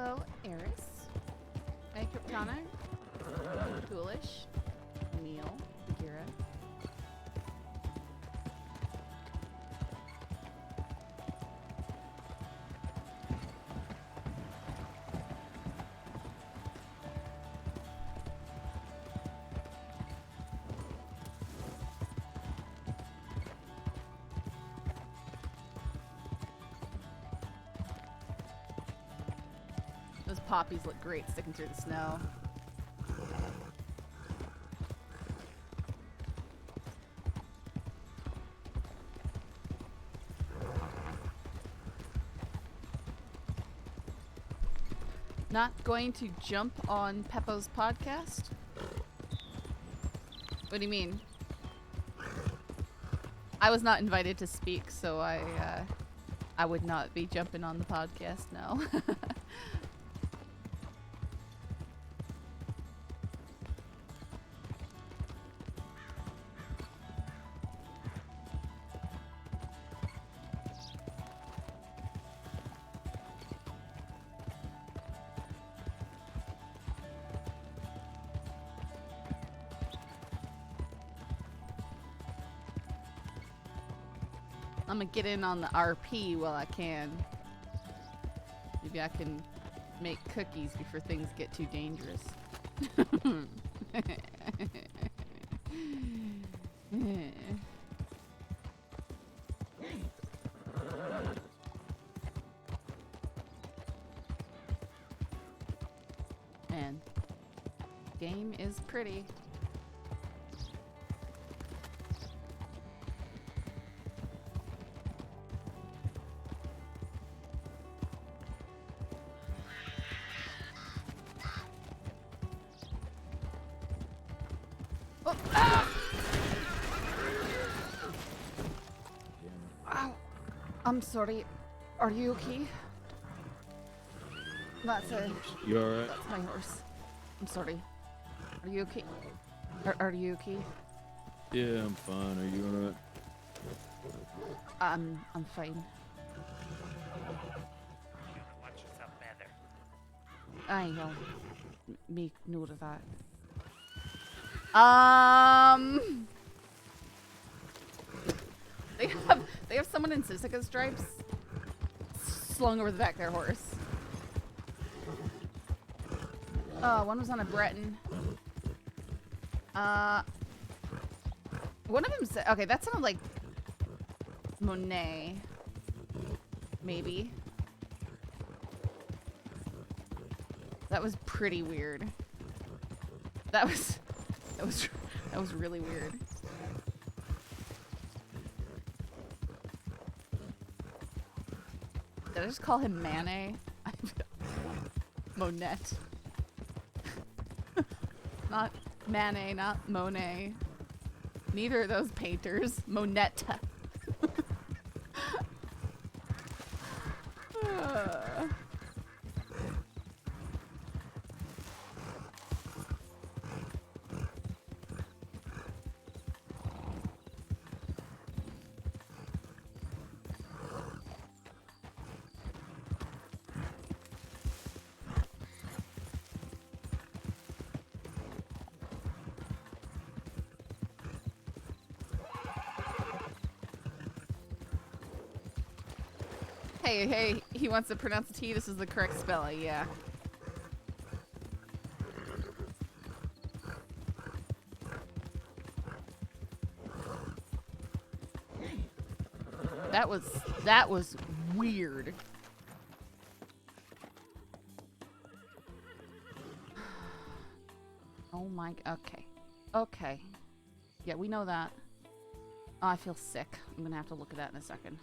Hello, Eris. Hey, Kryptonic. Ghoulish. Neil. Bagheera. Those poppies look great sticking through the snow. Not going to jump on Peppo's podcast? What do you mean? I was not invited to speak, so I would not be jumping on the podcast, no. I'm gonna get in on the RP while I can. Maybe I can make cookies before things get too dangerous. Man, game is pretty. I'm sorry. Are you okay? That's a. You alright? That's my horse. I'm sorry. Are you okay? Are you okay? Yeah, I'm fine. Are you alright? I'm fine. Watch yourself better. I will make note of that. They have someone in Sisika stripes slung over the back of their horse. One was on a Breton. One of them said, okay, that sounded like Monet. Maybe. That was pretty weird. That was really weird. Did I just call him Manet? Monette. Not Manet, not Monet. Neither of those painters. Monette. Hey, he wants to pronounce the T. This is the correct spelling, yeah. That was weird. Oh my, okay. Yeah, we know that. Oh, I feel sick. I'm gonna have to look at that in a second.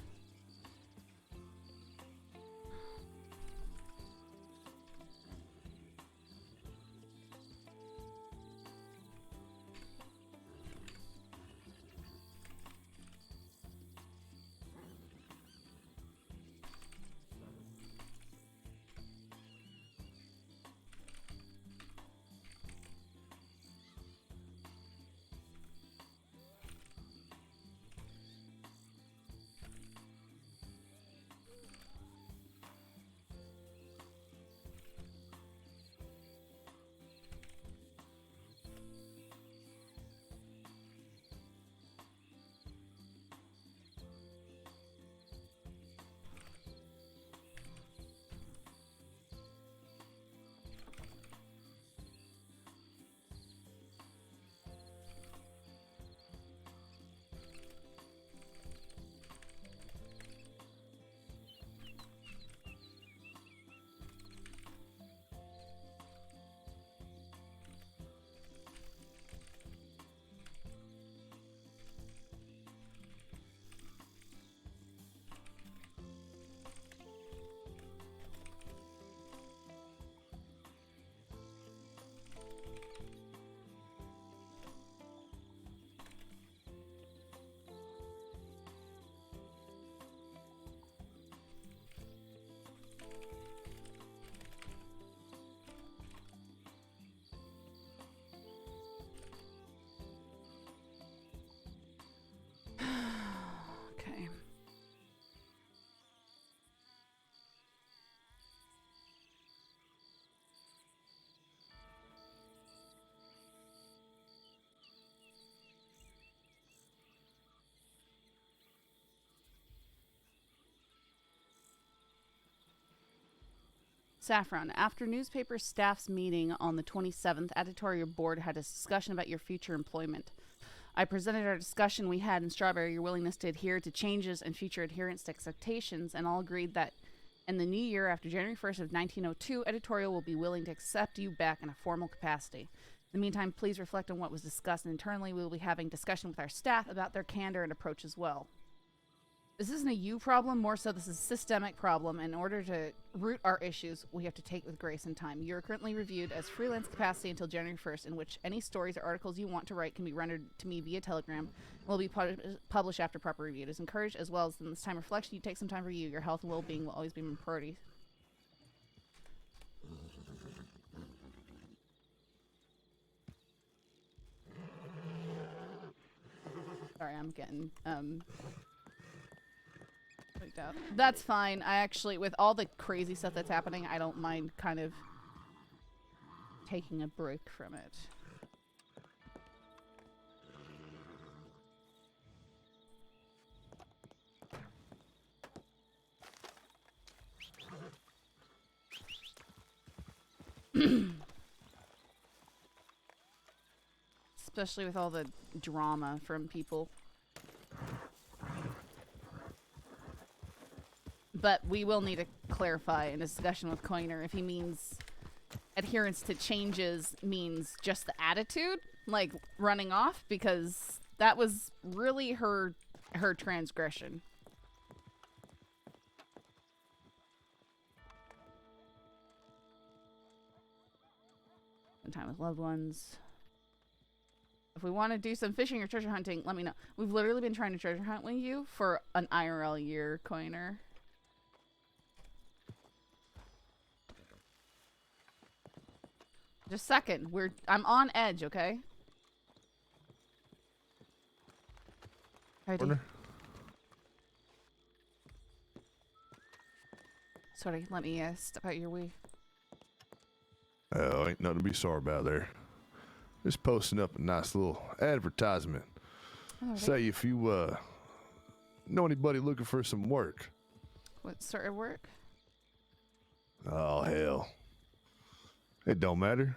Saffron, after newspaper staff's meeting on the 27th, Editorial Board had a discussion about your future employment. I presented our discussion we had in Strawberry, your willingness to adhere to changes and future adherence to expectations, and all agreed that in the new year, after January 1st of 1902, Editorial will be willing to accept you back in a formal capacity. In the meantime, please reflect on what was discussed, and internally we will be having discussion with our staff about their candor and approach as well. This isn't a you problem, more so this is a systemic problem. In order to root our issues, we have to take it with grace and time. You are currently reviewed as freelance capacity until January 1st, in which any stories or articles you want to write can be rendered to me via telegram and will be published after proper review. It is encouraged, as well as in this time of reflection, you take some time for you. Your health and well-being will always be my priority. Sorry, I'm getting, freaked out. That's fine. I actually, with all the crazy stuff that's happening, I don't mind kind of taking a break from it. Especially with all the drama from people. But we will need to clarify in a discussion with Coiner if he means adherence to changes means just the attitude, like running off, because that was really her transgression. Spend time with loved ones. If we want to do some fishing or treasure hunting, let me know. We've literally been trying to treasure hunt with you for an IRL year, Coiner. Just a second. I'm on edge, okay? Ready? Sorry, let me step out your way. Oh, ain't nothing to be sorry about there. Just posting up a nice little advertisement. Oh, Say if you know anybody looking for some work. what sort of work? Oh, hell. It don't matter.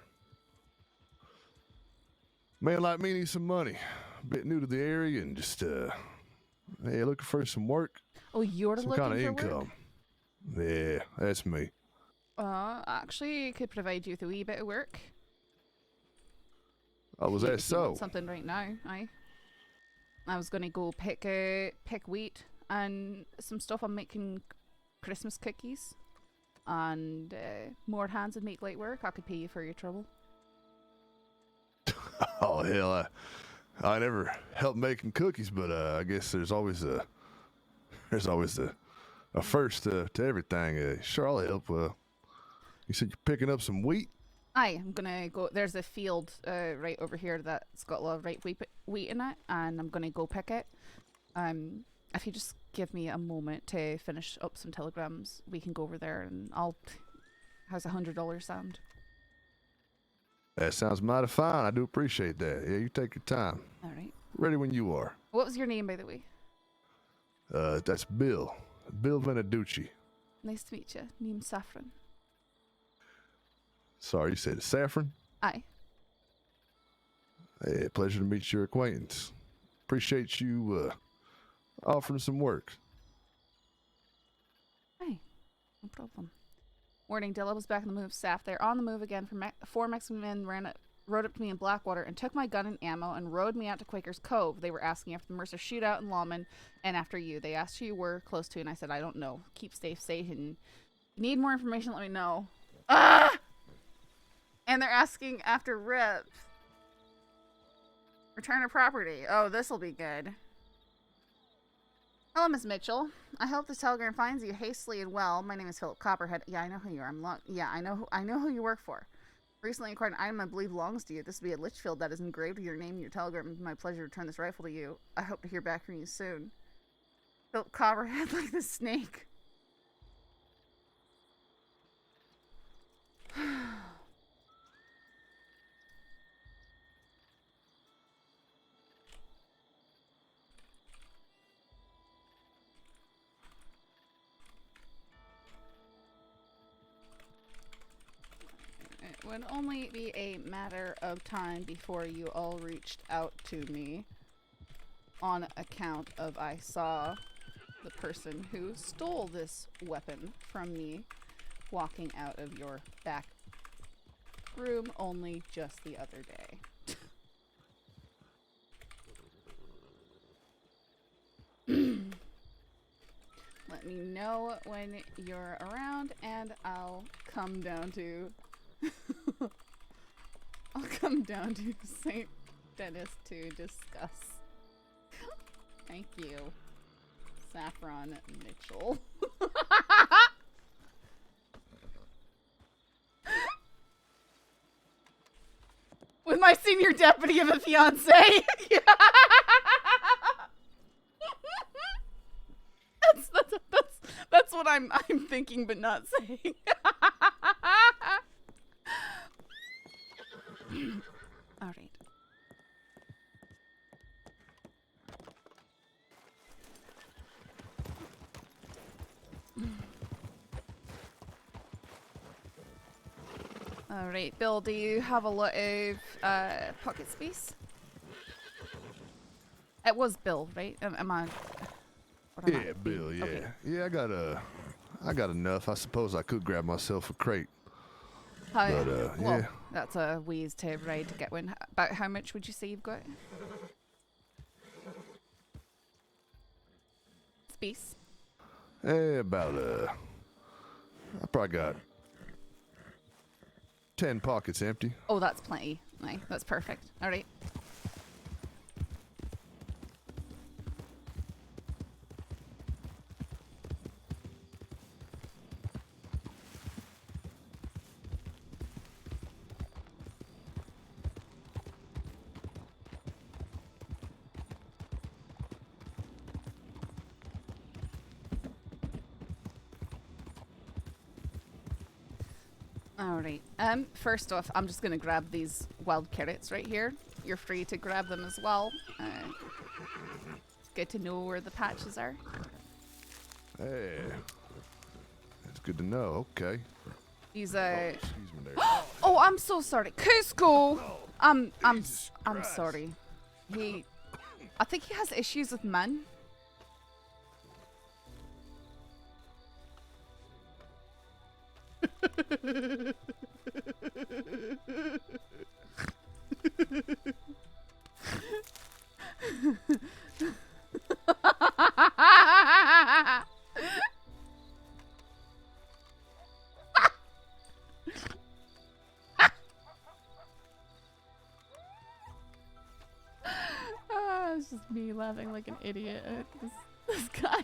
Man like me needs some money. A bit new to the area and just, hey, looking for some work. Oh, you're Some looking kind of for income. work? Yeah, that's me. Actually, could provide you with a wee bit of work. Oh, was that If you want so? something right now, I was gonna go pick wheat and some stuff. I'm making Christmas cookies, and more hands would make light work. I could pay you for your trouble. Oh, hell, I never helped making cookies, but I guess there's always a first to everything. Sure, I'll help. You said you're picking up some wheat? Aye, I'm gonna go. There's a field right over here that's got a lot of ripe wheat in it, and I'm gonna go pick it. If you just give me a moment to finish up some telegrams, we can go over there, and how's $100 sound? That sounds mighty fine. I do appreciate that. Yeah, you take your time. All right. Ready when you are. What was your name, by the way? That's Bill Venaducci. Nice to meet you. Name's Saffron. Sorry, you said Saffron? Aye. Hey, pleasure to meet your acquaintance. Appreciate you offering some work. Aye. No problem. Warning, Dilla was back in the move. Staff, they're on the move again. Four Mexican men rode up to me in Blackwater and took my gun and ammo and rode me out to Quaker's Cove. They were asking after the Mercer shootout in Lawman and after you. They asked who you were close to, and I said, I don't know. Keep safe, Satan. Need more information, let me know. Ah! And they're asking after Rip. Return of property. Oh, this'll be good. Hello, Miss Mitchell. I hope this telegram finds you hastily and well. My name is Philip Copperhead. Yeah, I know who you are. I know who you work for. Recently acquired an item I believe belongs to you. This will be a Litchfield that is engraved with your name and your telegram. It's my pleasure to return this rifle to you. I hope to hear back from you soon. Philip Copperhead like the snake. It would only be a matter of time before you all reached out to me on account of I saw the person who stole this weapon from me walking out of your back room only just the other day. Let me know when you're around and I'll come down to I'll come down to St. Dennis to discuss. Thank you, Saffron Mitchell. With my senior deputy of a fiance. That's what I'm thinking but not saying. All right. All right, Bill, do you have a lot of pocket space? It was Bill, right? Am I? What am I Yeah, Bill. Yeah, okay. yeah. I got enough. I suppose I could grab myself a crate. How, But, well, yeah. that's a ways to ride to get one. About how much would you say you've got? Space. About I probably got 10 pockets empty. Oh, that's plenty. Aye, that's perfect. All right. Alright, first off, I'm just gonna grab these wild carrots right here. You're free to grab them as well. It's good to know where the patches are. Hey, that's good to know. Okay. These Excuse me there. Oh, I'm so sorry. Cusco! I'm Christ. sorry. I think he has issues with men. It's just me laughing like an idiot at this guy.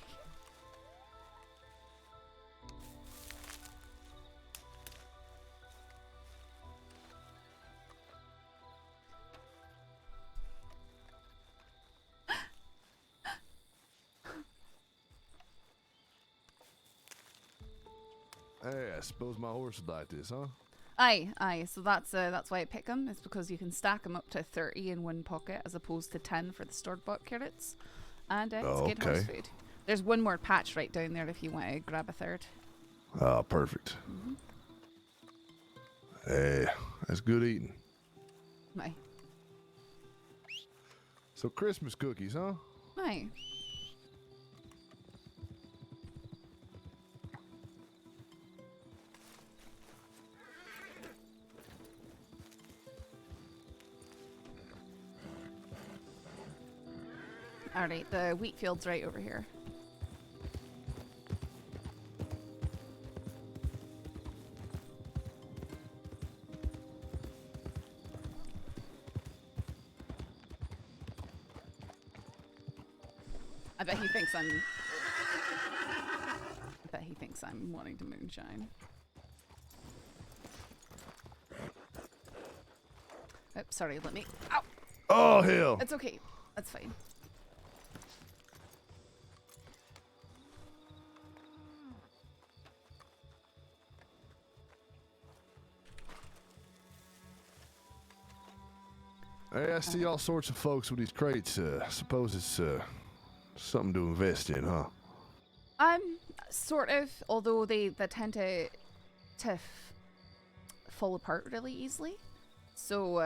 Hey, I suppose my horse would like this, huh? Aye. So that's why I pick them. It's because you can stack them up to 30 in one pocket as opposed to 10 for the stored-bought carrots. And it's good horse Okay. food. There's one more patch right down there if you want to grab a third. Oh, perfect. Hey, that's good eating. Aye. So Christmas cookies, huh? Aye. Alright, the wheat field's right over here. I bet he thinks I'm wanting to moonshine. Oh, sorry, let me. Ow! Oh, hell. It's okay. That's fine. Hey, I see all sorts of folks with these crates. Suppose it's something to invest in, huh? Sort of. Although they tend to fall apart really easily. So,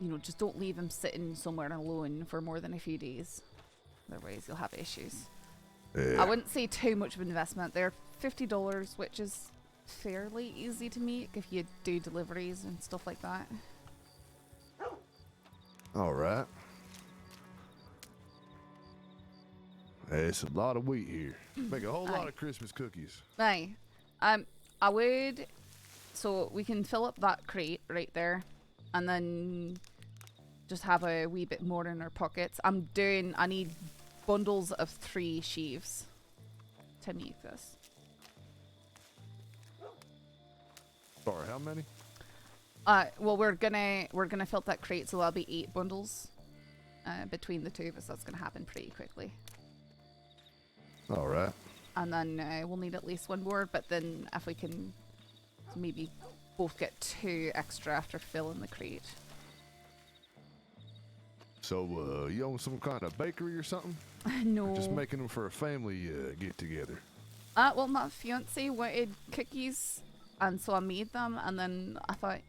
you know, just don't leave them sitting somewhere alone for more than a few days. Otherwise, you'll have issues. Yeah. I wouldn't say too much of an investment. They're $50, which is fairly easy to make if you do deliveries and stuff like that. All right. Hey, it's a lot of wheat here. Make a whole lot Aye. of Christmas cookies. Aye. I would... So we can fill up that crate right there. And then just have a wee bit more in our pockets. I need bundles of 3 sheaves to make this. Sorry, how many? Well, we're gonna fill up that crate, so that'll be 8 bundles between the two of us. That's gonna happen pretty quickly. All right. And then we'll need at least 1 more. But then if we can maybe both get 2 extra after filling the crate. So, you own some kind of bakery or something? No. Just making them for a family get together. Well, my fiance wanted cookies, and so I made them. And then I thought,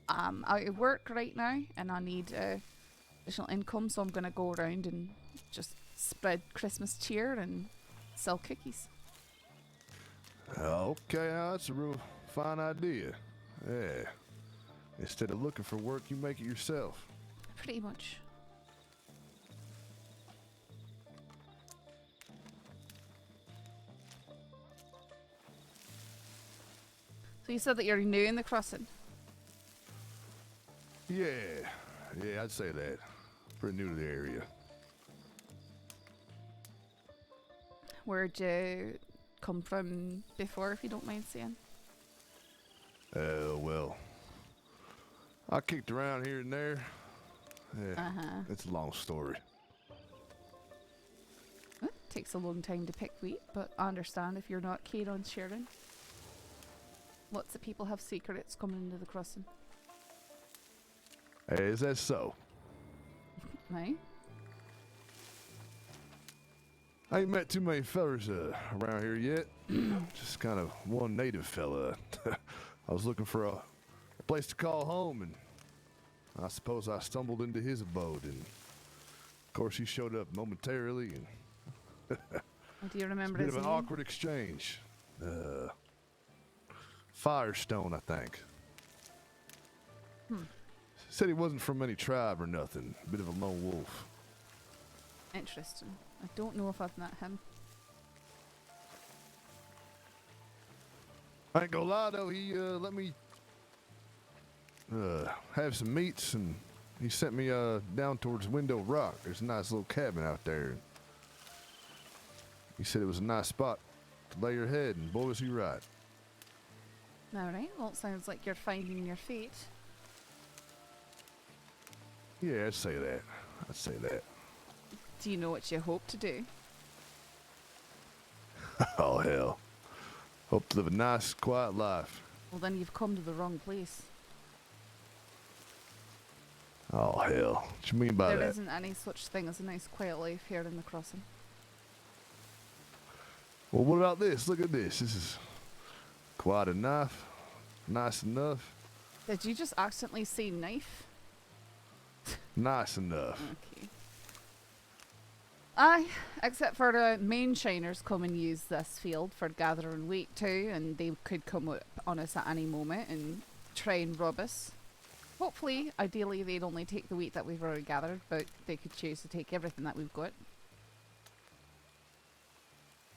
I'm out of work right now, and I need additional income, so I'm gonna go around and just spread Christmas cheer and sell cookies. Okay, that's a real fine idea. Yeah. Instead of looking for work, you make it yourself. Pretty much. So you said that you're new in the crossing. Yeah, I'd say that. Pretty new to the area. Where'd you come from before, if you don't mind saying? Well, I kicked around here and there. Yeah, Uh-huh. it's a long story. It takes a long time to pick wheat, but I understand if you're not keen on sharing. Lots of people have secrets coming into the crossing. Hey, is that so? Right? I ain't met too many fellers around here yet. Just kind of one native fella. I was looking for a place to call home, and I suppose I stumbled into his abode, and of course he showed up momentarily, and Do you remember bit his of an name? awkward exchange. Firestone, I think. Said he wasn't from any tribe or nothing. Bit of a lone wolf. Interesting. I don't know if I've met him. I ain't gonna lie though, he let me have some meats, and he sent me down towards Window Rock. There's a nice little cabin out there. He said it was a nice spot to lay your head, and boy was he right. Alright, well it sounds like you're finding your fate. Yeah, I'd say that. I'd say that. Do you know what you hope to do? Oh hell. Hope to live a nice, quiet life. Well then you've come to the wrong place. Oh hell. What you mean by There that? isn't any such thing as a nice quiet life here in the crossing. Well, what about this? Look at this. This is quiet enough. Nice enough. Did you just accidentally say knife? Nice enough. Okay. Aye, except for the main shiners come and use this field for gathering wheat too, and they could come up on us at any moment and try and rob us. Hopefully, ideally, they'd only take the wheat that we've already gathered, but they could choose to take everything that we've got.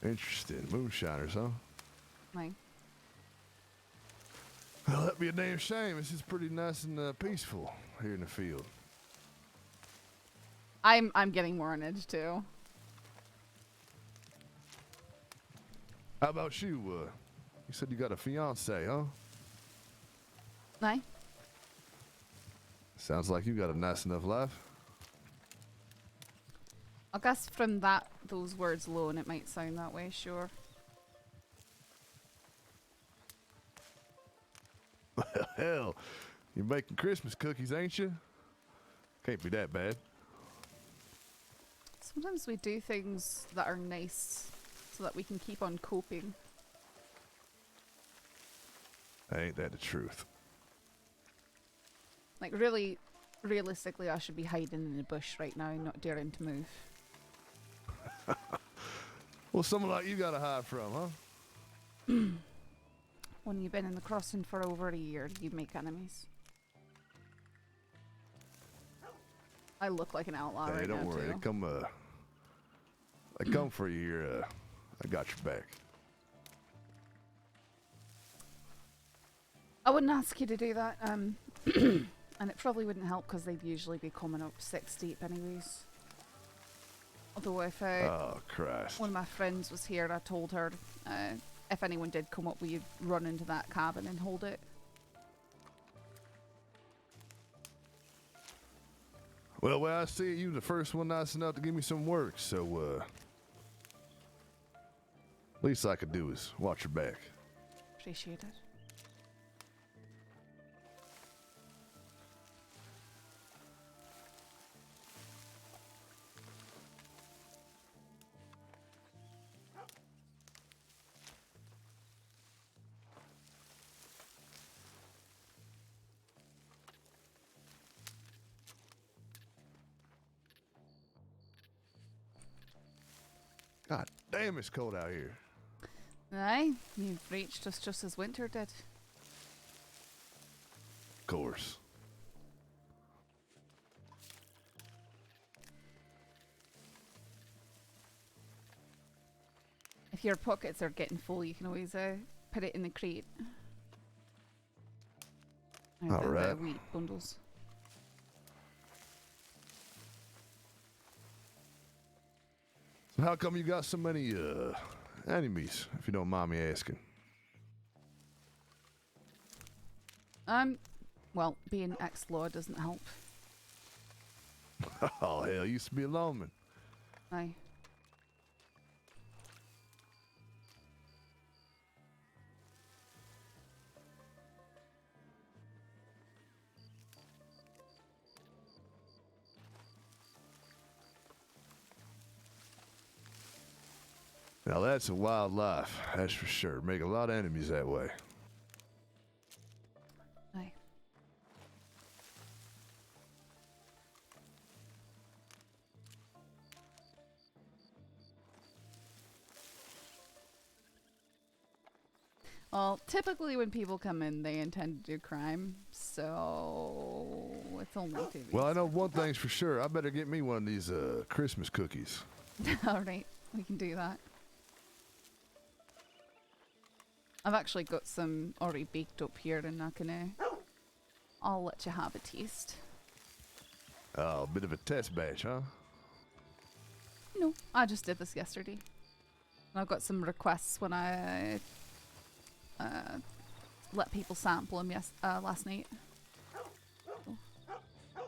Interesting. Moonshiners, huh? Aye. Well, that'd be a damn shame. This is pretty nice and peaceful here in the field. I'm getting more on edge too. How about you? You said you got a fiance, huh? Aye. Sounds like you got a nice enough life. I guess from those words alone, it might sound that way, sure. Well, hell, you're making Christmas cookies, ain't you? Can't be that bad. Sometimes we do things that are nice so that we can keep on coping. Ain't that the truth? Like, really, realistically, I should be hiding in the bush right now, not daring to move. Well, someone like you gotta hide from, huh? When you've been in the crossing for over a year, you make enemies. I look like an outlaw Hey, right don't now, worry. too. I come for you here. I got your back. I wouldn't ask you to do that, and it probably wouldn't help because they'd usually be coming up 6 deep anyways. Although if Oh, Christ. one of my friends was here, I told her if anyone did come up, we'd run into that cabin and hold it. Well, where I see it, you the first one nice enough to give me some work, so, least I could do is watch your back. Appreciate it. God damn, it's cold out here. Aye, you've reached us just as winter did. Of course. If your pockets are getting full, you can always put it in the crate. All right. Wheat bundles. So how come you got so many, enemies, if you don't mind me asking? Well, being ex-law doesn't help. Oh, hell, you used to be a lawman. Aye. Now that's a wild life, that's for sure. Make a lot of enemies that way. Aye. Well, typically when people come in, they intend to do crime, so it's only 2 weeks. Well, I know one thing's for sure. I better get me one of these Christmas cookies. Alright, we can do that. I've actually got some already baked up here, and I'll let you have a taste. Oh, a bit of a test batch, huh? No, I just did this yesterday. And I got some requests when I let people sample them last night. Oh.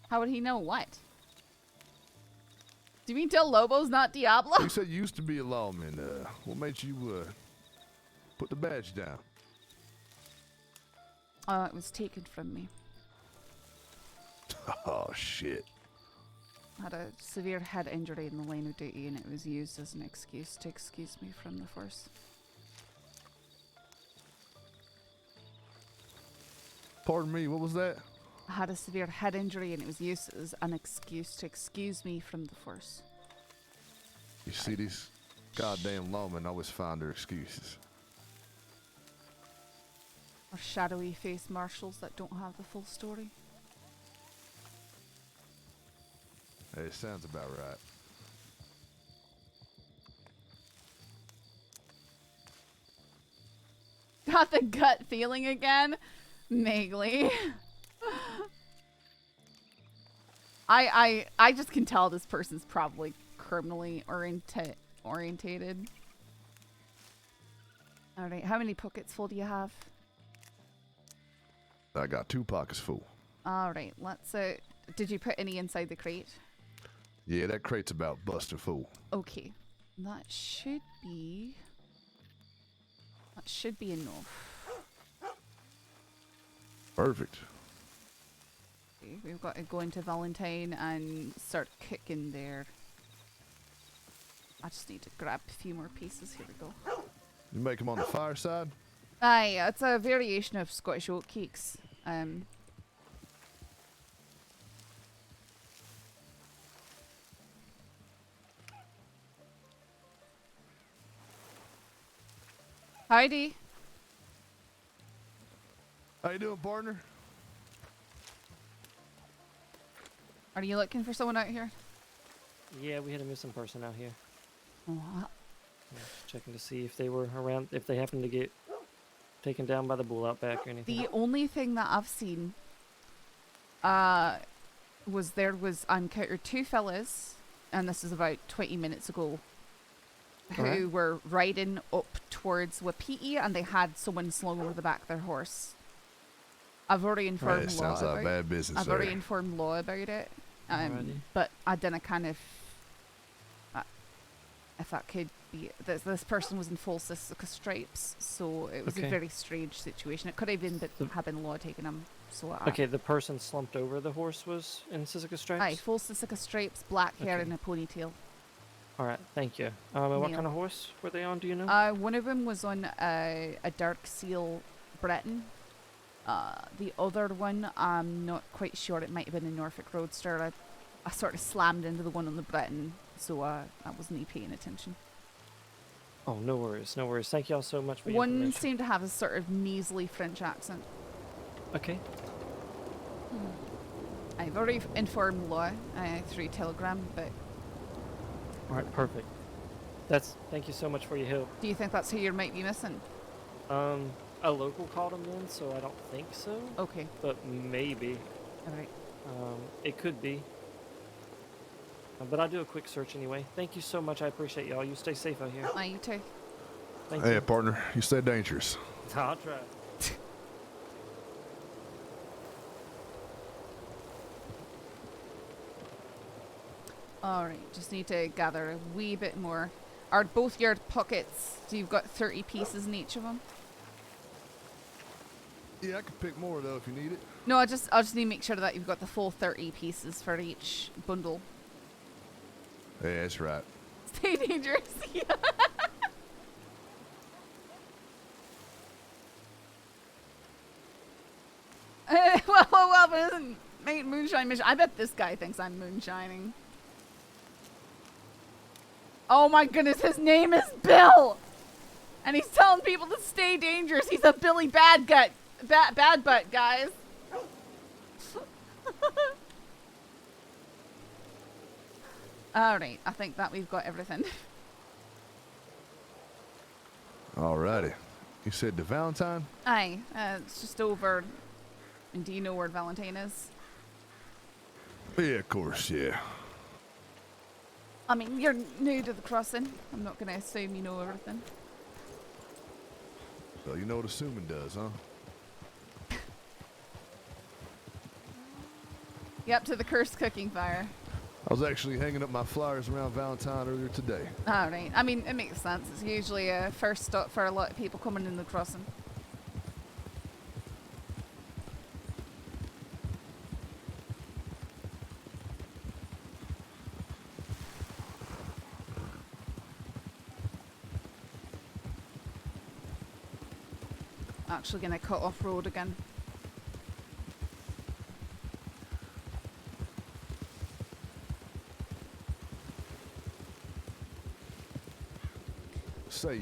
How would he know what? Do you mean tell Lobo's not Diablo? You said you used to be a lawman. What made you put the badge down? It was taken from me. Oh, shit. I had a severe head injury in the line of duty, and it was used as an excuse to excuse me from the force. Pardon me, what was that? I had a severe head injury, and it was used as an excuse to excuse me from the force. You see, these goddamn lawmen always find their excuses. Or shadowy face marshals that don't have the full story. Hey, it sounds about right. Got the gut feeling again? Megly. I just can tell this person's probably criminally orientated. Alright, how many pockets full do you have? I got 2 pockets full. Alright, let's did you put any inside the crate? Yeah, that crate's about busted full. Okay. That should be enough. Perfect. Okay, we've got to go into Valentine and start cooking there. I just need to grab a few more pieces. Here we go. You make them on the fireside? Aye, it's a variation of Scottish oat cakes. Heidi. How you doing, partner? Are you looking for someone out here? Yeah, we had a missing person out here. What? Yeah, just checking to see if they were around, if they happened to get taken down by the bull out back or anything. The only thing that I've seen was I encountered two fellas, and this is about 20 minutes ago, who Alright. were riding up towards Wapiti, and they had someone slung over the back of their horse. I've already informed Right, Law sounds like about bad business I've there. already informed Law about it, Alrighty. but I didn't kind of if that could be this person was in full Sissica stripes, so it was a Okay. very strange situation. It could have been have been Law taking him. So Okay, the person slumped over the horse was in Sissica stripes? aye, full Sissica stripes, black hair, Okay. and a ponytail. Alright, thank you. And what Neil. kind of horse were they on, do you know? One of them was on a dark seal Breton. The other one, I'm not quite sure. It might have been a Norfolk Roadster. I sort of slammed into the one on the Breton, so I wasn't paying attention. Oh, no worries, no worries. Thank you all so much for your One information. seemed to have a sort of measly French accent. Okay. I've already informed Law through Telegram, but Alright, perfect. Thank you so much for your help. do you think that's who you might be missing? A local called him in, so I don't think so, Okay, but maybe. alright. It could be. But I'll do a quick search anyway. Thank you so much. I appreciate y'all. You stay safe out here. Aye, you too. Thank Hey, you. partner, you stay dangerous. I'll try. Alright, just need to gather a wee bit more. Are both your pockets, so you've got 30 pieces in each of them? Yeah, I can pick more though if you need it. No, I just need to make sure that you've got the full 30 pieces for each bundle. Yeah, that's right. Stay dangerous. well, but it isn't moonshine mission. I bet this guy thinks I'm moonshining. Oh my goodness, his name is Bill! And he's telling people to stay dangerous. He's a Billy Bad Butt, guys. Alright, I think that we've got everything. Alrighty. You said the Valentine? Aye, it's just over. And do you know where Valentine is? Yeah, of course, yeah. I mean, you're new to the crossing. I'm not going to assume you know everything. Well, you know what assuming does, huh? Yep, to the cursed cooking fire. I was actually hanging up my flyers around Valentine earlier today. Alright, I mean, it makes sense. It's usually a first stop for a lot of people coming in the crossing. Actually gonna cut off road again. Say,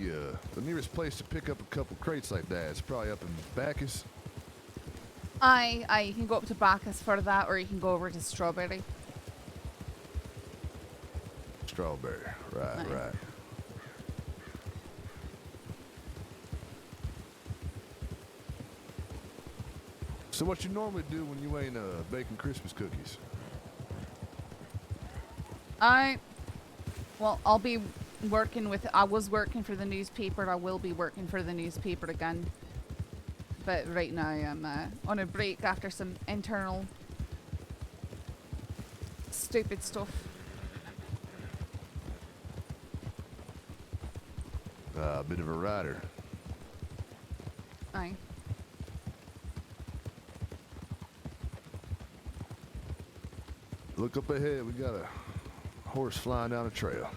the nearest place to pick up a couple crates like that is probably up in Bacchus. Aye, you can go up to Bacchus for that, or you can go over to Strawberry. Strawberry. Right, Aye. right. So what you normally do when you ain't baking Christmas cookies? Well, I was working for the newspaper. I will be working for the newspaper again. But right now I'm on a break after some internal stupid stuff. A bit of a rider. Aye. Look up ahead. We got a horse flying down a trail.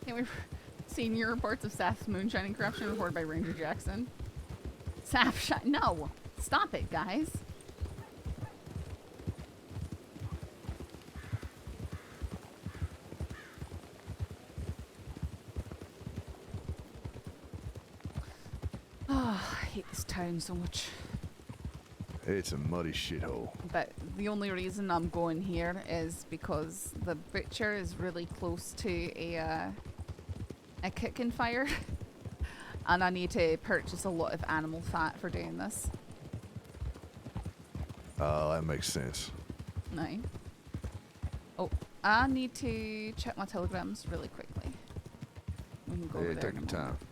Can't we senior reports of Saf's moonshining corruption reported by Ranger Jackson? Saf, no! Stop it, guys. Oh, I hate this town so much. It's a muddy shithole. But the only reason I'm going here is because the butcher is really close to a cooking fire. And I need to purchase a lot of animal fat for doing this. That makes sense. No. Oh, I need to check my telegrams really quickly. We can go over Hey, there take in your a moment. time.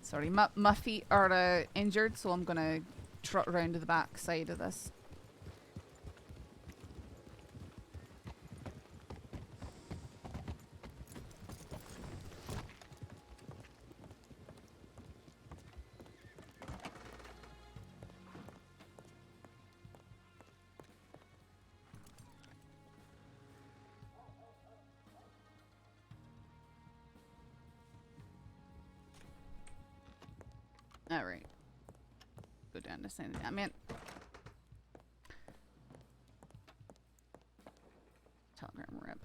Sorry, my feet are injured, so I'm gonna trot around to the back side of this. Alright. Go down to San Damian. Telegram rep.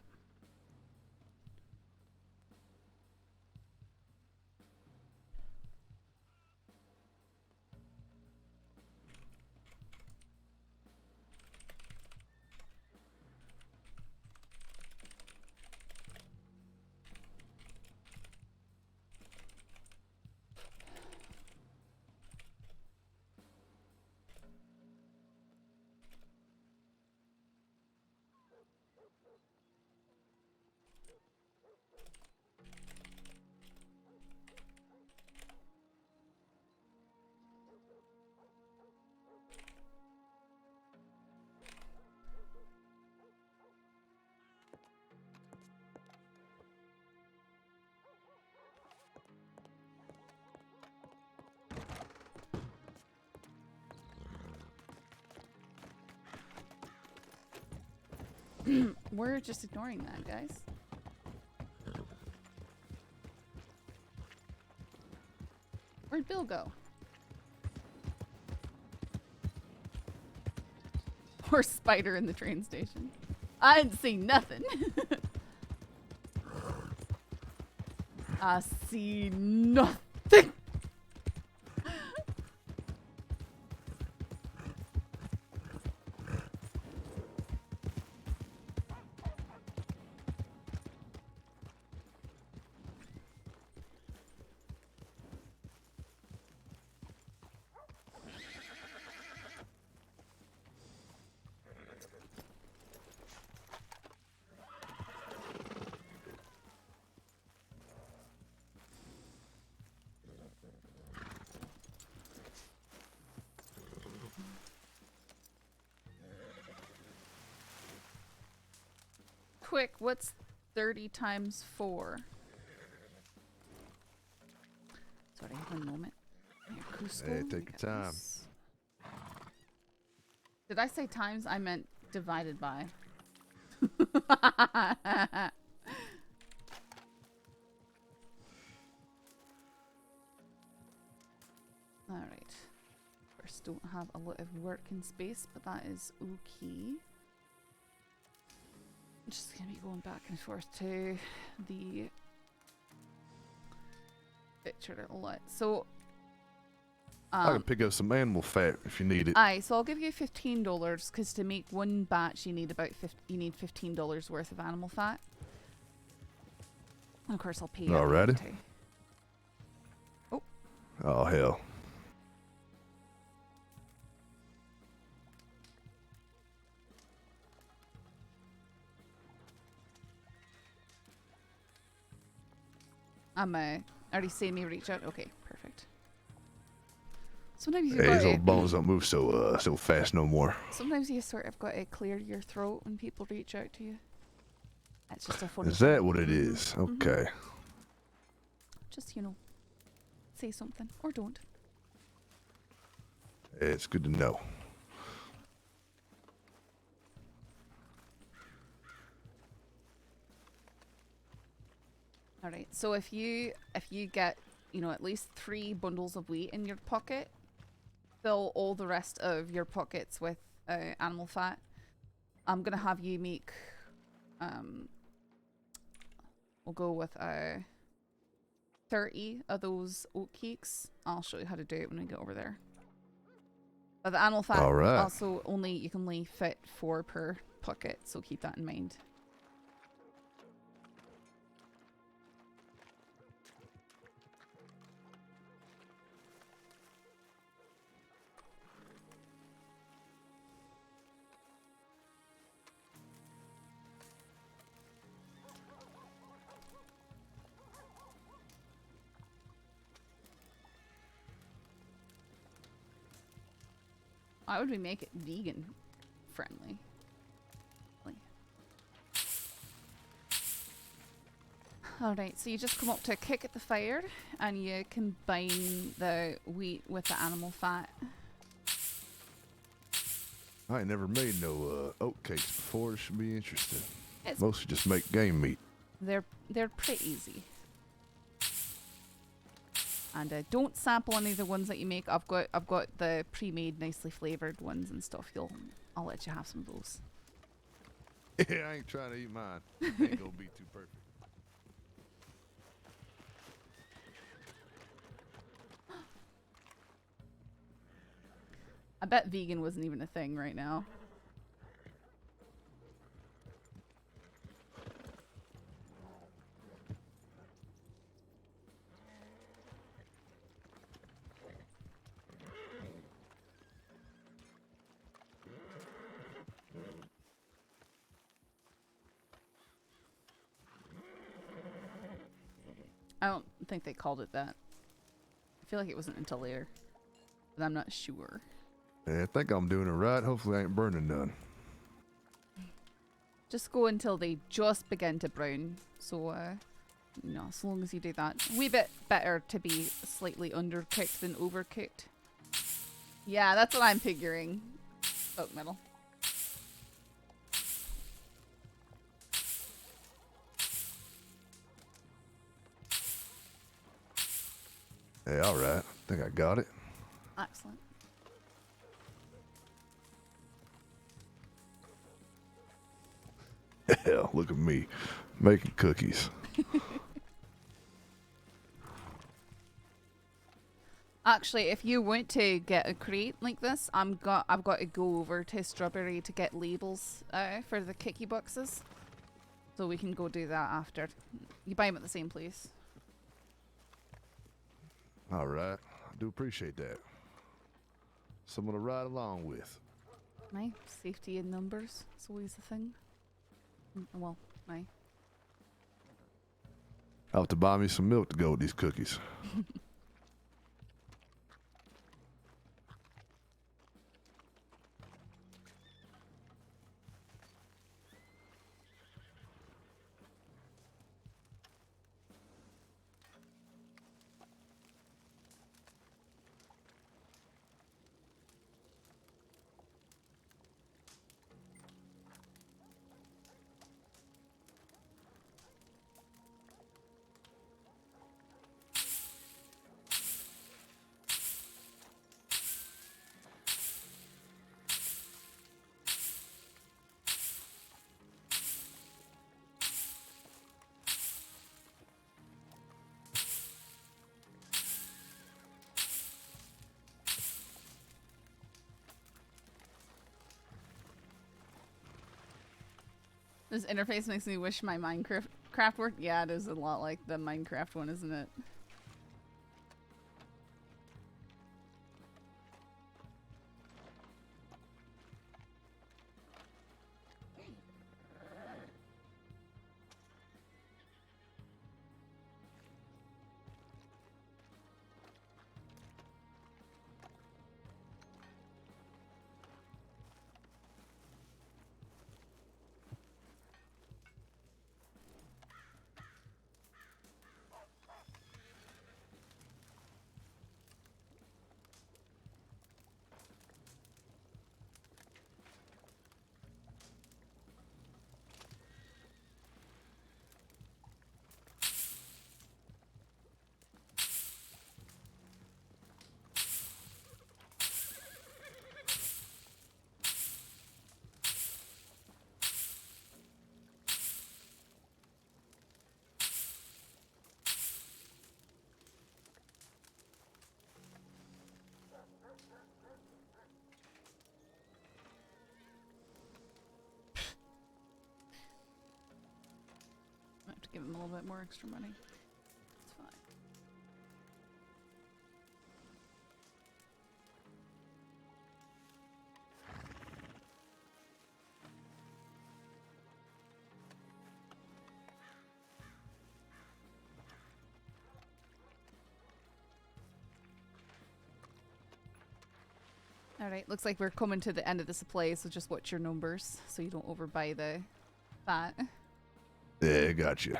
We're just ignoring that, guys. Where'd Bill go? Or Spider in the train station. I didn't see nothing. I see nothing. Quick, what's 30 times 4? Sorry, one moment. Hey, take your time. Did I say times? I meant divided by. Alright. First, don't have a lot of working space, but that is okay. I'm just gonna be going back and forth to the picture a lot. So, I can pick up some animal fat if you need it. aye. So I'll give you $15 because to make one batch, you need about $15 worth of animal fat. And of course, I'll pay you. Alrighty. Too. Oh, hell. I'm already seeing me reach out. Okay, perfect. Sometimes you Hey, got his to, old bones don't move so fast no more. sometimes you sort of got to clear your throat when people reach out to you. That's just a funny. Is that what it is? Okay. Just say something or don't. It's good to know. All right. So if you get, you know, at least 3 bundles of wheat in your pocket, fill all the rest of your pockets with animal fat. I'm gonna have you make. We'll go with 30 of those oat cakes. I'll show you how to do it when we get over there. But the animal fat All right. also you can only fit 4 per pocket, so keep that in mind. Why would we make it vegan friendly? Alright, so you just come up to a kick at the fire and you combine the wheat with the animal fat. I ain't never made no oat cakes before. This should be interesting. It's Mostly just make game meat. they're pretty easy. And don't sample any of the ones that you make. I've got the pre-made, nicely flavored ones and stuff. I'll let you have some of those. Yeah, I ain't trying to eat mine. Ain't gonna be too perfect. I bet vegan wasn't even a thing right now. I don't think they called it that. I feel like it wasn't until later, but I'm not sure. Yeah, I think I'm doing it right. Hopefully I ain't burning none. Just go until they just begin to brown. So, you know, as long as you do that. A wee bit better to be slightly undercooked than overcooked. Yeah, that's what I'm figuring. Oak metal. Yeah, all right. I think I got it. Excellent. Hell, look at me making cookies. Actually, if you want to get a crate like this, I've got to go over to Strawberry to get labels for the cookie boxes. So we can go do that after. You buy them at the same place. All right. I do appreciate that. Someone to ride along with. Aye, safety in numbers. It's always a thing. Well, aye. I'll have to buy me some milk to go with these cookies. This interface makes me wish my Minecraft worked. Yeah, it is a lot like the Minecraft one, isn't it? them a little bit more extra money. It's fine. Alright, looks like we're coming to the end of the supply, so just watch your numbers so you don't overbuy the fat. Yeah, got you.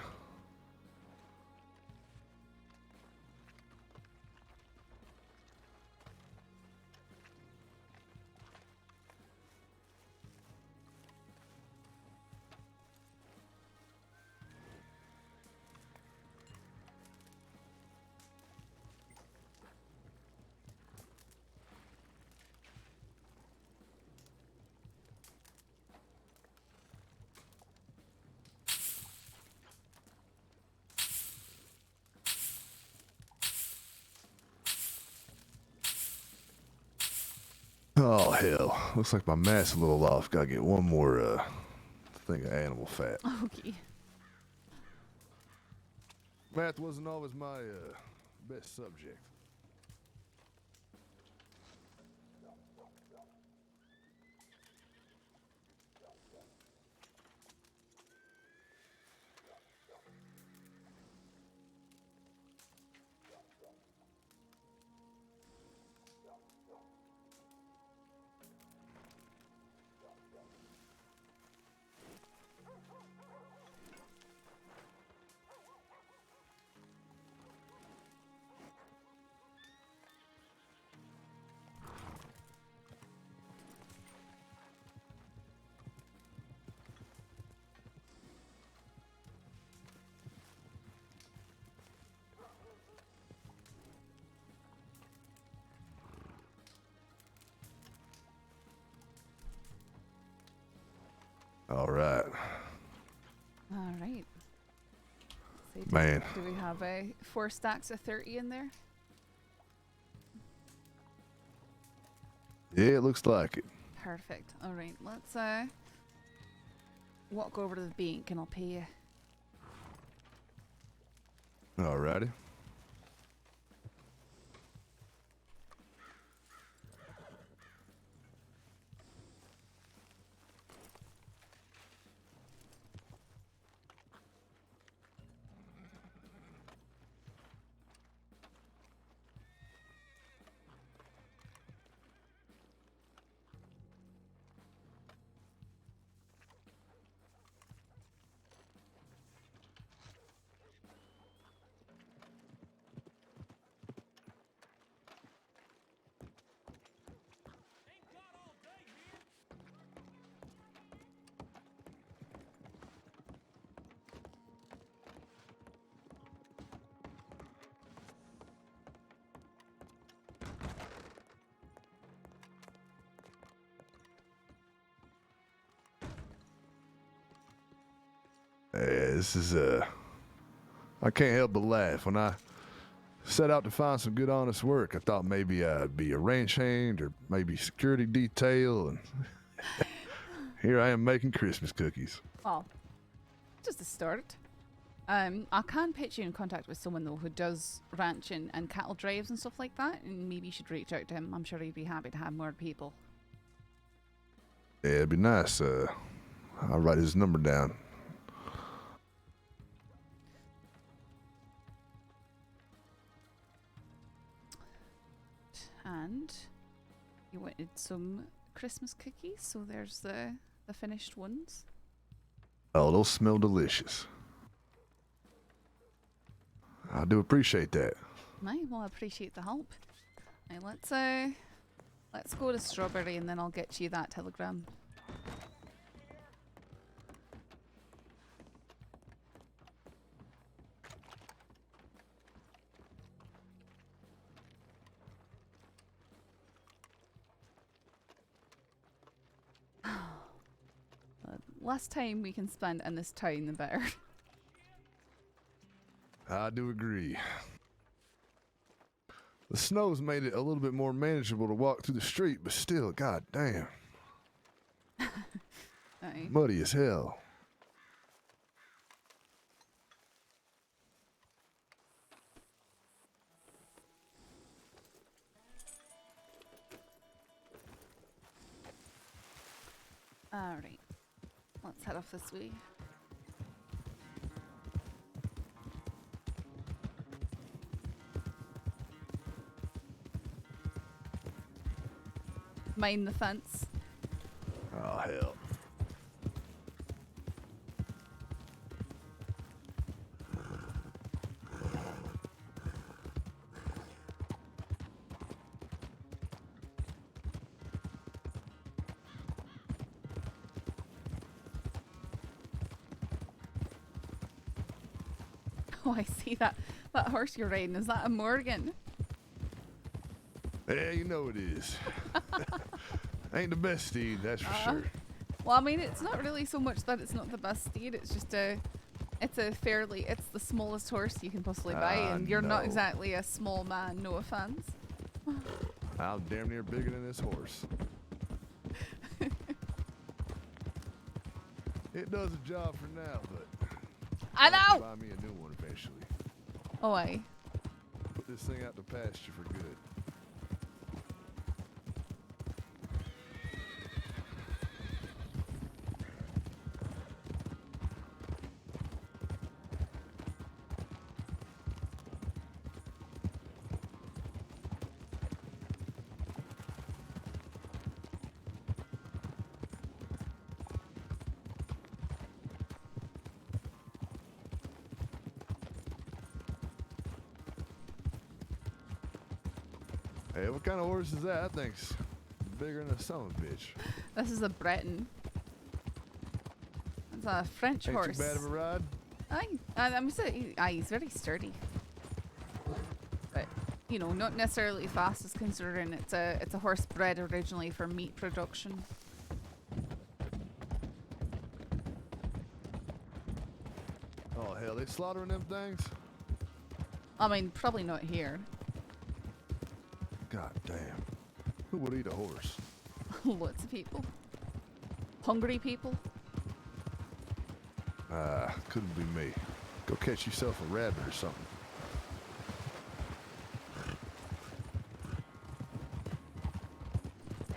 Oh, hell. Looks like my math's a little off. Gotta get one more, thing of animal fat. Okay. Math wasn't always my, best subject. All right. Alright. Man. Do we have 4 stacks of 30 in there? Yeah, it looks like it. Perfect. Alright, let's walk over to the bank and I'll pay you. Alrighty. Yeah, this is, I can't help but laugh. When I set out to find some good, honest work, I thought maybe I'd be a ranch hand or maybe security detail, and here I am making Christmas cookies. Well, just a start. I can put you in contact with someone though who does ranching and cattle drives and stuff like that, and maybe you should reach out to him. I'm sure he'd be happy to have more people. Yeah, it'd be nice. I'll write his number down. And you wanted some Christmas cookies, so there's the finished ones. Oh, those smell delicious. I do appreciate that. Right, well, I appreciate the help. Right, let's go to Strawberry and then I'll get you that telegram. Less time we can spend in this town, the better. I do agree. The snow's made it a little bit more manageable to walk through the street, but still, god damn. Aye. Muddy as hell. Alright. Let's head off this way. Mind the fence. Oh, hell. Oh, I see that horse you're riding. Is that a Morgan? Yeah, you know it is. Ain't the best steed, that's for sure. Well, I mean, it's not really so much that it's not the best steed. It's just it's the smallest horse you can possibly buy, and you're not no. exactly a small man. No offense. I'm damn near bigger than this horse. It does a job for now, but I I'll have to know. buy me a new one eventually. Oh, aye. Put this thing out to pasture for good. Hey, what kind of horse is that? I think's bigger than a son of a bitch. This is a Breton. It's a French Ain't horse. too bad of a ride. He's very sturdy. But you know, not necessarily fastest considering it's a horse bred originally for meat production. Oh hell, they slaughtering them things? I mean, probably not here. God damn. Who would eat a horse? Lots of people. Hungry people. Couldn't be me. Go catch yourself a rabbit or something.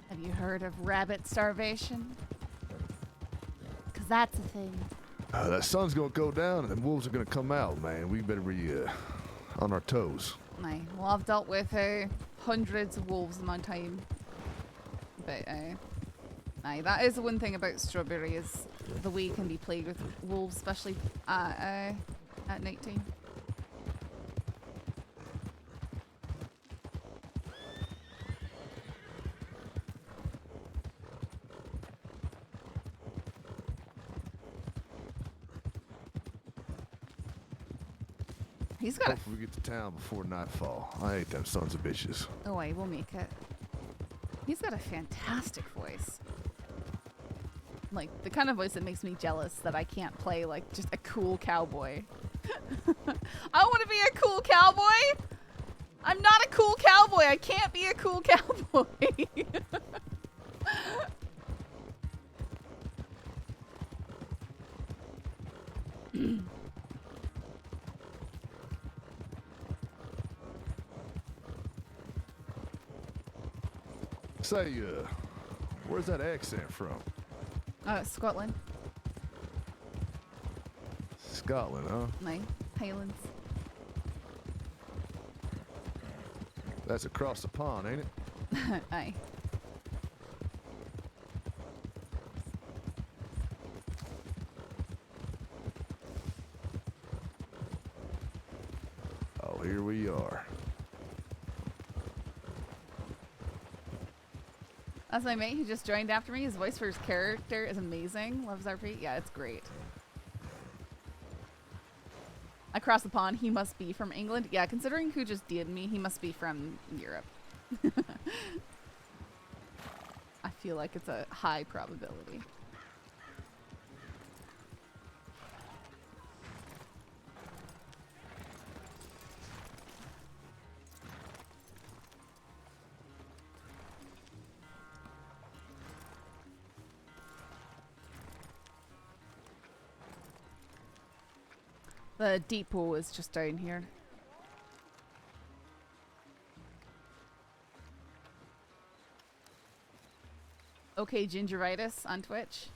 Have you heard of rabbit starvation? 'Cause that's a thing. That sun's gonna go down and the wolves are gonna come out, man. We better be on our toes. Aye. Well, I've dealt with hundreds of wolves in my time. But aye, that is the one thing about Strawberry is the way it can be played with wolves, especially at night time. He's got a Hopefully we get to town before nightfall. I hate them sons of bitches. oh, I will make it. He's got a fantastic voice. Like, the kind of voice that makes me jealous that I can't play, like, just a cool cowboy. I want to be a cool cowboy! I'm not a cool cowboy! I can't be a cool cowboy! Say, where's that accent from? Scotland. Scotland, huh? My Highlands. That's across the pond, ain't it? Aye. Oh, here we are. That's my mate who just joined after me. His voice for his character is amazing. Loves RP. Yeah, it's great. Across the pond, he must be from England. Yeah, considering who just did me, he must be from Europe. I feel like it's a high probability. The depot is just down here. Okay, Gingeritis on Twitch.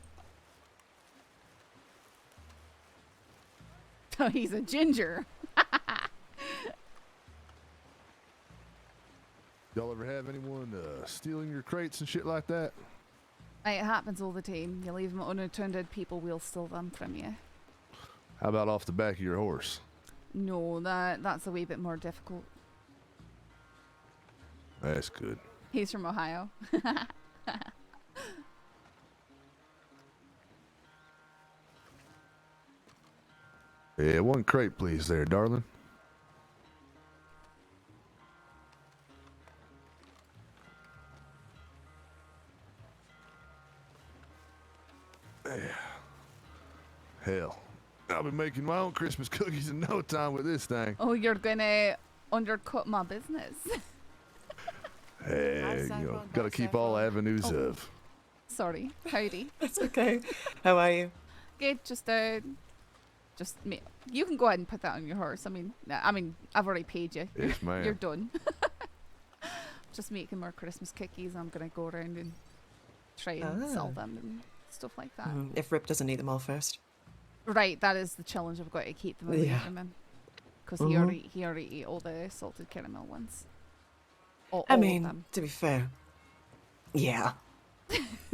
Oh, he's a ginger. Y'all ever have anyone stealing your crates and shit like that? It happens all the time. You leave them unattended, people will steal them from you. How about off the back of your horse? No, that's a wee bit more difficult. That's good. He's from Ohio. Yeah, one crate, please, there, darling. Yeah. Hell, I'll be making my own Christmas cookies in no time with this thing. Oh, you're gonna undercut my business. Hey, you know, gotta keep all avenues of. Sorry. Howdy. That's okay. How are you? Good. Just me. You can go ahead and put that on your horse. I mean, I've already paid you. Yes, ma'am. You're done. Just making more Christmas cookies. I'm gonna go around and try and sell them and stuff like that. If Rip doesn't eat them all first. Right, that is the challenge. I've got to keep them away from him because he already ate all the salted caramel ones. All I of mean, them. to be fair. Yeah.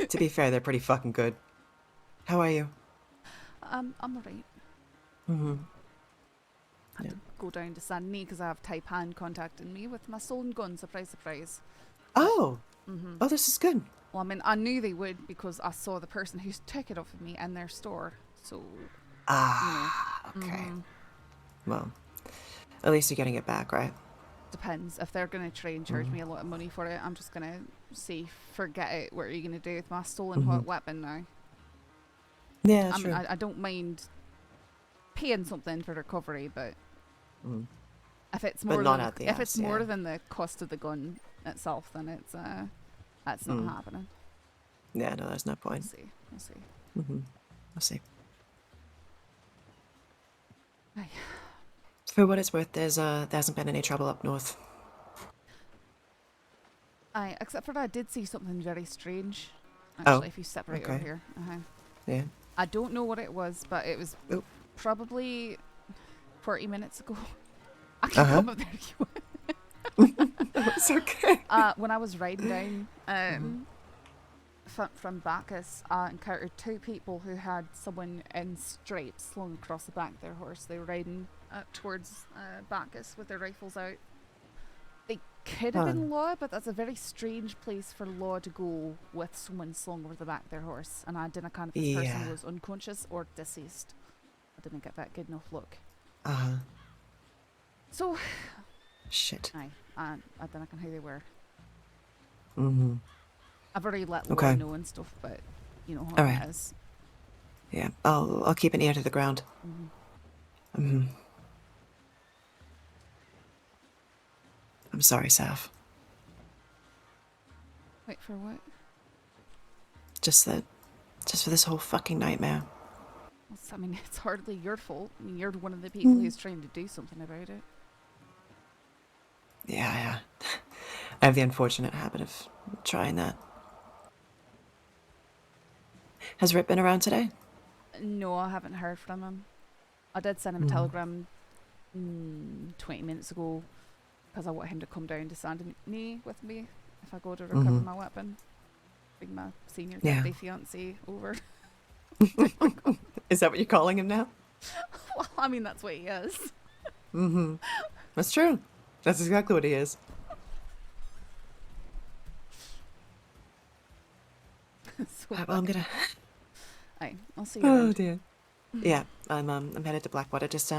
To be fair, they're pretty fucking good. How are you? I'm alright. Mm-hmm. I had to go down to San because I have Taipan contacting me with my stolen gun. Surprise, surprise. Oh. Oh, this is good. Well, I mean, I knew they would because I saw the person who took it off of me in their store. So, Okay. Well, at least you're getting it back, right? depends. If they're going to try and charge me a lot of money for it, I'm just going to say, forget it. What are you going to do with my stolen hot weapon now? Yeah, I true. mean, I don't mind paying something for recovery, but if it's more not than at the if it's ass, more yeah. than the cost of the gun itself, then it's that's not happening. Yeah, no, there's no We'll point. see. We'll see. We'll see. Aye. For what it's worth, there hasn't been any trouble up north. Aye, except for that, I did see something very strange. Oh, Actually, if you step right over okay. here. Yeah. I don't know what it was, but it was Oh. probably 40 minutes ago. I can come up there if you want. It's okay. When I was riding down from Bacchus, I encountered two people who had someone in stripes slung across the back of their horse. They were riding towards Bacchus with their rifles out. They could have been Law, but that's a very strange place for Law to go with someone slung over the back of their horse. And I didn't know if this person was unconscious or deceased. I didn't get that good enough look. So, Shit. aye, I don't know who they were. Mm-hmm. I've already let Law Okay. know and stuff, but you know how Alright. it is. Yeah, I'll keep an ear to the ground. I'm sorry, Saf. Wait for what? Just for this whole fucking nightmare. I mean, it's hardly your fault. I mean, you're one of the people who's trying to do something about it. Yeah. I have the unfortunate habit of trying that. Has Rip been around today? No, I haven't heard from him. I did send him a telegram 20 minutes ago because I want him to come down to Saint Denis with me if I go to recover my weapon. Bring my senior deputy fiance over. Is that what you're calling him now? Well, I mean, that's what he is. That's true. That's exactly what he is. So, Well, I'm gonna. aye, I'll see you Oh around. dear. Yeah, I'm headed to Blackwater. Just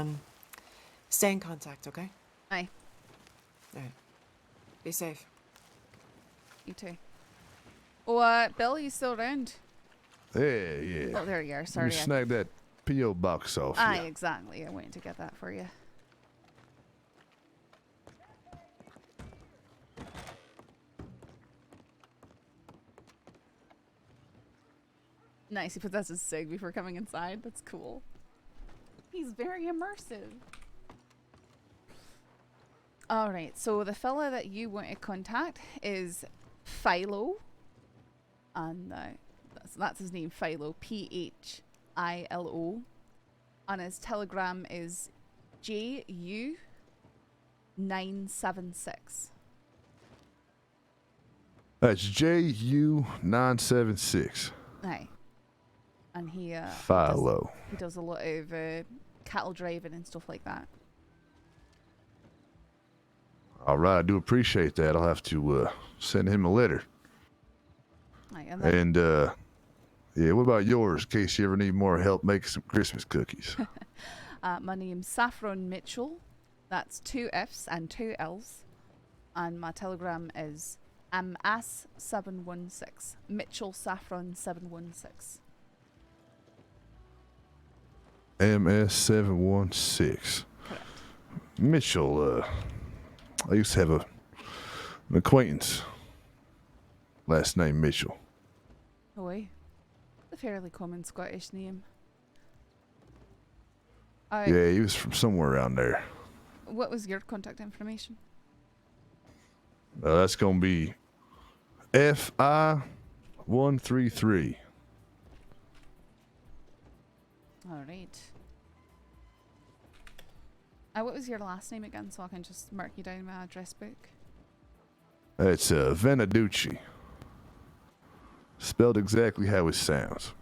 stay in contact, okay? Aye, All right. Be safe. you too. Oh, Bill, you still around? Yeah. Oh, there you are. Let Sorry. me snag that P.O. box off Aye, ya. exactly. I went to get that for you. Nice. He put that as a sig before coming inside. That's cool. He's very immersive. Alright, so the fella that you want to contact is Philo. And that's his name, Philo, Philo. And his telegram is JU976. That's JU976. Aye. And he Philo. he does a lot of cattle driving and stuff like that. All right, I do appreciate that. I'll have to send him a letter. Aye, and then, And yeah, what about yours? In case you ever need more help making some Christmas cookies. my name's Saffron Mitchell. That's 2 F's and 2 L's. And my telegram is MS716. Mitchell Saffron 716. MS716. Correct. Mitchell, I used to have an acquaintance. Last name Mitchell. Oh, aye. A fairly common Scottish name. Yeah, he was from somewhere around there. What was your contact information? That's going to be FI133. All right. What was your last name again, so I can just mark you down in my address book? It's Venaducci. Spelled exactly how it sounds.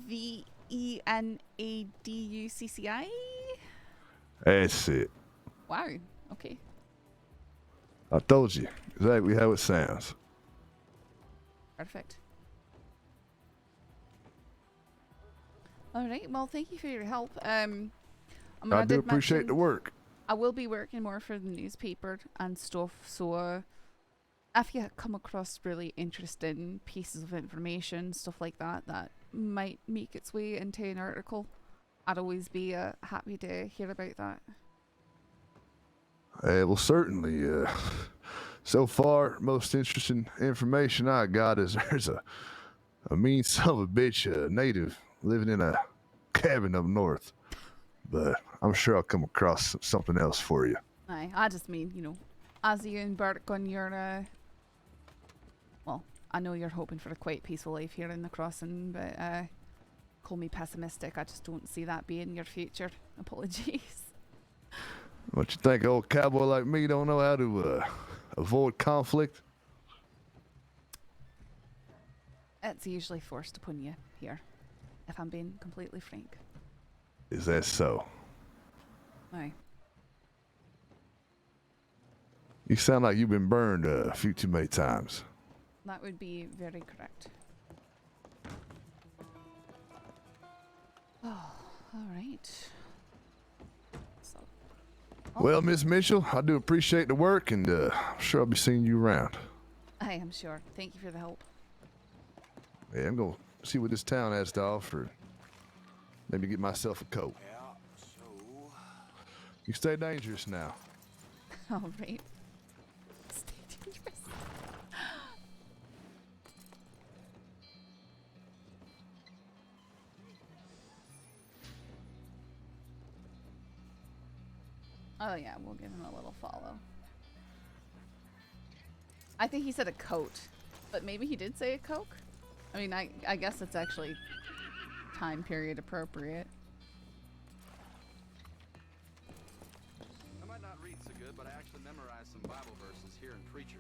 Venaducci? That's it. Wow. Okay. I told you exactly how it sounds. Perfect. All right. Well, thank you for your help. I do appreciate the work. I will be working more for the newspaper and stuff. So, if you come across really interesting pieces of information, stuff like that, that might make its way into an article, I'd always be happy to hear about that. Well, certainly. So far, most interesting information I got is there's a mean son of a bitch, native, living in a cabin up north. But I'm sure I'll come across something else for you. Aye, I just mean, as you embark on your, well, I know you're hoping for a quite peaceful life here in the crossing, but call me pessimistic. I just don't see that being your future. Apologies. What you think, old cowboy like me don't know how to avoid conflict? It's usually forced upon you here, if I'm being completely frank. Is that so? Aye. You sound like you've been burned a few too many times. That would be very correct. Oh, all right. So, Well, Miss Mitchell, I do appreciate the work, and I'm sure I'll be seeing you around. I am sure. Thank you for the help. Yeah, I'm going to see what this town has to offer. Maybe get myself a coat. You stay dangerous now. All right. Stay dangerous. Oh yeah, we'll give him a little follow. I think he said a coat, but maybe he did say a Coke? I mean, I guess it's actually time period appropriate. I might not read so good, but I actually memorized some Bible verses here in Preachers.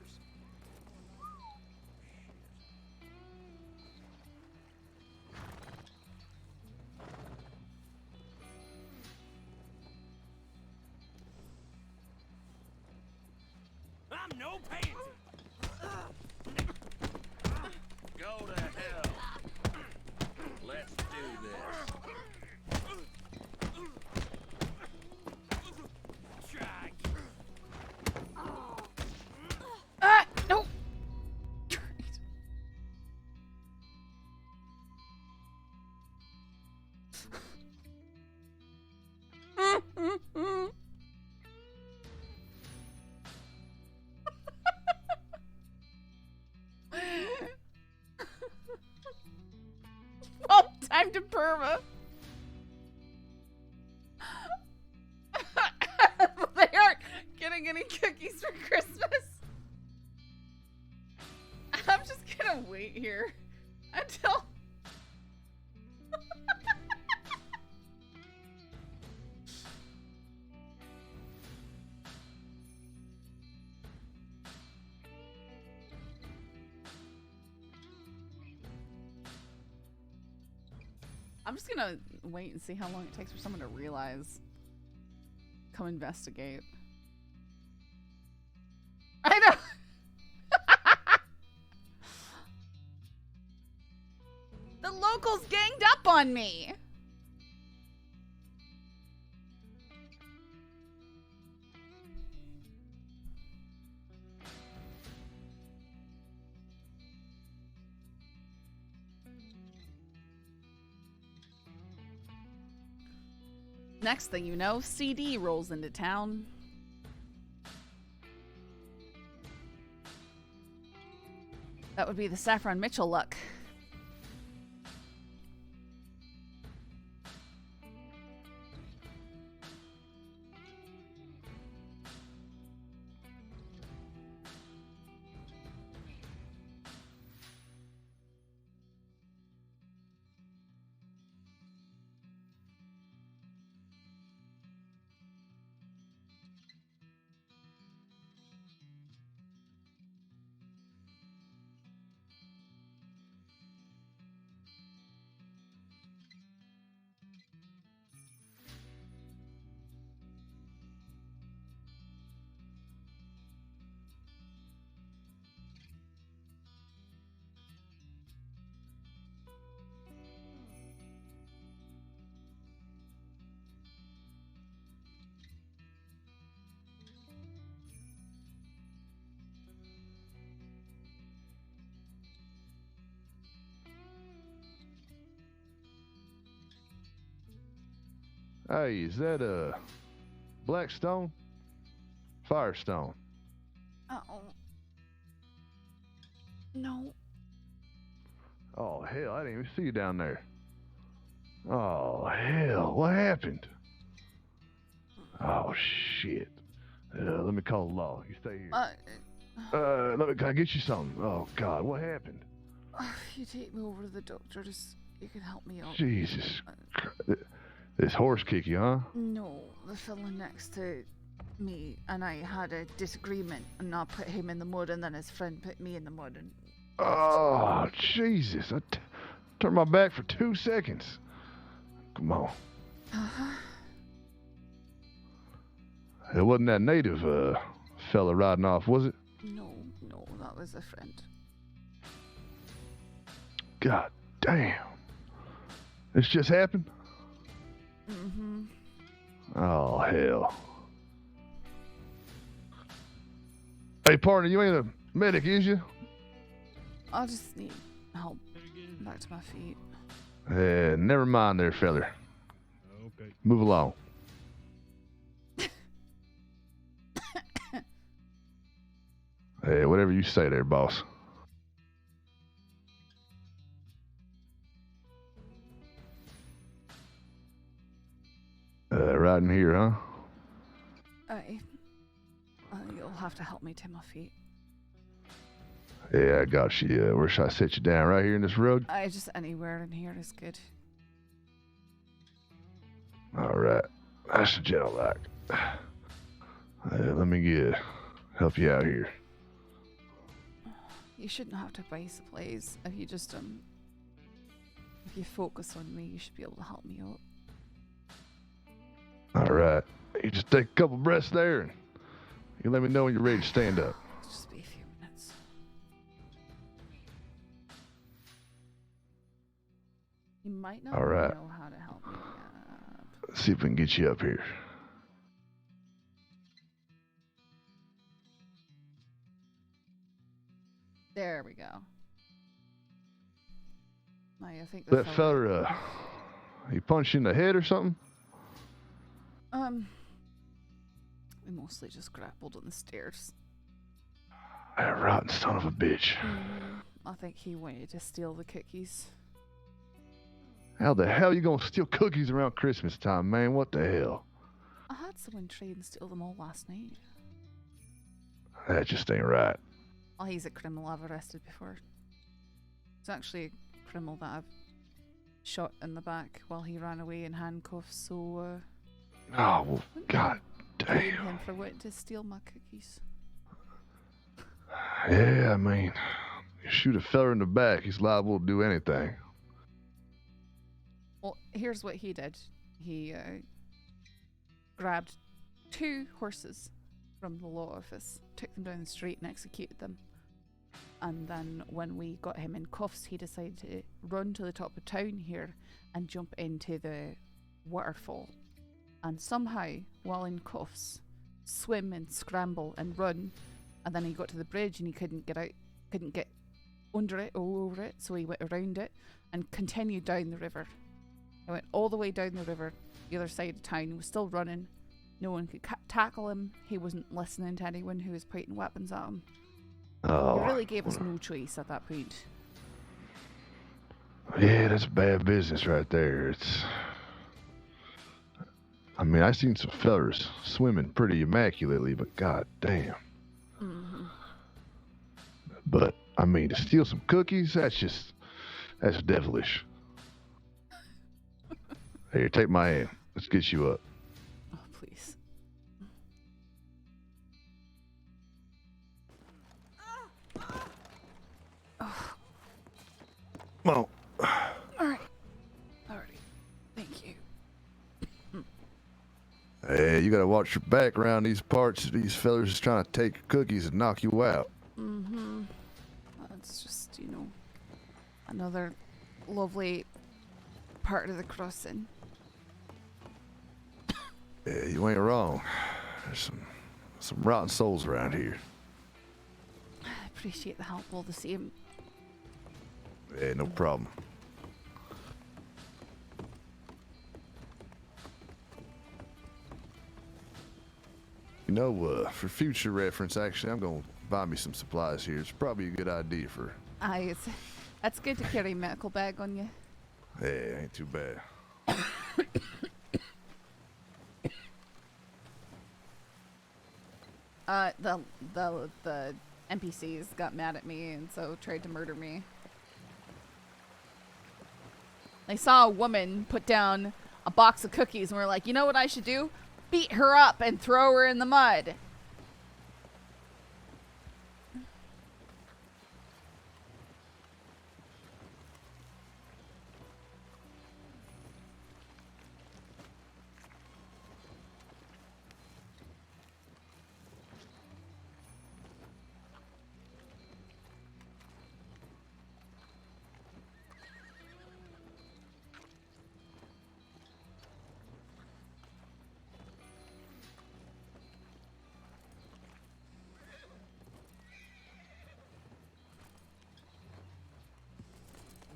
I'm no pansy. Go to hell. Let's do this. Try. Ah! No! Oh, time to perma. They aren't getting any cookies for Christmas. I'm just gonna gonna wait here until. I'm just gonna wait and see how long it takes for someone to realize. Come investigate. I know. The locals ganged up on me. Next thing you know, CD rolls into town. That would be the Saffron Mitchell luck. Hey, is that Blackstone? Firestone? Uh-oh. No. Oh, hell, I didn't even see you down there. Oh, hell, what happened? Oh, shit. Let me call the law. You stay here. Can I get you something? Oh, God, what happened? If you take me over to the doctor, you can help me out. Jesus Christ. This horse kick you, huh? No, the fella next to me and I had a disagreement, and I put him in the mud, and then his friend put me in the mud, and... Oh, Jesus. I turned my back for 2 seconds. Come on. It wasn't that native fella riding off, was it? No, that was a friend. God damn. This just happened? Mm-hmm. Oh, hell. Hey, partner, you ain't a medic, is you? I just need help back to my feet. Never mind there, feller. Okay. Move along. Hey, whatever you say there, boss. Right in here, huh? You'll have to help me to my feet. Yeah, I got you. Where should I set you down? Right here in this rug? Just anywhere in here is good. All right. That's a gentle like. Let me help you out here. You shouldn't have to base a place. If you just if you focus on me, you should be able to help me out. All right. You just take a couple breaths there, and you let me know when you're ready to stand up. Just be a few minutes. You might not All right. know how to help me up. Let's see if we can get you up here. There we go. I think That fella, he punched you in the head or something? We mostly just grappled on the stairs. That rotten son of a bitch. I think he wanted to steal the cookies. How the hell you gonna steal cookies around Christmas time, man? What the hell? I had someone try and steal them all last night. That just ain't right. Oh, he's a criminal I've arrested before. It's actually a criminal that I've shot in the back while he ran away in handcuffs, so Oh, well, God blame damn. him for wanting to steal my cookies. Yeah, I mean, you shoot a fella in the back, he's liable to do anything. Well, here's what he did. He grabbed 2 horses from the law office, took them down the street and executed them. And then when we got him in cuffs, he decided to run to the top of town here and jump into the waterfall. And somehow, while in cuffs, swim and scramble and run. And then he got to the bridge and he couldn't get out, couldn't get under it or over it. So he went around it and continued down the river. He went all the way down the river, the other side of town. He was still running. No one could tackle him. He wasn't listening to anyone who was pointing weapons at him. Oh, He really gave us no choice at that point. yeah, that's bad business right there. I mean, I seen some fellers swimming pretty immaculately, but god damn. Mm-hmm. But, I mean, to steal some cookies, that's devilish. Here, take my hand. Let's get you up. Oh, please. Come on. Alright. Alrighty. Thank you. Hey, you gotta watch your back around these parts. These fellers is trying to take your cookies and knock you out. Mm-hmm. That's just, another lovely part of the crossing. Yeah, you ain't wrong. There's some rotten souls around here. I appreciate the help all the same. Yeah, no problem. You know, for future reference, actually, I'm gonna buy me some supplies here. It's probably a good idea for. Aye, that's good to carry a medical bag on you. Yeah, ain't too bad. The NPCs got mad at me and so tried to murder me. They saw a woman put down a box of cookies and were like, you know what I should do? Beat her up and throw her in the mud.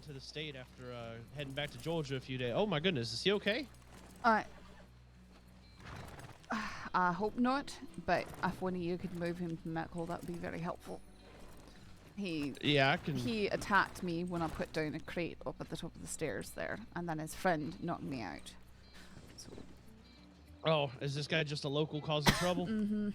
To the state after heading back to Georgia a few days. Oh my goodness, is he okay? I hope not, but if one of you could move him to medical, that would be very helpful. Yeah, I can. He attacked me when I put down a crate up at the top of the stairs there, and then his friend knocked me out. So. Oh, is this guy just a local causing trouble? Mm-hmm.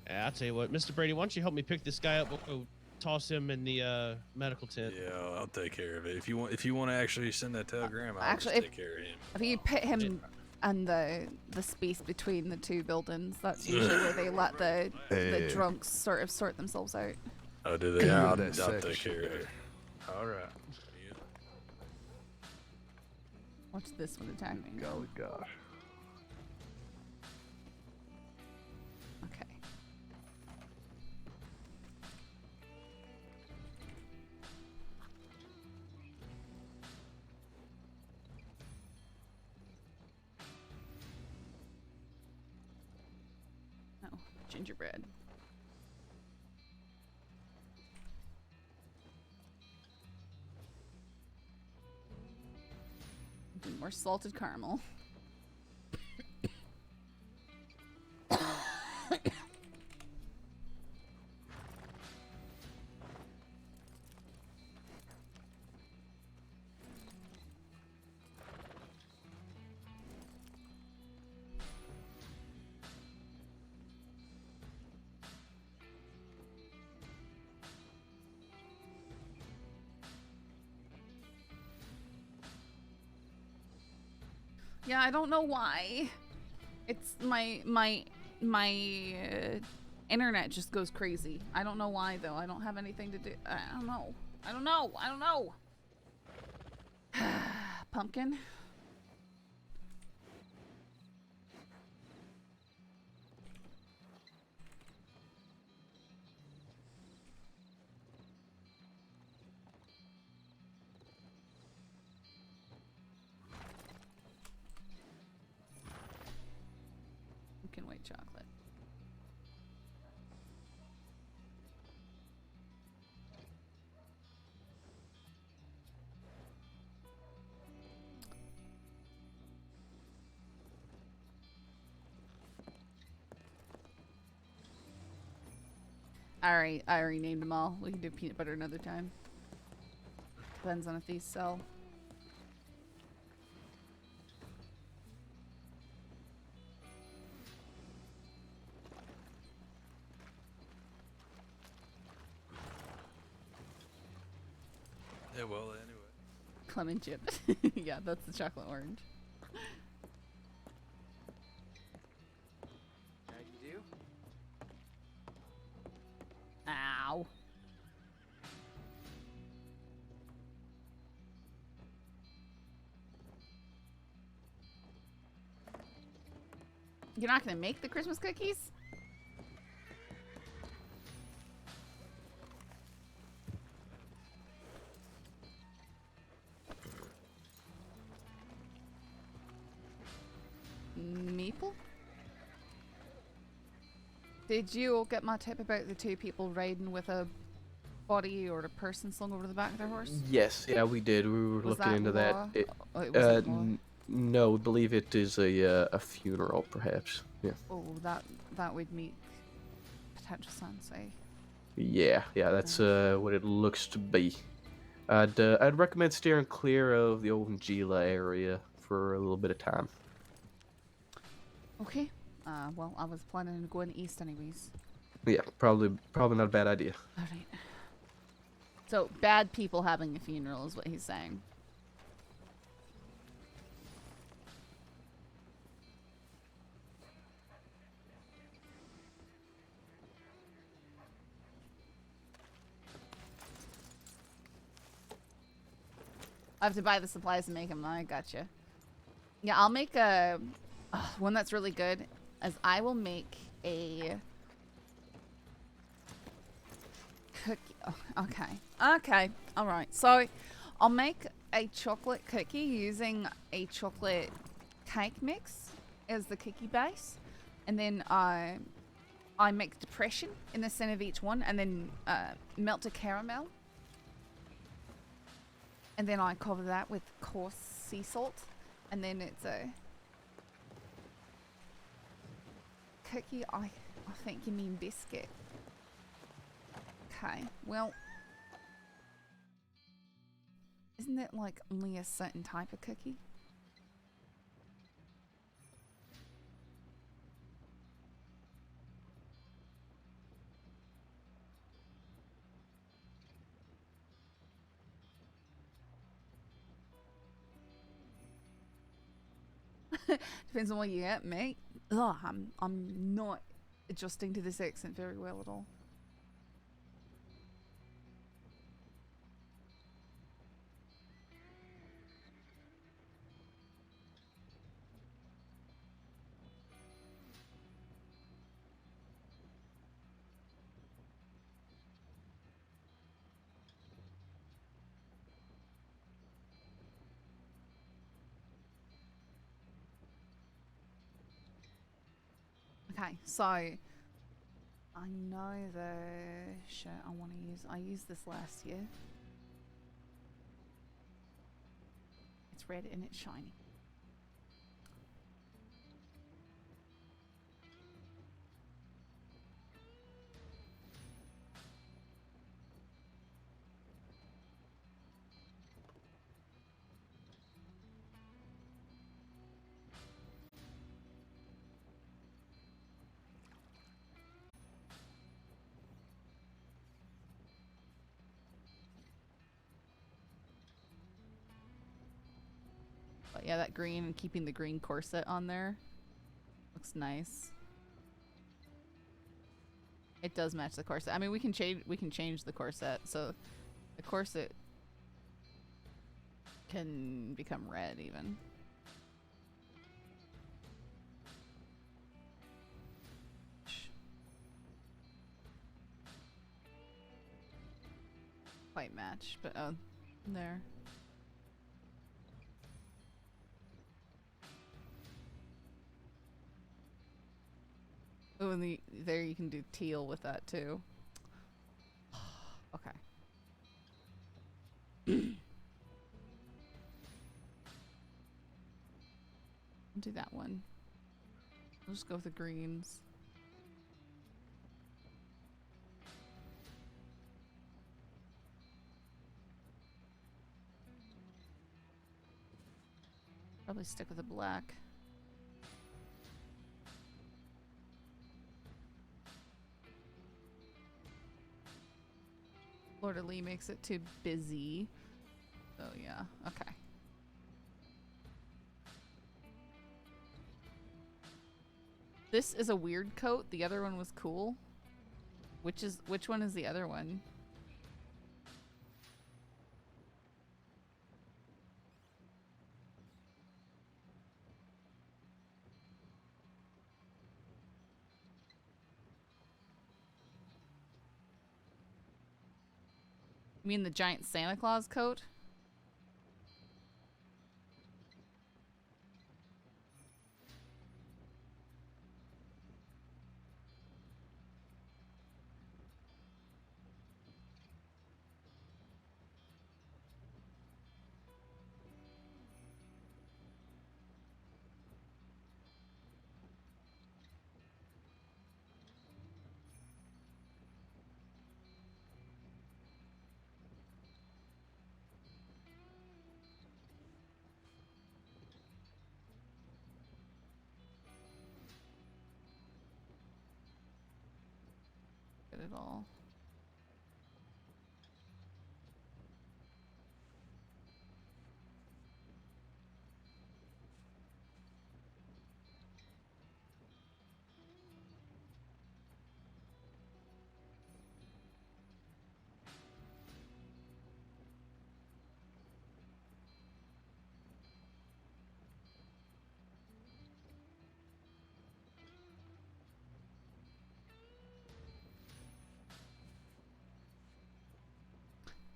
Yeah, I'll tell you what, Mr. Brady, why don't you help me pick this guy up? We'll go toss him in the medical tent. Yeah, I'll take care of it. If you want to actually send that telegram, I'll Actually, just take care of him. If you put him in the space between the 2 buildings, that's usually where they let the drunks sort of sort themselves out. Oh, do they? Yeah, I'll that take section care of there. it. All right. Yeah. Watch this one attack me. Golly gosh. Okay. Oh, gingerbread. Do more salted caramel. Yeah, I don't know why. It's my internet just goes crazy. I don't know why though. I don't have anything to do. I don't know. I don't know. I don't know. Pumpkin. Pumpkin white chocolate. Alright, I already named them all. We can do peanut butter another time. Depends on if these sell. Yeah, well, anyway. Lemon chip. Yeah, that's the chocolate orange. How you do? Ow. You're not gonna make the Christmas cookies? Maple? Did you get my tip about the two people riding with a body or a person slung over the back of their horse? Yes, yeah, we did. We were Was looking into that. law? It, Oh, it wasn't law. no, we believe it is a funeral, perhaps. Yeah. Oh, that would meet potential sense, eh? Yeah, that's what it looks to be. I'd recommend steering clear of the old Gila area for a little bit of time. Okay. Well, I was planning on going east anyways. Yeah, probably not a bad idea. Alright. So, bad people having a funeral is what he's saying. I have to buy the supplies and make them. I gotcha. Yeah, I'll make a one that's really good. As I will make a cookie. Oh, okay. All right. So I'll make a chocolate cookie using a chocolate cake mix as the cookie base, and then I make depression in the center of each one, and then melt a caramel. And then I cover that with coarse sea salt. And then it's a cookie. I think you mean biscuit. Okay, well, isn't it like only a certain type of cookie? Depends on what you get, mate. Ugh, I'm not adjusting to this accent very well at all. Okay, so I know the shirt I want to use. I used this last year. It's red and it's shiny. But yeah, that green and keeping the green corset on there looks nice. It does match the corset. I mean, we can change the corset, so the corset can become red even. Quite match, but oh, there. Oh, and there you can do teal with that too. Okay. I'll do that one. We'll just go with the greens. Probably stick with the black. Florida Lee makes it too busy. So yeah, okay. This is a weird coat. The other one was cool. Which one is the other one? You mean the giant Santa Claus coat? At all.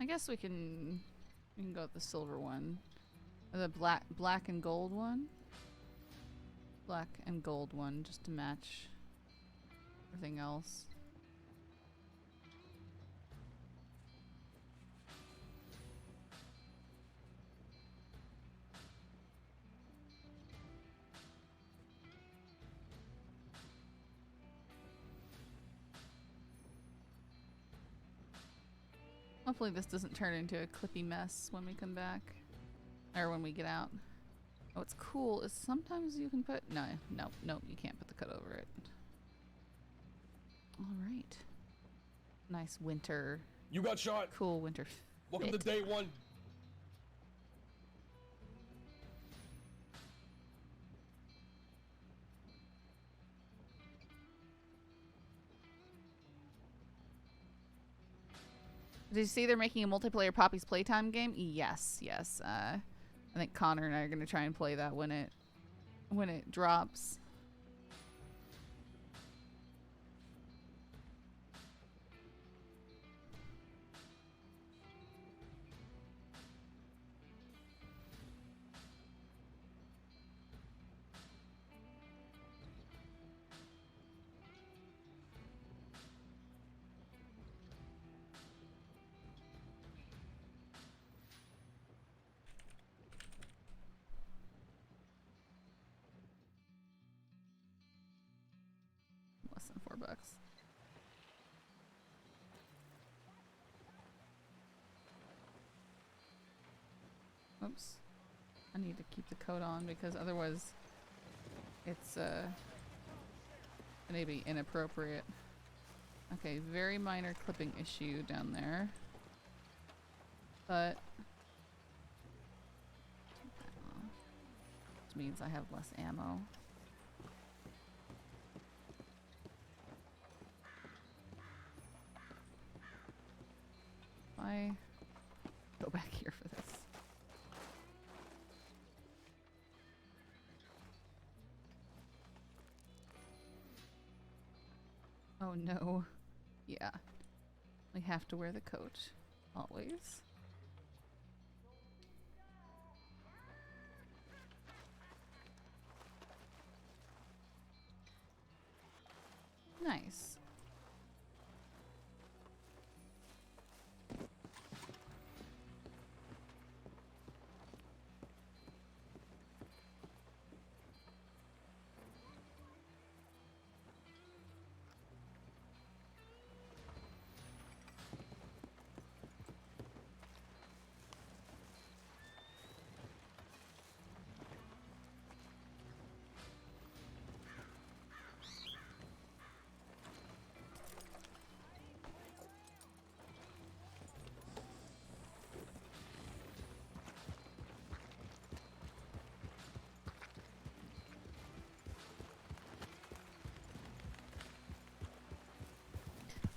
I guess we can go with the silver one. Or the black and gold one. Black and gold one just to match everything else. Hopefully this doesn't turn into a clippy mess when we come back. Or when we get out. Oh, what's cool is sometimes you can put... No, you can't put the coat over it. Alright. Nice winter... You got shot! Cool winter Welcome fit. to day one. Did you see they're making a multiplayer Poppy's Playtime game? Yes. I think Connor and I are gonna try and play that when it drops. Less than $4. Oops. I need to keep the coat on because otherwise it's gonna be inappropriate. Okay, very minor clipping issue down there. But just means I have less ammo. I go back here for this. Oh no. Yeah. We have to wear the coat. Always. Nice.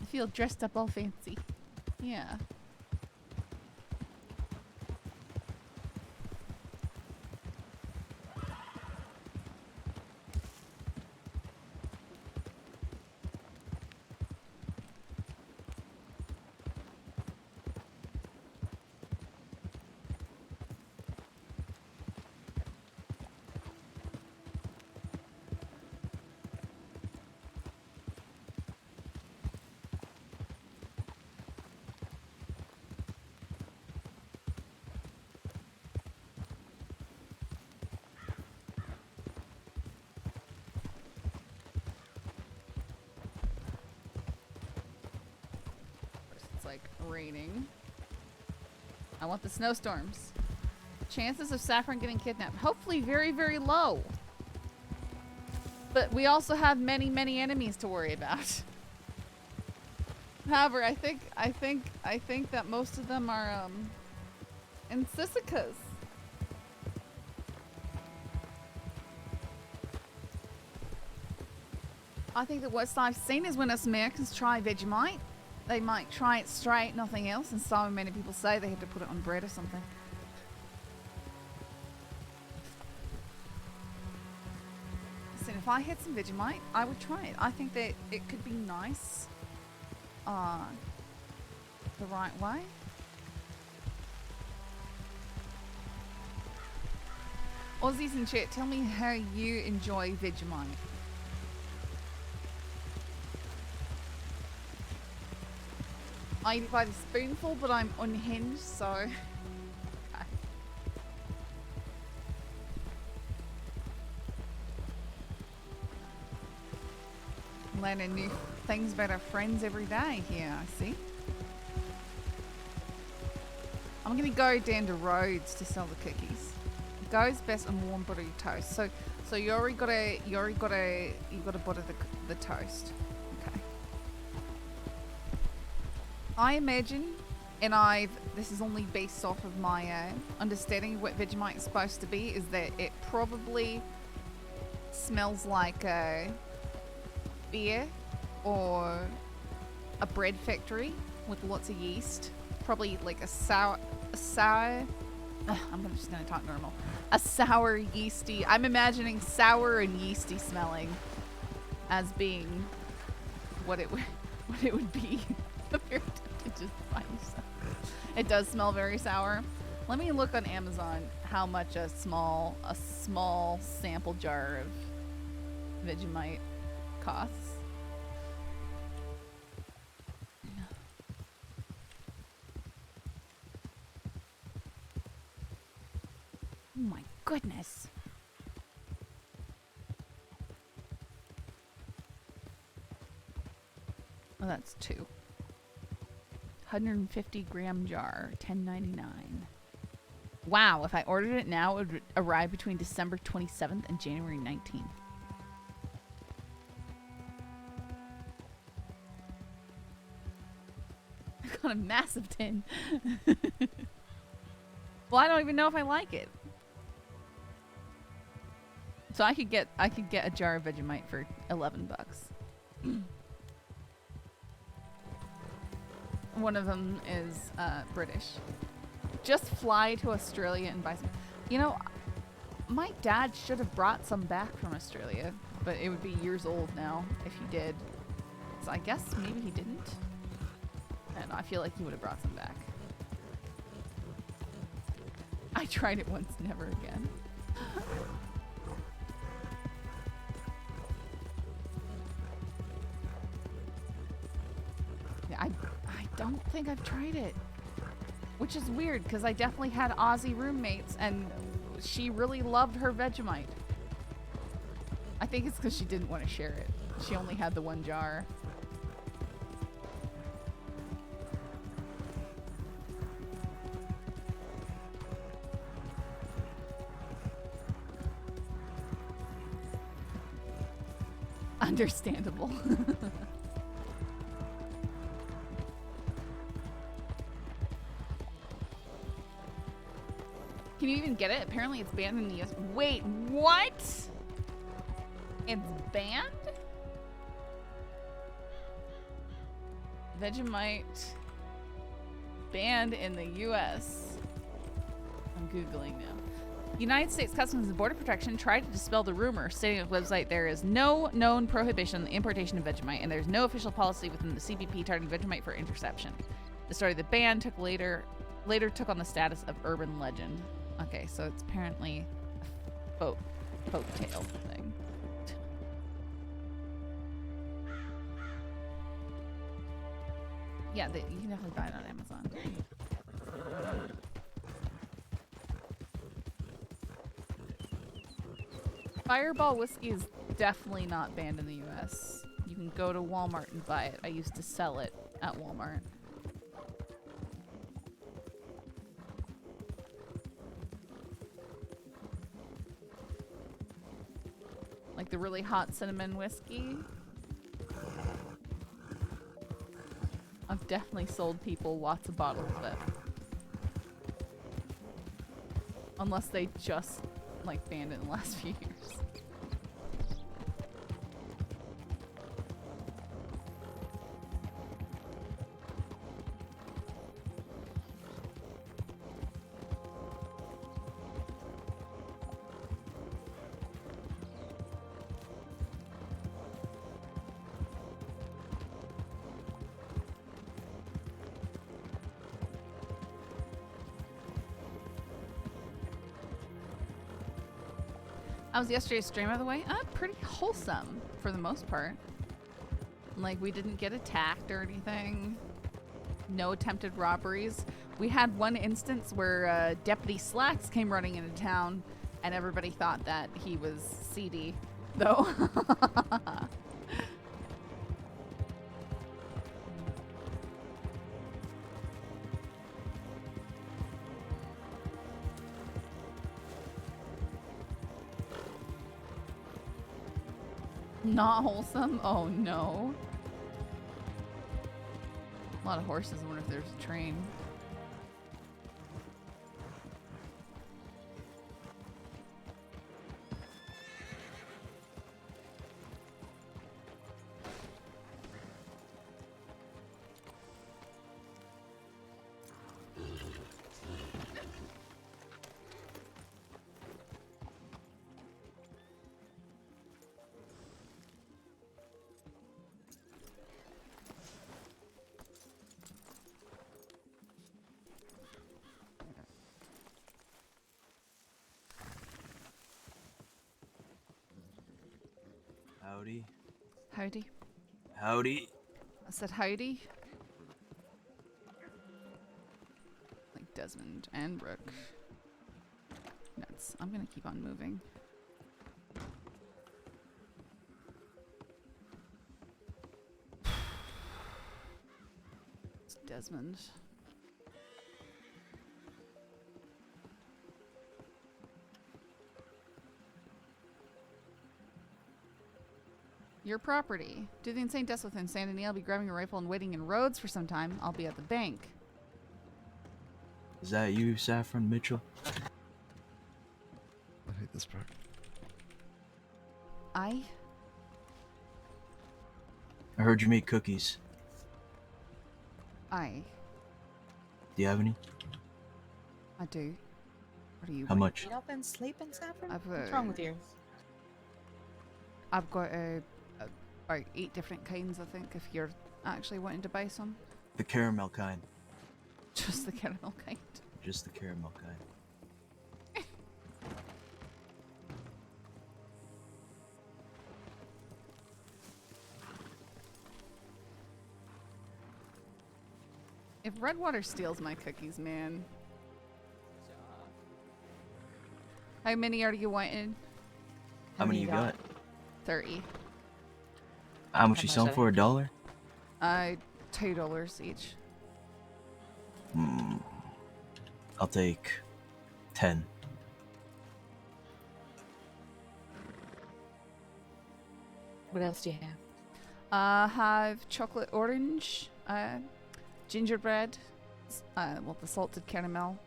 I feel dressed up all fancy. Yeah. Like raining. I want the snowstorms. Chances of Saffron getting kidnapped. Hopefully very, very low. But we also have many, many enemies to worry about. However, I think that most of them are in Sisicas. I think that what I've seen is when us Americans try Vegemite, they might try it straight, nothing else, and so many people say they have to put it on bread or something. Listen, if I had some Vegemite, I would try it. I think that it could be nice, the right way. Aussies in chat, tell me how you enjoy Vegemite. I eat it by the spoonful, but I'm unhinged, so... Okay. Learning new things about our friends every day here, I see. I'm gonna go down to Rhodes to sell the cookies. It goes best on warm buttery toast. So you gotta butter the toast. I imagine, and this is only based off of my understanding of what Vegemite is supposed to be, is that it probably smells like a beer or a bread factory with lots of yeast. Probably like a sour. I'm just gonna talk normal. A sour, yeasty. I'm imagining sour and yeasty smelling as being what it would be. Just buy some. It does smell very sour. Let me look on Amazon how much a small sample jar of Vegemite costs. Oh my goodness. Oh, that's 2. 150 gram jar, $10.99. Wow, if I ordered it now, it would arrive between December 27th and January 19th. I got a massive tin. Well, I don't even know if I like it. So I could get a jar of Vegemite for $11. One of them is British. Just fly to Australia and buy some. You know, my dad should have brought some back from Australia, but it would be years old now if he did. So I guess maybe he didn't. I don't know, I feel like he would have brought some back. I tried it once, never again. Yeah, I don't think I've tried it. Which is weird, because I definitely had Aussie roommates, and she really loved her Vegemite. I think it's because she didn't want to share it. She only had the one jar. Understandable. Can you even get it? Apparently it's banned in the US. Wait, what? It's banned? Vegemite banned in the US. I'm Googling now. United States Customs and Border Protection tried to dispel the rumor, stating on the website there is no known prohibition on the importation of Vegemite, and there's no official policy within the CBP targeting Vegemite for interception. The story of the ban took later took on the status of urban legend. Okay, so it's apparently a folk tale thing. Yeah, you can definitely buy it on Amazon. Fireball whiskey is definitely not banned in the US. You can go to Walmart and buy it. I used to sell it at Walmart. Like the really hot cinnamon whiskey. I've definitely sold people lots of bottles of it. Unless they just like banned it in the last few years. How was yesterday's stream, by the way? Pretty wholesome for the most part. Like, we didn't get attacked or anything. No attempted robberies. We had one instance where Deputy Slacks came running into town, and everybody thought that he was CD, though. Not wholesome? Oh no. A lot of horses. I wonder if there's a train. Howdy. Howdy. Howdy. I said howdy. Like Desmond and Brooke. Nuts. I'm gonna keep on moving. It's Desmond. Your property. Do the insane deaths within San Daniel. I'll be grabbing a rifle and waiting in roads for some time. I'll be at the bank. Is that you, Saffron Mitchell? I hate this part. Aye. I heard you make cookies. Aye. Do you have any? I do. What do you How want? much? You not been sleeping, Saffron? I've, What's wrong with you? I've got about 8 different kinds, I think, if you're actually wanting to buy some. The caramel kind. Just the caramel kind. Just the caramel kind. If Redwater steals my cookies, man. How many are you wanting? How many you got? 30. How much you selling for? $1? $2 each. I'll take 10. What else do you have? I have chocolate orange, gingerbread, well, the salted caramel,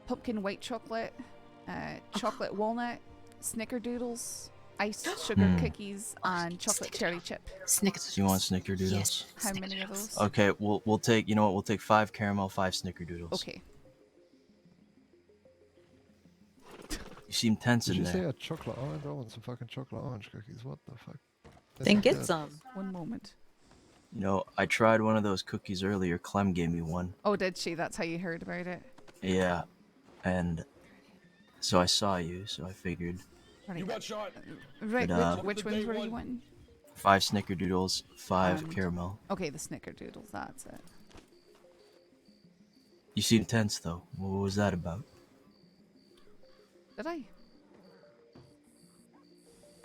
pumpkin white chocolate, chocolate walnut, snickerdoodles, iced sugar cookies, and chocolate cherry chip. Snickers. You want snickerdoodles? Yes. How many of those? Okay, we'll take, you know what, we'll take 5 caramel, 5 snickerdoodles. Okay. You seem tense Did in you say there. a chocolate orange? I want some fucking chocolate orange cookies. What the fuck? Then get good. some. One moment. You know, I tried one of those cookies earlier. Clem gave me one. Oh, did she? That's how you heard about it? Yeah. And so I saw you, so I figured Right. You got shot. Right, But, which ones were you wanting? 5 snickerdoodles, 5 And- caramel. Okay, the snickerdoodles, that's it. You seem tense though. What was that about? Did I?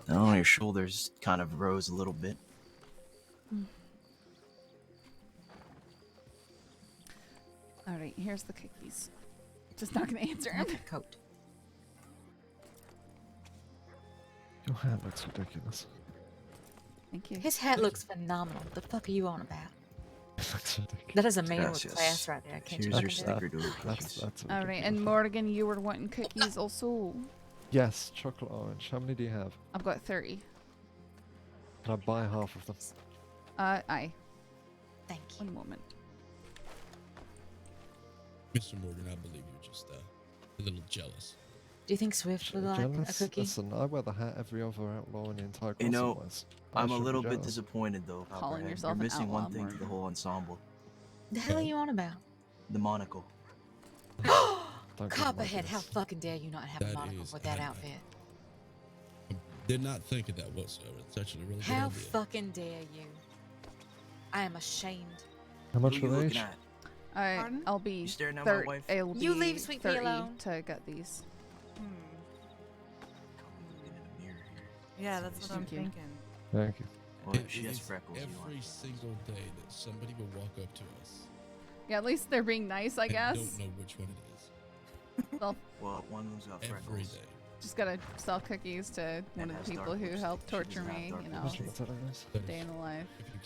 I don't know, your shoulders kind of rose a little bit. Alright, here's the cookies. Just not gonna answer him. Coat. Your hat looks ridiculous. Thank you. His hat looks phenomenal. The fuck are you on about? It looks ridiculous. That is a man Gracias. with class right there. Can't you Here's your fucking do it? snickerdoodle cookies. That's Alright, ridiculous. and Morgan, you were wanting cookies also? Yes, chocolate orange. How many do you have? I've got 30. Can I buy half of them? Aye. Thank you. One moment. Mr. Morgan, I believe you're just a little jealous. Do you think Swift would like a Jealous? cookie? Listen, I wear the hat every other outlaw in the entire You know, crossing was. I I'm a should be little bit jealous. disappointed though, Calling Copperhead. yourself You're an missing one outlaw, thing to the Morgan. whole ensemble. The hell are you on about? The monocle. Don't give them Copperhead, how ideas. fucking dare you not have a That monocle is with that an- outfit? Did not think of that whatsoever. It's actually a really good How idea. fucking dare you? I am ashamed. How much Who for you they looking each? at? Pardon? I'll be You staring at my 30. wife? It'll You be leave Sweet Pea 30 alone. to get these. Looking in the mirror here. Yeah, that's what I'm Thank you. thinking. Thank you. Well, It she has is freckles. You every want. single day that somebody will walk up to us. Yeah, at least they're being nice, I and guess. don't know which one it is. Well, Well, one of them's got Every freckles. day. just gotta sell cookies to one of has the people dark who lipstick. helped She torture doesn't have me, dark you know, lipstick. What's that nice? That day is- in the life. if you-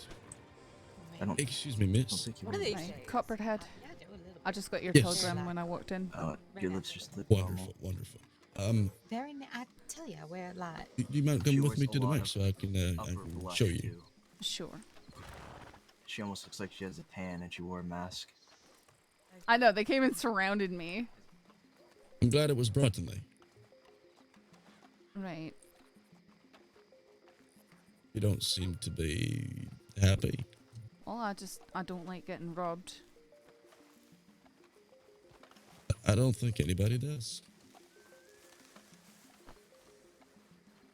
I don't. Excuse me, I miss. don't think you What are want these it. My shades? copperhead. Yeah, do a little I just got your Yes. telegram when I walked in. Your lips just lip Wonderful, normal. wonderful. Very I tell you, I wear a lot. You might She come with wears me a to the lot mic of so I can Upper blush, show you. too. Sure. She almost looks like she has a tan and she wore a mask. I know, they came and surrounded me. I'm glad it was brought to me. Right. You don't seem to be happy. Well, I don't like getting robbed. I don't think anybody does.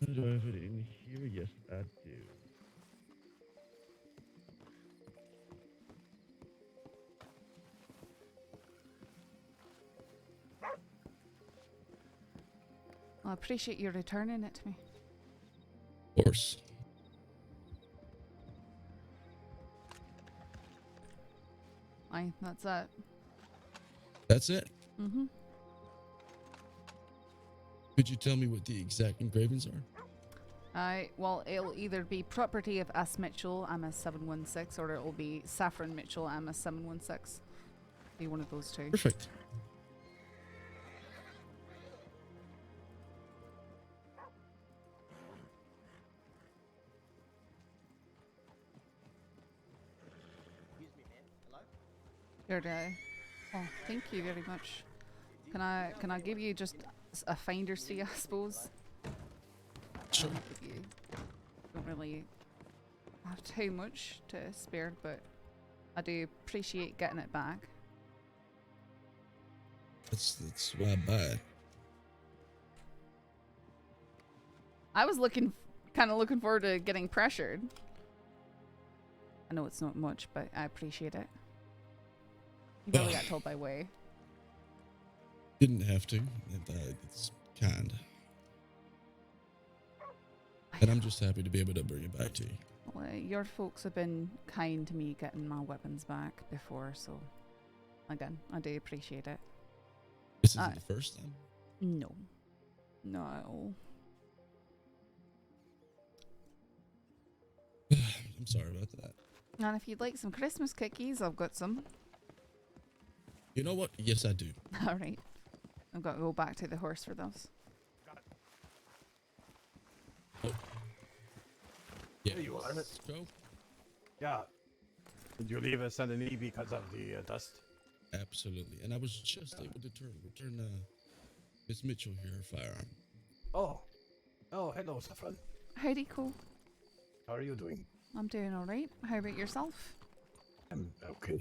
Do I have it in here? Yes, I do. I appreciate you returning it to me. Of course. Aye, that's it. That's it. Mm-hmm. Could you tell me what the exact engravings are? Well, it'll either be property of S. Mitchell, MS716, or it'll be Saffron Mitchell, MS716. Be one of those two. Perfect. You're oh, thank you very much. Can I give you just a finder's fee, I suppose? Sure. You don't really have too much to spare, but I do appreciate getting it back. That's why I buy it. I was kind of looking forward to getting pressured. I know it's not much, but I appreciate it. You probably got told by Way. Didn't have to. It's kind. And I'm just happy to be able to bring it back to you. Well, your folks have been kind to me getting my weapons back before, so again, I do appreciate it. This isn't the first time? No. No. I'm sorry about that. And if you'd like some Christmas cookies, I've got some. You know what? Yes, I do. Alright. I've got to go back to the horse for those. Oh. Yeah, There you are. let's go. Yeah. Did you leave us underneath because of the dust? Absolutely. And I was just able to return Miss Mitchell here her firearm. Oh. Oh, hello, Saffron. Howdy, cool. How are you doing? I'm doing alright. How about yourself? I'm okay.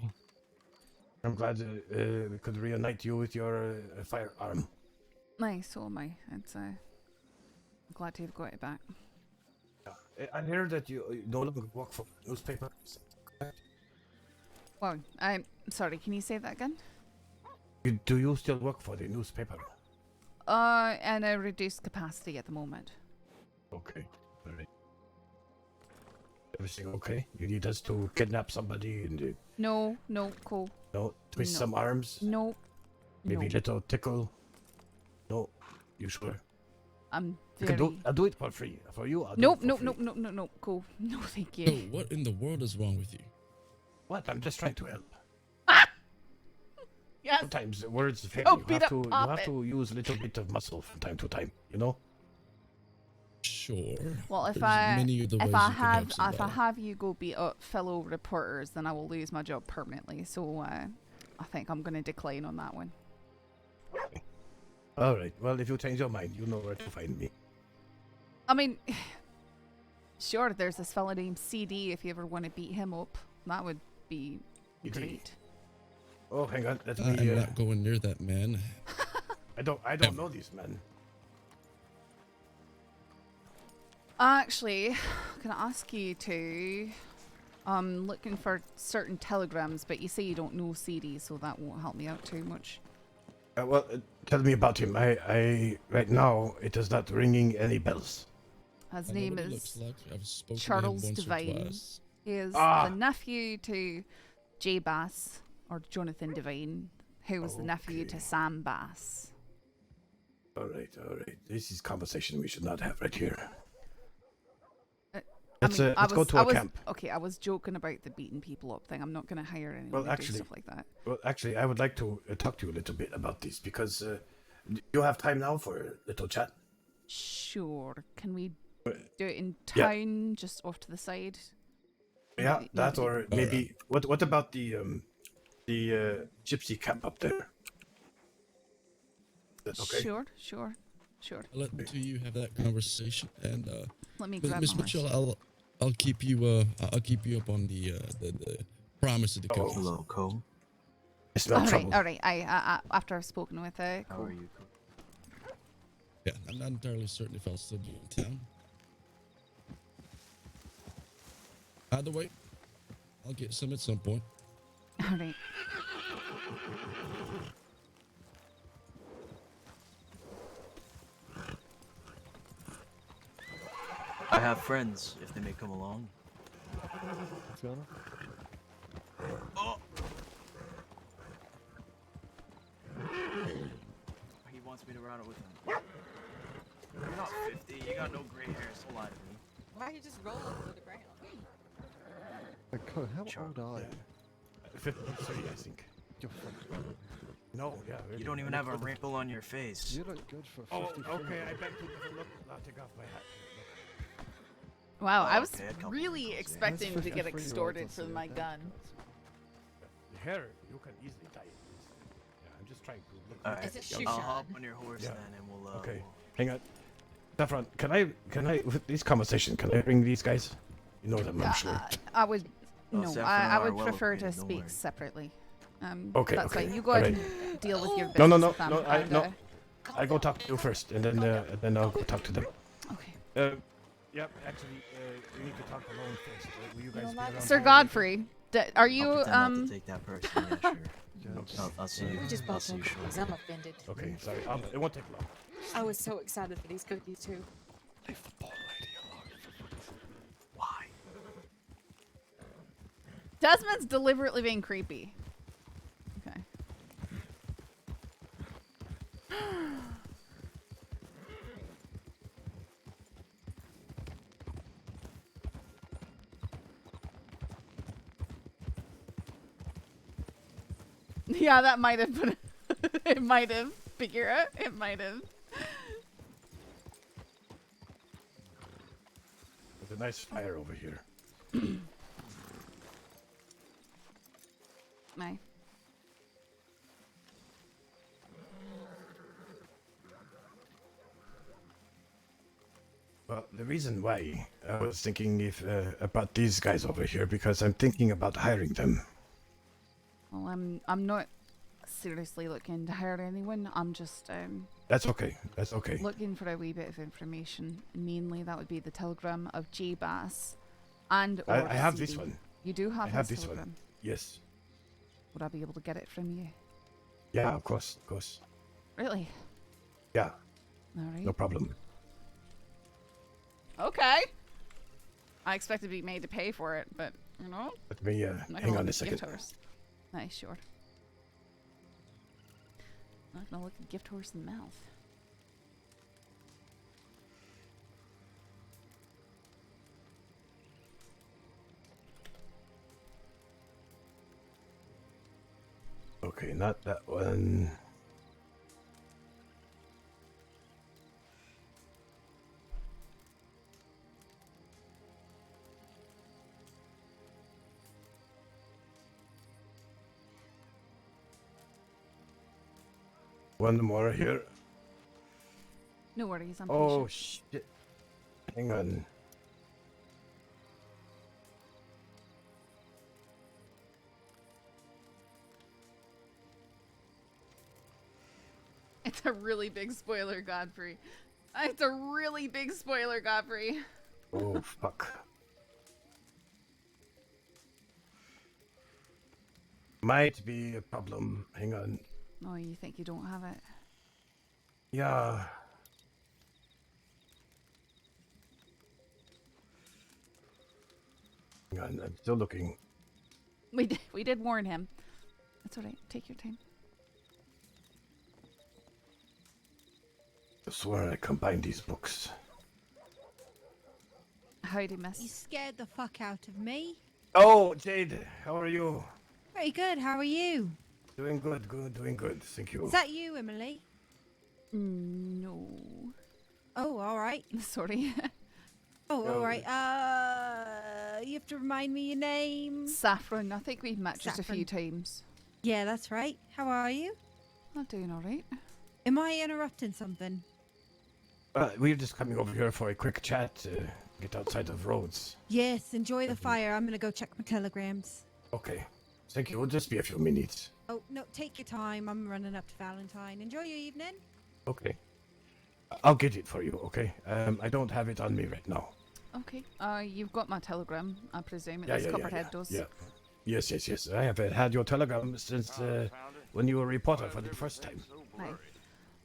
I'm glad we could reunite you with your firearm. Nice, so am I. It's I'm glad to have got it back. I heard that you no longer work for newspaper. Well, I'm sorry, can you say that again? Do you still work for the newspaper? In a reduced capacity at the moment. Okay, alright. Everything okay? You need us to kidnap somebody and No, cool. no, twist No. some arms? No. Maybe No. little tickle? No, you sure? I'm You very... can I'll do it for free. For you, I'll Nope, do it for nope, free. nope, cool. No, thank So, you. what in the world is wrong with you? What? I'm just trying to help. Yes. Sometimes words fail. Oh, You beat have up to Poppet. use a little bit of muscle from time to time, you know? Sure. Well, if There's I many other ways you can help somebody. have you go beat up fellow reporters, then I will lose my job permanently. So I think I'm going to decline on that one. All right. Well, if you change your mind, you know where to find me. I mean, sure. There's this fella named CD. If you ever want to beat him up, that would be CD. great. Oh, hang on. Let I'm me. not going near that man. I don't know these men. Actually, can I ask you to? I'm looking for certain telegrams, but you say you don't know CD, so that won't help me out too much. Well, tell me about him. I right now it is not ringing any bells. His I know name what he is looks like. I've spoken Charles to him once or Devine. twice. He is Ah. the nephew to Jay Bass, or Jonathan Devine, who was the nephew to Okay. Sam Bass. All right. This is conversation we should not have right here. I Let's mean, let's go to a camp. Okay, I was joking about the beating people up thing. I'm not going to hire anyone Well, to actually- do stuff like that. Well, actually, I would like to talk to you a little bit about this because you have time now for a little chat. Sure. Can we do it in Yeah. town, just off to the side? Yeah, Maybe- that maybe- or maybe what about the gypsy camp up there? Is that okay? Sure. I'll let the two of you have that conversation, and Let me grab Miss my horse. Mitchell, I'll keep you up on the promise of the cookies. Hello, Cole. It's no trouble. All right. I after I've spoken with How Cole. are you, Cole? Yeah, I'm not entirely certain if I'll still be in town. Either way, I'll get some at some point. All right. I have friends, if they may come along. What's going on? Oh! He wants me to ride it with him. You're not 50, you got no gray hair, so lie to me. Why you just roll over the ground? How old are you? 53, I think. No, yeah. Really. You don't even have a wrinkle on your face. You look good for 53. Oh, okay. I beg to differ. Look, I'll take off my hat. Wow, I was okay, a couple really of expecting to get 53-year-olds, extorted I'll for say my that. gun. hair, you can easily dye it. Yeah, I'm just trying to look. All right, Is it I'll hop Shushan? on your horse Yeah. then, and we'll. Okay, hang on. Saffron, can I, with this conversation, can I bring these guys? You know them, I'm sure. I would. Oh, No, Saffron I are would well prefer located, to don't speak worry. separately. Okay, That's okay, fine. You go ahead alright. and deal with your business. No, with them, and, I go talk to you first, and then I'll go talk to them. Okay. Yep, actually, we need to talk alone first. Will you guys be around Sir here? Godfrey, are you I'll pretend not to take that person. Yeah, sure. I'll see you. We just I'll both see you took shortly. cookies. I'm offended. Okay, sorry. It won't take long. I was so excited for these cookies too. Leave the poor lady alone. Why? Desmond's deliberately being creepy. Okay. Yeah, that might have put it might have. Figure it. It might have. There's a nice fire over here. My. Well, the reason why I was thinking about these guys over here because I'm thinking about hiring them. Well, I'm not seriously looking to hire anyone. I'm just That's okay. That's okay. looking for a wee bit of information. Mainly, that would be the telegram of J Bass, and or I have CD. this one. You do have, I have his this telegram. one. Yes. Would I be able to get it from you? Yeah, of course, of course. Really? Yeah, All right. no problem. Okay. I expect to be made to pay for it, but you know. Let me I'm not hang gonna on a look at second. Gift horse. Nice, sure. Not gonna look a gift horse in the mouth. Okay, not that one. One more here. No worries, I'm Oh patient. shit. Hang on. It's a really big spoiler, Godfrey. It's a really big spoiler, Godfrey. Oh fuck. Might be a problem. Hang on. Oh, you think you don't have it? Yeah. Hang on, I'm still looking. We did warn him. That's alright. Take your time. I swear I combined these books. Howdy, miss. You scared the fuck out of me. Oh, Jade, how are you? Very good. How are you? Doing good, doing good. Thank you. Is that you, Emily? No. Oh, all right. Sorry. Oh, all right. You have to remind me your name. Saffron. I think we've met just a few Saffron. times. Yeah, that's right. How are you? I'm doing alright. Am I interrupting something? We're just coming over here for a quick chat to get outside of Rhodes. Yes. Enjoy the fire. I'm gonna go check my telegrams. Okay. Thank you. It'll just be a few minutes. Oh no, take your time. I'm running up to Valentine. Enjoy your evening. Okay. I'll get it for you, okay? I don't have it on me right now. Okay. You've got my telegram, I presume. Yeah, This yeah, Copperhead does. yeah. Yes. I have had your telegram since when you were a reporter for the first time. Right.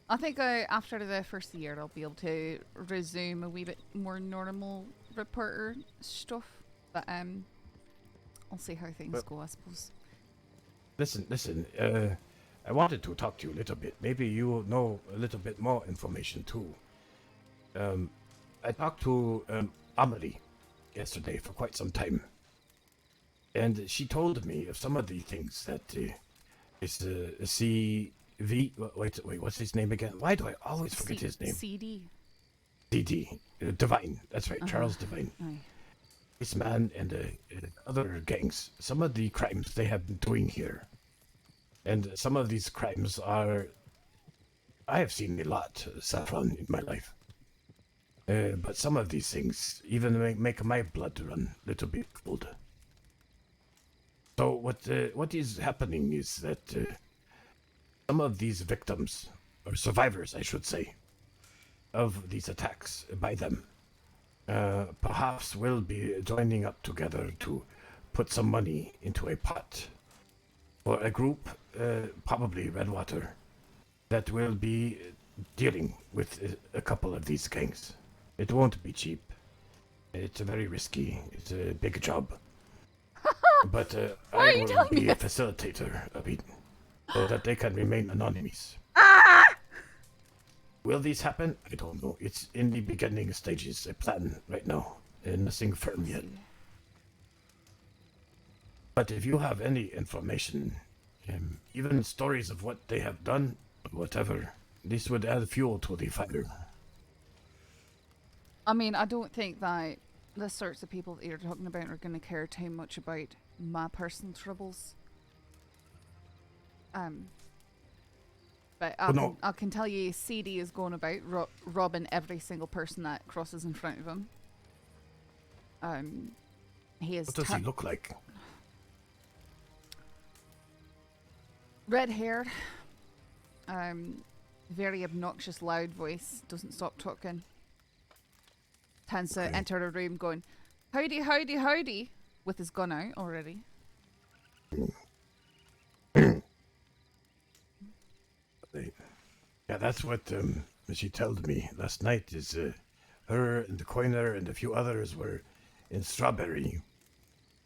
I think after the first year, I'll be able to resume a wee bit more normal reporter stuff. But I'll see how things go, I suppose. Listen. I wanted to talk to you a little bit. Maybe you know a little bit more information too. I talked to Amelie yesterday for quite some time, and she told me of some of the things that is CV. Wait, what's his name again? Why do I always forget his name? CD. CD. Divine. That's right, Charles Divine. Aye. this man and the other gangs, some of the crimes they have been doing here. And some of these crimes are... I have seen a lot, Saffron, in my life. But some of these things even make my blood run a little bit cold. So what is happening is that some of these victims, or survivors, I should say, of these attacks by them, perhaps will be joining up together to put some money into a pot for a group, probably Redwater, that will be dealing with a couple of these gangs. It won't be cheap. It's very risky. It's a big job. But I will be a facilitator of it, so that they can remain anonymous. Will these happen? I don't know. It's in the beginning stages, a plan right now, and nothing firm yet. But if you have any information, even stories of what they have done, whatever, this would add fuel to the fire. I mean, I don't think that the sorts of people that you're talking about are going to care too much about my personal troubles. But I can tell you, CD is going about robbing every single person that crosses in front of him. He is. What does he look like? Red-haired. Very obnoxious, loud voice. Doesn't stop talking. Tends to enter a room going, "Howdy, howdy, howdy," with his gun out already. Yeah, that's what she told me last night. Is her and the Coiner and a few others were in Strawberry,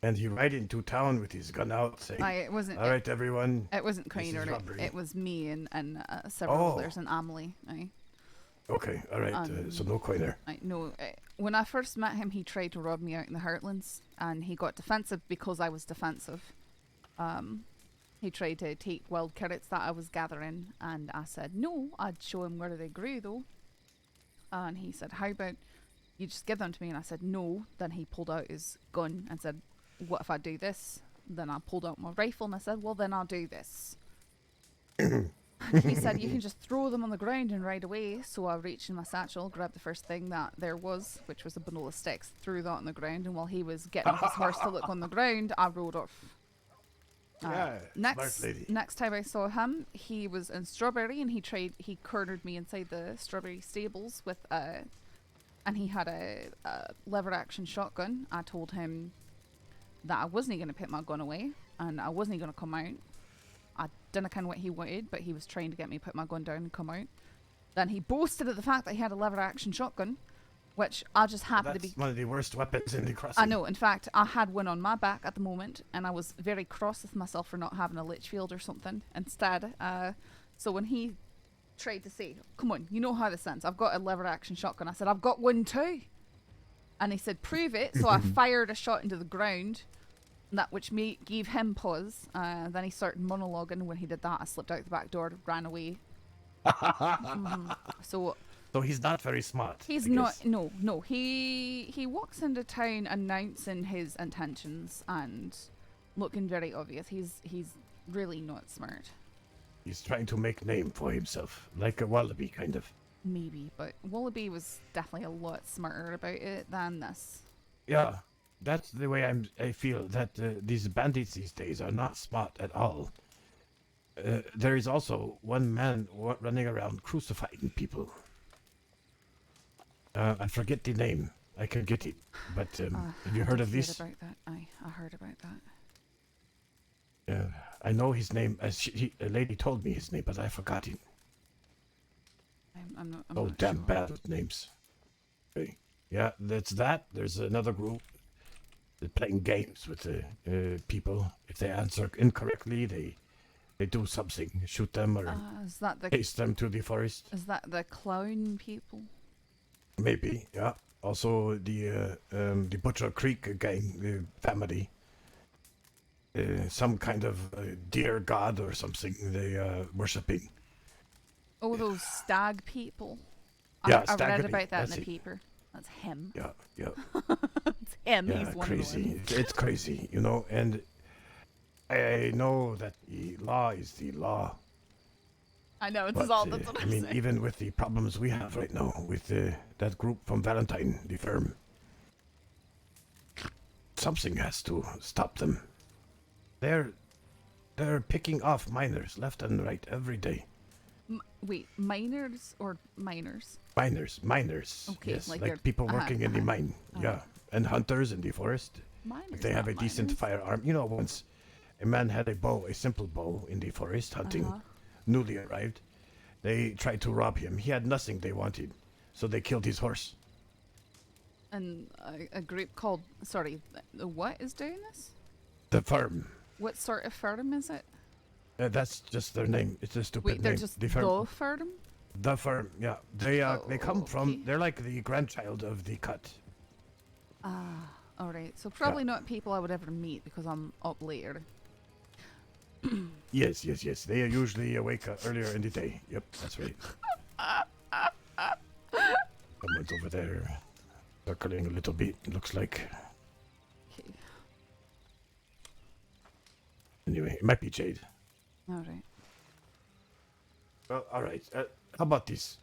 and he ride into town with his gun out, saying, it wasn't. All right, everyone. It wasn't Coiner. It was me and several others and Amelie. Aye. Okay, all right. So no Coiner. No. When I first met him, he tried to rob me out in the Heartlands, and he got defensive because I was defensive. He tried to take wild carrots that I was gathering, and I said no, I'd show him where they grew though. And he said, "How about you just give them to me?" And I said no. Then he pulled out his gun and said, "What if I do this?" Then I pulled out my rifle and I said, "Well, then I'll do this." And he said, "You can just throw them on the ground and ride away." So I reached in my satchel, grabbed the first thing that there was, which was a bundle of sticks, threw that on the ground, and while he was getting off his horse to look on the ground, I rode off. Next time I saw him, he was in Strawberry, and he cornered me inside the Strawberry stables with and he had a lever action shotgun. I told him that I wasn't going to put my gun away, and I wasn't going to come out. I didn't know what he wanted, but he was trying to get me to put my gun down and come out. Then he boasted at the fact that he had a lever action shotgun, which I just happened to be... That's one of the worst weapons in the crossing. I know. In fact, I had one on my back at the moment, and I was very cross with myself for not having a Litchfield or something instead. So when he tried to say, "Come on, you know how this ends. I've got a lever action shotgun," I said, "I've got one too." And he said, "Prove it." So I fired a shot into the ground, that which gave him pause. Then he started monologuing. When he did that, I slipped out the back door, ran away. So he's not very smart. He's not. No. He walks into town announcing his intentions and looking very obvious. He's really not smart. He's trying to make name for himself, like a wallaby, kind of. Maybe, but Wallaby was definitely a lot smarter about it than this. Yeah, that's the way I feel that these bandits these days are not smart at all. There is also one man running around crucifying people. I forget the name. I can get it. But have you heard of this? About that. I heard about that. I know his name. A lady told me his name, but I forgot it. I'm not damn sure. bad with names. Okay. Yeah, that's that. There's another group. They're playing games with the people. If they answer incorrectly, they do something. Shoot them or chase them to the forest. Is that the clown people? Maybe, yeah. Also the Butcher Creek gang family. Some kind of deer god or something they worshipping. Oh, those stag people. Yeah, I read about that in the paper. That's him. Yeah, yeah. It's him. Yeah, He's one crazy. of the ones. It's crazy, you know, and I know that the law is the law. I know, it's But, all that's what I I'm mean, saying. even with the problems we have right now with that group from Valentine, the firm, something has to stop them. They're picking off miners left and right every day. Wait, miners or miners? Miners. Okay, yes, like like they're- people working in the mine. Yeah, and hunters in the forest. Miners, If they have a not decent miners. firearm. You know, once a man had a bow, a simple bow, in the forest hunting, newly arrived. They tried to rob him. He had nothing they wanted, so they killed his horse. And a group called, sorry, the what is doing this? The firm. What sort of firm is it? That's just their name. It's a stupid Wait, they're name. just the the firm. firm? The firm. Yeah, they come from. okay. They're like the grandchild of the cut. Ah, alright. So probably not people I would ever meet because I'm up later. Yes. They are usually awake earlier in the day. Yep, that's right. Someone's over there, circling a little bit. Looks like. Okay. Anyway, it might be Jade. Alright. Well, all right. How about this?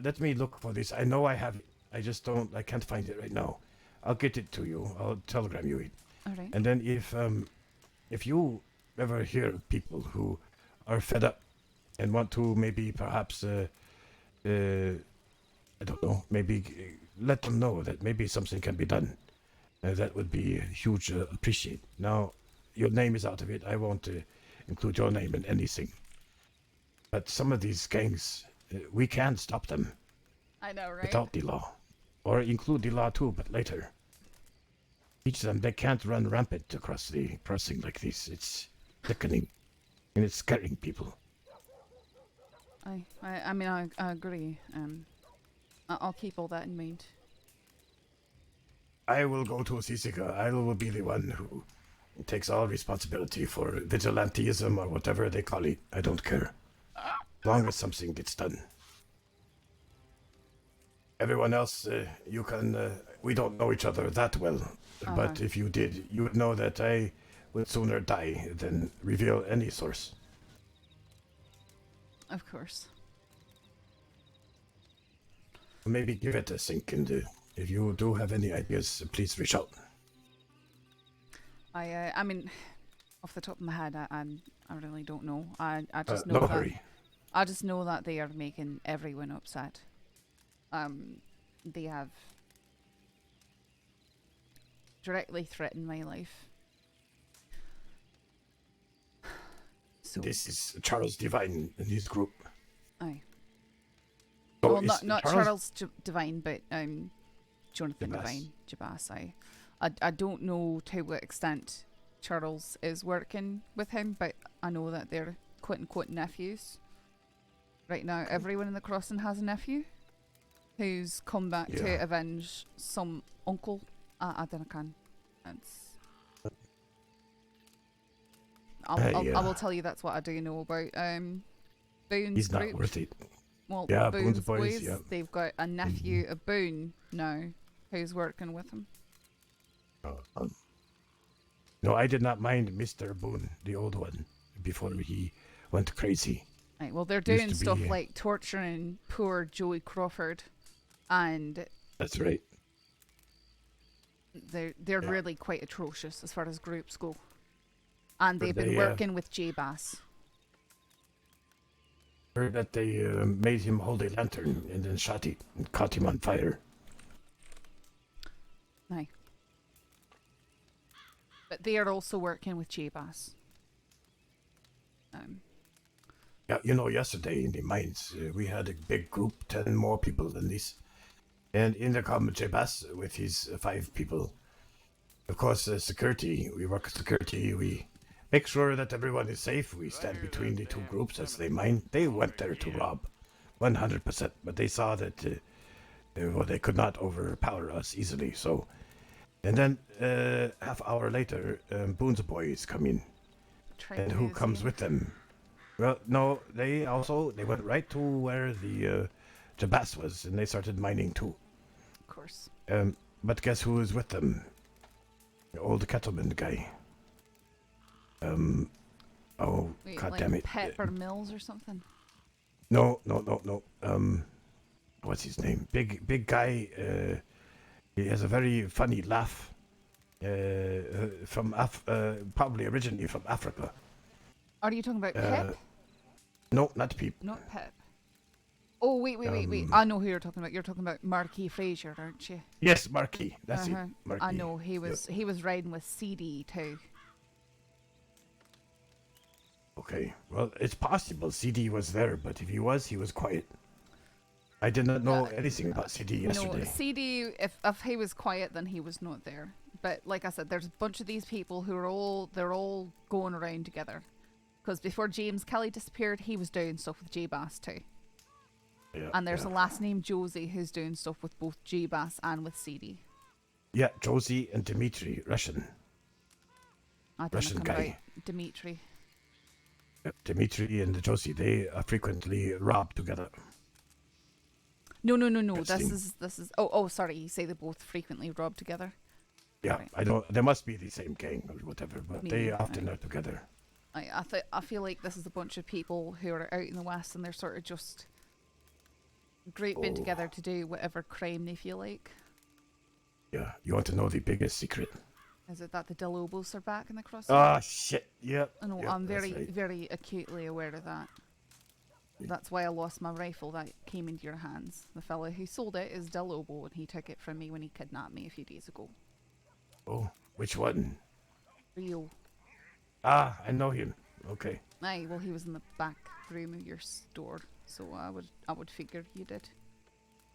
Let me look for this. I know I have it. I just don't. I can't find it right now. I'll get it to you. I'll telegram you it. Alright. And then if you ever hear of people who are fed up and want to maybe perhaps I don't know, maybe let them know that maybe something can be done. That would be huge appreciate. Now, your name is out of it. I won't include your name in anything. But some of these gangs, we can stop them. I know, right? Without the law. Or include the law too, but later. Teach them they can't run rampant across the crossing like this. It's sickening. And it's scaring people. I mean, I agree. I'll keep all that in mind. I will go to Sisika. I will be the one who takes all responsibility for vigilantism or whatever they call it. I don't care. As long as something gets done. Everyone else, you can... we don't know each other that well. But if you did, you would know that I would sooner die than reveal any source. Of course. Maybe give it a think, and if you do have any ideas, please reach out. I mean, off the top of my head, I really don't know. I just know no that hurry. I just know that they are making everyone upset. They have directly threatened my life. So This is Charles Divine and his group. aye. So Well, is not Charles Divine, but Jonathan Jabas. Divine, Jabas. I don't know to what extent Charles is working with him, but I know that they're quote unquote nephews. Right now, everyone in the crossing has a nephew who's come back to Yeah. avenge some uncle. I don't know. I will tell you that's what I do know about Boone's He's not group. worth it. Well, Yeah, Boone's Boone's boys, yeah. they've got a nephew of Boone now who's working with him. No, I did not mind Mr. Boone, the old one, before he went crazy. Right, well, they're Used doing to stuff be, like torturing poor Joey Crawford, and That's right. they're really quite atrocious as far as groups go. And they've been They, working with J Bass. Heard that they made him hold a lantern and then shot it and caught him on fire. Aye. But they are also working with J Bass. Yeah, you know, yesterday in the mines, we had a big group, 10 more people than this. And in there come Jebas with his 5 people. Of course, security, we work as security, we make sure that everyone is safe. We stand between the two groups as they mine. They went there to rob, 100%, but they saw that they could not overpower us easily, so... And then, half hour later, Boone's boys come in. And who comes with them? Well, no, they went right to where the Jabas was, and they started mining too. Of course. But guess who is with them? The old cattleman guy. Oh, Wait, god like damn it. Pepper Mills or something? No. What's his name? Big guy. He has a very funny laugh. Probably originally from Africa. Are you talking about Pep? No, not Peep. Not Pep. Oh, wait. I know who you're talking about. You're talking about Marquis Fraser, aren't you? Yes, Marquis. That's it. I Marquis. know he was riding with CD too. Okay, well, it's possible CD was there, but if he was quiet. I did not know anything about CD yesterday. No, CD, if he was quiet, then he was not there. But like I said, there's a bunch of these people who are all going around together. Because before James Kelly disappeared, he was doing stuff with J-Bass too. Yeah, and there's a lass named Josie who's doing stuff with both J-Bass and with CD. Yeah, Josie and Dimitri, Russian. Russian guy. Dimitri. Dimitri and Josie, they frequently rob together. No. This is. Oh, sorry. You say they both frequently rob together. Yeah, right. I don't. They must be the same gang or whatever, but Maybe, they often are together. I feel like this is a bunch of people who are out in the West and they're sort of just grouping together to do whatever crime they feel like. Yeah, you want to know the biggest secret? Is it that the Dilobos are back in the crossfire? Ah, shit. Yep. No, yep, I'm that's right. very acutely aware of that. That's why I lost my rifle that came into your hands. The fellow who sold it is Dilobo, and he took it from me when he kidnapped me a few days ago. Oh, which one? Rio. Ah, I know him. Okay. Aye, well, he was in the back room of your store, so I would figure you did.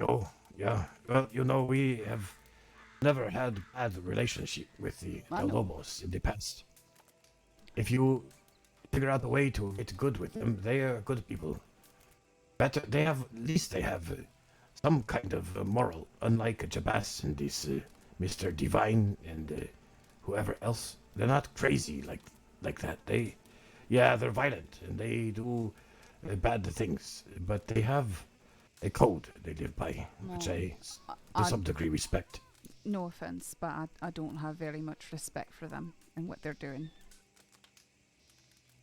Oh, yeah. Well, you know, we have never had a bad relationship with the Lobos in the past. If you figure out a way to get good with them, they are good people. Better, at least they have some kind of moral, unlike Jabas and this Mr. Divine and whoever else. They're not crazy like that. They're violent and they do bad things, but they have a code they live by, which I to some degree respect. No offense, but I don't have very much respect for them and what they're doing.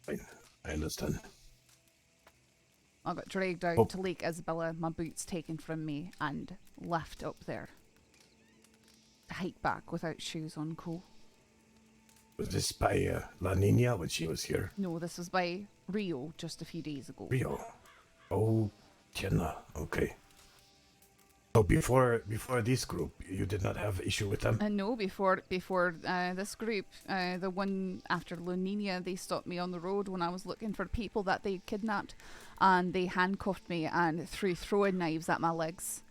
I understand. I got dragged out to Lake Isabella, my boots taken from me, and left up there. To hike back without shoes on, Cole. Was this by La Nina when she was here? No, this was by Rio just a few days ago. Rio? Oh, Tiana. Okay. So before this group, you did not have issue with them? No, before this group, the one after La Nina, they stopped me on the road when I was looking for people that they kidnapped, and they handcuffed me and threw throwing knives at my legs,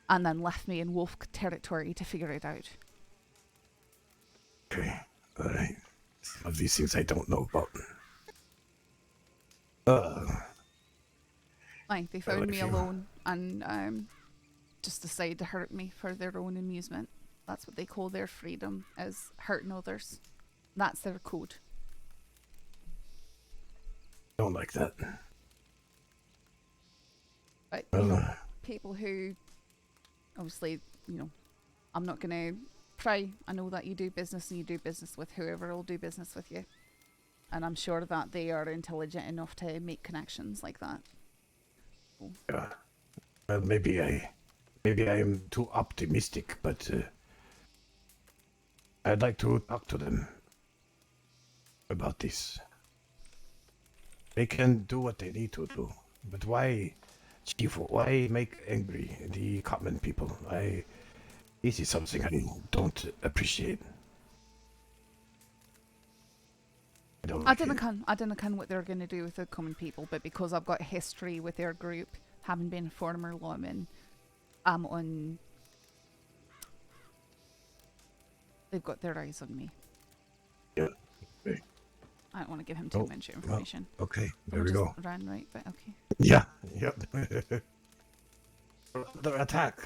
and then left me in wolf territory to figure it out. Okay, alright. Some of these things I don't know about. They found me alone and just decided to hurt me for their own amusement. That's what they call their freedom, is hurting others. That's their code. Don't like that. But, you know, people who, obviously, you know, I'm not going to pry. I know that you do business and you do business with whoever will do business with you. And I'm sure that they are intelligent enough to make connections like that. So. Yeah. Well, maybe I am too optimistic, but I'd like to talk to them about this. They can do what they need to do, but why, Chief? Why make angry the common people? This is something I don't appreciate. I didn't know what they're going to do with the common people, but because I've got history with their group, having been a former lawman, they've got their eyes on me. Yeah. Okay. I don't want to give him too much information. Well, okay, there we go. Ran right, but okay. Yeah. Yep. Another attack.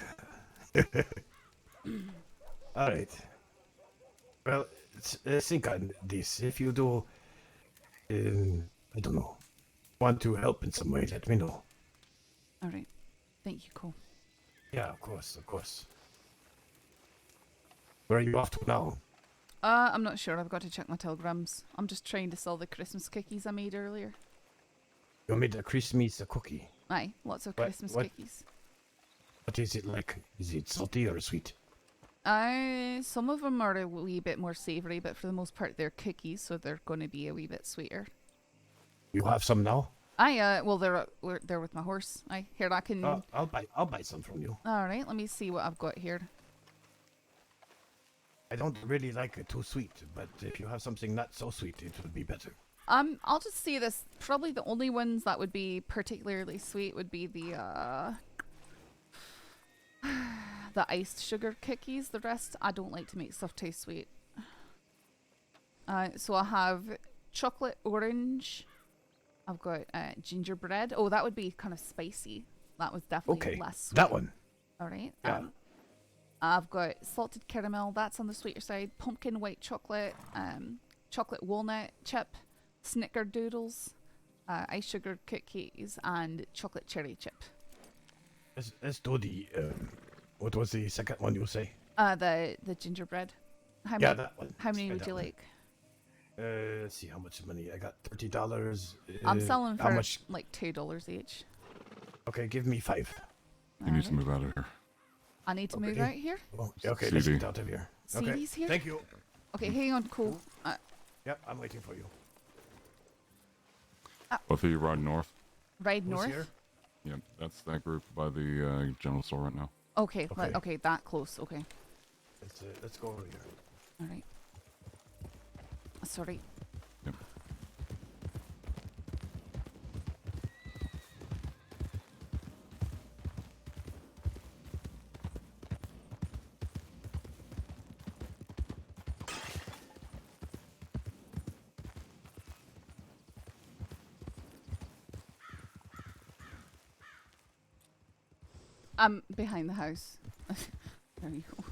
All right. Well, think on this. If you do, I don't know, want to help in some way, let me know. All right. Thank you, Cole. Yeah, of course. Where are you off to now? I'm not sure. I've got to check my telegrams. I'm just trying to sell the Christmas cookies I made earlier. You made a Christmas cookie. Aye, lots of What- Christmas what- cookies. What is it like? Is it salty or sweet? Some of them are a wee bit more savoury, but for the most part they're cookies, so they're going to be a wee bit sweeter. You have some now? Well, they're with my horse. Here, I can... I'll buy some from you. Alright, let me see what I've got here. I don't really like it too sweet, but if you have something not so sweet, it would be better. I'll just say this. Probably the only ones that would be particularly sweet would be the iced sugar cookies. The rest, I don't like to make stuff taste sweet. So I have chocolate orange. I've got gingerbread. Oh, that would be kind of spicy. That was definitely less sweet. That one. Alright. Yeah. I've got salted caramel. That's on the sweeter side. Pumpkin white chocolate. Chocolate walnut chip. Snickerdoodles. Ice sugar cookies. And chocolate cherry chip. Let's do the... what was the second one you say? The gingerbread. How many, that one. How many Try would that you one. like? Let's see how much money. I got $30. I'm selling how for much? like $2 each. Okay, give me 5. You need to move out of here. I need to move Okay. out here? Oh, okay, let's CD. get out of here. Okay. CD's here? Thank you. Okay, hang on, cool. Yep, I'm waiting for you. Both of you ride north. Ride Who's north? here? Yep, that's that group by the general store right now. Okay, Okay. okay, that close, okay. Let's go over here. Alright. Sorry. Yep. I'm behind the house. There you go.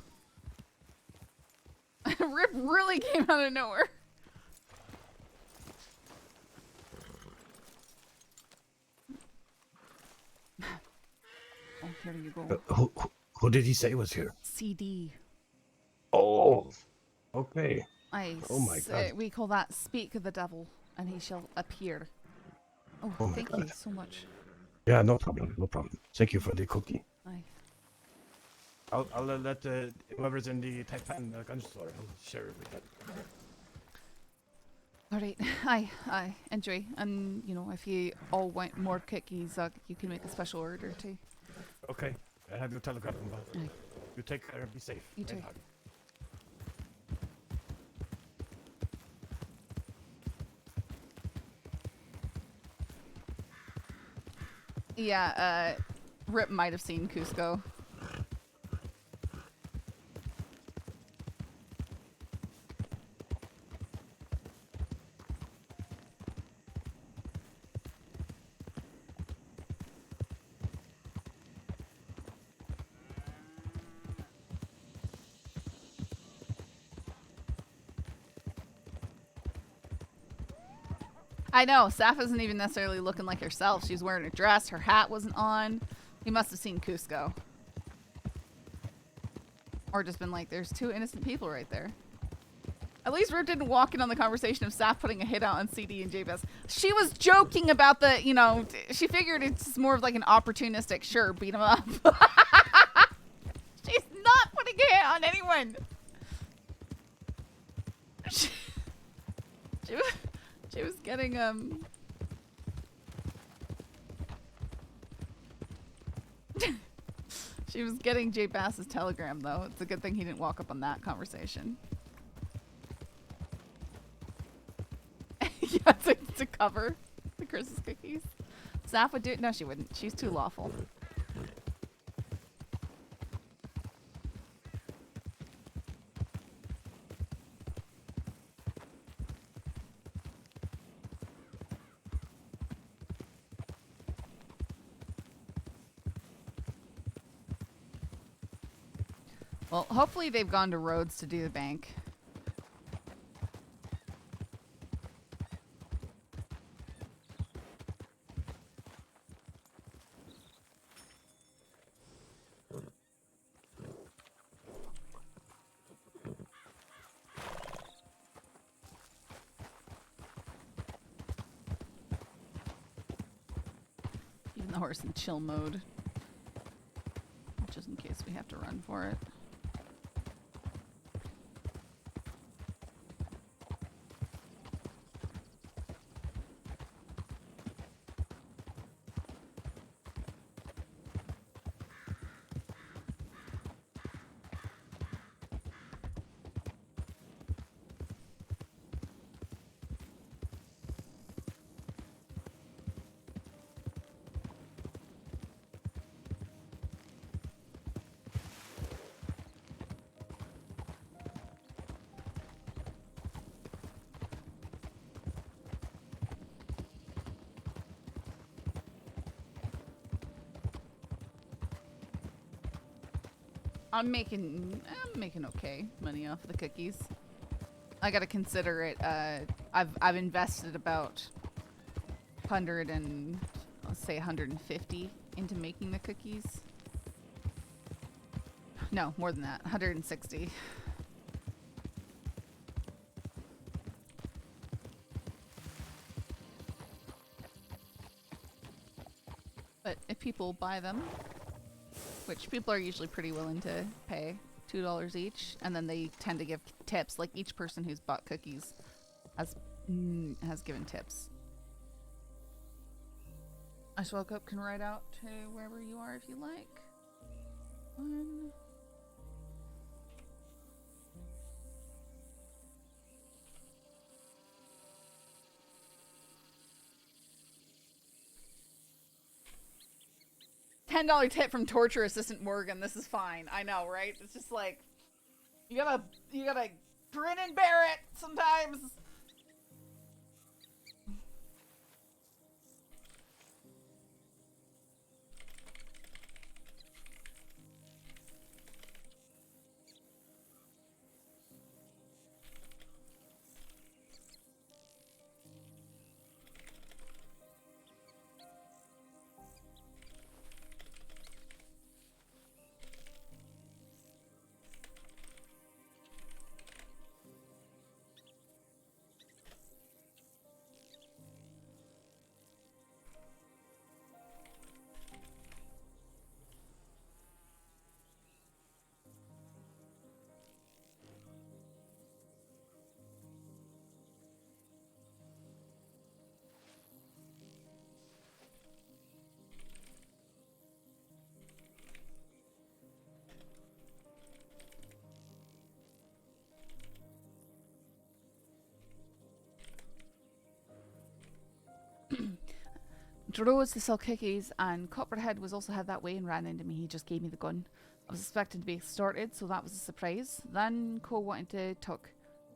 Rip really came out of nowhere. Oh, here you go. Who did he say was here? CD. Oh, okay. Oh my God. We call that speak of the devil, and he shall appear. Oh, Oh my thank you God. so much. Yeah, no problem, no problem. Thank you for the cookie. Aye. I'll let whoever's in the Taipan gun store, I'll share it with them. Alright, aye, enjoy. And, you know, if you all want more cookies, you can make a special order too. Okay, I have your telegram number. Aye. You take care, be safe. You too. and hug. Yeah, Rip might have seen Cusco. I know, Saf isn't even necessarily looking like herself. She's wearing a dress, her hat wasn't on. He must have seen Cusco. Or just been like, there's two innocent people right there. At least Rip didn't walk in on the conversation of Saf putting a hit out on CD and JBS. She was joking about the, you know, she figured it's more of like an opportunistic, sure, beat him up. She's not putting a hit on anyone. She was getting, she was getting Jay Bass's telegram, though. It's a good thing he didn't walk up on that conversation. Yeah, to cover the Christmas cookies. Saf would do it. No, she wouldn't. She's too lawful. Well, hopefully they've gone to Rhodes to do the bank. Keeping the horse in chill mode. Just in case we have to run for it. I'm making okay money off the cookies. I gotta consider it. I've invested about 100 and let's say 150 into making the cookies. No, more than that, 160. But if people buy them, which people are usually pretty willing to pay $2 each, and then they tend to give tips. Like each person who's bought cookies has given tips. I just woke up, can ride out to wherever you are if you like. $10 tip from torture assistant Morgan. This is fine. I know, right? It's just like you gotta grin and bear it sometimes. Drew was to sell cookies, and Copperhead was also head that way and ran into me. He just gave me the gun. I was expecting to be extorted, so that was a surprise. Then Cole wanted to talk.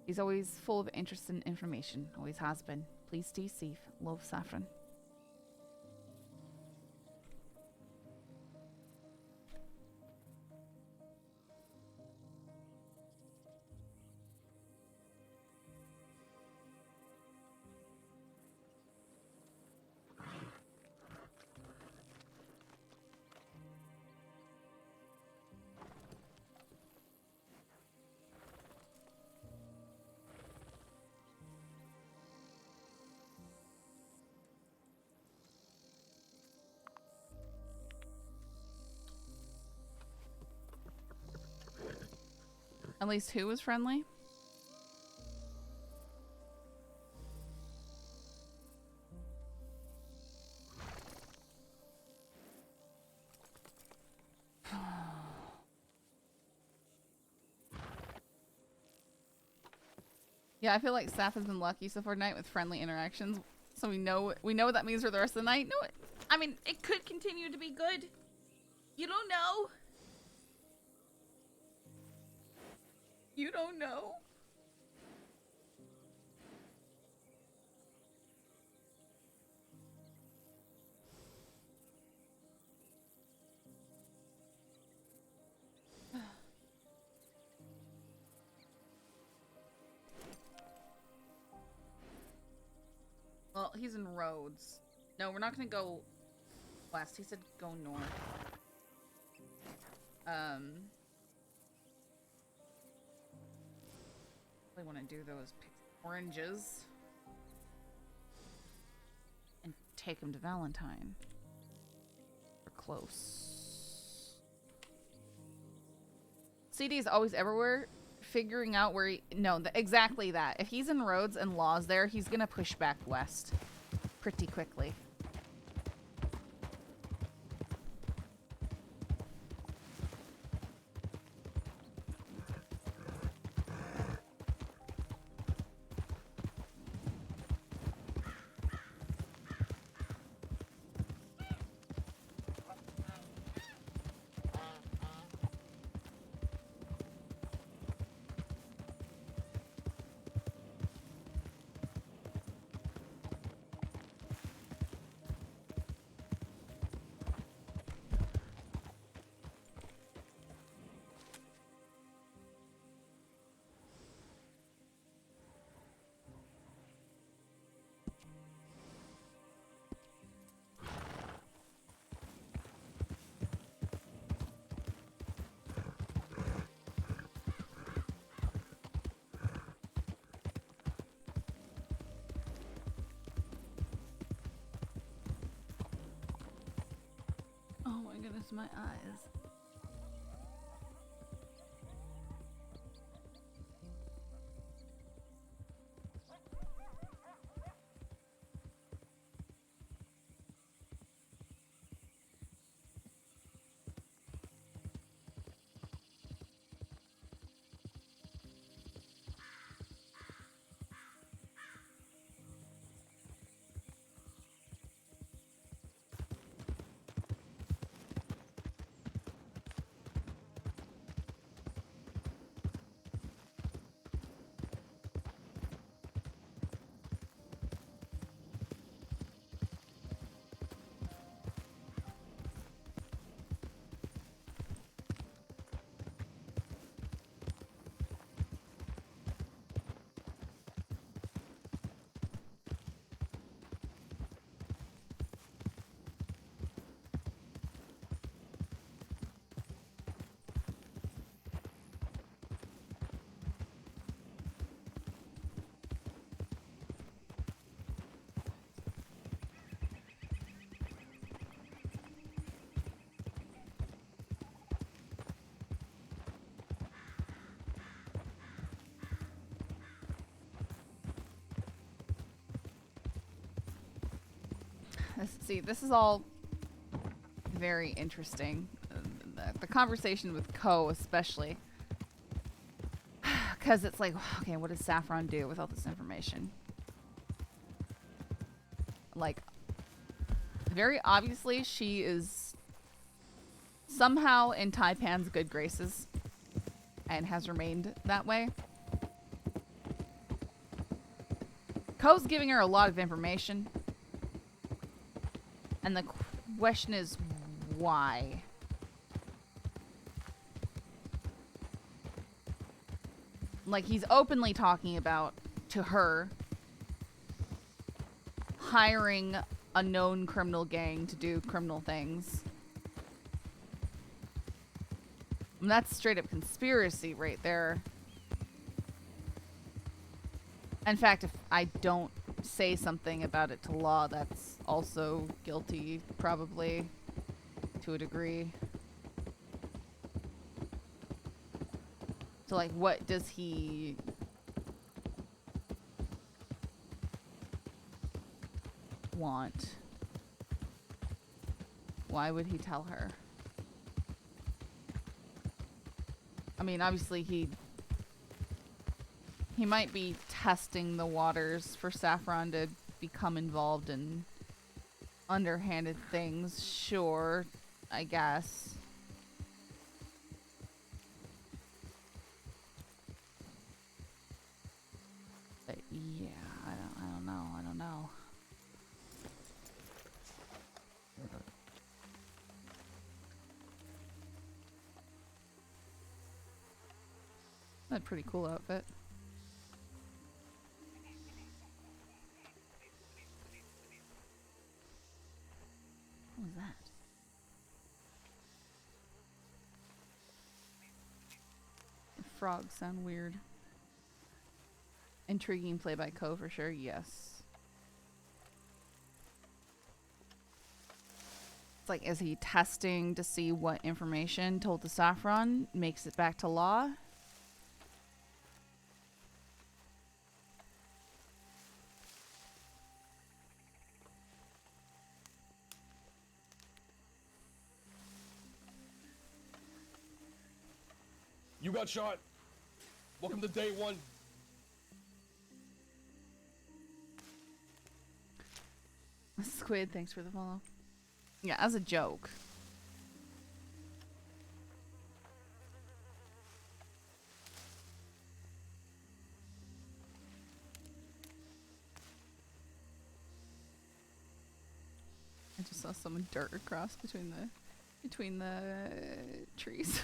He's always full of interesting information. Always has been. Please stay safe. Love, Saffron. At least who was friendly? Yeah, I feel like Saf has been lucky so far tonight with friendly interactions, so we know what that means for the rest of the night. No, I mean, it could continue to be good. You don't know. You don't know. Well, he's in Rhodes. No, we're not gonna go west. He said go north. I want to do those oranges and take him to Valentine. close. CD is always everywhere. Figuring out where he... No, exactly that. If he's in roads and laws there, he's going to push back west pretty quickly. Oh my goodness, my eyes. See, this is all very interesting. The conversation with Ko especially. Because it's like, okay, what does Saffron do with all this information? Like, very obviously she is somehow in Taipan's good graces and has remained that way. Ko's giving her a lot of information. And the question is, why? Like, he's openly talking about, to her, hiring a known criminal gang to do criminal things. And that's straight up conspiracy right there. In fact, if I don't say something about it to law, that's also guilty, probably, to a degree. So, like, what does he want? Why would he tell her? I mean, obviously he might be testing the waters for Saffron to become involved in underhanded things. Sure, I guess. But yeah, I don't know. That's a pretty cool outfit. What was that? The frogs sound weird. Intriguing play by Ko for sure, yes. It's like, is he testing to see what information told to Saffron makes it back to law? You got shot. Welcome to day one. Squid, thanks for the follow. Yeah, as a joke. I just saw someone dart across between the trees.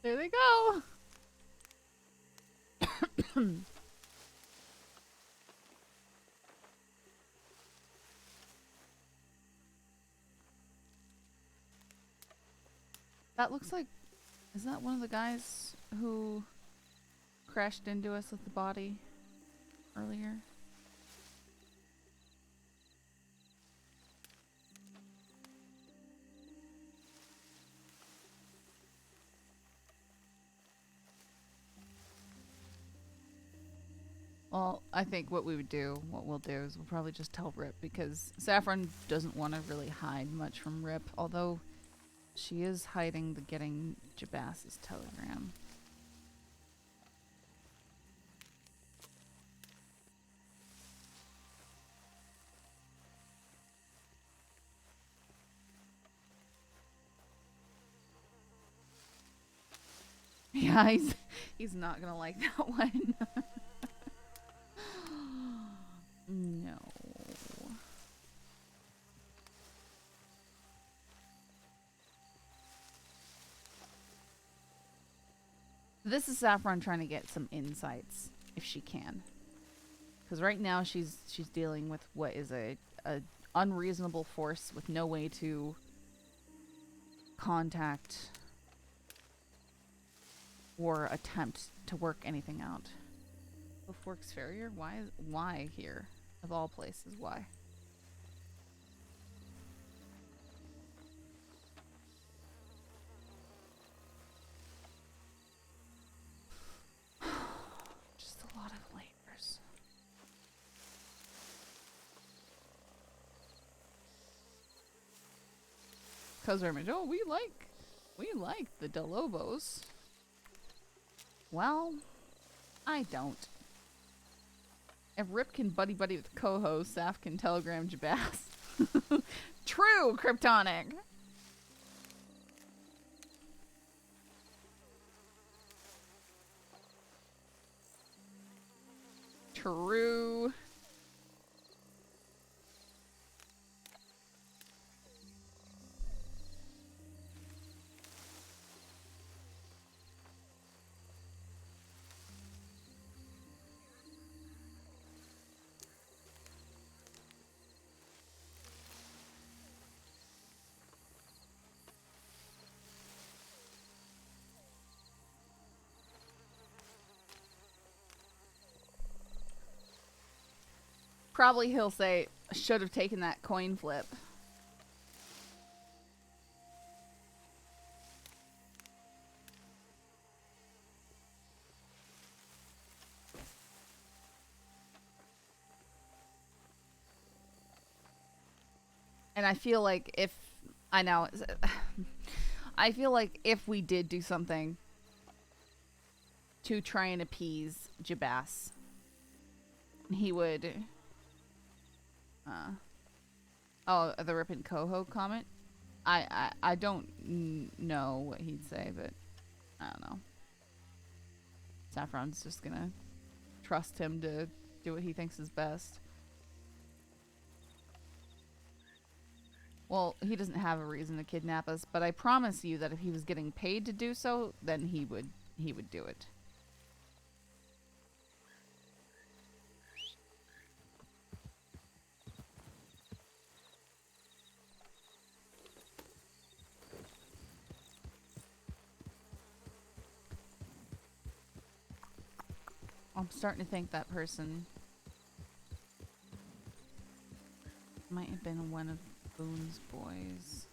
There they go. That looks like, is that one of the guys who crashed into us with the body earlier? Well, I think what we'll do is we'll probably just tell Rip, because Saffron doesn't want to really hide much from Rip, although she is hiding the getting Jabas's telegram. Yeah, he's not gonna like that one. No. This is Saffron trying to get some insights, if she can. Because right now she's dealing with what is a unreasonable force with no way to contact or attempt to work anything out. The Forks Farrier? Why here? Of all places, why? Just a lot of layers. Cuzermage, oh, we like the Delobos. Well, I don't. If Rip can buddy-buddy with co-host, Saf can telegram Jabas. True, Kryptonic! True. Probably he'll say, should have taken that coin flip. And I feel like if we did do something to try and appease Jabas, he would. The Rip and Coho comment? I don't know what he'd say, but I don't know. Saffron's just gonna trust him to do what he thinks is best. Well, he doesn't have a reason to kidnap us, but I promise you that if he was getting paid to do so, then he would do it. I'm starting to think that person Might have been one of Boone's boys.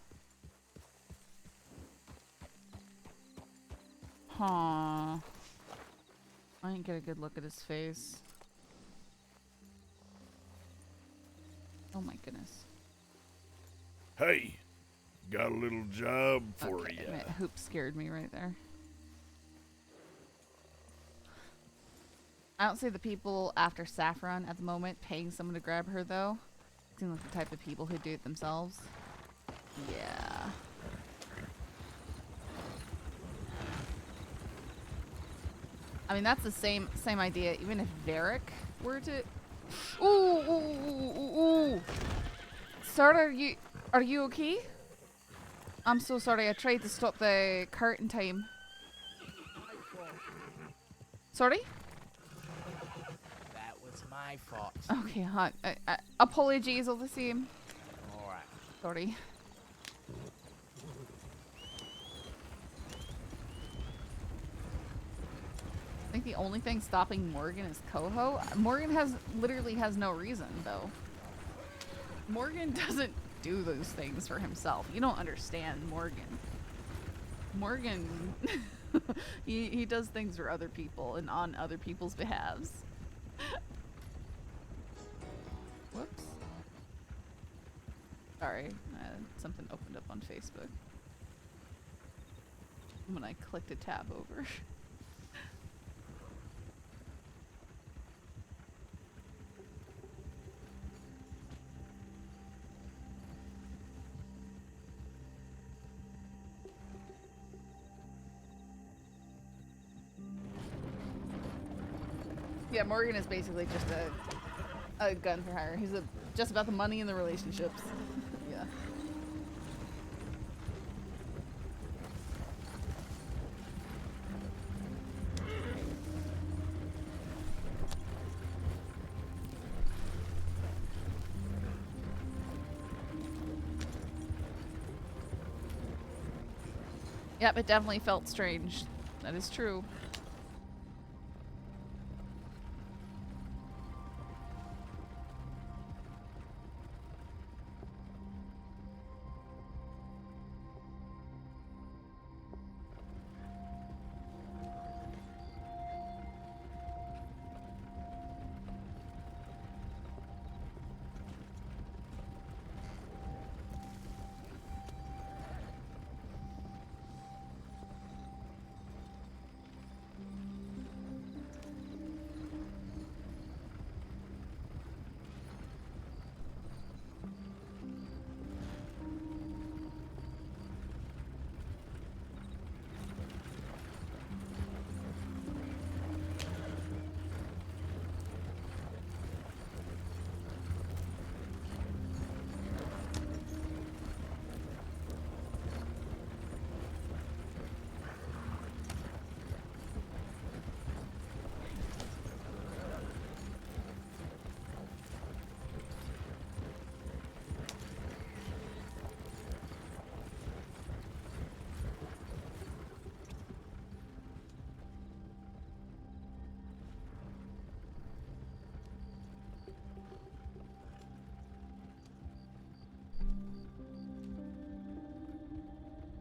Huh. I didn't get a good look at his face. Oh my goodness. Hey, got a little job for Okay, you. that hoop scared me right there. I don't see the people after Saffron at the moment paying someone to grab her though. Seem like the type of people who do it themselves. Yeah. I mean that's the same idea. Even if Varric were to, ooh. Sir, are you okay? I'm so sorry. I tried to stop the cart in time. Sorry? That was my fault. Okay, apologies all the same. Alright. Sorry. I think the only thing stopping Morgan is Coho. Morgan literally has no reason though. Morgan doesn't do those things for himself. You don't understand Morgan. Morgan, he does things for other people and on other people's behalves. Whoops. Sorry, something opened up on Facebook when I clicked a tab over. Yeah, Morgan is basically just a gun for hire. He's just about the money and the relationships. Yeah. Yep, it definitely felt strange. That is true.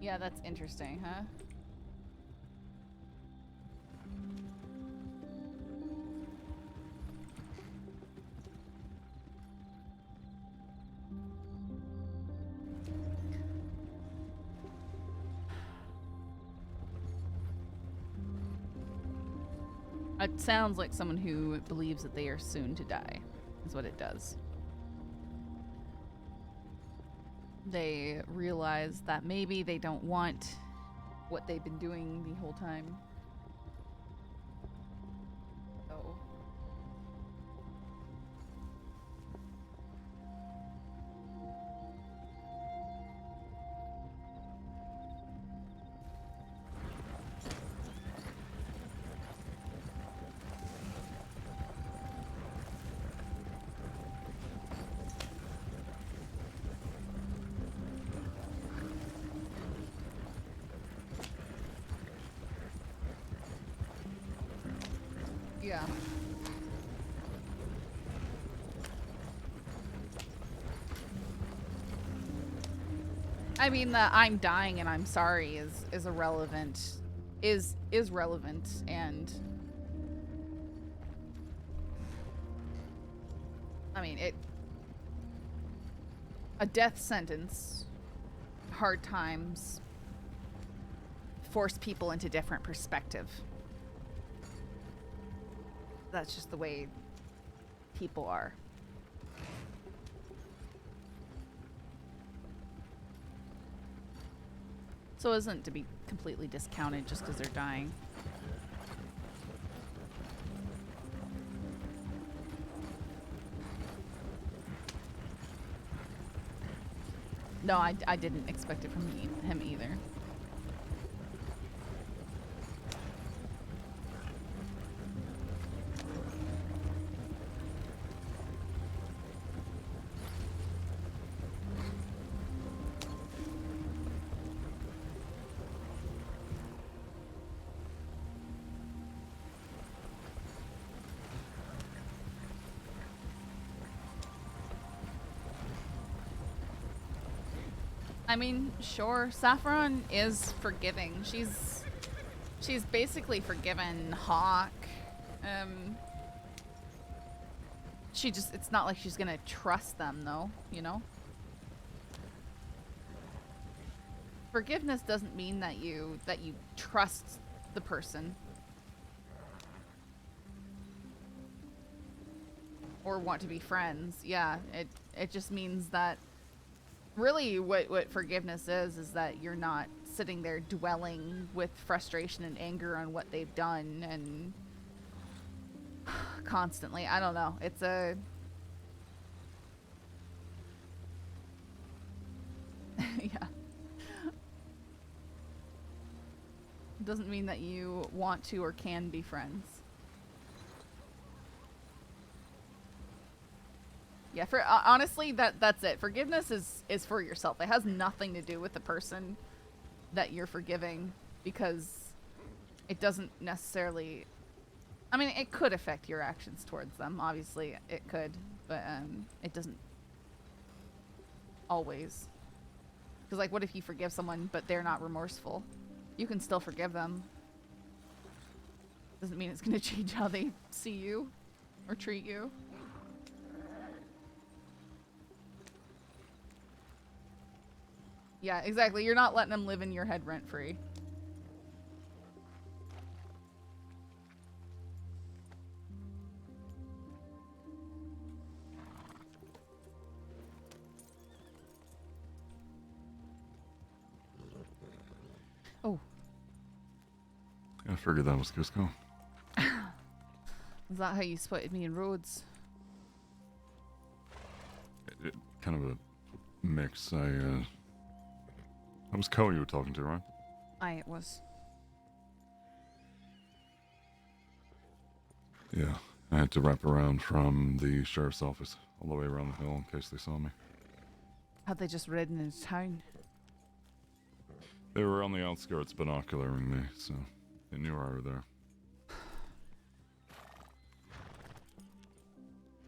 Yeah, that's interesting, huh? It sounds like someone who believes that they are soon to die, is what it does. They realize that maybe they don't want what they've been doing the whole time. So. Yeah. I mean, the I'm dying and I'm sorry is irrelevant. Is relevant, and I mean a death sentence, hard times, force people into different perspective. That's just the way people are. So it isn't to be completely discounted just because they're dying. No, I didn't expect it from him either. I mean, sure, Saffron is forgiving. She's basically forgiven Hawk. It's not like she's gonna trust them though, you know? Forgiveness doesn't mean that you trust the person. Or want to be friends. Yeah, it just means that really what forgiveness is that you're not sitting there dwelling with frustration and anger on what they've done and constantly. I don't know. It's a yeah. It doesn't mean that you want to or can be friends. Yeah, for honestly, that's it. Forgiveness is for yourself. It has nothing to do with the person that you're forgiving, because it doesn't necessarily. I mean, it could affect your actions towards them. Obviously, it could, but it doesn't always. Because, like, what if you forgive someone but they're not remorseful? You can still forgive them. Doesn't mean it's going to change how they see you or treat you. Yeah, exactly. You're not letting them live in your head rent-free. Oh. I figured that was Cusco. Is that how you spotted me in Rhodes? Kind of a mix. That was Ko you were talking to, right? It was. Yeah, I had to wrap around from the sheriff's office all the way around the hill in case they saw me. Had they just ridden into town? They were on the outskirts binocularing me, so they knew I were there.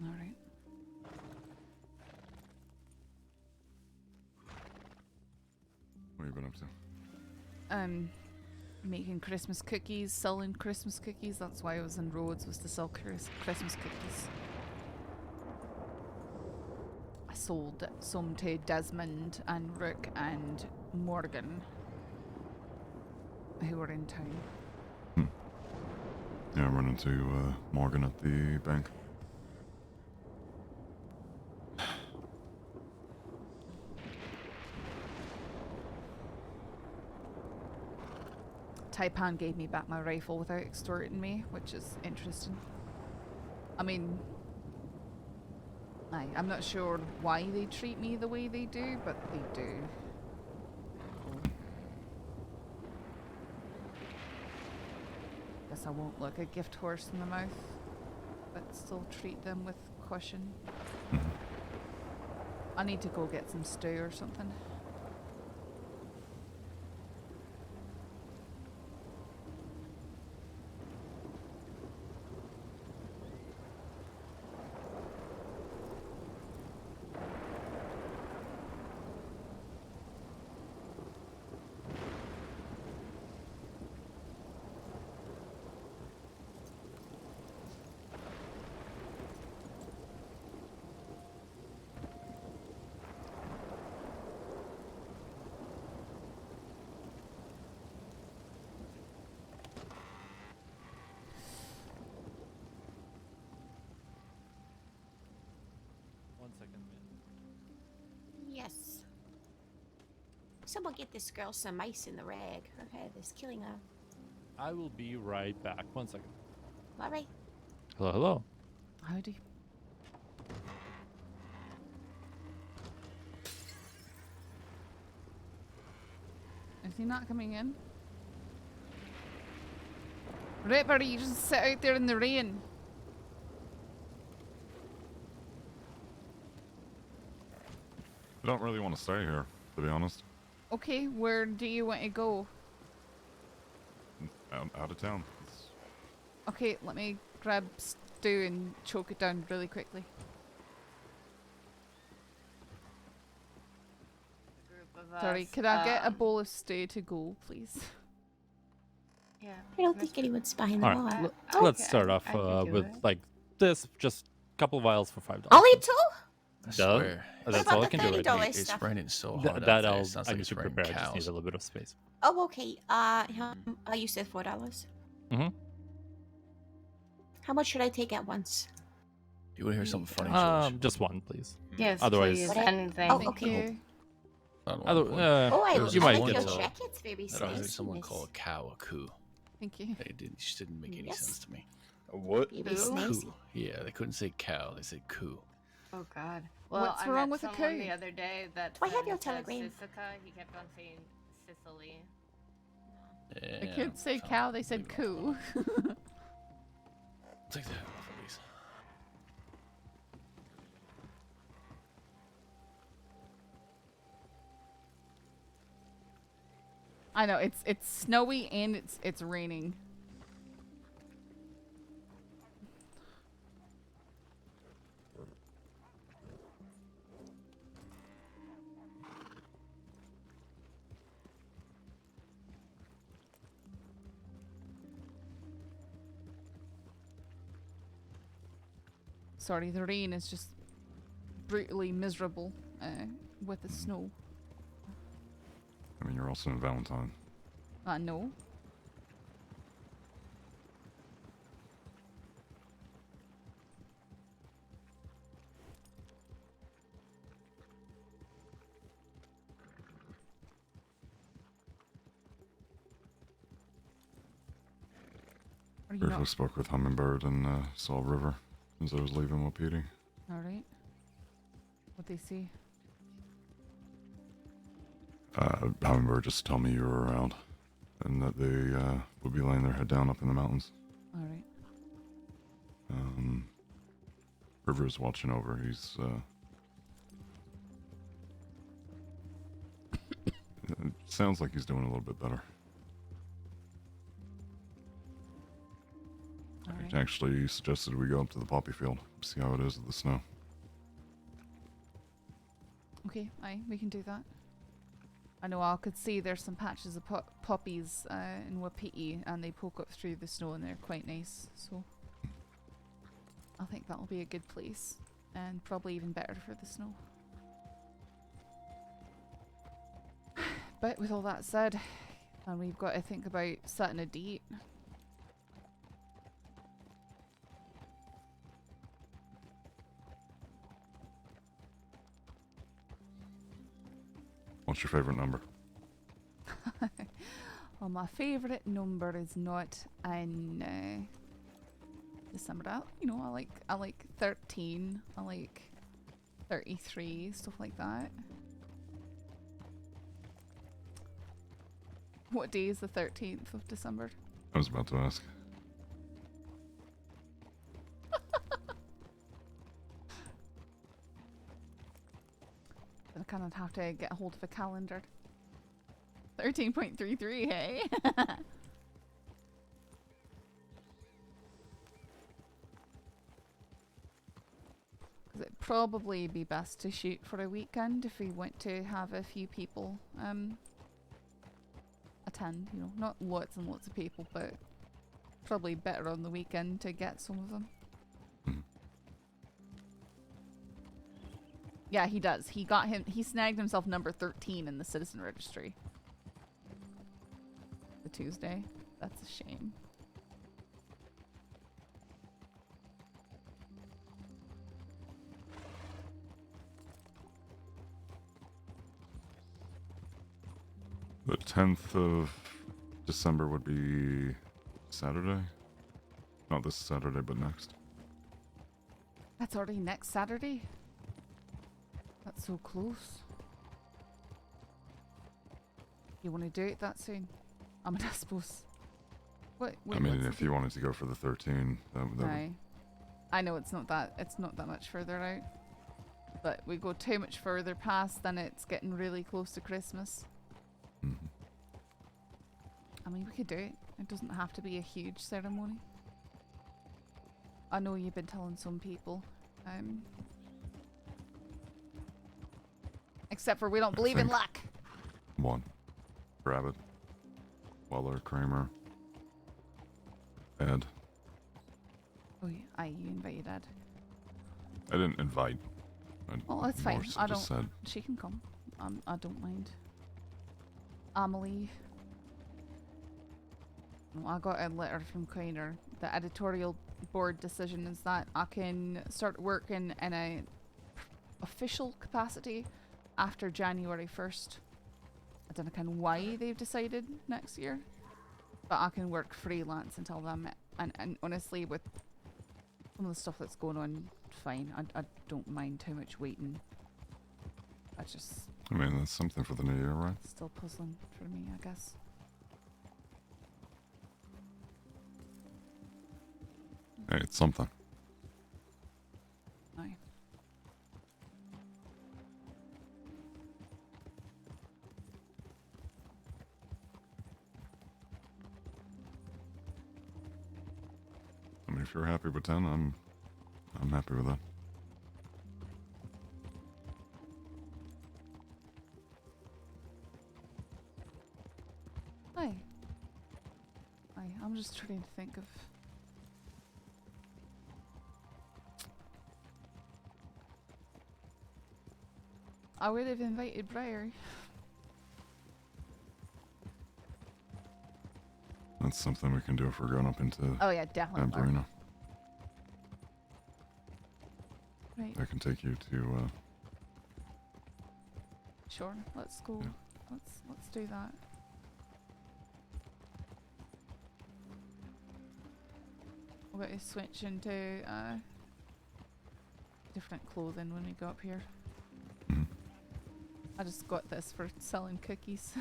Alright. What have you been up to? Making Christmas cookies, selling Christmas cookies. That's why I was in Rhodes, was to sell Christmas cookies. I sold some to Desmond and Rook and Morgan, who were in town. Yeah, I ran into Morgan at the bank. Taipan gave me back my rifle without extorting me, which is interesting. I mean, I'm not sure why they treat me the way they do, but they do. Guess I won't look a gift horse in the mouth, but still treat them with caution. I need to go get some stew or something. Someone get this girl some ice in the rag. Her head is killing her. I will be right back. 1 second. All right. Hello, hello. Howdy. Is he not coming in? Ripper, you just sit out there in the rain. I don't really want to stay here, to be honest. Okay, where do you want to go? Out of town. Okay, let me grab stew and choke it down really quickly. Sorry, could I get a bowl of stew to go, please? Yeah. I don't think anyone's behind the All wall. right, Oh, let's start off I could do with it. like this. Just a couple vials for $5. Only 2? I swear. That's about all I the can do right now. $30 It's stuff? raining so hard. That out there. I'll, It sounds I like need it's to raining prepare. I just cows. need a little bit of space. Oh, okay. You said $4. Mm-hmm. How much should I take at once? You want to hear something funny, George? Just one, please. Yes, Otherwise, please. What I- And Oh, thank okay. you. Oh, I you might like get your a- jacket. It's very I heard spicy. someone call a cow a coo. Thank you. It just didn't make any Yes. sense to me. What? Maybe snazzy. Coo. Yeah, they couldn't say cow. They said coo. Oh God. Well, What's I wrong met with a someone coup? the other day that Do I have your said telegram? Sisika. He kept on saying Sicily. Yeah, The kids say cow, they said coo. Take that off, please. I know, it's snowy and it's raining. Sorry, the rain is just brutally miserable with the snow. I mean, you're also in Valentine. No. Are you Briefly not? spoke with Hummingbird and saw River as I was leaving Wapiti. Alright. What they see? Hummingbird just told me you were around and that they would be laying their head down up in the mountains. Alright. River's watching over. He's it sounds like he's doing a little bit better. Alright. Actually, he suggested we go up to the poppy field, see how it is with the snow. Okay, aye, we can do that. I know I could see there's some patches of poppies in Wapiti and they poke up through the snow and they're quite nice, so I think that'll be a good place and probably even better for the snow. But with all that said, and we've got to think about setting a date. What's your favorite number? Well, my favorite number is not in December. I like 13. I like 33, stuff like that. What day is the 13th of December? I was about to ask. I kind of have to get a hold of a calendar. 13.33, hey? Because it'd probably be best to shoot for a weekend if we want to have a few people attend, not lots and lots of people, but probably better on the weekend to get some of them. Yeah, he does. He snagged himself number 13 in the citizen registry. The Tuesday. That's a shame. The 10th of December would be Saturday. Not this Saturday, but next. That's already next Saturday? That's so close. You want to do it that soon? I mean, I suppose. What? I mean, if you wanted to go for the 13, that would... Aye. I know it's not that much further out. But we go too much further past, then it's getting really close to Christmas. Mm-hmm. I mean, we could do it. It doesn't have to be a huge ceremony. I know you've been telling some people. Except for we don't believe in luck. One. Rabbit. Weller, Kramer. Ed. Oh, yeah. You invited Ed. I didn't invite. Oh, that's fine. I just said. She can come. I don't mind. Amelie. I got a letter from Craner. The editorial board decision is that I can start working in a official capacity after January 1st. I don't know kind of why they've decided next year, but I can work freelance until then. And honestly, with some of the stuff that's going on, fine. I don't mind too much waiting. I mean, that's something for the new year, right? Still puzzling for me, I guess. Hey, it's something. Aye. I mean, if you're happy with 10, I'm happy with that. Aye. I'm just trying to think of... I would have invited Briar. That's something we can do if we're going up into Oh yeah, definitely. Amberino. Right. I can take you to Sure, let's go. Yeah. Let's do that. We're going to switch into different clothing when we go up here. Mhm. I just got this for selling cookies.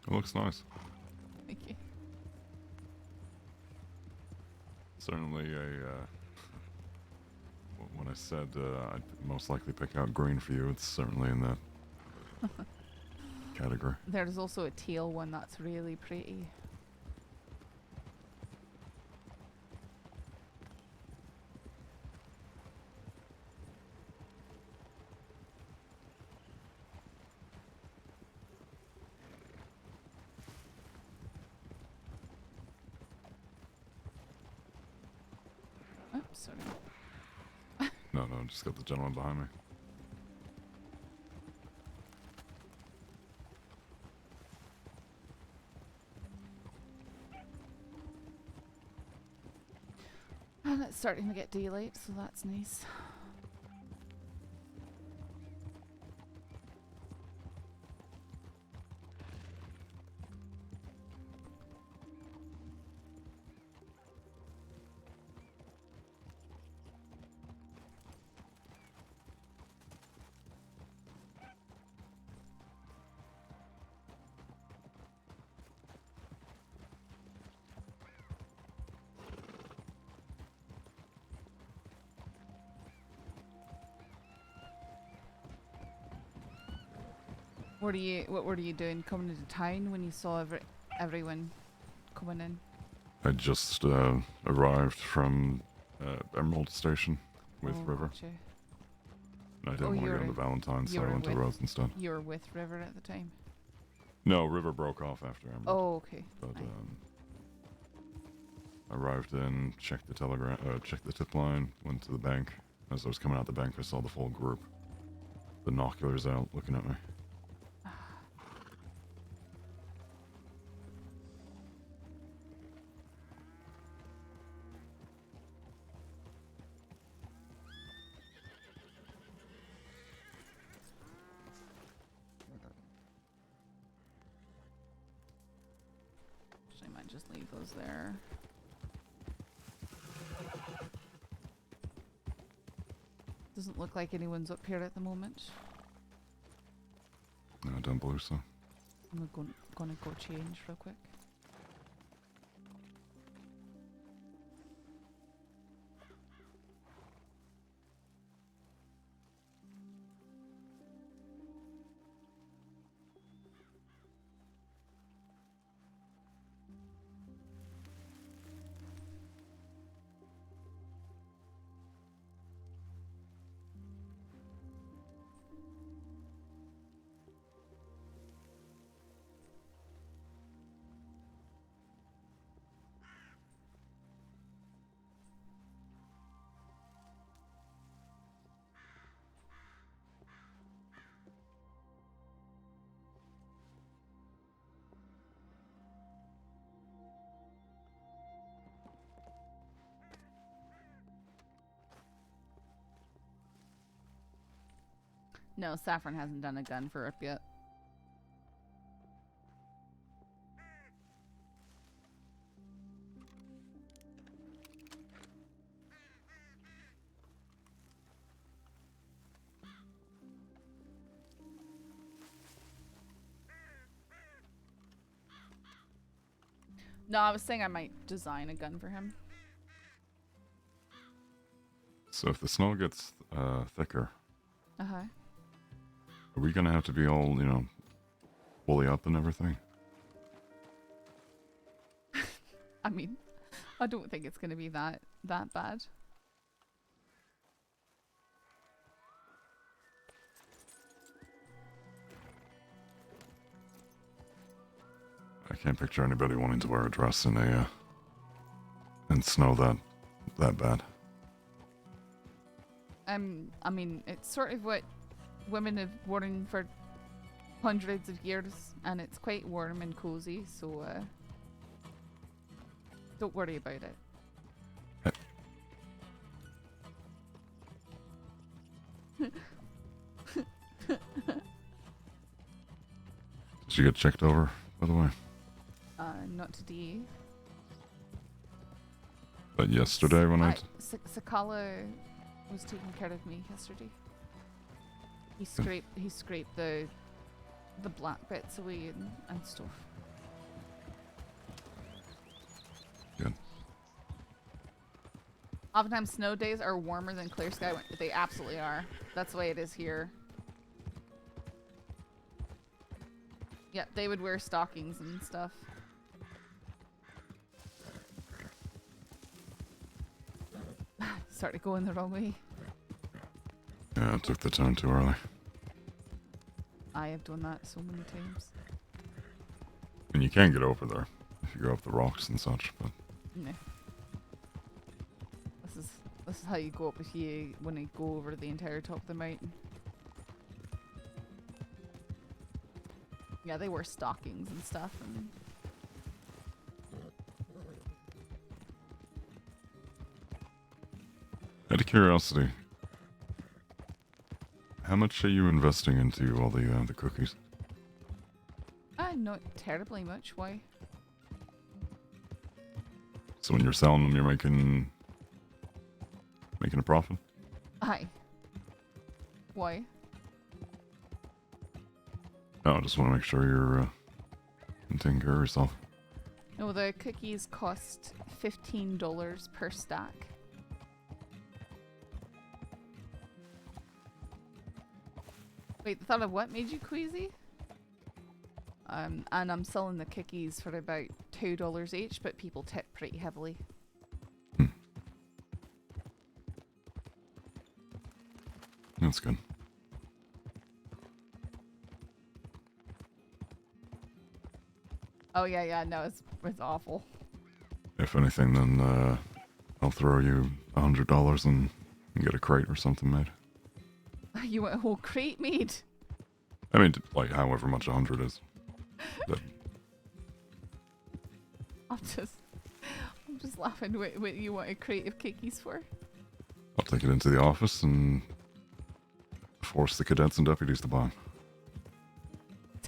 It looks nice. Thank you. Certainly when I said I'd most likely pick out green for you, it's certainly in that category. There's also a teal one that's really pretty. Oops, sorry. No, just got the gentleman behind me. And it's starting to get daylight, so that's nice. What were you doing coming into town when you saw everyone coming in? I just arrived from Emerald Station with River. Gotcha. And I didn't want to go to Valentine's, so I went to Rose instead. You were with River at the time? No, River broke off after Emerald. Oh, okay. But arrived in, checked the telegram, checked the tip line, went to the bank. As I was coming out the bank, I saw the full group. Binoculars out, looking at me. just leave those there. Doesn't look like anyone's up here at the moment. No, I don't believe so. I'm gonna go change real quick. No, Saffron hasn't done a gun for up yet. No, I was saying I might design a gun for him. So if the snow gets thicker, Uh-huh. are we gonna have to be all, you know, woolly up and everything? I mean, I don't think it's gonna be that bad. I can't picture anybody wanting to wear a dress in snow that bad. I mean, it's sort of what women have worn for hundreds of years, and it's quite warm and cozy, so don't worry about it. Did you get checked over, by the way? Not today. But yesterday when I... Sakala was taking care of me yesterday. He scraped the black bits away and stuff. Good. Oftentimes snow days are warmer than clear sky. They absolutely are. That's the way it is here. Yep, they would wear stockings and stuff. Started going the wrong way. Yeah, I took the turn too early. I have done that so many times. And you can get over there if you go up the rocks and such, but... No. This is how you go up if you want to go over the entire top of the mountain. Yeah, they wear stockings and stuff, and out of curiosity, how much are you investing into all the cookies? not terribly much. Why? So when you're selling them, you're making a profit? Aye. Why? No, I just want to make sure you're taking care of yourself. No, the cookies cost $15 per stack. Wait, the thought of what made you queasy? And I'm selling the cookies for about $2 each, but people tip pretty heavily. That's good. Oh yeah, no, it's awful. If anything, then I'll throw you $100 and get a crate or something made. You want a whole crate made? I mean, like however much 100 is. But I'm just laughing. What you want a crate of cookies for? I'll take it into the office and force the cadets and deputies to buy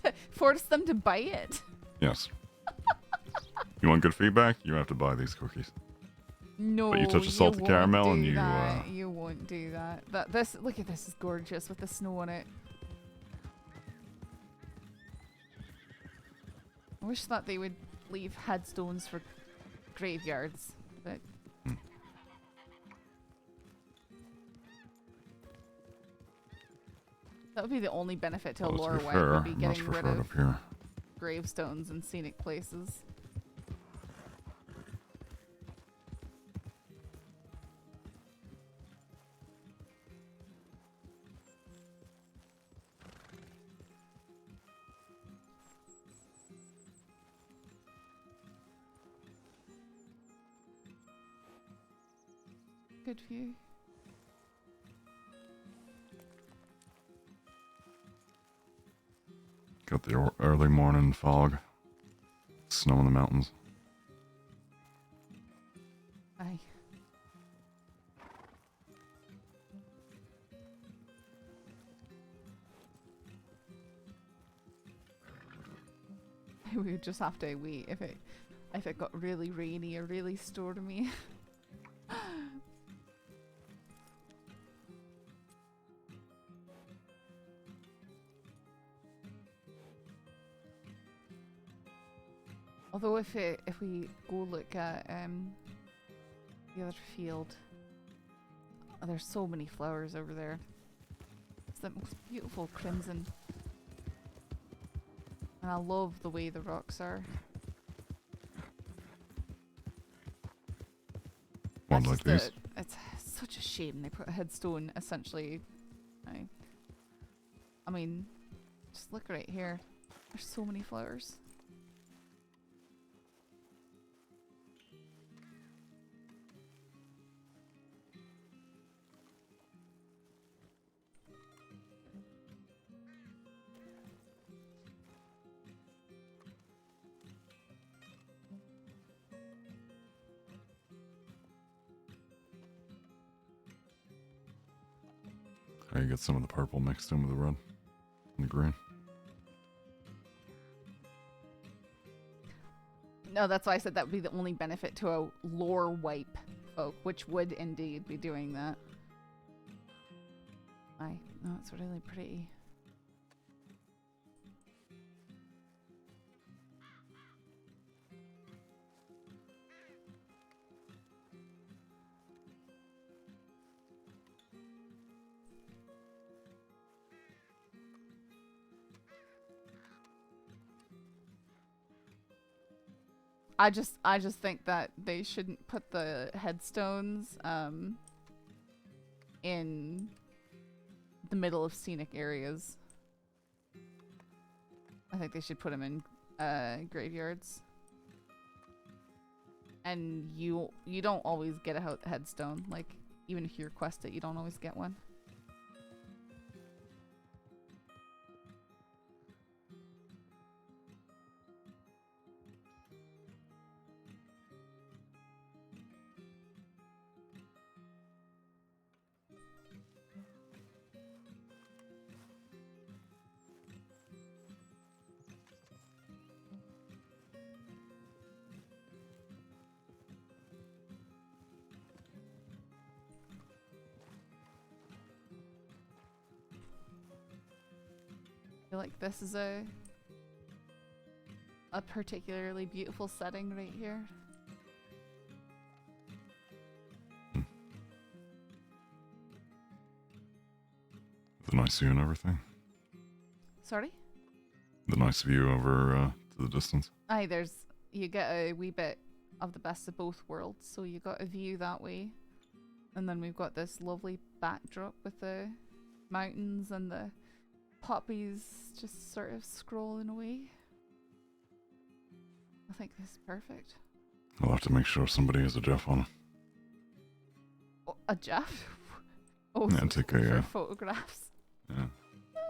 them. Force them to buy it? Yes. You want good feedback? You have to buy these cookies. No, But you touch a salted won't caramel do and you, that. You won't do that. This look at this is gorgeous with the snow on it. I wish that they would leave headstones for graveyards, but that would be the only benefit to a Well, to lore be wipe fair, would be much getting rid preferred of up here. gravestones and scenic places. Good view. Got the early morning fog. Snow in the mountains. Aye. We would just have to wait if it got really rainy or really stormy. Although if we go look at the other field, oh, there's so many flowers over there. It's the most beautiful crimson, and I love the way the rocks are. One That's like just these. it's such a shame they put a headstone essentially. I mean, just look right here. There's so many flowers. I get some of the purple mixed in with the red and the green. No, that's why I said that would be the only benefit to a lore wipe folk, which would indeed be doing that. Aye, no, it's really pretty. I just think that they shouldn't put the headstones in the middle of scenic areas. I think they should put them in graveyards. And you don't always get a headstone. Like, even if you request it, you don't always get one. I feel like this is a particularly beautiful setting right here. The nice view and everything. Sorry? The nice view over to the distance. Aye, you get a wee bit of the best of both worlds. So you got a view that way, and then we've got this lovely backdrop with the mountains and the poppies just sort of scrolling away. I think this is perfect. I'll have to make sure somebody has a Jeff on it. Oh, a Jeff? Oh, Yeah, so take for a photographs. yeah.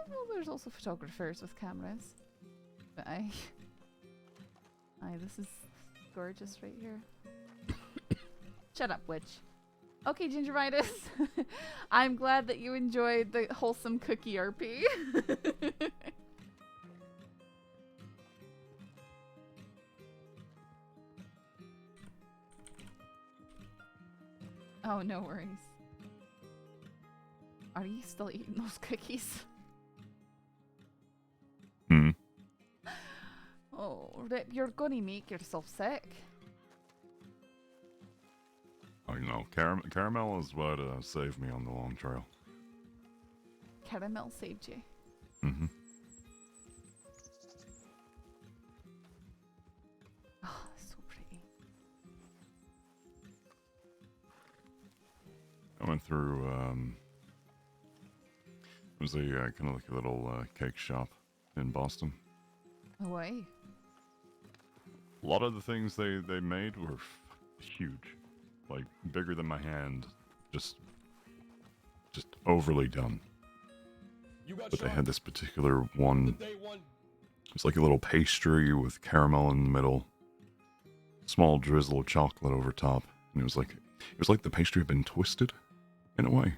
Well, there's also photographers with cameras. But aye, this is gorgeous right here. Shut up, witch. Okay, Gingivitis. I'm glad that you enjoyed the wholesome cookie RP. Oh, no worries. Are you still eating those cookies? Hmm. Oh, Rip, you're gonna make yourself sick. Oh, you know, caramel is what saved me on the long trail. Caramel saved you. Mm-hmm. Oh, so pretty. I went through, it was a kind of like a little cake shop in Boston. Away. A lot of the things they made were huge. Like, bigger than my hand. Just overly done. But they had this particular one. It's like a little pastry with caramel in the middle. Small drizzle of chocolate over top. And it was like the pastry had been twisted, in a way.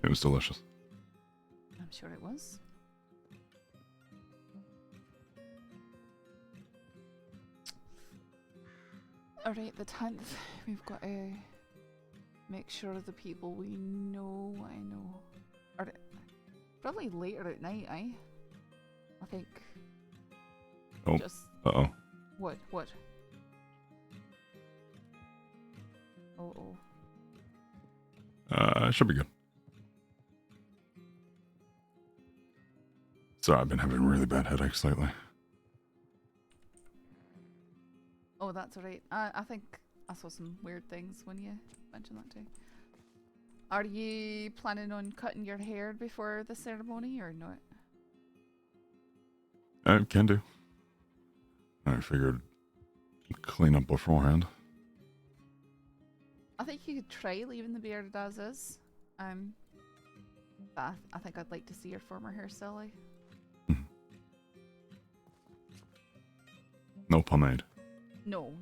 It was delicious. I'm sure it was. Alright, the 10th. We've got to make sure the people we know, Or probably later at night, I think. Oh. Uh-oh. What? Oh. Should be good. Sorry, I've been having really bad headaches lately. Oh, that's alright. I think I saw some weird things when you mentioned that too. Are you planning on cutting your hair before the ceremony or not? I can do. I figured clean up beforehand. I think you could try leaving the beard as is. I think I'd like to see your former hairstyle. No pomade. No,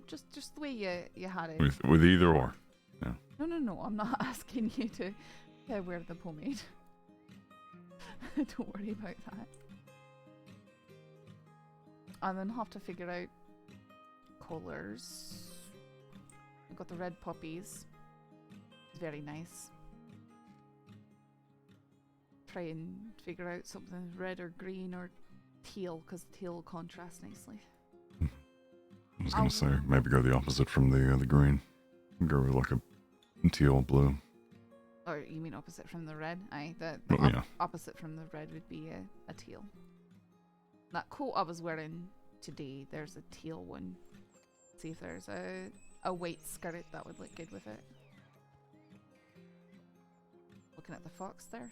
just the way you had it. With either or. Yeah. No, I'm not asking you to wear the pomade. Don't worry about that. And then have to figure out colours. We've got the red poppies. Very nice. Try and figure out something red or green or teal, because teal contrasts nicely. I was gonna say maybe go the opposite from the green. Go with like a teal blue. Or you mean opposite from the red? Aye, the yeah. opposite from the red would be a teal. That coat I was wearing today, there's a teal one. See if there's a white skirt that would look good with it. Looking at the fox there.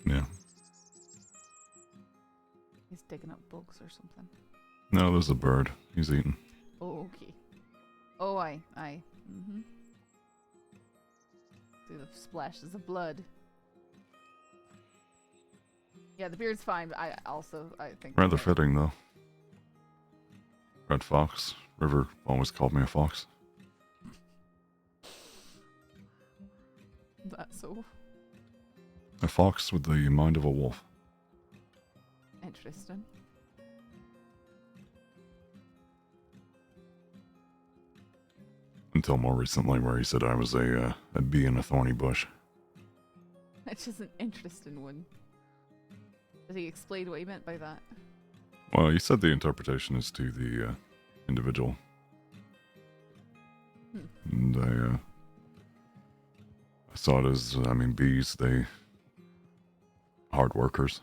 Yeah. He's digging up bugs or something. No, there's a bird. He's eating. Oh, okay. Oh, aye. Mm-hmm. See the splashes of blood. Yeah, the beard's fine, but I think... Rather fitting, though. Red fox. River always called me a fox. That's so... A fox with the mind of a wolf. Interesting. Until more recently, where he said I was a bee in a thorny bush. It's just an interesting one. Did he explain what he meant by that? Well, he said the interpretation is to the individual. And I saw it as, bees, they... hard workers.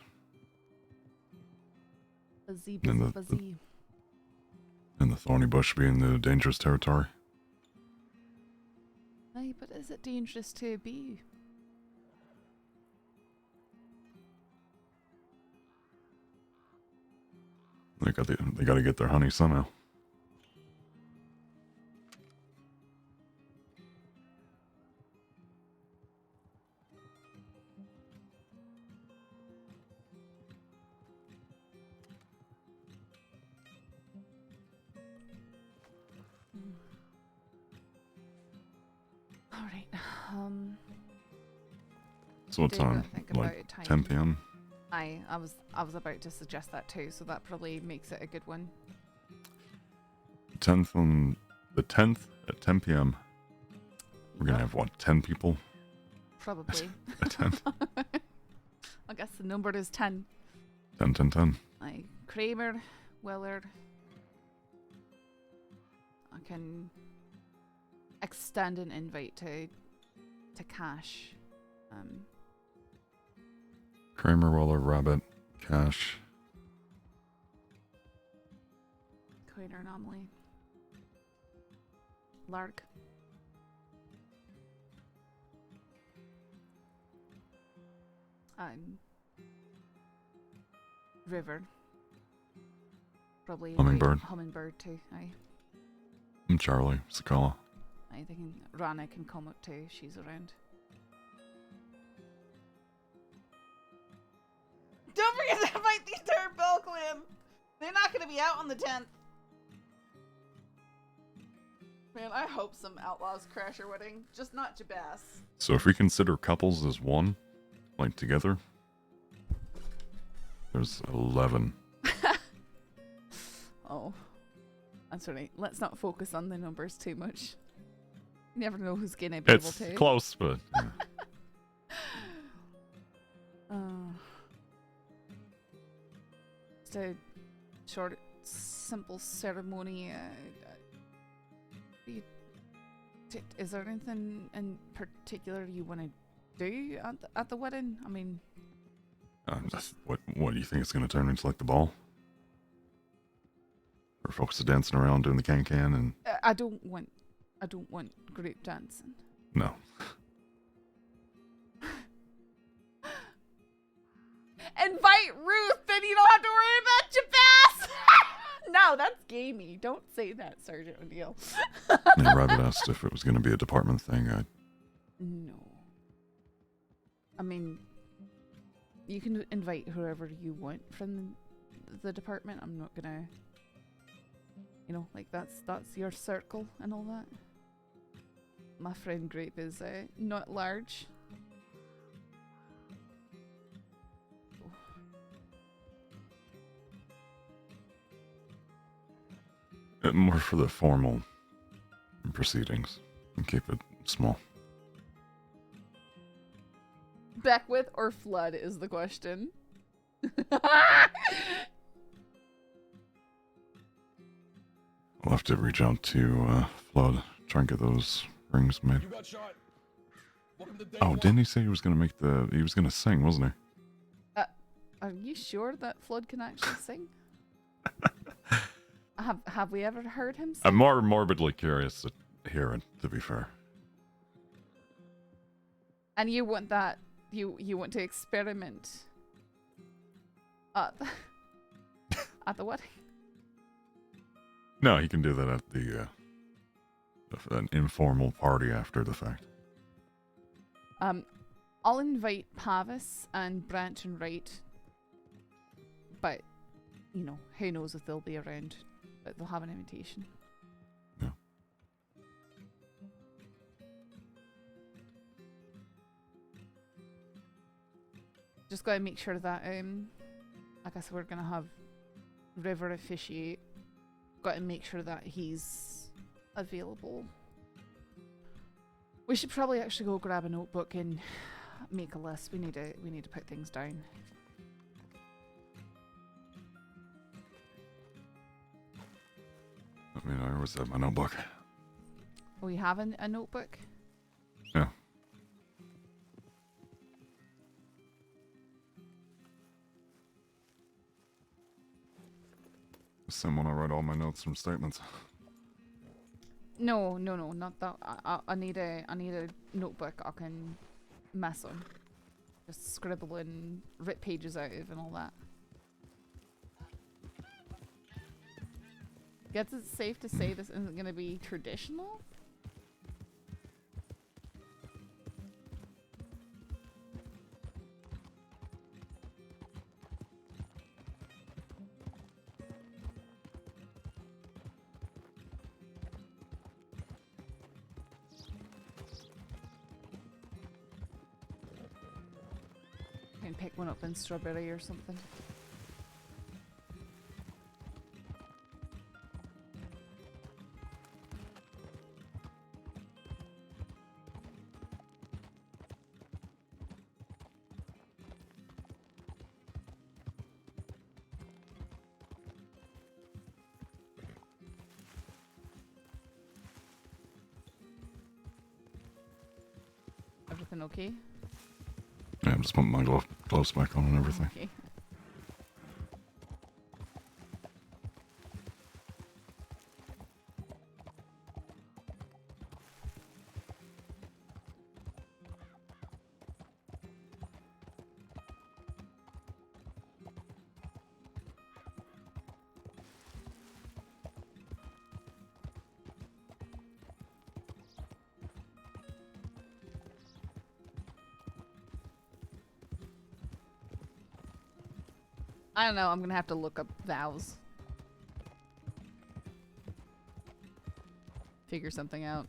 Buzzy. And the thorny bush being the dangerous territory. Aye, but is it dangerous to a bee? They got to get their honey somehow. Alright, So what time? Like 10 p.m.? I was about to suggest that too, so that probably makes it a good one. 10th on The 10th at 10 p.m. We're gonna have what? 10 people. Probably. Attend. I guess the number is 10. 10, 10, 10. Like Kramer, Willard. I can extend an invite to Cash. Kramer, Weller, Rabbit, Cash. Quater Anomaly. Lark. River. Probably Hummingbird. Hummingbird too. Aye. I'm Charlie, Sakala. I think Rana can come up too. She's around. Don't forget to invite the entire Bell clan. They're not going to be out on the 10th. Man, I hope some outlaws crash our wedding. Just not Jabas. So if we consider couples as one, like together, there's 11. Oh. That's right. Let's not focus on the numbers too much. You never know who's going to be able It's to. close, but... Yeah. Just a short, simple ceremony. Is there anything in particular you want to do at the wedding? I mean... What do you think it's going to turn into, like the ball? Where folks are dancing around doing the can-can and... I don't want group dancing. No. Invite Ruth, then you don't have to worry about Jabas. No, that's gamey. Don't say that, Sergeant O'Neill. Yeah, Rabbit asked if it was going to be a department thing. No. I mean, you can invite whoever you want from the department. I'm not gonna, like that's your circle and all that. My friend group is not large. More for the formal proceedings. And keep it small. Beckwith or Flood is the question. I'll have to reach out to Flood, try and get those rings made. Oh, didn't he say he was gonna he was gonna sing, wasn't he? Are you sure that Flood can actually sing? Have we ever heard him sing? I'm more morbidly curious to hear it, to be fair. And you want that? You want to experiment at the wedding? No, he can do that at the an informal party after the fact. I'll invite Pavis and Branch and Wright, but who knows if they'll be around? But they'll have an invitation. Yeah. Just gotta make sure that I guess we're gonna have River officiate. Got to make sure that he's available. We should probably actually go grab a notebook and make a list. We need to put things down. I mean, I always have my notebook. Oh, you have a notebook? Yeah. Someone I write all my notes from statements. No, not that. I need a notebook I can mess on. Just scribble and rip pages out of and all that. Guess it's safe to say this isn't going to be traditional? Can pick one up in strawberry or something. Everything okay? Yeah, I'm just putting my gloves back on and everything. Okay. I don't know. I'm gonna have to look up vows. Figure something out.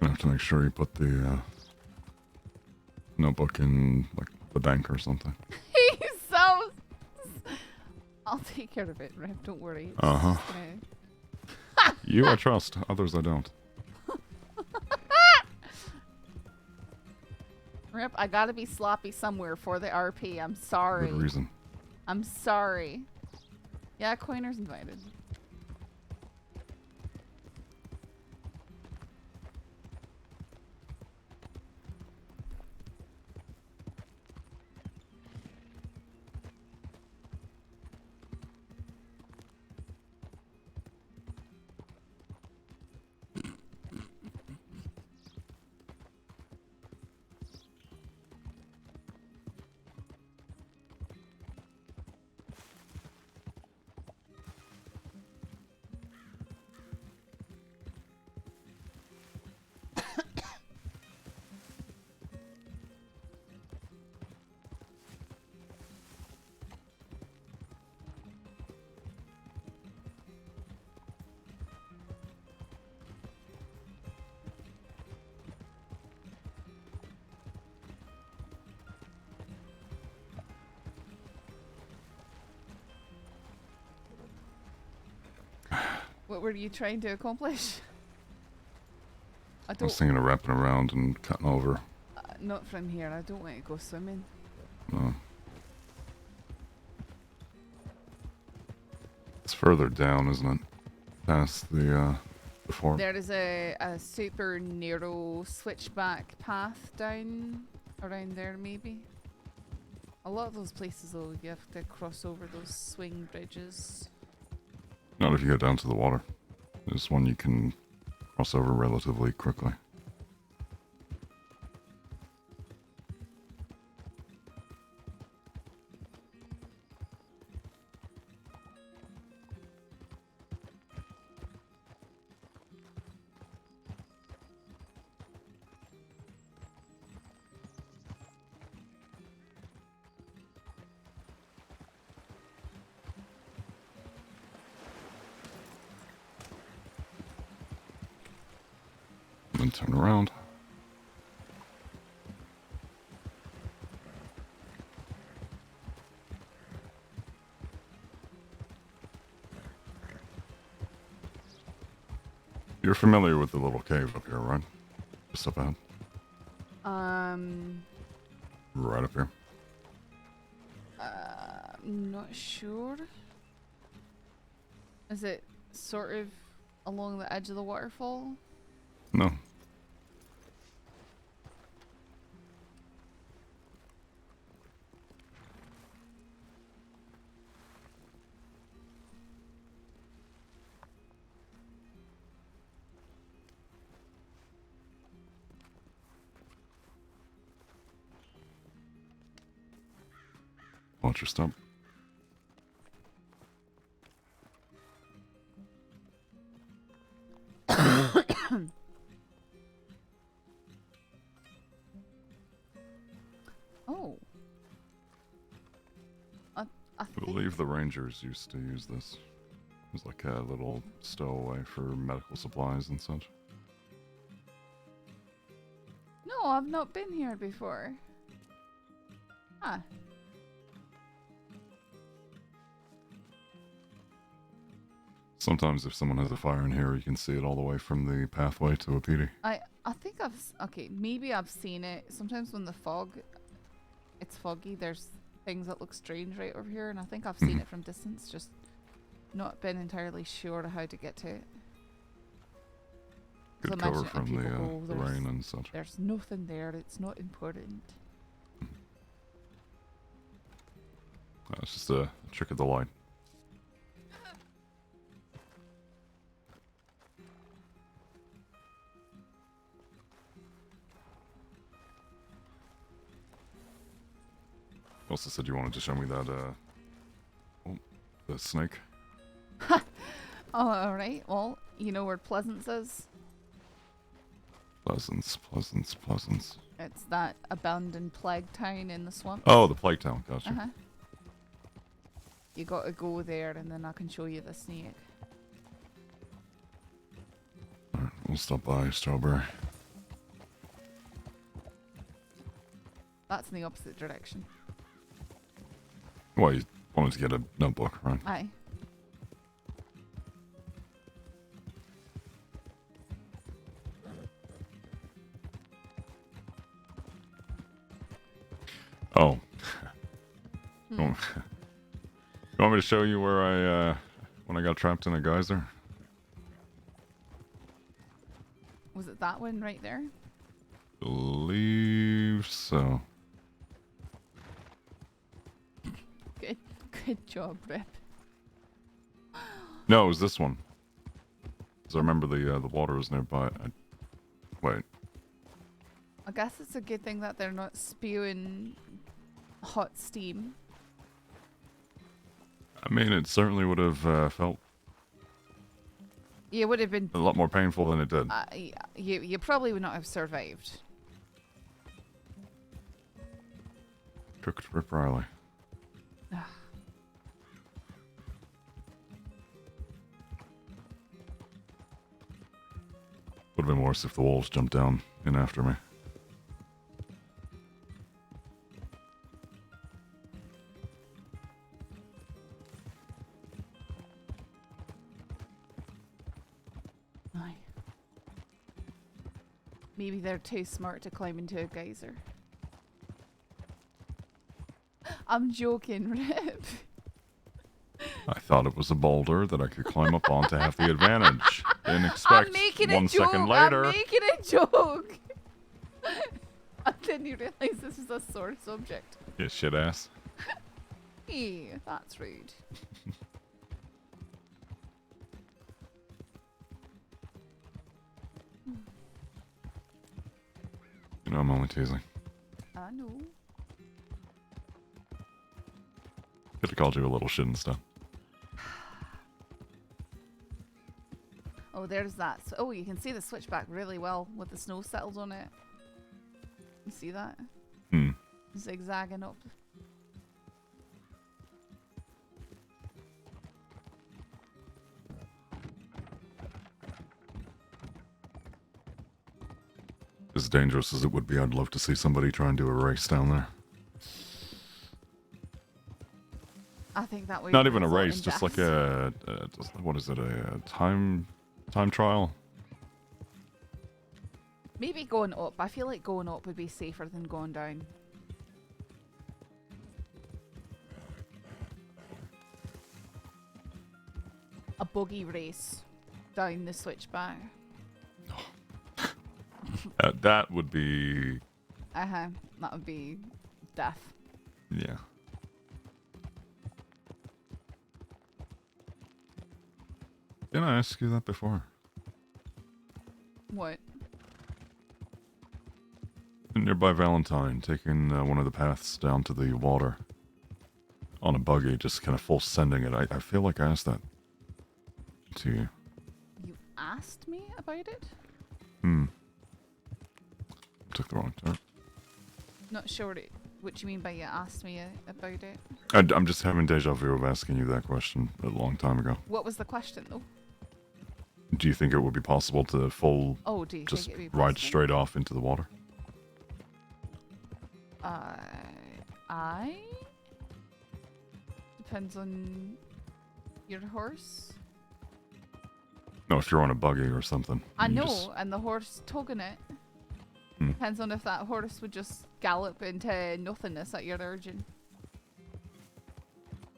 You have to make sure you put the notebook in like the bank or something. He's so. I'll take care of it, Rip. Don't worry. It's Uh-huh. just gonna- You I trust, others I don't. Rip, I gotta be sloppy somewhere for the RP. I'm sorry. Good reason. I'm sorry. Yeah, Coiner's invited. What were you trying to accomplish? I I don't. was thinking of wrapping around and cutting over. Not from here. I don't want to go swimming. It's further down, isn't it? Past the fort. There is a super narrow switchback path down around there, maybe. A lot of those places, though, you have to cross over those swing bridges. Not if you get down to the water. There's one you can cross over relatively quickly. Then turn around. You're familiar with the little cave up here, right? Just up ahead. Right up here. I'm not sure. Is it sort of along the edge of the waterfall? No. Watch your stump. Oh. I believe the Rangers used to use this. It was like a little stowaway for medical supplies and such. No, I've not been here before. Huh. Sometimes if someone has a fire in here, you can see it all the way from the pathway to a PD. I think okay, maybe I've seen it. Sometimes when it's foggy, there's things that look strange right over here, and I think I've seen it from distance. Just not been entirely sure how to get to it. Good So cover imagine if from people the go, "There's- rain and such. There's nothing there. It's not important. It's just a trick of the light. You also said you wanted to show me that, the snake. Oh, alright. Well, you know where Pleasance is? Pleasance. It's that abandoned plague town in the swamp. Oh, the plague town. Gotcha. Uh-huh. You gotta go there and then I can show you the snake. Alright, we'll stop by Strawberry. That's in the opposite direction. Well, you wanted to get a notebook, right? Aye. Oh. You want me to show you where I, when I got trapped in a geyser? Was it that one right there? Believe so. Good job, Rip. No, it was this one. Because I remember the water was nearby. Wait. I guess it's a good thing that they're not spewing hot steam. I mean, it certainly would have felt You would have been. a lot more painful than it did. You probably would not have survived. Cooked Rip Riley. Would have been worse if the wolves jumped down in after me. Aye. Maybe they're too smart to climb into a geyser. I'm joking, Rip. I thought it was a boulder that I could climb up on to have the advantage. Didn't expect I'm making 1 a joke. second later. I'm making a joke. I didn't realize this was a sore subject. You shit ass. Hey, that's rude. You know, I'm only teasing. I know. Could have called you a little shit instead. Oh, there's that. Oh, you can see the switchback really well with the snow settled on it. You see that? Zigzagging up. As dangerous as it would be, I'd love to see somebody try and do a race down there. I think that would Not be even a result race, in just like death. what is it, a time trial? Maybe going up. I feel like going up would be safer than going down. A buggy race down the switchback. That would be... Uh-huh. That would be death. Yeah. Didn't I ask you that before? What? Nearby Valentine, taking one of the paths down to the water on a buggy, just kind of full sending it. I feel like I asked that to you. You asked me about it? Took the wrong turn. Not sure what you mean by you asked me about it. I'm just having deja vu of asking you that question a long time ago. What was the question, though? Do you think it would be possible to Oh, do you just think it'd be ride possible? straight off into the water? Depends on your horse. No, if you're on a buggy or something. I you know, just- and the horse tugging it. Depends on if that horse would just gallop into nothingness at your urging.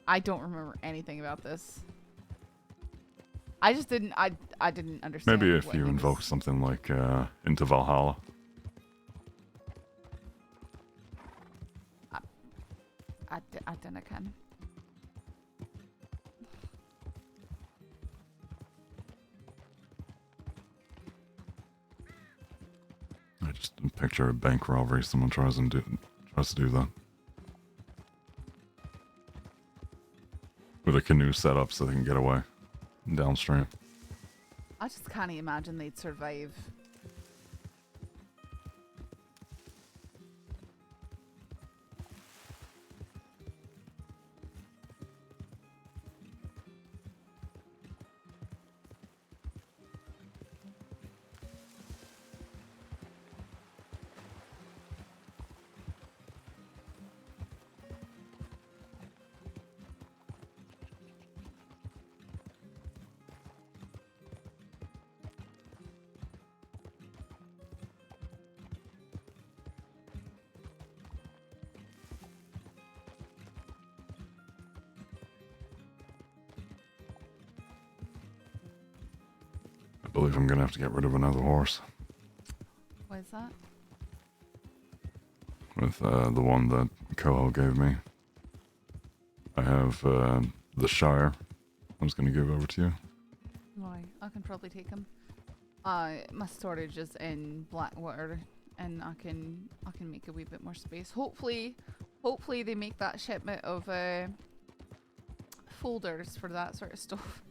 I don't remember anything about this. I just didn't. I didn't understand. Maybe if what you he invoke was- something like into Valhalla. I don't can. I just picture a bank robbery. Someone tries to do that with a canoe set up so they can get away downstream. I just can't imagine they'd survive. I believe I'm gonna have to get rid of another horse. What is that? With the one that Coho gave me. I have the Shire. I was gonna give over to you. Right, I can probably take him. My storage is in Blackwater, and I can make a wee bit more space. Hopefully they make that shipment of folders for that sort of stuff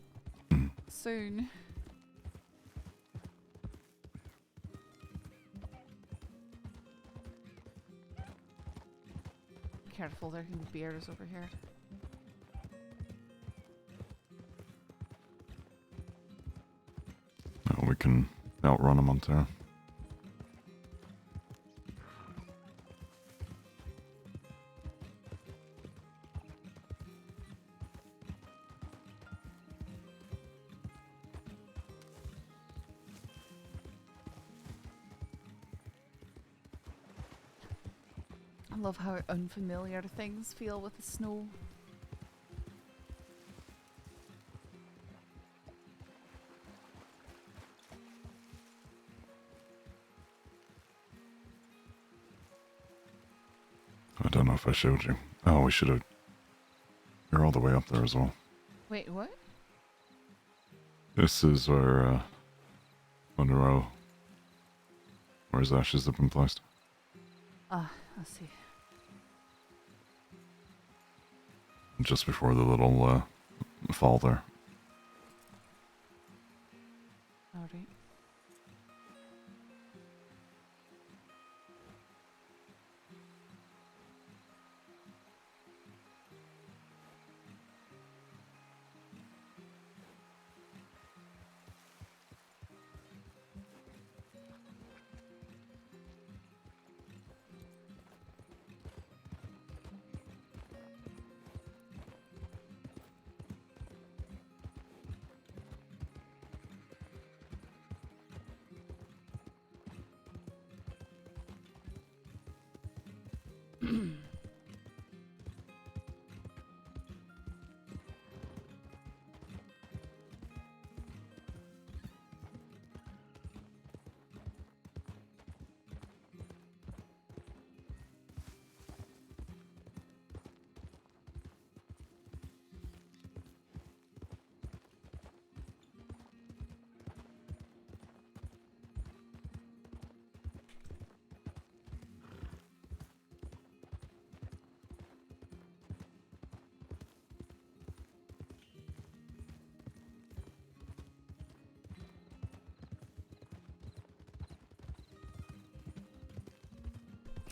soon. Careful, there can be bears over here. Oh, we can outrun them on there. I love how unfamiliar things feel with the snow. I don't know if I showed you. Oh, we should have. You're all the way up there as well. Wait, what? This is where Monroe, where his ashes have been placed. Ah, I see. Just before the little fall there. Alright.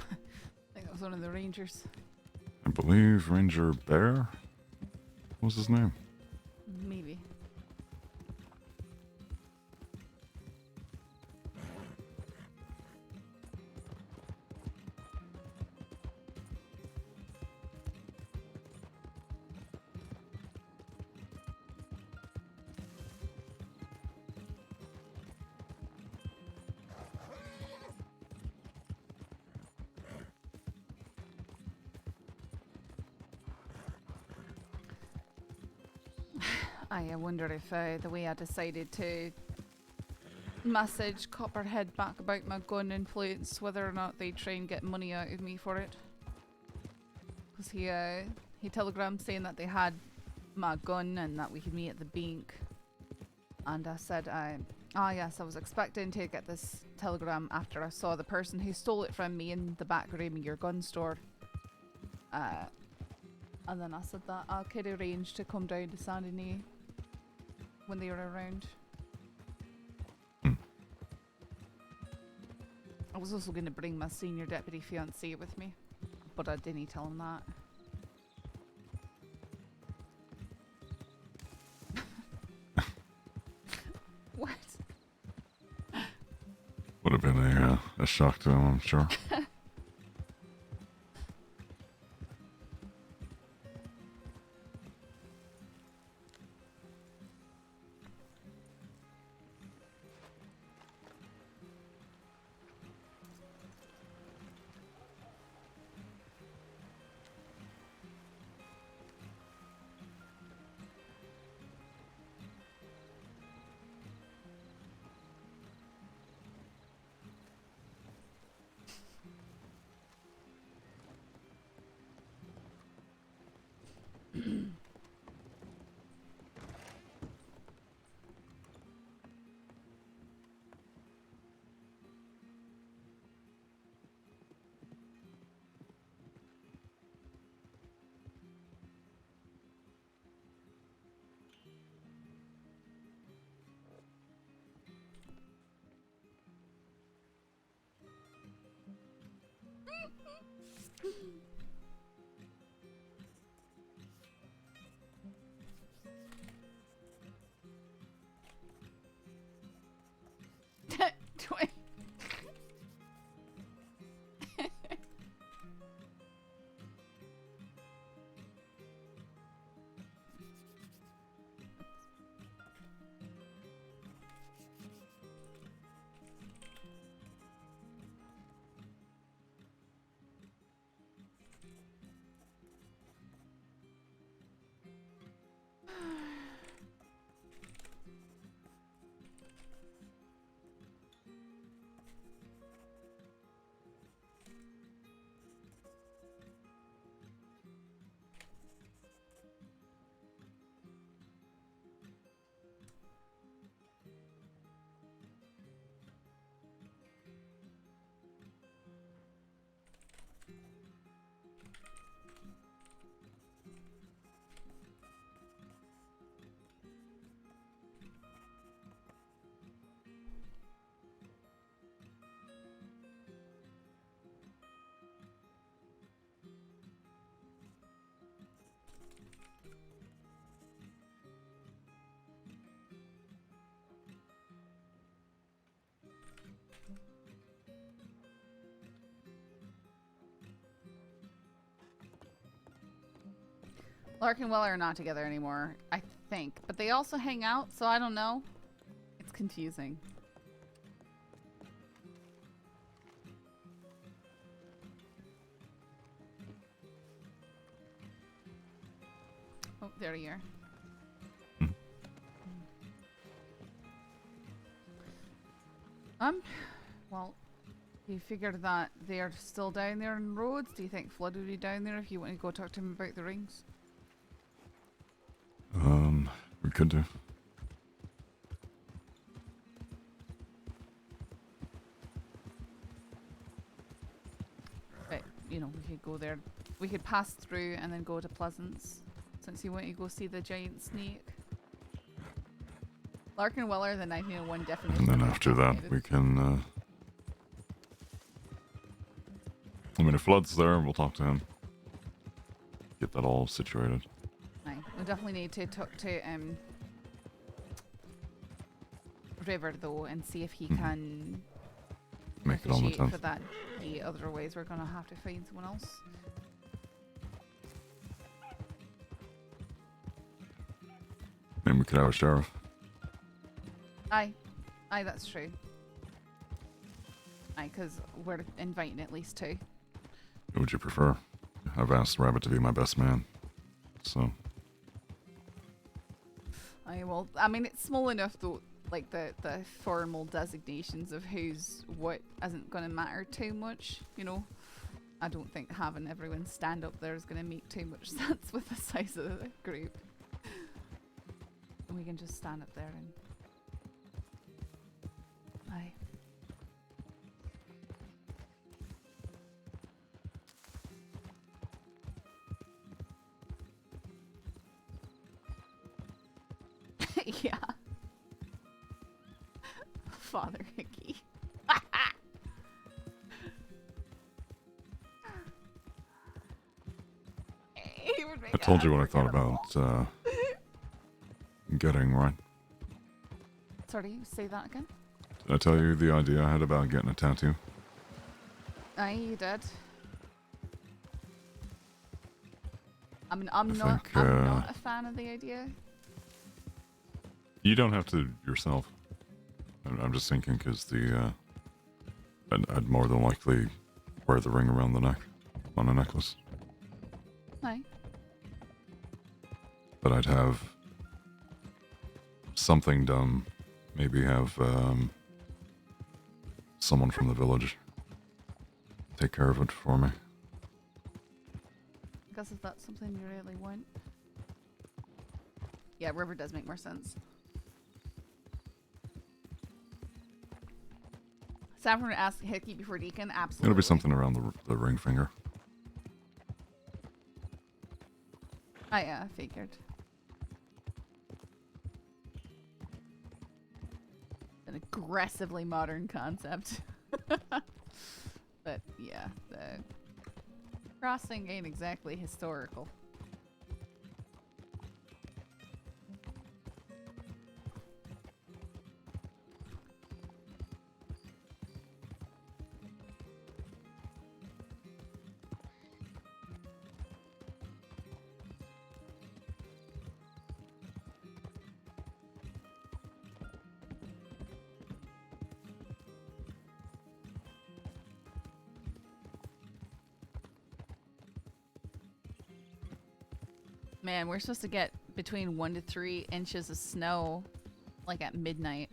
I think that was one of the rangers. I believe Ranger Bear? What was his name? Maybe. I wonder if the way I decided to message Copperhead back about my gun influenced whether or not they try and get money out of me for it. Because he telegrammed saying that they had my gun and that we could meet at the bank. And I said, yes, I was expecting to get this telegram after I saw the person who stole it from me in the back room of your gun store. And then I said that I could arrange to come down to Saint Denis when they were around. I was also going to bring my senior deputy fiancé with me, but I didn't tell him that. What? Would have been a shock to him, I'm sure. Lark and Weller are not together anymore, I think. But they also hang out, so I don't know. It's confusing. Oh, there you are. Well, you figured that they're still down there in Rhodes. Do you think Flood would be down there if you want to go talk to him about the rings? We could do. But, you know, we could go there. We could pass through and then go to Pleasance, since you want to go see the giant snake. Lark and Weller, the 1901 definition. And then after that, we can, I mean, if Flood's there, we'll talk to him. Get that all situated. Aye. We definitely need to talk to River though and see if he can make it on the officiate 10th. for that. Otherwise, we're gonna have to find someone else. Maybe we could have a sheriff. Aye, that's true. Aye, because we're inviting at least two. Who would you prefer? I've asked Rabbit to be my best man, so. Well, I mean, it's small enough though. Like the formal designations of who's what isn't going to matter too much. You know, I don't think having everyone stand up there is going to make too much sense with the size of the group. And we can just stand up there and. Aye. Yeah. Father Hickey. He would make I told you what I thought about getting, right? Sorry, say that again? Did I tell you the idea I had about getting a tattoo? Aye, you did. I mean, I I'm think, not a fan of the idea. You don't have to yourself. I'm just thinking because I'd more than likely wear the ring around the neck on a necklace. Aye. But I'd have something done. Maybe have someone from the village take care of it for me. I guess if that's something you really want. Yeah, River does make more sense. Saffron asked Hickey before Deacon. Absolutely. It'll be something around the ring finger. I figured. An aggressively modern concept. But yeah, the crossing ain't exactly historical. Man, we're supposed to get between 1 to 3 inches of snow, like at midnight.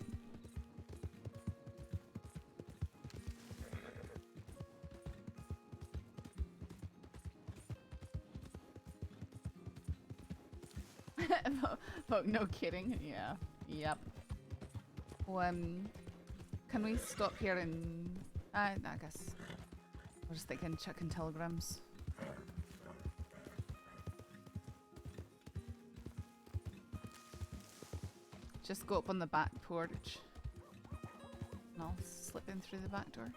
Oh, no kidding. Yeah. Yep. Can we stop here and... I guess... I was just thinking checking telegrams. Just go up on the back porch. And I'll slip in through the back door.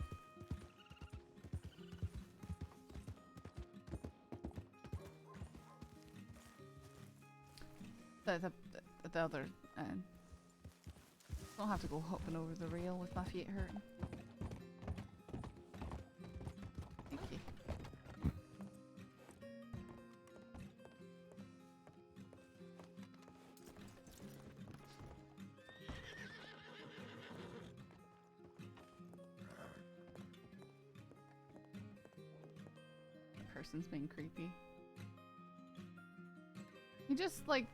The other... don't have to go hopping over the rail with my feet hurting. Thank you. Person's being creepy. He just like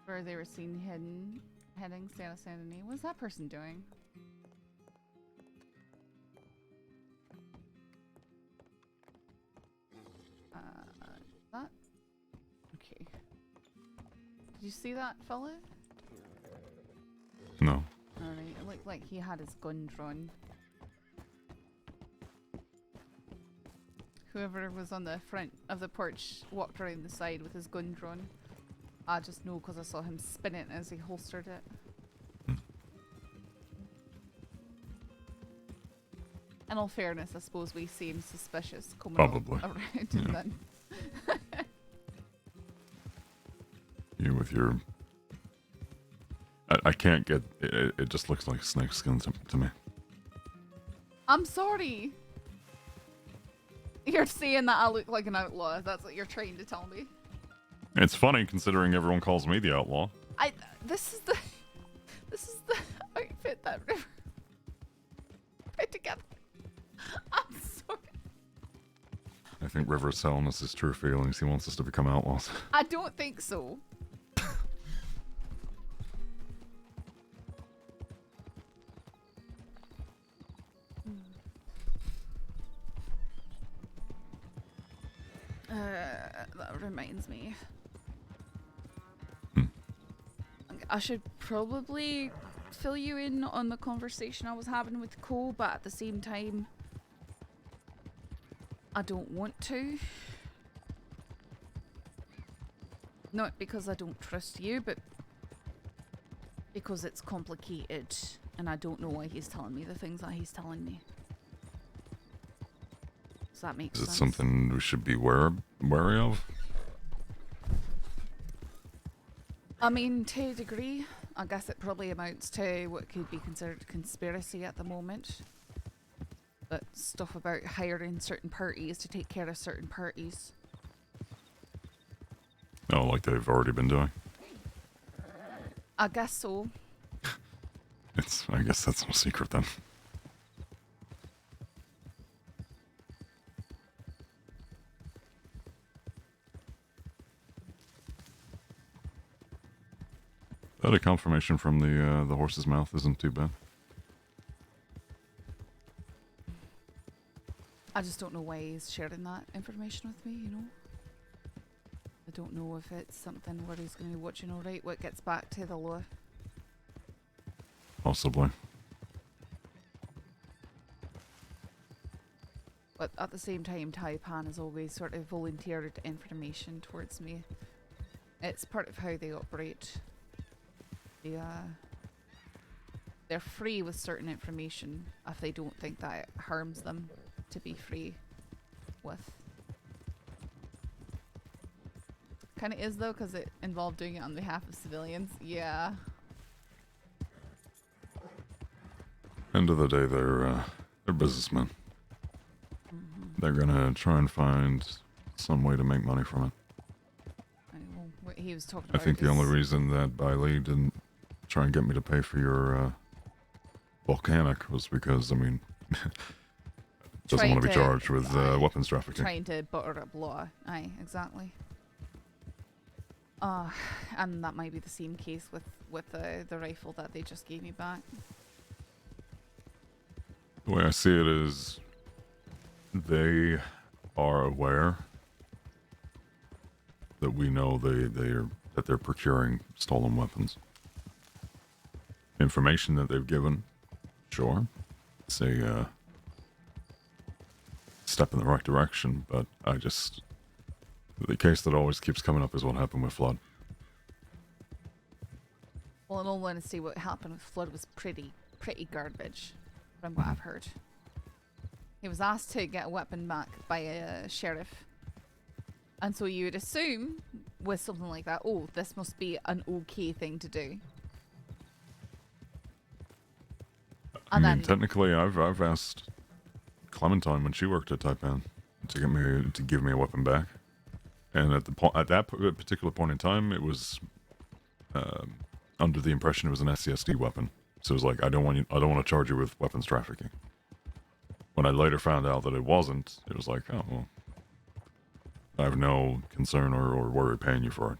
where they were seen heading Santa Denis. What's that person doing? That okay. Did you see that fella? No. Alright, it looked like he had his gun drawn. Whoever was on the front of the porch walked around the side with his gun drawn. I just know because I saw him spin it as he holstered it. In all fairness, I suppose we seem suspicious coming Probably. around Yeah. and then. You with your... I can't get... It just looks like snake skin to me. I'm sorry! You're saying that I look like an outlaw. That's what you're trying to tell me. It's funny considering everyone calls me the outlaw. This is the outfit that River put together. I'm sorry. think River's telling us his true feelings. He wants us to become outlaws. I don't think so. That reminds me. I should probably fill you in on the conversation I was having with Cole, but at the same time, I don't want to. Not because I don't trust you, but because it's complicated and I don't know why he's telling me the things that he's telling me. Does that make sense? Is it something we should be wary of? I mean, to a degree, I guess it probably amounts to what could be considered conspiracy at the moment. But stuff about hiring certain parties to take care of certain parties. Oh, like they've already been doing? I guess so. I guess that's no secret then. That a confirmation from the horse's mouth isn't too bad. I just don't know why he's sharing that information with me, you know? I don't know if it's something where he's going to be watching alright what gets back to the law. Possibly. But at the same time, Taipan has always sort of volunteered information towards me. It's part of how they operate. They're free with certain information if they don't think that it harms them to be free with. Kind of is though, because it involved doing it on behalf of civilians. Yeah. End of the day, they're businessmen. They're gonna try and find some way to make money from it. Well, what he was talking I about think the is- only reason that Bailey didn't try and get me to pay for your volcanic was because, I mean, doesn't want to be charged with weapons trafficking. Trying to butter up law. Aye, exactly. And that might be the same case with the rifle that they just gave me back. The way I see it is, they are aware that we know that they're procuring stolen weapons. Information that they've given, sure, it's a step in the right direction, but the case that always keeps coming up is what happened with Flood. Well, in all honesty, what happened with Flood was pretty garbage, from what I've heard. He was asked to get a weapon back by a sheriff. And so you would assume, with something like that, oh, this must be an okay thing to do. I mean, technically, I've asked Clementine when she worked at Taipan to give me a weapon back, and at that particular point in time, it was under the impression it was an SCSD weapon. So it was like, I don't want to charge you with weapons trafficking. When I later found out that it wasn't, it was like, oh well, I have no concern or worry paying you for it.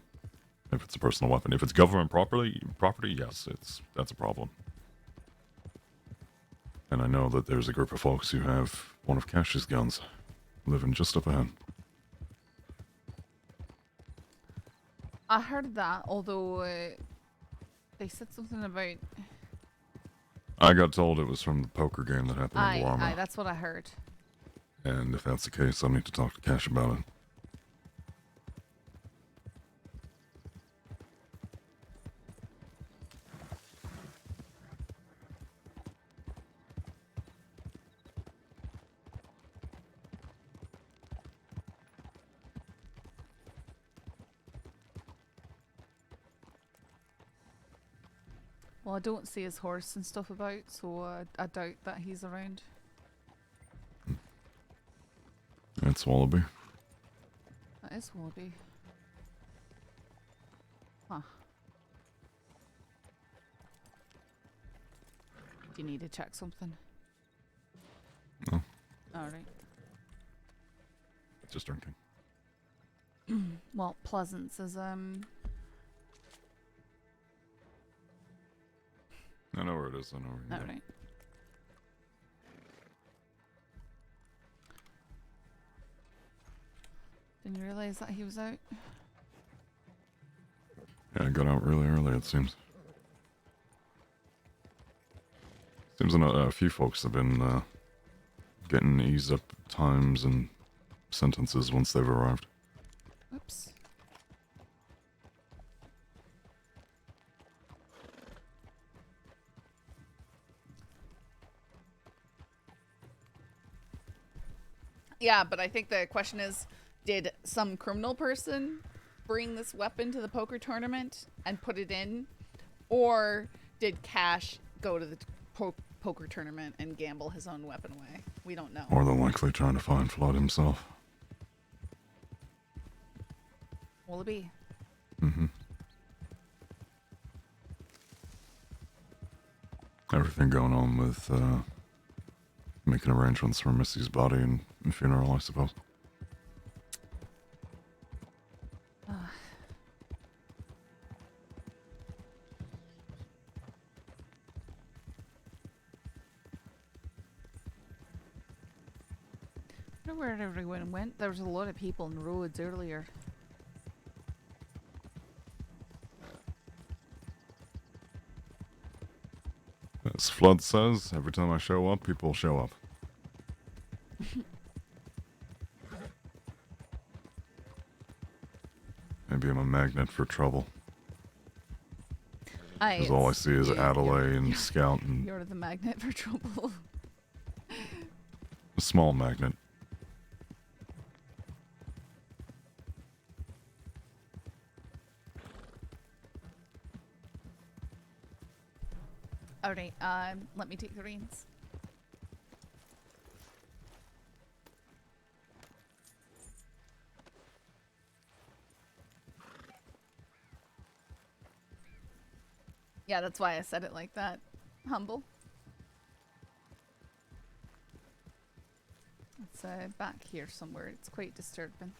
If it's a personal weapon, if it's government property, yes, that's a problem. And I know that there's a group of folks who have one of Cash's guns living just up ahead. I heard that, although they said something about... I got told it was from the poker game that happened in Warma. Aye, that's what I heard. And if that's the case, I need to talk to Cash about it. Well, I don't see his horse and stuff about, so I doubt that he's around. That's Wallaby. That is Wallaby. Huh. Do you need to check something? No. Alright. just drinking. Well, Pleasance is I know where it is. I know where you all go. right. Didn't realize that he was out. Yeah, I got out really early, it seems. Seems a few folks have been getting eased up times and sentences once they've arrived. Oops. Yeah, but I think the question is, did some criminal person bring this weapon to the poker tournament and put it in? Or did Cash go to the poker tournament and gamble his own weapon away? We don't know. More than likely trying to find Flood himself. Will it be? Mm-hmm. Everything going on with making arrangements for Missy's body and funeral, I suppose. I don't know where everyone went. There was a lot of people in the roads earlier. As Flood says, every time I show up, people show up. Maybe I'm a magnet for trouble. Because all I see is Adelaide and Scout and You're the magnet for trouble. a small magnet. Alright, let me take the reins. Yeah, that's why I said it like that. Humble. It's back here somewhere. It's quite disturbing.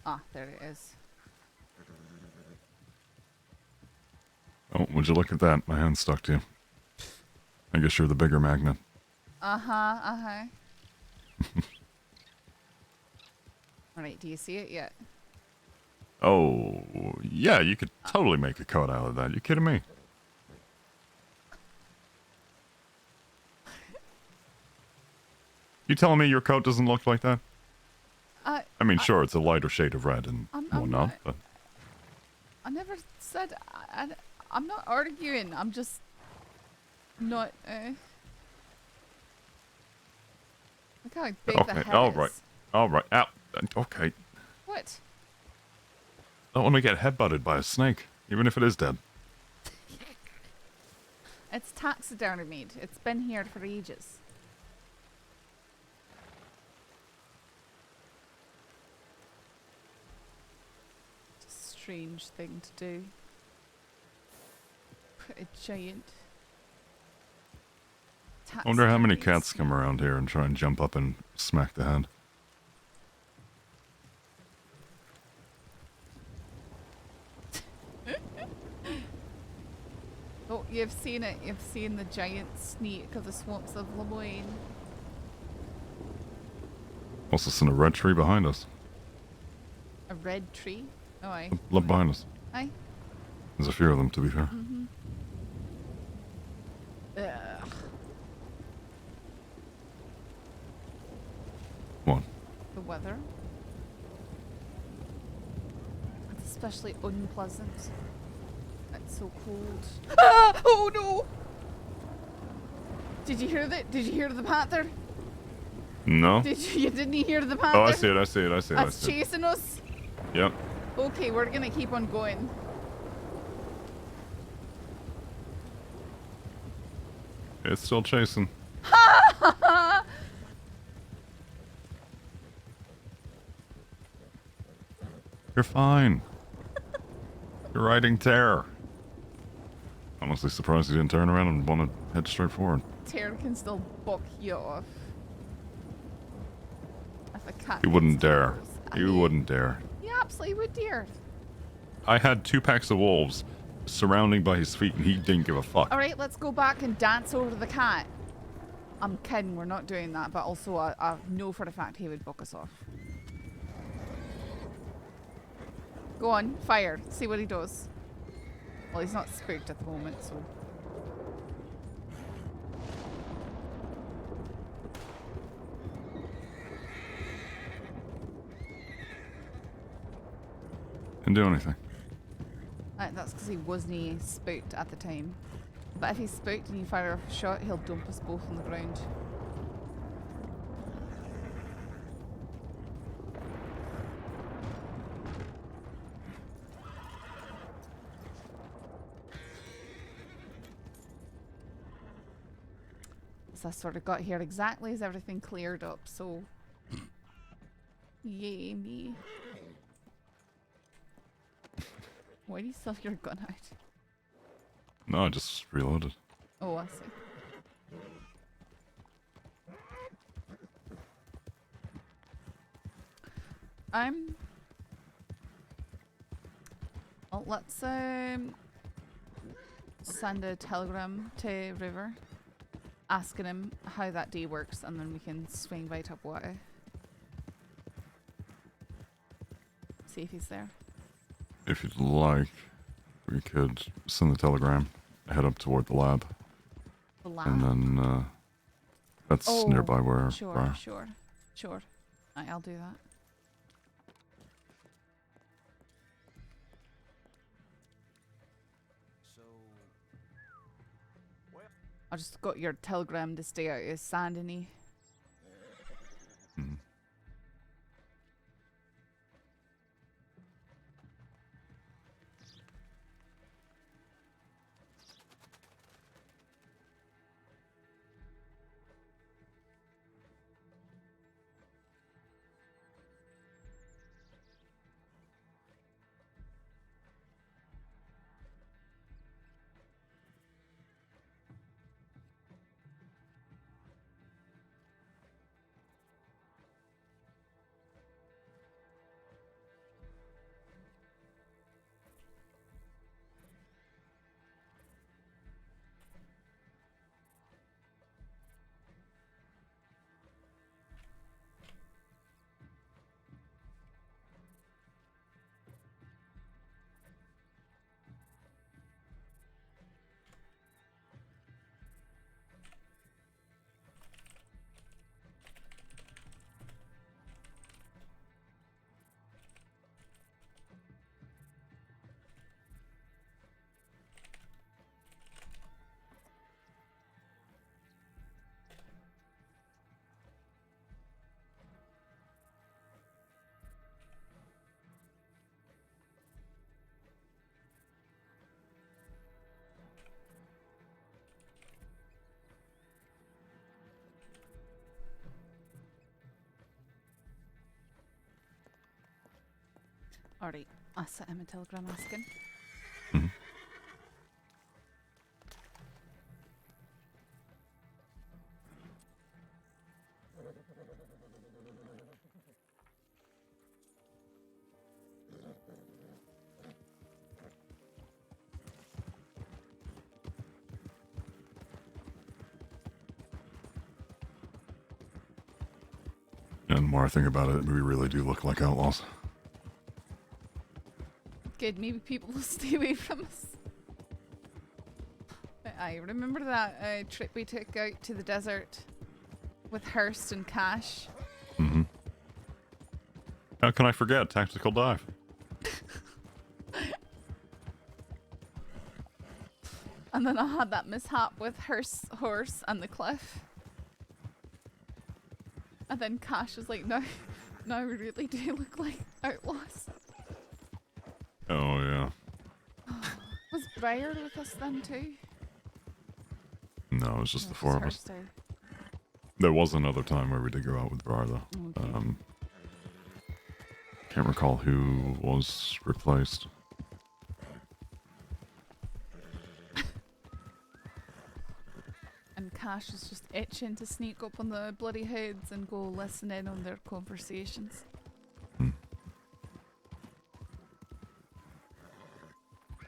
Ah, there it is. Oh, would you look at that? My hand's stuck to you. I guess you're the bigger magnet. Alright, do you see it yet? Oh, yeah, you could totally make a coat out of that. You kidding me? You telling me your coat doesn't look like that? I mean, sure, it's a lighter shade of red and whatnot, but... I never said... I'm not arguing. I'm just... not... Look how big the head alright. is. Alright, ow. Okay. What? I don't want to get headbutted by a snake, even if it is dead. It's taxidermied. It's been here for ages. It's a strange thing to do. Put a giant... I wonder how many taxidermied cats come around here and try and jump up and smack the head. Oh, you've seen it. You've seen the giant snake of the swamps of Lemoyne. Also seen a red tree behind us. A red tree? Oh, aye. Look behind us. Aye. There's a few of them, to be fair. Mm-hmm. Ugh. What? The weather. It's especially unpleasant. It's so cold. Ah! Oh no! Did you hear that? Did you hear the panther? No? You didn't hear the panther? Oh, I see it, I see it, I see it. That's chasing us? Yep. Okay, we're gonna keep on going. It's still chasing. You're fine. You're riding terror. Honestly surprised he didn't turn around and want to head straight forward. Terror can still buck you off. If a cat He wouldn't gets dare. yours. He wouldn't dare. He absolutely would dare. I had 2 packs of wolves surrounding by his feet, and he didn't give a fuck. Alright, let's go back and dance over the cat. I'm kidding, we're not doing that, but also I know for a fact he would buck us off. Go on, fire. See what he does. Well, he's not spooked at the moment, so... Didn't do anything. That's because he wasn't spooked at the time. But if he's spooked and you fire off a shot, he'll dump us both on the ground. So I sort of got here exactly as everything cleared up, so... Yay me. Why do you still have your gun out? No, I just reloaded. Oh, I see. Well, let's send a telegram to River asking him how that day works, and then we can swing right up water. See if he's there. If you'd like, we could send the telegram, head up toward the lab. The lab? And then, that's nearby where Sure, Briar. sure. Right, I'll do that. I just got your telegram to stay out of sand, any. Alright, I sent him a telegram asking. And the more I think about it, we really do look like outlaws. Good, maybe people will stay away from us. But I remember that trip we took out to the desert with Hurst and Cash. Mm-hmm. How can I forget? Tactical dive. And then I had that mishap with Hurst's horse and the cliff. And then Cash was like, no, we really do look like outlaws. Oh, yeah. Was Briar with us then too? No, it was just the 4 of us. Hurst or- There was another time where we did go out with Briar, though. Okay. Can't recall who was replaced. Cash is just itching to sneak up on the bloody heads and go listen in on their conversations.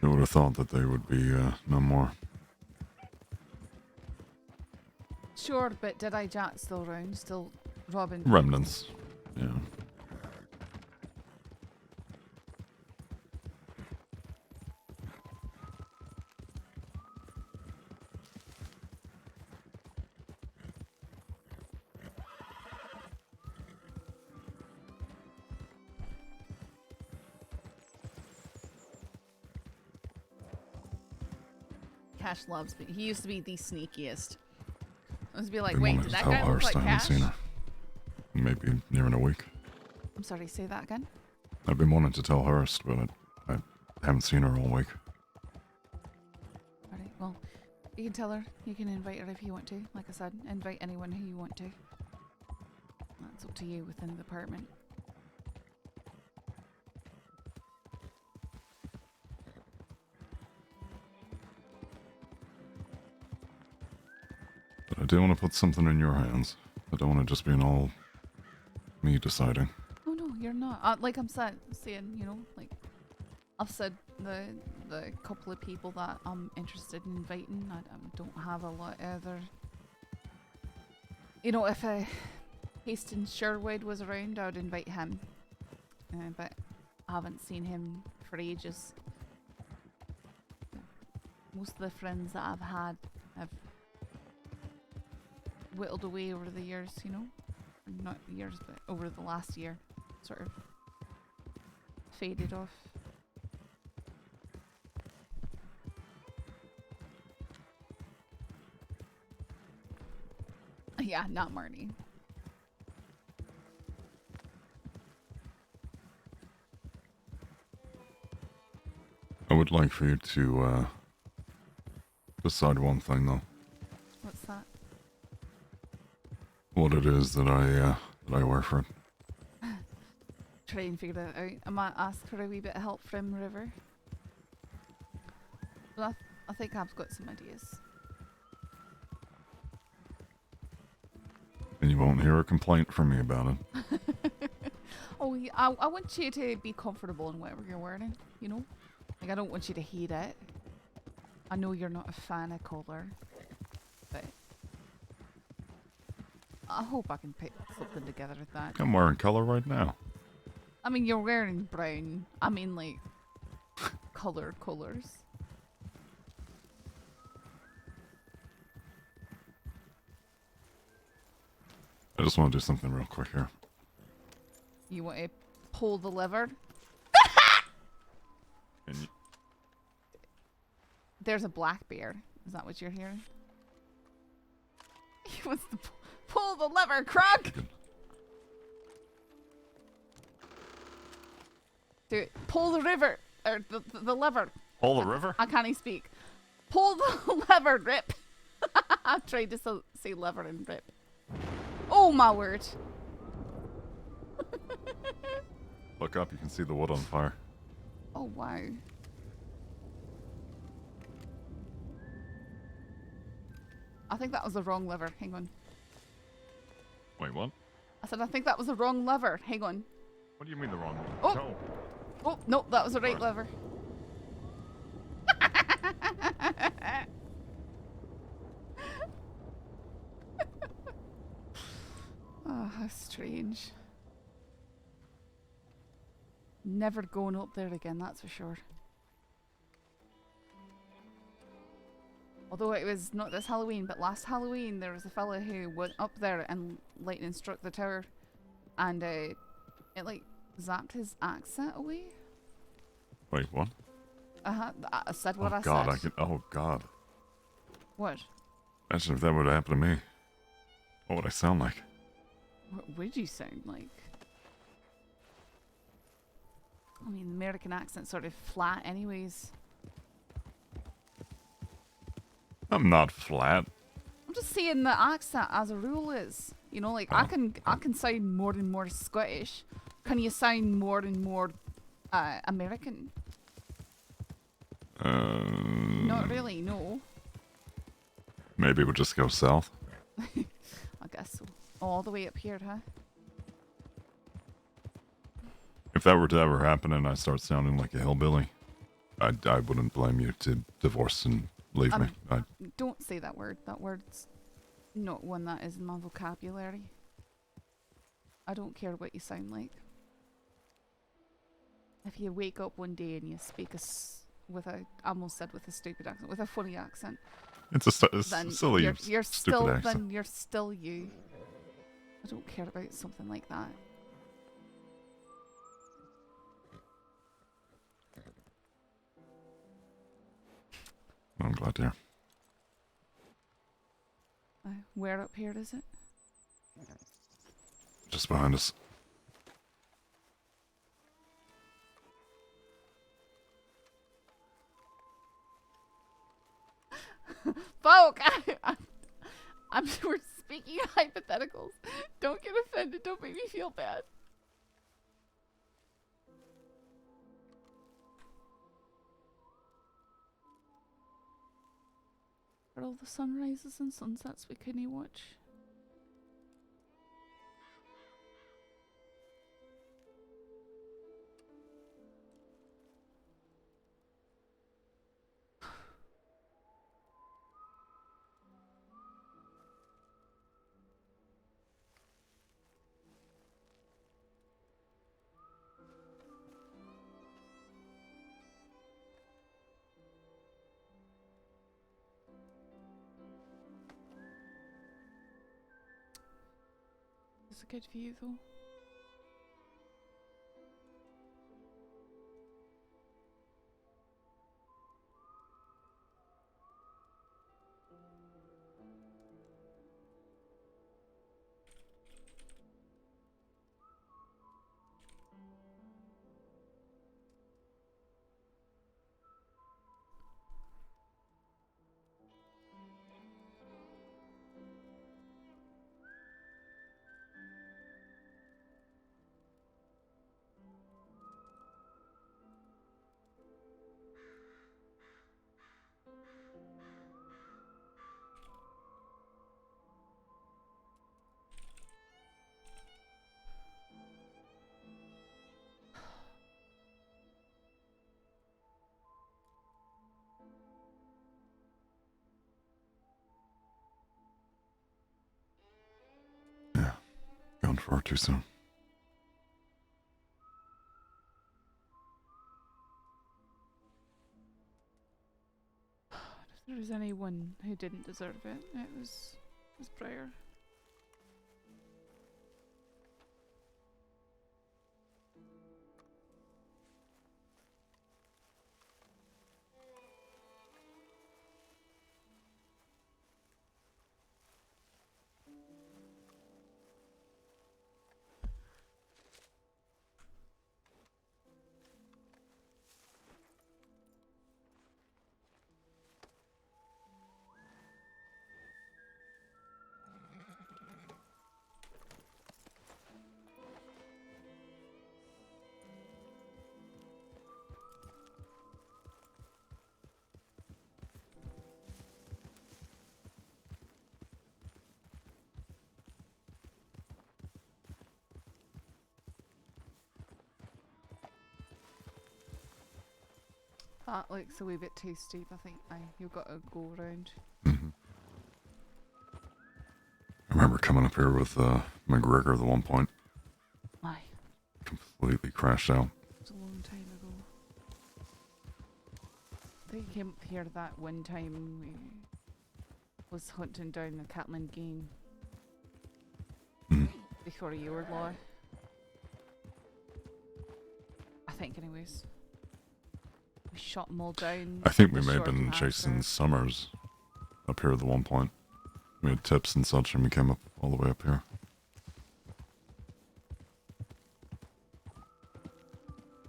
Who would have thought that they would be no more? Sure, but did I Jack still around? Still robbing? Remnants. Yeah. Cash loves me. He used to be the sneakiest. I was be like, Been wait, wanting did to that tell guy look Hurst like I haven't Cash? seen her. Maybe near in a week. I'm sorry, say that again. I've been wanting to tell Hurst, but I haven't seen her all week. Alright, well, you can tell her. You can invite her if you want to. Like I said, invite anyone who you want to. That's up to you within the department. But I do want to put something in your hands. I don't want to just be an all me deciding. Oh no, you're not. Like I'm saying, you know, like I've said the couple of people that I'm interested in inviting. I don't have a lot other. You know, if Hastings Sherwood was around, I would invite him. But I haven't seen him for ages. Most of the friends that I've had have whittled away over the years, you know? Not years, but over the last year. Sort of faded off. Yeah, not Marty. I would like for you to decide one thing though. What's that? What it is that I wear for it. Try and figure that out. I might ask for a wee bit of help from River. But I think I've got some ideas. And you won't hear a complaint from me about it. Oh, yeah, I want you to be comfortable in whatever you're wearing, you know? Like, I don't want you to hate it. I know you're not a fan of colour, but I hope I can put something together with that. I'm wearing color right now. I mean, you're wearing brown. I mean, like, colours. I just want to do something real quick here. You want to pull the lever? Can you... There's a black bear. Is that what you're hearing? He wants to pull the lever, Krog! Dude, pull the river, or the lever. Pull the river? I can't even speak. Pull the lever, Rip. I tried to say lever and Rip. Oh my word. Look up, you can see the wood on fire. Oh wow. I think that was the wrong lever. Hang on. Wait, what? I said I think that was the wrong lever. Hang on. What do you mean the wrong one? Oh. No. Oh, no, that was the right lever. Oh, how strange. Never going up there again, that's for sure. Although it was not this Halloween, but last Halloween there was a fella who went up there and lightning struck the tower, and it like zapped his accent away. Wait, what? I said what I God, said. oh God. What? Imagine if that would happen to me. What would I sound like? What would you sound like? I mean, the American accent's sort of flat anyways. I'm not flat. I'm just saying the accent as a rule is. You know, like I can sound more and more Scottish. Can you sound more and more American? Not really, no. Maybe we'll just go south. I guess so. All the way up here, huh? If that were to ever happen and I start sounding like a hillbilly, I wouldn't blame you to divorce and leave me. Don't say that word. That word's not one that is in my vocabulary. I don't care what you sound like. If you wake up one day and you speak with a, I almost said with a stupid accent, with a funny accent. It's a silly, you're stupid still, accent. then you're still you. I don't care about something like that. I'm glad to hear. Where up here is it? Just behind us. Folk, we're speaking hypotheticals. Don't get offended. Don't make me feel bad. Are all the sunrises and sunsets we couldn't watch? It's a good view though. Gone far too soon. If there was anyone who didn't deserve it, it was Briar. That looks a wee bit too steep. I think you've got to go around. I remember coming up here with McGregor at one point. Aye. Completely crashed out. It was a long time ago. I think you came up here that one time we was hunting down the Catlin gang. Before you were law. I think anyways. We shot them all down. I think we may have been chasing Summers up here at one point. We had tips and such, and we came up all the way up here.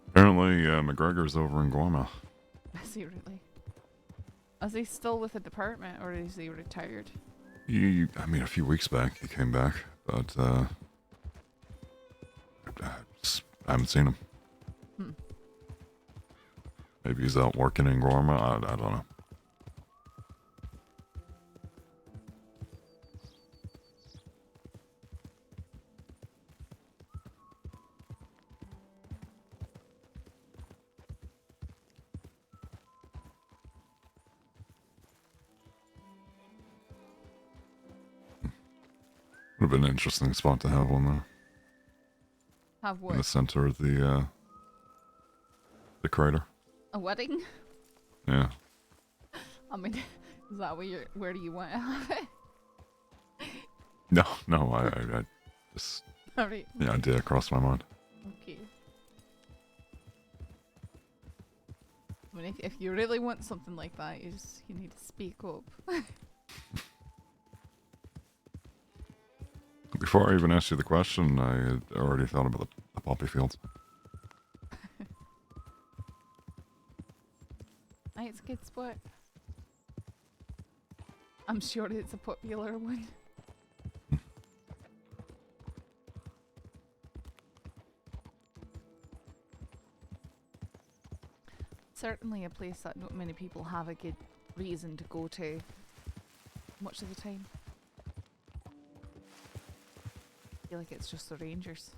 Apparently, McGregor's over in Gorma. Is he really? Is he still with the department, or is he retired? I mean, a few weeks back he came back, but I haven't seen him. Maybe he's out working in Gorma. I don't know. Would have been an interesting spot to have one there. Have In what? the center of the crater. A wedding? Yeah. I mean, is that where do you want to have it? No, I just... Alright. The idea crossed my mind. Okay. I mean, if you really want something like that, you need to speak up. Before I even asked you the question, I had already thought about the poppy fields. Aye, it's a good spot. I'm sure it's a popular one. Certainly a place that not many people have a good reason to go to much of the time. I feel like it's just the rangers.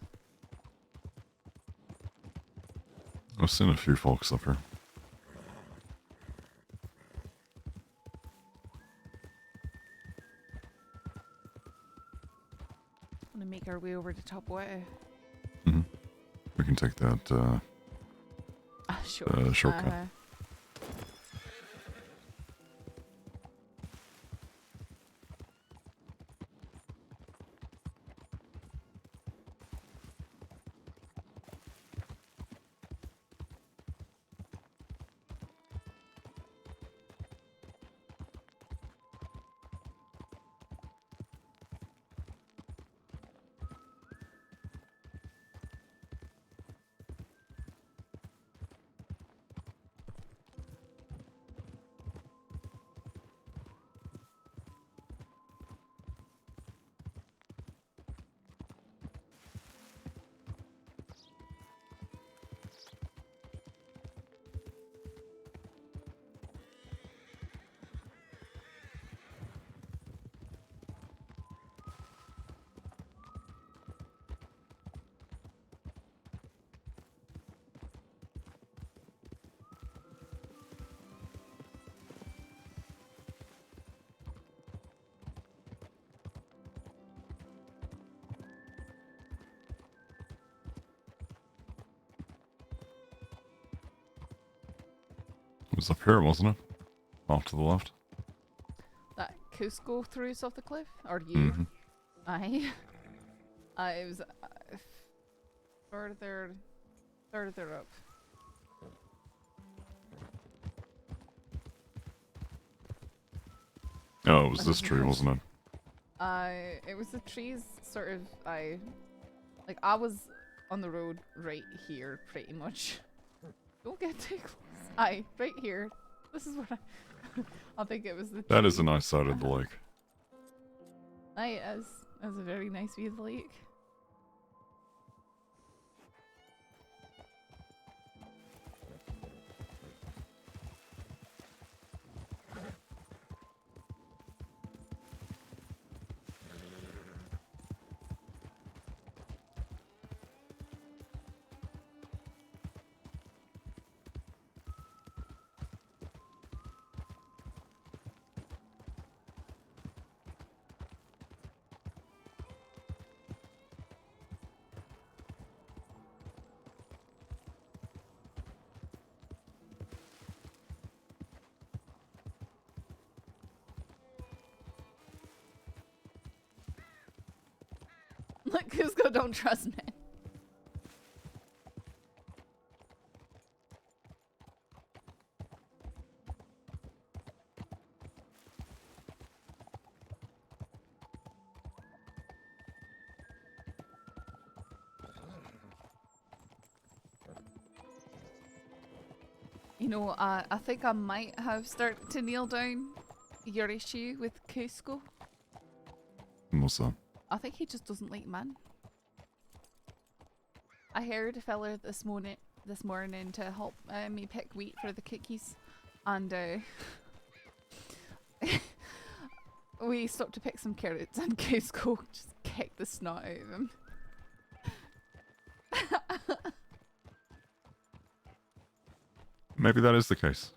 I've seen a few folks up here. Want to make our way over to top water. We can take that Sure. shortcut. It was up here, wasn't it? Off to the left. That Cusco threw us off the cliff? Or you? Mm-hmm. Aye. It was further up. Oh, it was this tree, wasn't it? It was the trees sort of, I was on the road right here, pretty much. Don't get too close. Aye, right here. This is where I think it was the That tree. is a nice side of the lake. Aye, it is. That's a very nice view of the lake. Look, Cusco don't trust me. You know, I think I might have started to nail down your issue with Cusco. What's that? I think he just doesn't like men. I hired a fella this morning to help me pick wheat for the cookies, and we stopped to pick some carrots, and Cusco just kicked the snot out of him. Maybe that is the case.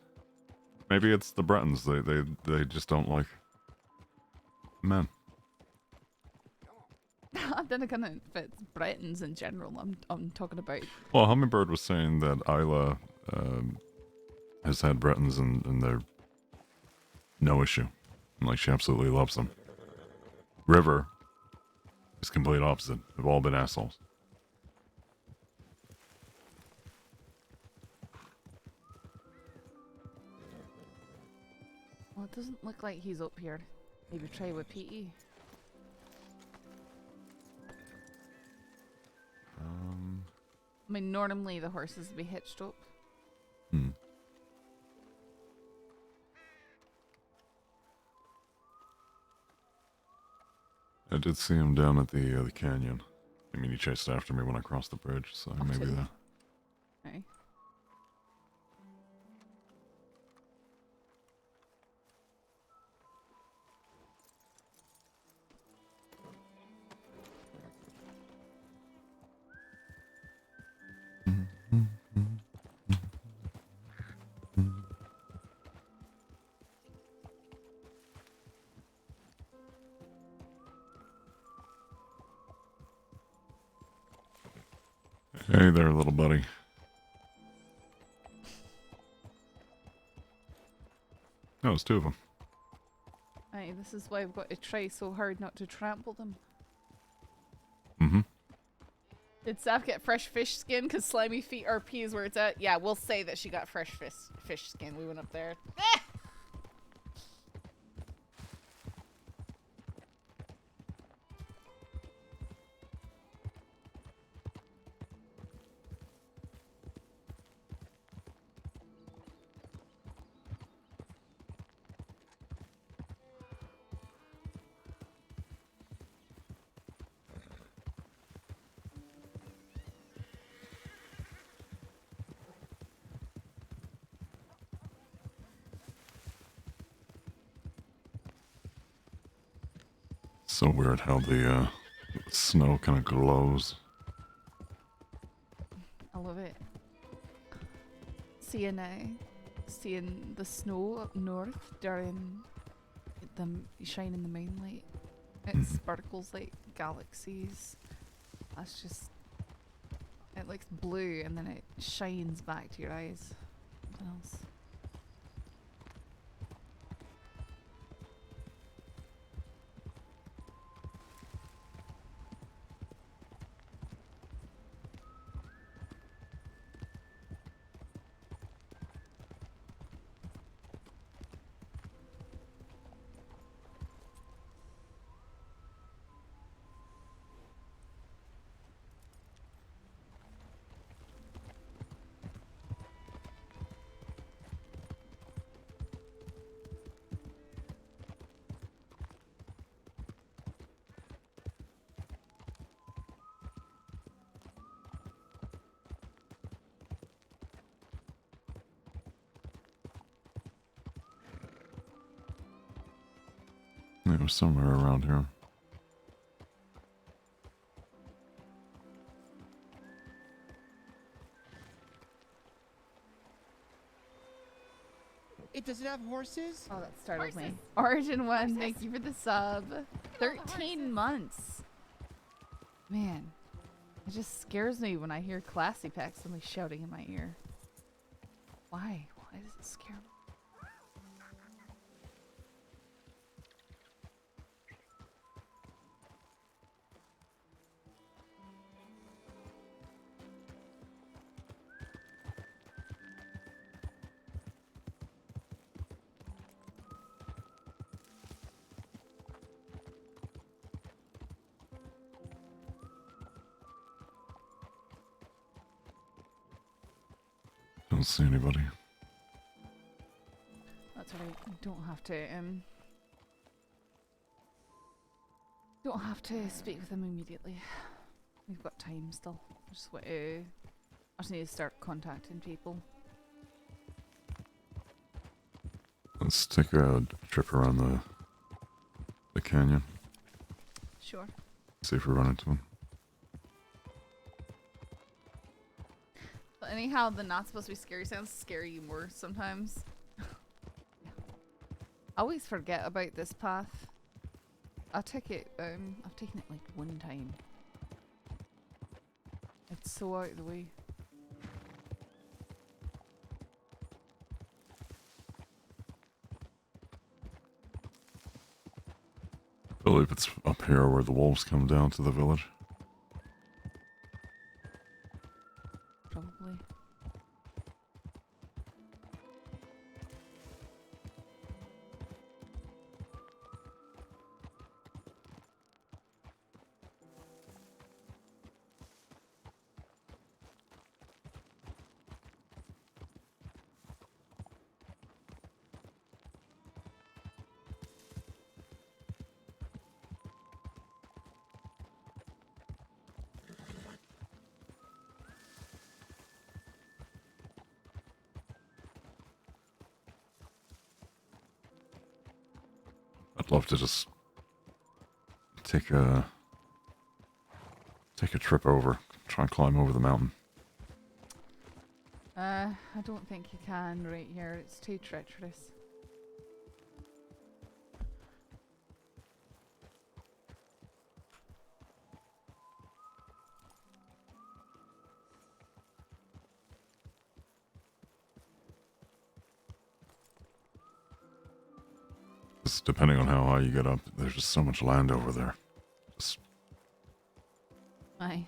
Maybe it's the Bretons. They just don't like men. I didn't kind of if it's Bretons in general. I'm talking about. Well, Hummingbird was saying that Isla has had Bretons and they're no issue. And, like, she absolutely loves them. River is complete opposite. They've all been assholes. Well, it doesn't look like he's up here. Maybe try with PE. I mean, normally the horses would be hitched up. Hmm. I did see him down at the canyon. I mean, he chased after me when I crossed the bridge, so maybe that. Okay. Hey there, little buddy. No, it's two of them. Aye, this is why I've got to try so hard not to trample them. Mm-hmm. Did Saf get fresh fish skin? Because Slimy Feet RP is where it's at. Yeah, we'll say that she got fresh fish skin. We went up there. So weird how the snow kind of glows. I love it. Seeing the snow up north during the shining the moonlight. It sparkles like galaxies. That's just, it looks blue and then it shines back to your eyes. Something else. It was somewhere around here. It doesn't have horses? Oh, that startled me. Origin 1, thank you for the sub. 13 months. Man, it just scares me when I hear Classy Pack suddenly shouting in my ear. Why? Why does it scare me? Don't see anybody. That's alright. Don't have to don't have to speak with them immediately. We've got time still. I just need to start contacting people. Let's take a trip around the canyon. Sure. See if we run into them. But anyhow, the not supposed to be scary sounds scare you more sometimes. I always forget about this path. I took it. I've taken it like one time. It's so out of the way. I believe it's up here where the wolves come down to the village. Probably. I'd love to just take a trip over, try and climb over the mountain. I don't think you can right here. It's too treacherous. Just depending on how high you get up, there's just so much land over there. Just Aye.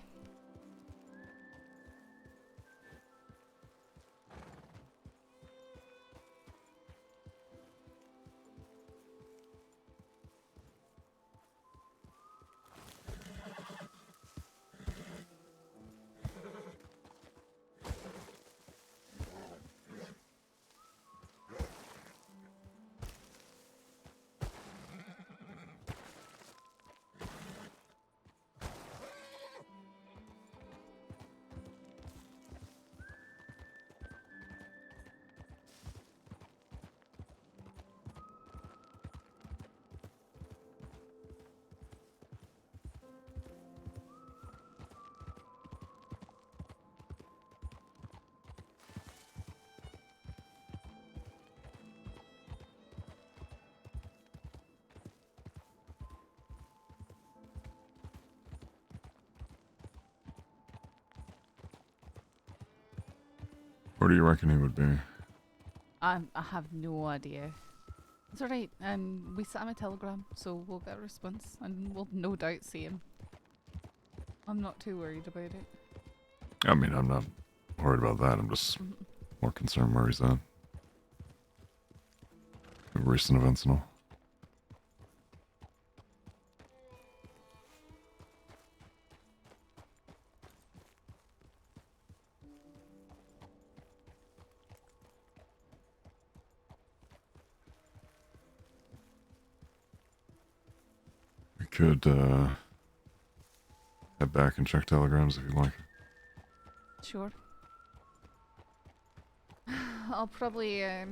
where do you reckon he would be? I have no idea. It's alright. We sent him a telegram, so we'll get a response, and we'll no doubt see him. I'm not too worried about it. I mean, I'm not worried about that. I'm just more concerned where he's at. Recent events and all. We could head back and check telegrams if you like. Sure. I'll probably, I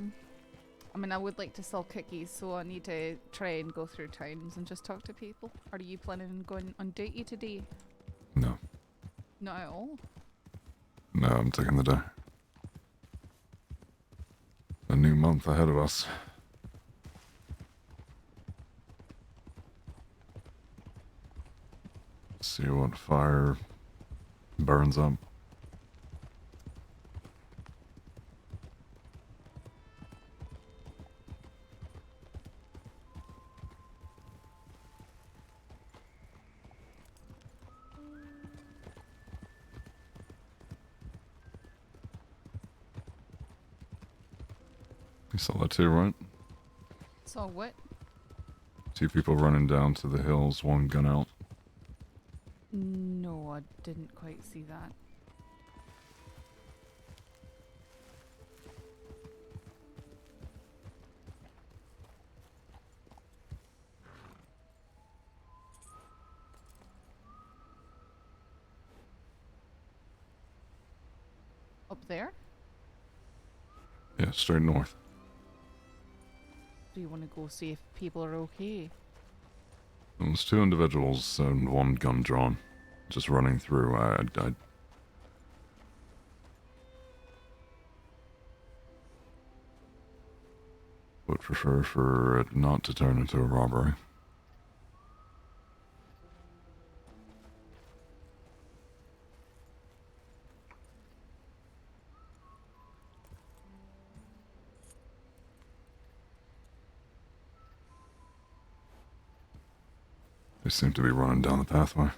mean, I would like to sell cookies, so I need to try and go through towns and just talk to people. Are you planning on going on duty today? No. Not at all? No, I'm taking the day. A new month ahead of us. See what fire burns up. You saw that too, right? So what? 2 people running down to the hills, 1 gun out. No, I didn't quite see that. Up there? Yeah, straight north. Do you want to go see if people are okay? There's 2 individuals and 1 gun drawn, just running through. I would prefer for it not to turn into a robbery. They seem to be running down the pathway.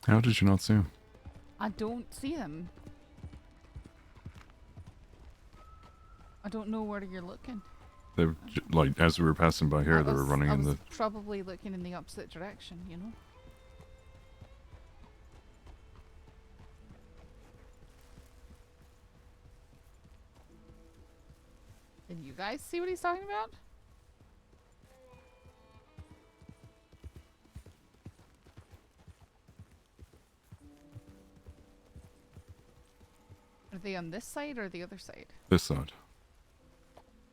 How did you not see him? I don't see them. I don't know where you're looking. They were like as we were passing by here, they were running I in was the. probably looking in the opposite direction, you know? Did you guys see what he's talking about? Are they on this side or the other side? This side.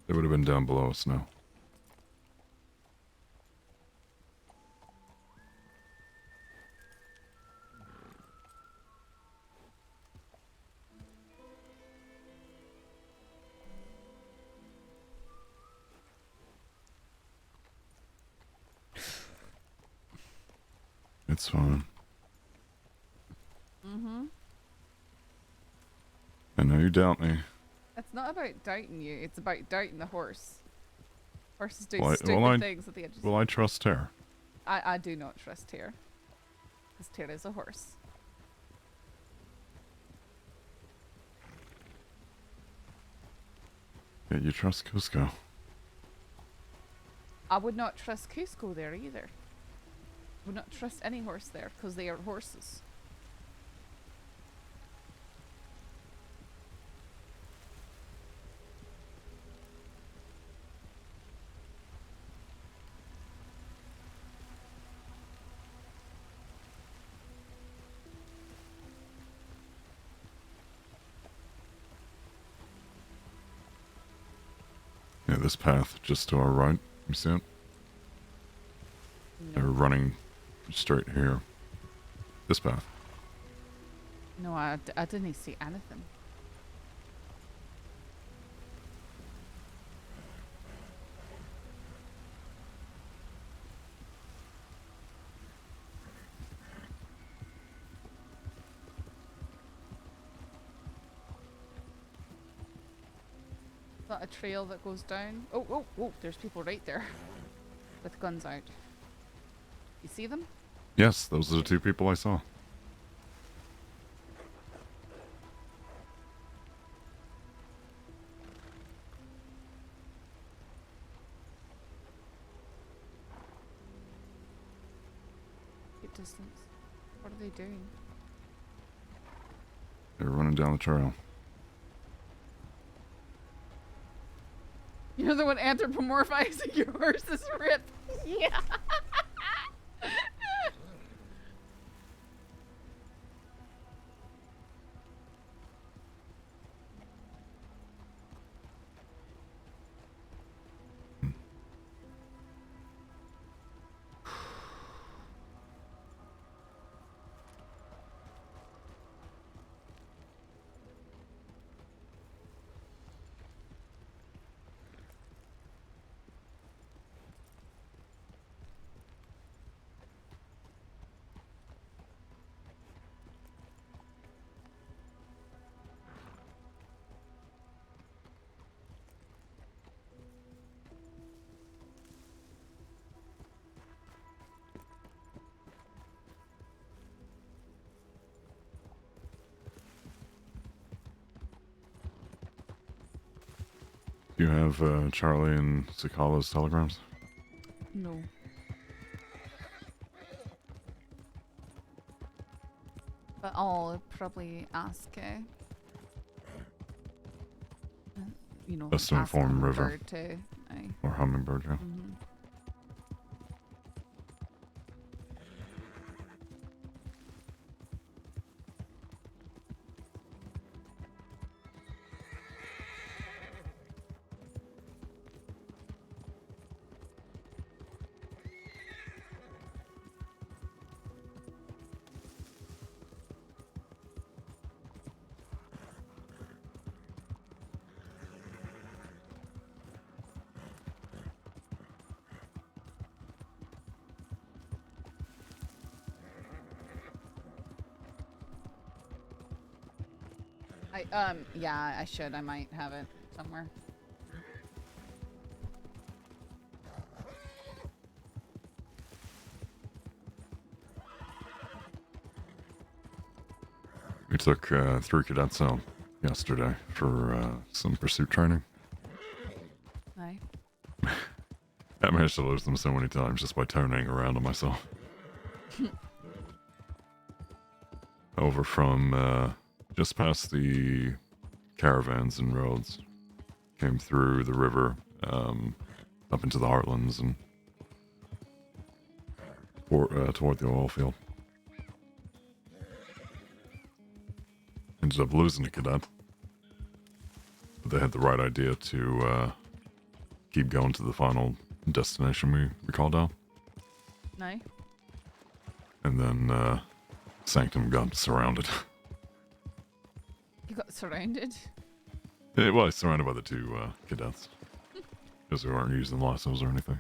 They would have been down below us now. It's fine. Mm-hmm. I know you doubt me. It's not about doubting you, it's about doubting the horse. Horses do Well, stupid things at the edges. Well, I trust her. I do not trust Tyr. Because Tyr is a horse. Yeah, you trust Cusco. I would not trust Cusco there either. Would not trust any horse there because they are horses. Yeah, this path just to our right. You see it? They're running straight here. This path. No, I didn't see anything. Is that a trail that goes down? Oh, oh, oh, there's people right there. With guns out. You see them? Yes, those are the two people I saw. Good distance. What are they doing? They're running down the trail. You're the one anthropomorphizing your horse's rip. Yeah. Do you have Charlie and Sakala's telegrams? No. But I'll probably ask, you know, Best to ask inform River. Hummingbird to, Or Hummingbird, yeah. Mhm. Yeah, I should. I might have it somewhere. We took 3 cadets out yesterday for some pursuit training. Aye. I managed to lose them so many times just by toning around on myself. Over from just past the caravans and roads. Came through the river, up into the heartlands and toward the oil field. Ended up losing a cadet. But they had the right idea to keep going to the final destination we called out. No. And then Sanctum got surrounded. You got surrounded? Well, he's surrounded by the 2 cadets. Because we weren't using lassos or anything.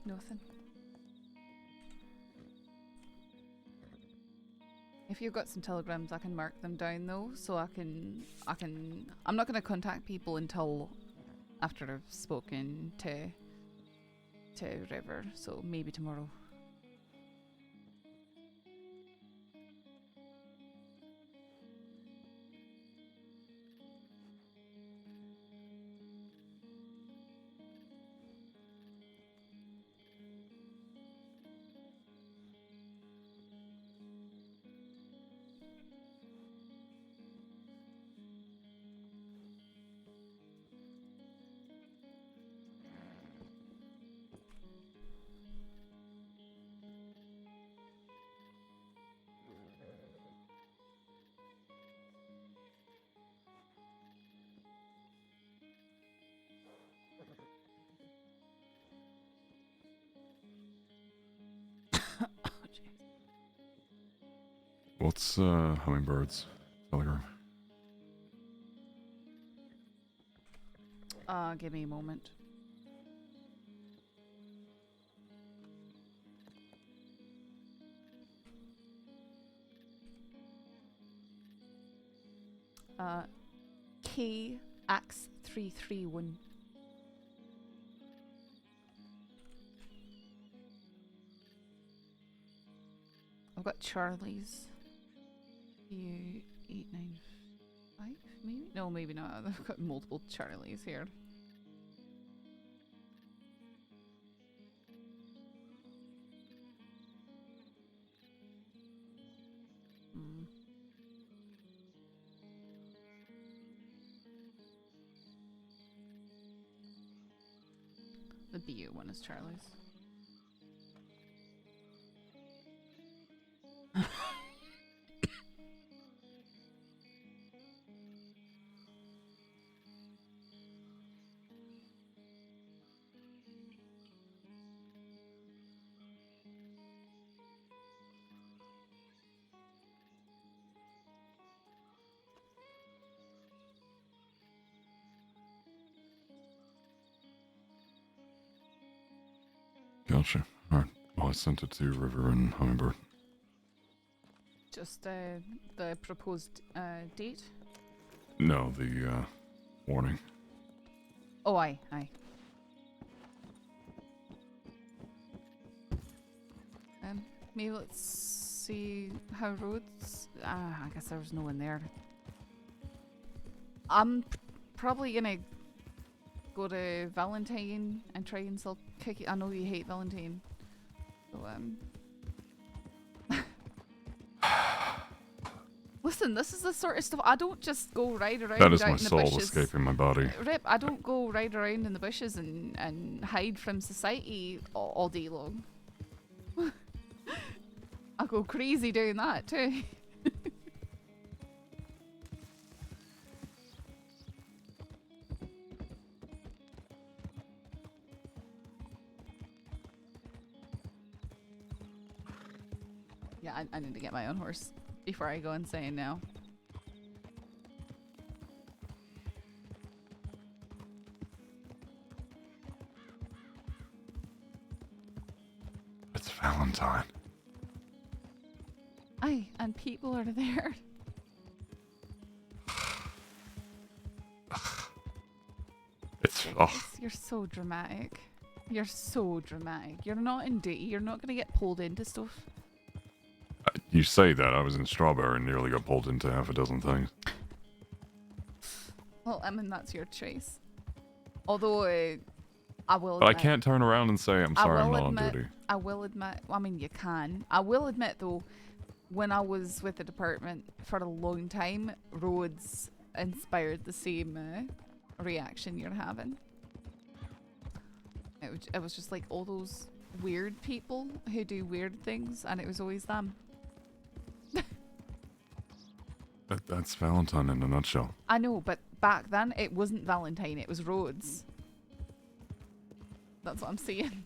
Nothing. If you've got some telegrams, I can mark them down though, so I'm not going to contact people until after I've spoken to River, so maybe tomorrow. What's Hummingbird's telegram? Give me a moment. KX331. I've got Charlie's. U895, maybe? No, maybe not. I've got multiple Charlies here. The BU one is Charlie's. Gotcha. Alright. Well, I sent it to River and Hummingbird. Just the proposed date? No, the warning. Oh, aye. Maybe let's see how roads... I guess there was no one there. I'm probably gonna go to Valentine and try and still kick it. I know you hate Valentine. So, listen, this is the sort of stuff... I don't just go ride around That is out my in the soul bushes. escaping my body. Rip, I don't go ride around in the bushes and hide from society all day long. I go crazy doing that too. Yeah, I need to get my own horse before I go insane now. It's Valentine. Aye, and people are there. It's You're so dramatic. You're so dramatic. You're not in duty. You're not gonna get pulled into stuff. You say that. I was in Strawberry and nearly got pulled into half a dozen things. Well, I mean, that's your choice. Although, I will But I admit, can't turn around and say, I'm sorry, I'm not on duty. I will admit, I mean, you can. I will admit, though, when I was with the department for a long time, roads inspired the same reaction you're having. It was just like all those weird people who do weird things, and it was always them. That's Valentine in a nutshell. I know, but back then it wasn't Valentine, it was Rhodes. That's what I'm saying.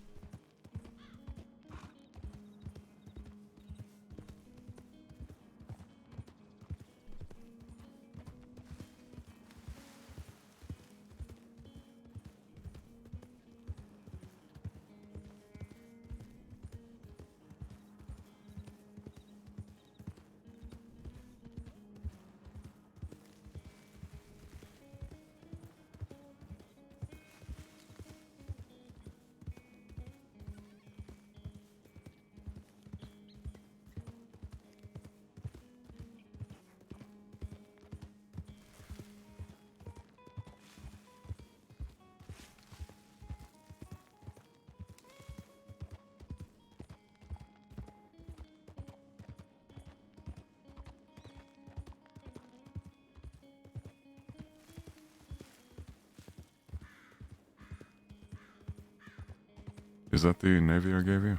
Is that the Navy I gave you?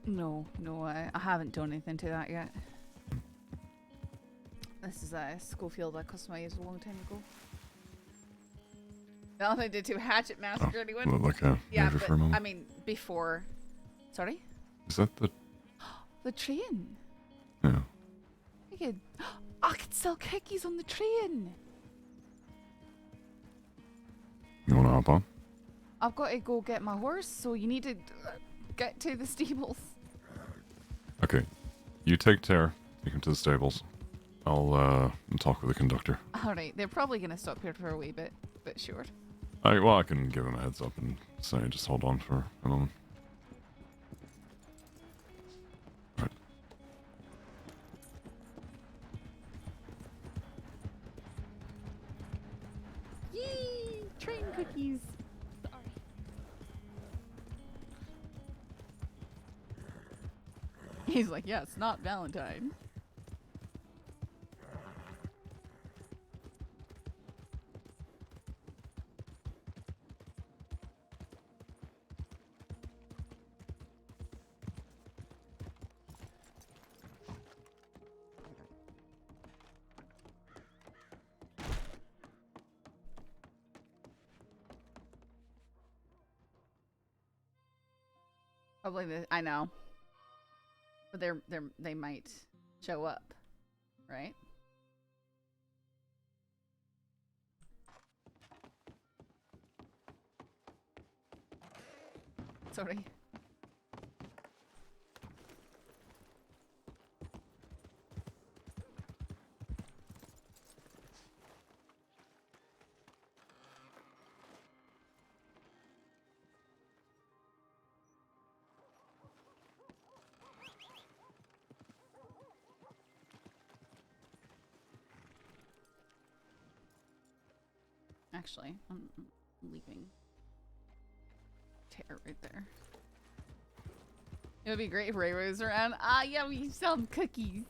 No, I haven't done anything to that yet. This is a Schofield I customized a long time ago. Nothing did to Hatchet Master anyone. Looked like a Yeah, Navy but for a moment. I mean before. Sorry. Is that the... The train. Yeah. I could sell cookies on the train. You want to hop on? I've got to go get my horse, so you need to get to the stables. Okay. You take Tara. Take him to the stables. I'll talk with the conductor. Alright, they're probably going to stop here for a wee bit short. Well, I can give him a heads up and say just hold on for a moment. Right. Yee! Train cookies! He's like, yeah, it's not Valentine. Probably I know. But they might show up, right? Sorry. Actually, I'm leaving Tear right there. It would be great if Ray was around. Ah, yeah, we sell cookies.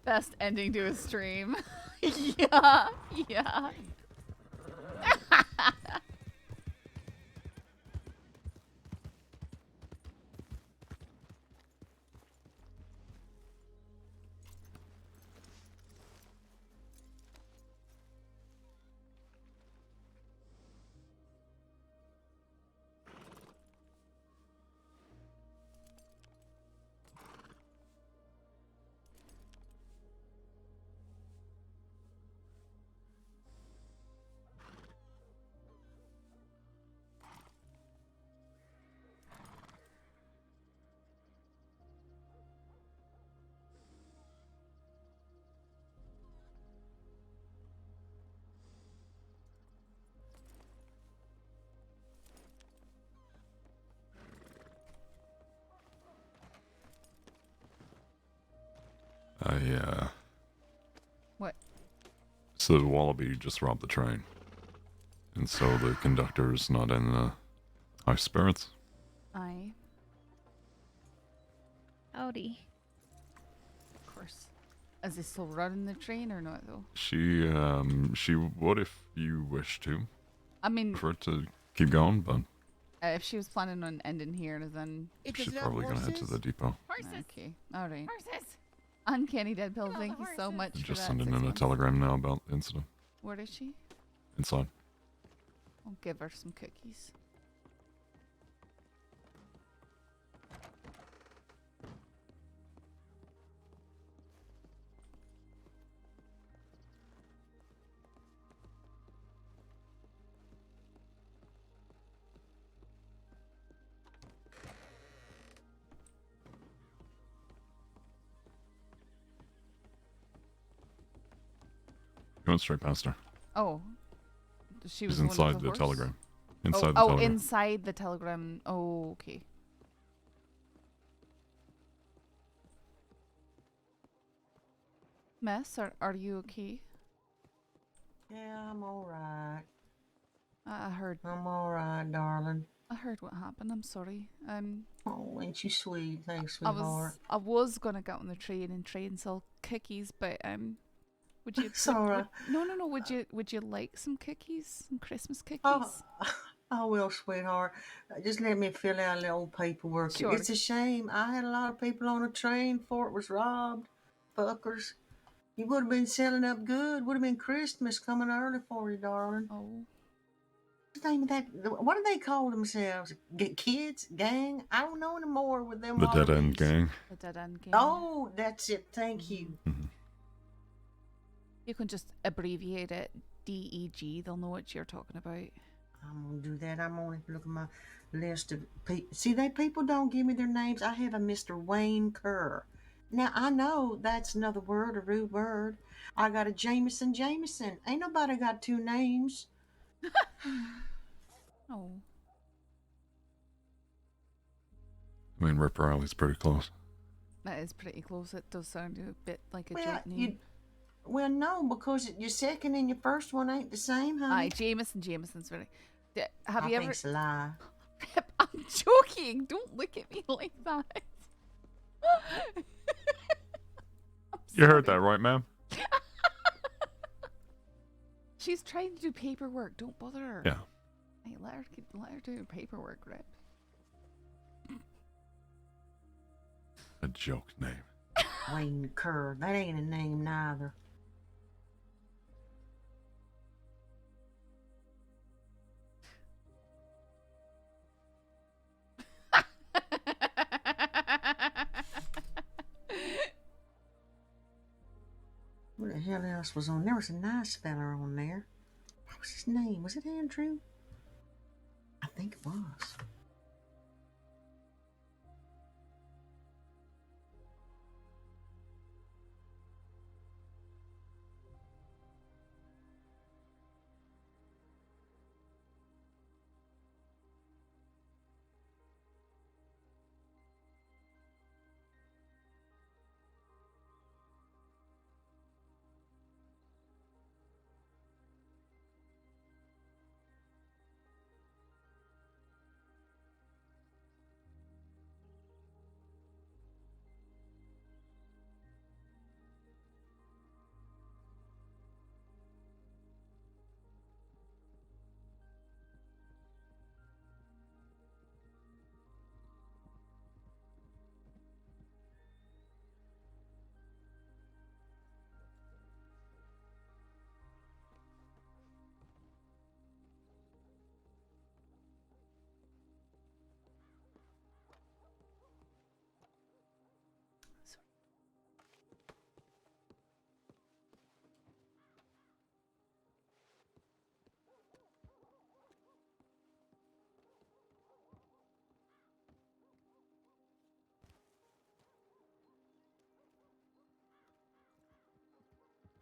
Best ending to a stream. Yeah. What? So the Wallaby just robbed the train. And so the conductor's not in high spirits. Aye. Howdy. Of course. Is he still running the train or not, though? She would if you wish to. I mean... For it to keep going, but... if she was planning on ending here, then... She's probably going to head to the depot. Okay. Alright. Horses. Uncanny Deadpool, thank you so much for Just that. sending 6 in a months. telegram now about the incident. Where is she? Inside. I'll give her some cookies. You went straight past her. Oh. She was She's one inside of the horse? telegram. Oh, Inside the telegram. inside the telegram. Oh, okay. Miss, are you okay? Yeah, I'm alright. I heard. I'm alright, darling. I heard what happened. I'm sorry. Oh, ain't you sweet? Thanks, I sweetheart. was gonna get on the train and try and sell cookies, but would you? Sorry. No. Would you like some cookies? Some Christmas cookies? Oh, I will, sweetheart. Just let me fill out the old paperwork. Sure. It's a shame. I had a lot of people on a train before it was robbed. Fuckers. You would have been selling up good. Would have been Christmas coming early for you, darling. Oh. What's the name of that? What do they call themselves? Kids? Gang? I don't know anymore with them. The Dead End wallabies. Gang. The Dead End Gang. Oh, that's it. Thank you. You can just abbreviate it DEG. They'll know what you're talking about. I'm gonna do that. I'm gonna look at my list of people. See, people don't give me their names. I have a Mr. Wayne Kerr. Now I know that's another word, a rude word. I got a Jameson. Ain't nobody got two names. Oh. I mean, Rip Riley's pretty close. That is pretty close. It does sound a bit like a Well, joke name. Well, no, because your second and your first one ain't the same, honey. Aye, Jameson's very. Have I you ever? think's a lie. I'm joking. Don't look at me like that. You heard that, right, ma'am? She's trying to do paperwork. Don't bother her. Yeah. Hey, let her do her paperwork, Rip. A joke name. Wayne Kerr. That ain't a name neither. What the hell else was on? There was a nice fella on there. What was his name? Was it Andrew? I think it was.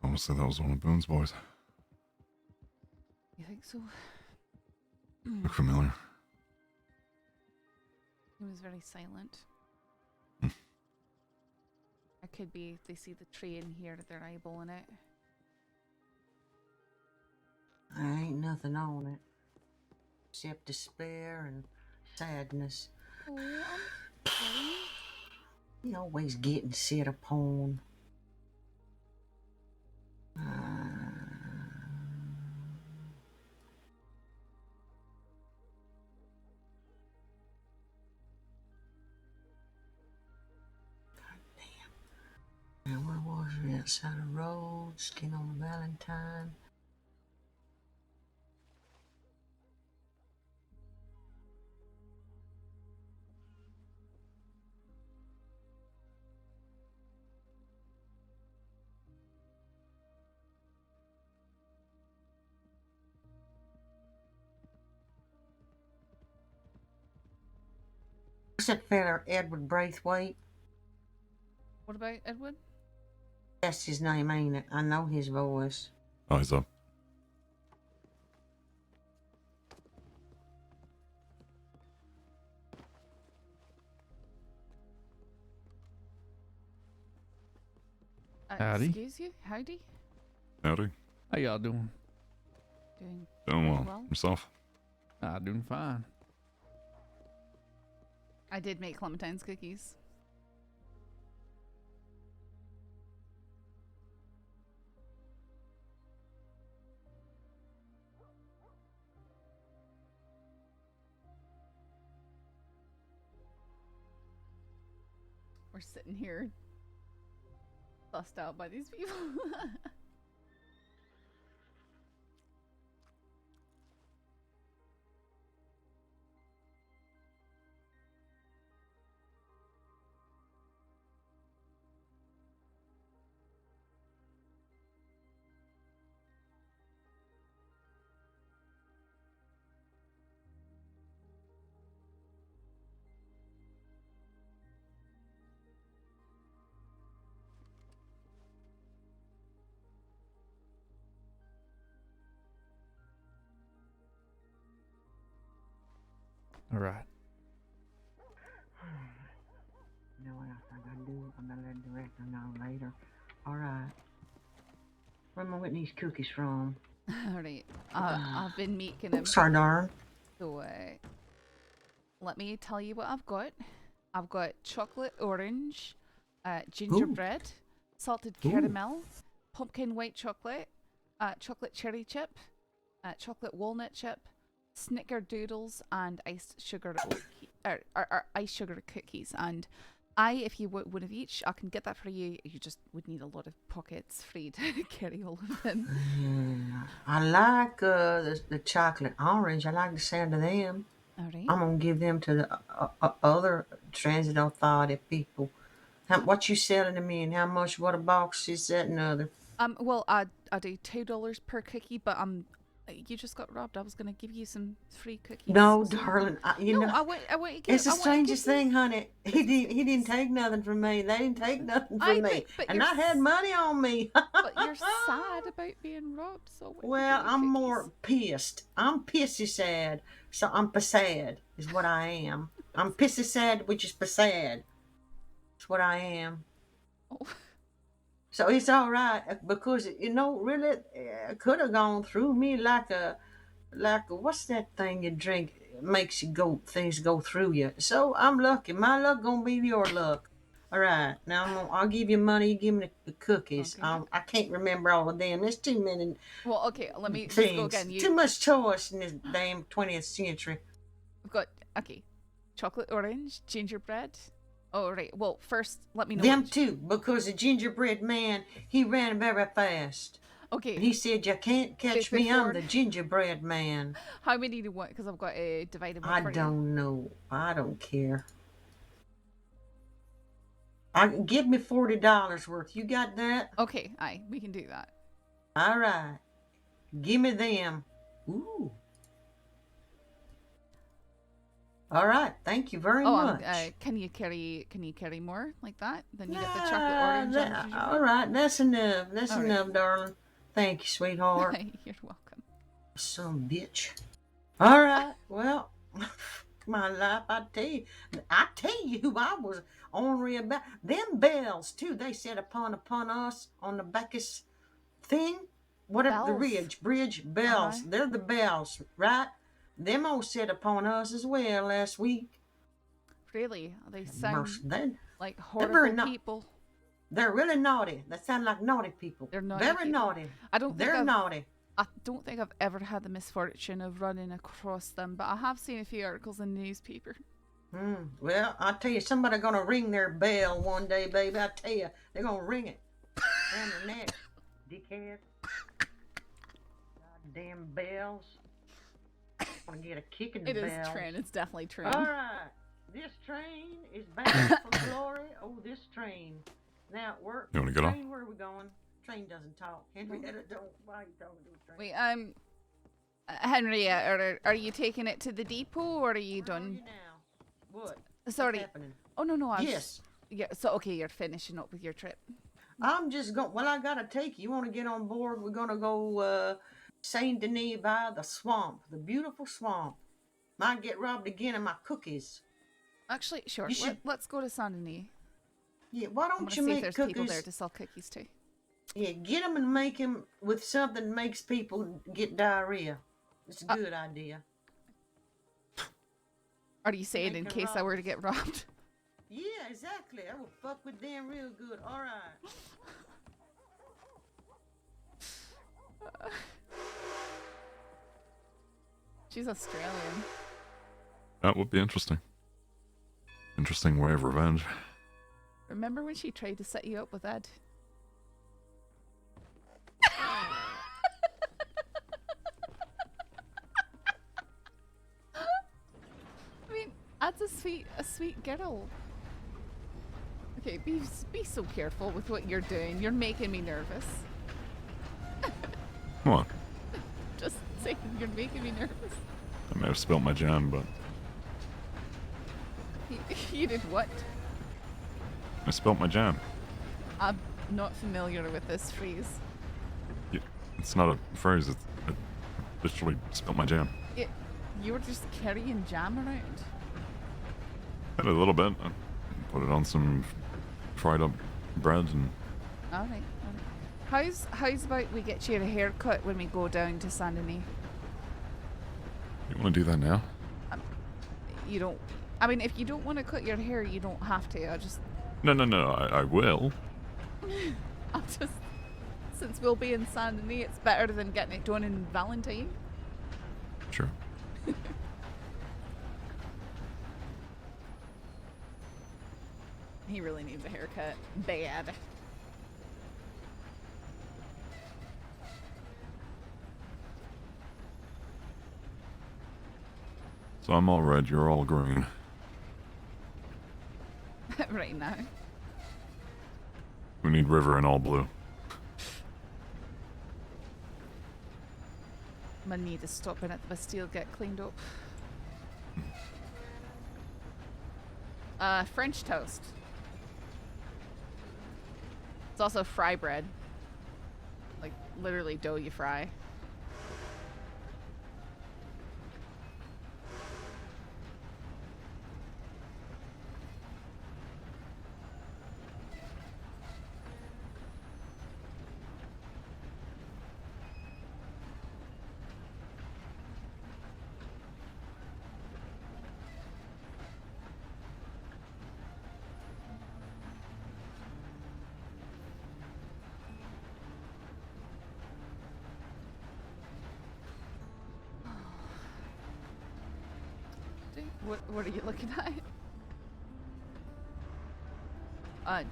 I want to say that was one of Boone's boys. You think so? Look familiar. He was very silent. I could be they see the tree in here that they're eyeballing it. There ain't nothing on it except despair and sadness. Oh, I'm sorry. You always getting set upon. Now, where was we? Outside the road, skin on a Valentine. What's that feller, Edward Braithwaite? What about Edward? That's his name, ain't it? I know his voice. Oh, he's up. Howdy. Excuse you? Howdy? Howdy. How y'all doing? Doing well. Yourself? Doing fine. I did make Clementine's cookies. We're sitting here sussed out by these people. All right. You know what else I gotta do? I'm gonna let the director know later. Alright. Where am I getting these cookies from? Alright. I've been making them. Sorry, darn. So, let me tell you what I've got. I've got chocolate orange, gingerbread, salted caramel, pumpkin white chocolate, chocolate cherry chip, chocolate walnut chip, snickerdoodles, and iced sugar ice sugar cookies. And if you want one of each, I can get that for you. You just would need a lot of pockets free to carry all of them. I like the chocolate orange. I like the sound of them. All right. I'm gonna give them to the other transit authority people. What you selling to me, and how much? What a box is that? Another. Well, I do $2 per cookie, but you just got robbed. I was gonna give you some free cookies. No, darling. You know, I want to give. It's the strangest thing, honey. He didn't take nothing from me. They didn't take nothing from me, but and I had money on me. But you're sad about being robbed, so. Well, I'm more pissed. I'm pissy sad, so I'm sad is what I am. I'm pissy sad, which is sad. That's what I am. Oh. So it's all right because really, it could have gone through me like a what's that thing you drink? It makes things go through you. So I'm lucky. My luck gonna be your luck. All right. Now I'll give you money. You give me the cookies. Okay. I can't remember all of them. There's too many. Well, okay. Let me things. just go again. Too much choice in this damn 20th century. We've got chocolate orange, gingerbread. Oh, right. Well, first, let me know. Them too, because the gingerbread man, he ran very fast. Okay. And he said, "You can't catch me. I'm the gingerbread man." How many do you want? Because I've got a divided one I for you. don't know. I don't care. Give me $40 worth. You got that? Okay, we can do that. All right. Give me them. Ooh. All right, thank you very much. Can you carry more like that? Then you get the chocolate orange. All right, that's enough. That's enough, darling. Thank you, sweetheart. You're welcome. Some bitch. All right, well, my life. I tell you who I was ornery about. Them bells too. They set upon us on the Bacchus thing. Whatever the Bells? bridge bells. They're the bells, right? Them all set upon us as well last week. Really? They sound like they're very horrible people. They're really naughty. They sound like naughty people. They're naughty Very people. naughty. They're naughty. I don't think I've ever had the misfortune of running across them, but I have seen a few articles in the newspaper. Well, I tell you, somebody gonna ring their bell one day, baby. I tell you, they're gonna ring it around their neck. Dickhead. Goddamn bells. I'm gonna get a kick in the bells. It is train. It's definitely train. All right. This train is bound for glory. Oh, this train. Now, You wanna get on? Train, where are we going? Train doesn't talk. Henrietta don't. Why are you talking to a train? Wait, Henrietta, are you taking it to the depot or are you done? What? Sorry. What's happening? Oh, no. Yes. Yeah, so, okay, you're finishing up with your trip. I'm just going. Well, I gotta take you. You want to get on board? We're gonna go Saint Denis by the swamp, the beautiful swamp. Might get robbed again of my cookies. Actually, sure. should- Let's go to Saint Denis. Yeah, why I'm don't gonna you see if make there's cookies? people there to sell cookies too. Yeah, get them and make them with something that makes people get diarrhea. It's a good idea. Are you saying in Make a case I were to get robbed? Yeah, exactly. I will fuck with them real good. All right. She's Australian. That would be interesting. Interesting way of revenge. Remember when she tried to set you up with Ed? I mean, Ed's a sweet girl. Okay, be so careful with what you're doing. You're making me nervous. What? Just saying, you're making me nervous. I may have spilt my jam, but You did what? I spilt my jam. I'm not familiar with this phrase. It's not a phrase. I literally spilt my jam. You were just carrying jam around? Had a little bit. I put it on some fried up bread and. Alright. How's about we get you a haircut when we go down to Saint Denis? You want to do that now? You don't. I mean, if you don't want to cut your hair, you don't have to. No. I will. I'm just. Since we'll be in Saint Denis, it's better than getting it done in Valentine. Sure. He really needs a haircut. Bad. So I'm all red, you're all green. Right now. We need River in all blue. I'm gonna need to stop in at the Bastille, get cleaned up. French toast. It's also fry bread. Like, literally dough you fry. What are you looking at?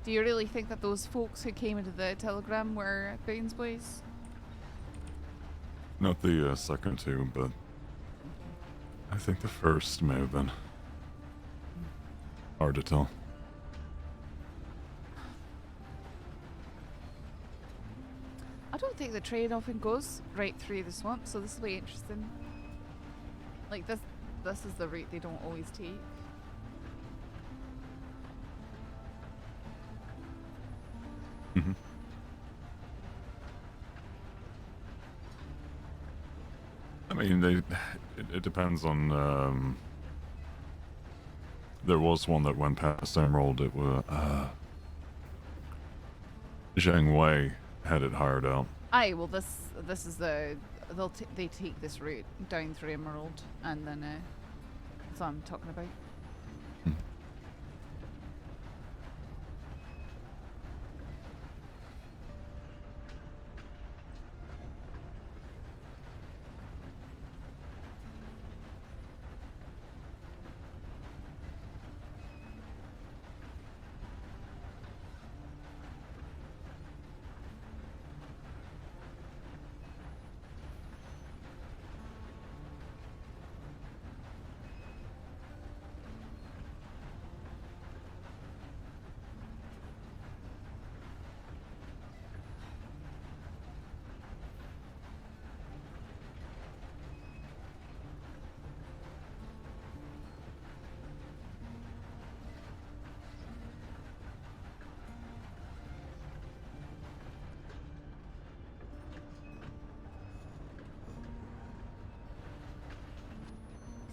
Do you really think that those folks who came into the telegram were Baines boys? Not the second two, but I think the first may have been. Hard to tell. I don't think the train often goes right through the swamp, so this will be interesting. Like this is the route they don't always take. mean, it depends on. There was one that went past Emerald. It was Zhang Wei had it hired out. Aye, well this is the they take this route down through Emerald, and then that's what I'm talking about.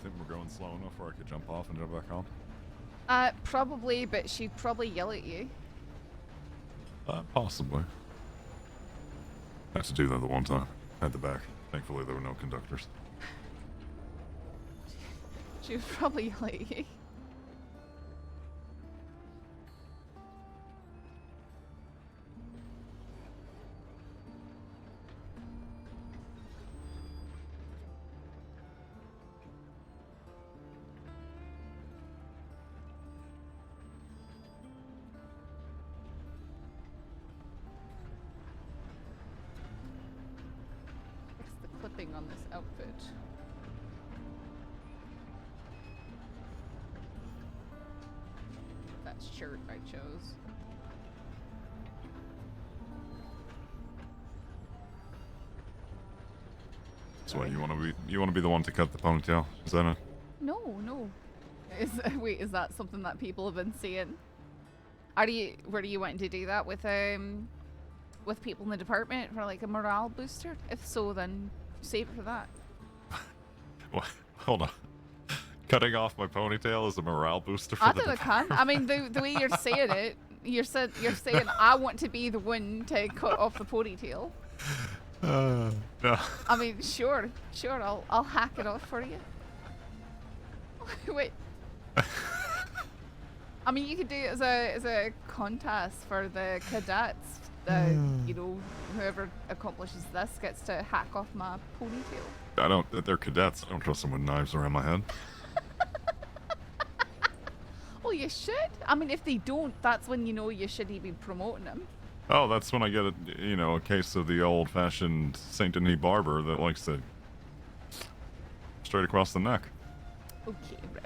Think we're going slow enough where I could jump off and jump back on? Probably, but she'd probably yell at you. Possibly. I had to do that the one time. At the back. Thankfully, there were no conductors. She would probably yell at you. On this outfit. That shirt I chose. So what, you want to be the one to cut the ponytail? Is that it? No. Wait, is that something that people have been saying? Were you wanting to do that with people in the department for like a morale booster? If so, then save it for that. What? Hold on. Cutting off my ponytail is a morale booster for I the don't know, can. I mean, the way you're saying it, you're saying I want to be the one to cut off the ponytail. No. I mean, sure, I'll hack it off for you. Wait. I mean, you could do it as a contest for the cadets. You know, whoever accomplishes this gets to hack off my ponytail. They're cadets. I don't trust them with knives around my head. Well, you should. I mean, if they don't, that's when you know you shouldn't be promoting them. Oh, that's when I get a case of the old-fashioned Saint Denis barber that likes to straight across the neck. Okay, right.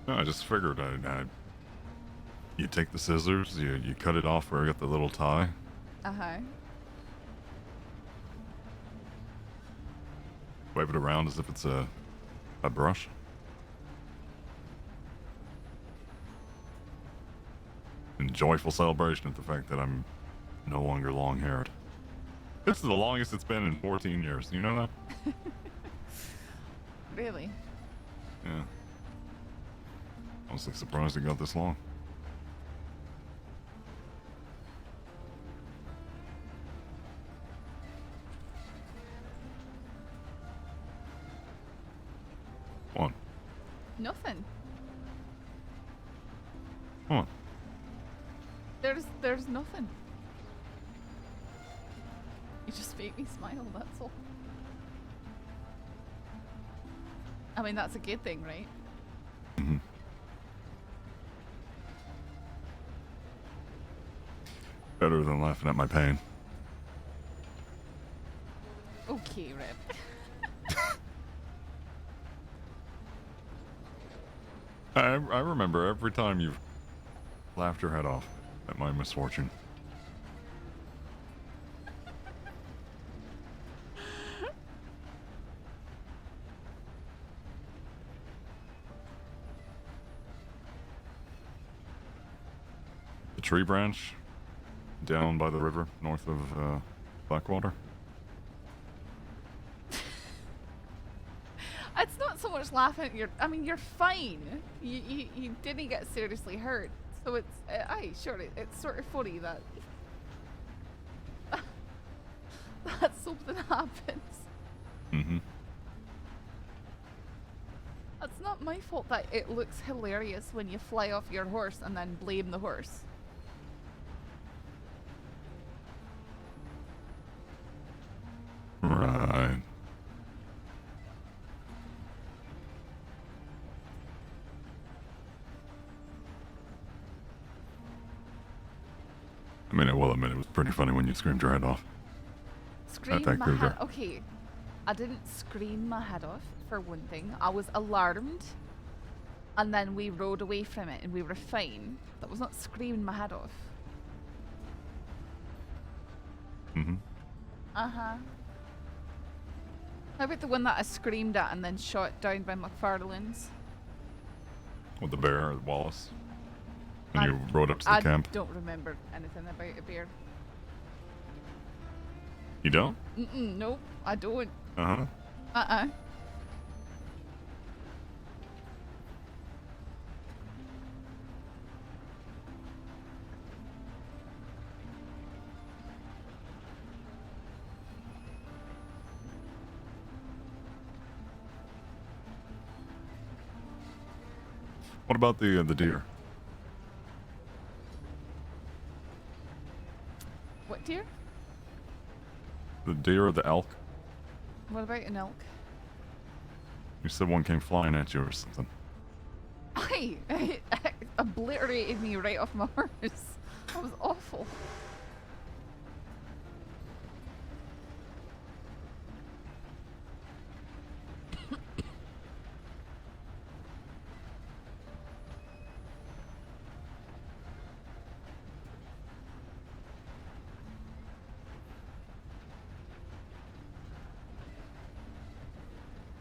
No, I just figured you take the scissors, you cut it off where I got the little tie. Uh-huh. Wave it around as if it's a brush. In joyful celebration of the fact that I'm no longer long-haired. This is the longest it's been in 14 years. You know that? Really? Yeah. I was like surprised it got this long. What? Nothing. What? There's nothing. You just make me smile, that's all. I mean, that's a good thing, right? Mm-hmm. Better than laughing at my pain. Okay, Rip. I remember every time you've laughed your head off at my misfortune. tree branch down by the river north of Blackwater. It's not so much laughing at your. I mean, you're fine. You didn't get seriously hurt, so it's. Aye, sure. It's sort of funny that that something happens. Mm-hmm. It's not my fault that it looks hilarious when you fly off your horse and then blame the horse. Right. I mean, I will admit it was pretty funny when you screamed your head off. Scream that my cougar. head. Okay, I didn't scream my head off for one thing. I was alarmed, and then we rode away from it, and we were fine. That was not screaming my head off. Mm-hmm. Uh-huh. How about the one that I screamed at and then shot down by McFarlane's? With the bear at Wallace. And you rode up to the camp. I don't remember anything about a bear. You don't? Nope, I don't. Uh-huh. Uh-uh. What about the deer? What deer? The deer or the elk? What about an elk? You said one came flying at you or something. It obliterated me right off my horse. That was awful.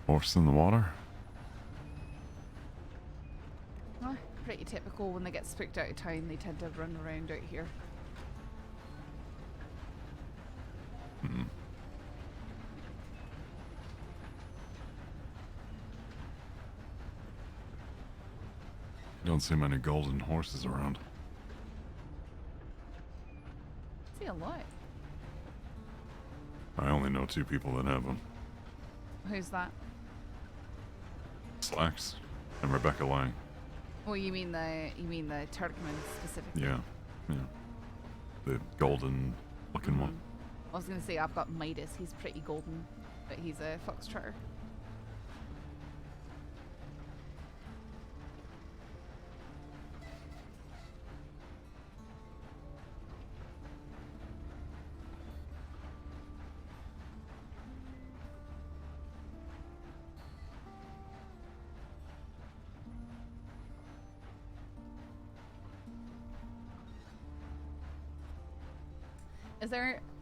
Horse in the water? Pretty typical. When they get spooked out of town, they tend to run around out here. Hmm. Don't see many golden horses around. I see a lot. I only know 2 people that have them. Who's that? Slacks and Rebecca Lang. Oh, you mean the Turkmen specifically? Yeah, yeah. The golden looking one. I was gonna say I've got Midas. He's pretty golden, but he's a foxtrotter.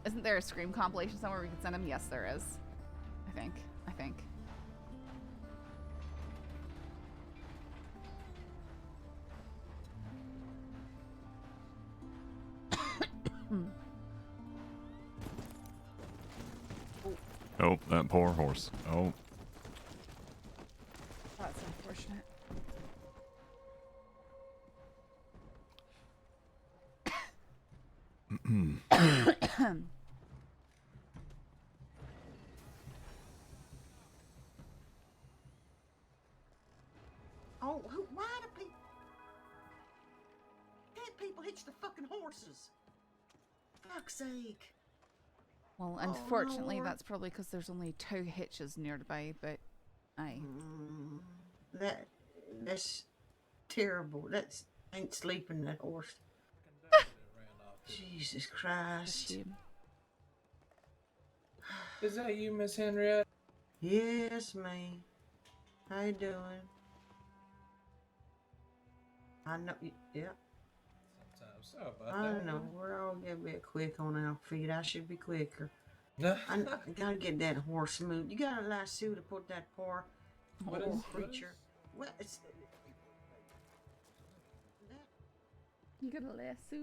Isn't there a Scream compilation somewhere we could send him? Yes, there is. I think. Oh, that poor horse. Oh. That's unfortunate. Oh, why do people... Can't people hitch the fucking horses? Fuck's sake. Well, unfortunately, that's probably because there's only 2 hitches nearby, but aye. That's terrible. That's ain't sleeping, that horse. Jesus Christ. Is that you, Miss Henrietta? Yes, me. How you doing? I know, yeah. Sorry about I that. know, we're all getting a bit quick on our feet. I should be quicker. I gotta get that horse moved. You got a lasso to put that poor creature. Well, it's You got a lasso.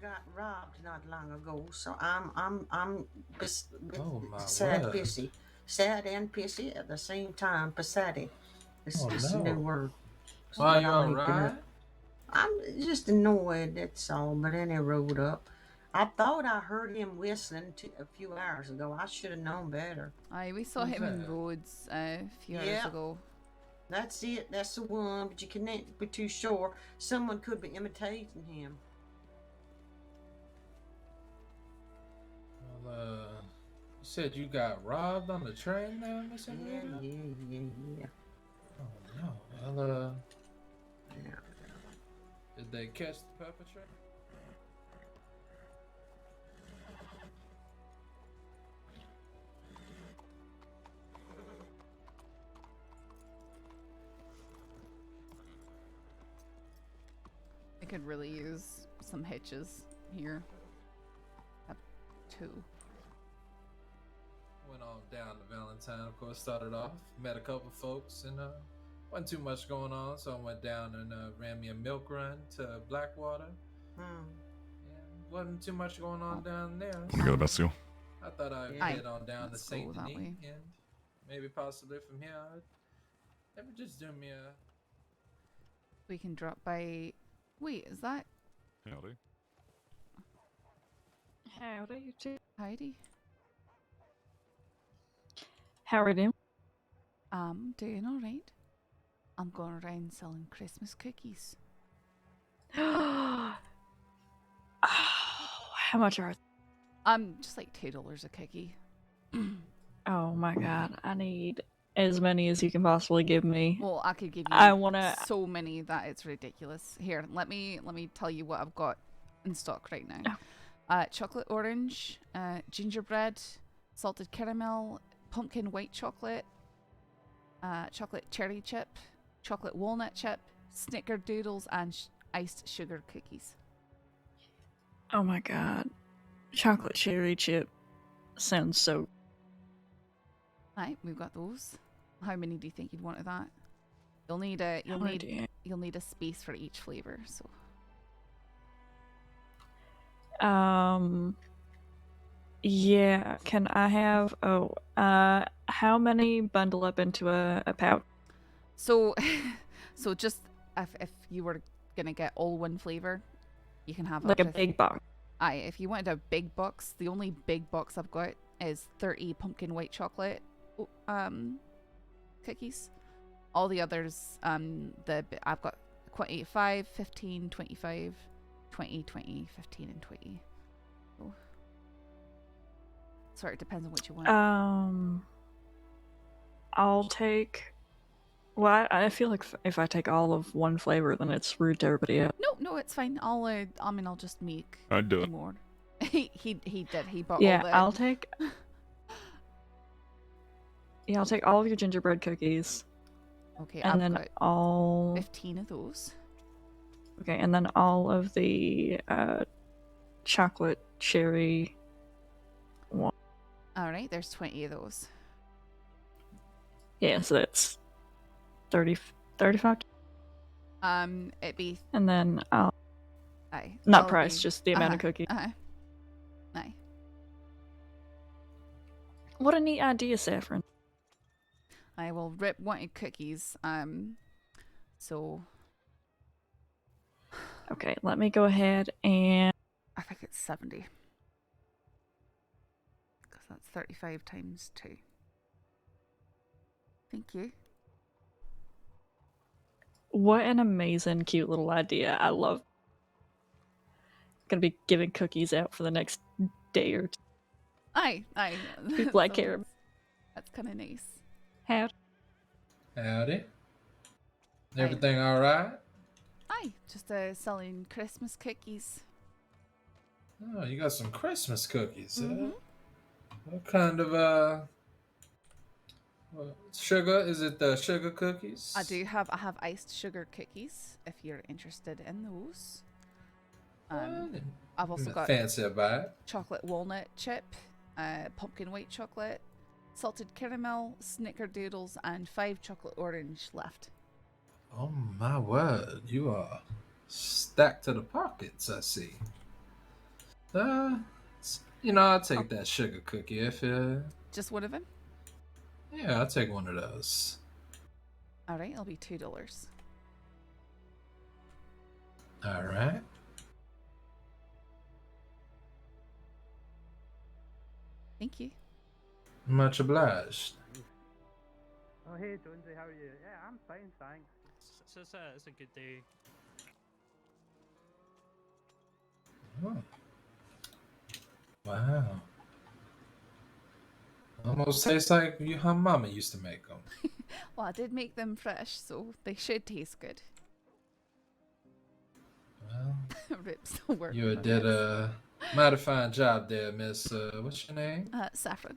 Got robbed not long ago, so I'm Oh my sad, word. pissy, sad and pissy at the same time. Passati. It's Oh just a new no. word. Why But you I'll make it alright? up. I'm just annoyed. That's all. But then he rolled up. I thought I heard him whistling a few hours ago. I should have known better. Aye, we saw Who's him in that? Rhodes a few hours Yep. ago. That's it. That's the one. But you can't be too sure. Someone could be imitating him. Well, you said you got robbed on the train now, Miss Yeah, Henrietta? yeah. Oh no. Well, Yeah. did they catch the perpetrator? I could really use some hitches here. Up 2. Went on down to Valentine, of course, started off, met a couple folks, and wasn't too much going on, so I went down and ran me a milk run to Blackwater. Wasn't too much going on down there. You got the best deal? I thought I'd Aye. head on down to Let's St. go that Denis, way. and maybe possibly from here, maybe just do me a... We can drop by. Wait, is that Howdy. Howdy, you two. Heidi? How are you doing? Doing alright. I'm going around selling Christmas cookies. Oh, how much are Just like $2 a cookie. Oh my god, I need as many as you can possibly give me. Well, I could give you I wanna so many that it's ridiculous. Here, let me tell you what I've got in stock right now. Chocolate orange, gingerbread, salted caramel, pumpkin white chocolate, chocolate cherry chip, chocolate walnut chip, snickerdoodles, and iced sugar cookies. Oh my god. Chocolate cherry chip sounds so. Right, we've got those. How many do you think you'd want of that? You'll need a space for each flavor, so. Yeah, can I have how many bundle up into a pouch? So just if you were gonna get all one flavor, you can have Like up a to big box. Aye, if you wanted a big box, the only big box I've got is 30 pumpkin white chocolate cookies. All the others, I've got quantity 5, 15, 25, 20, 20, 15, and 20. So, sorry, it depends on what you want. I'll take. Well, I feel like if I take all of one flavor, then it's rude to everybody else. No, it's fine. I'll just make I'd do it. more. He did. He bought Yeah, all the. I'll take. Yeah, I'll take all of your gingerbread cookies. Okay, and I've then got all 15 of those. Okay, and then all of the chocolate cherry one. All right, there's 20 of those. Yeah, so that's 35. It'd be. And then I'll. Aye. Not I'll price, be- just the amount of cookies. Aye. What a neat idea, Saffron. I will rip wanted cookies. So. Okay, let me go ahead and. I think it's 70. Because that's 35 times 2. Thank you. What an amazing, cute little idea. I love. Gonna be giving cookies out for the next day or two. Aye. People I So care about. That's kind of nice. Howdy. Everything alright? Aye, just selling Christmas cookies. Oh, you got some Christmas cookies. Mm-hmm. What kind of sugar? Is it the sugar cookies? I have iced sugar cookies if you're interested in those. I've also got fancy about it. Chocolate walnut chip, pumpkin white chocolate, salted caramel, snickerdoodles, and 5 chocolate orange left. Oh my word, you are stacked to the pockets, I see. I'll take that sugar cookie if Just one of them? Yeah, I'll take one of those. Alright, it'll be $2. Alright. Thank you. Much obliged. Oh, hey, Jonesy, how are you? Yeah, I'm fine, thanks. It's a good day. Oh. Wow. Almost tastes like her mama used to make them. Well, I did make them fresh, so they should taste good. Well, Rips the word. you did a mighty fine job there, Miss. What's your name? Saffron.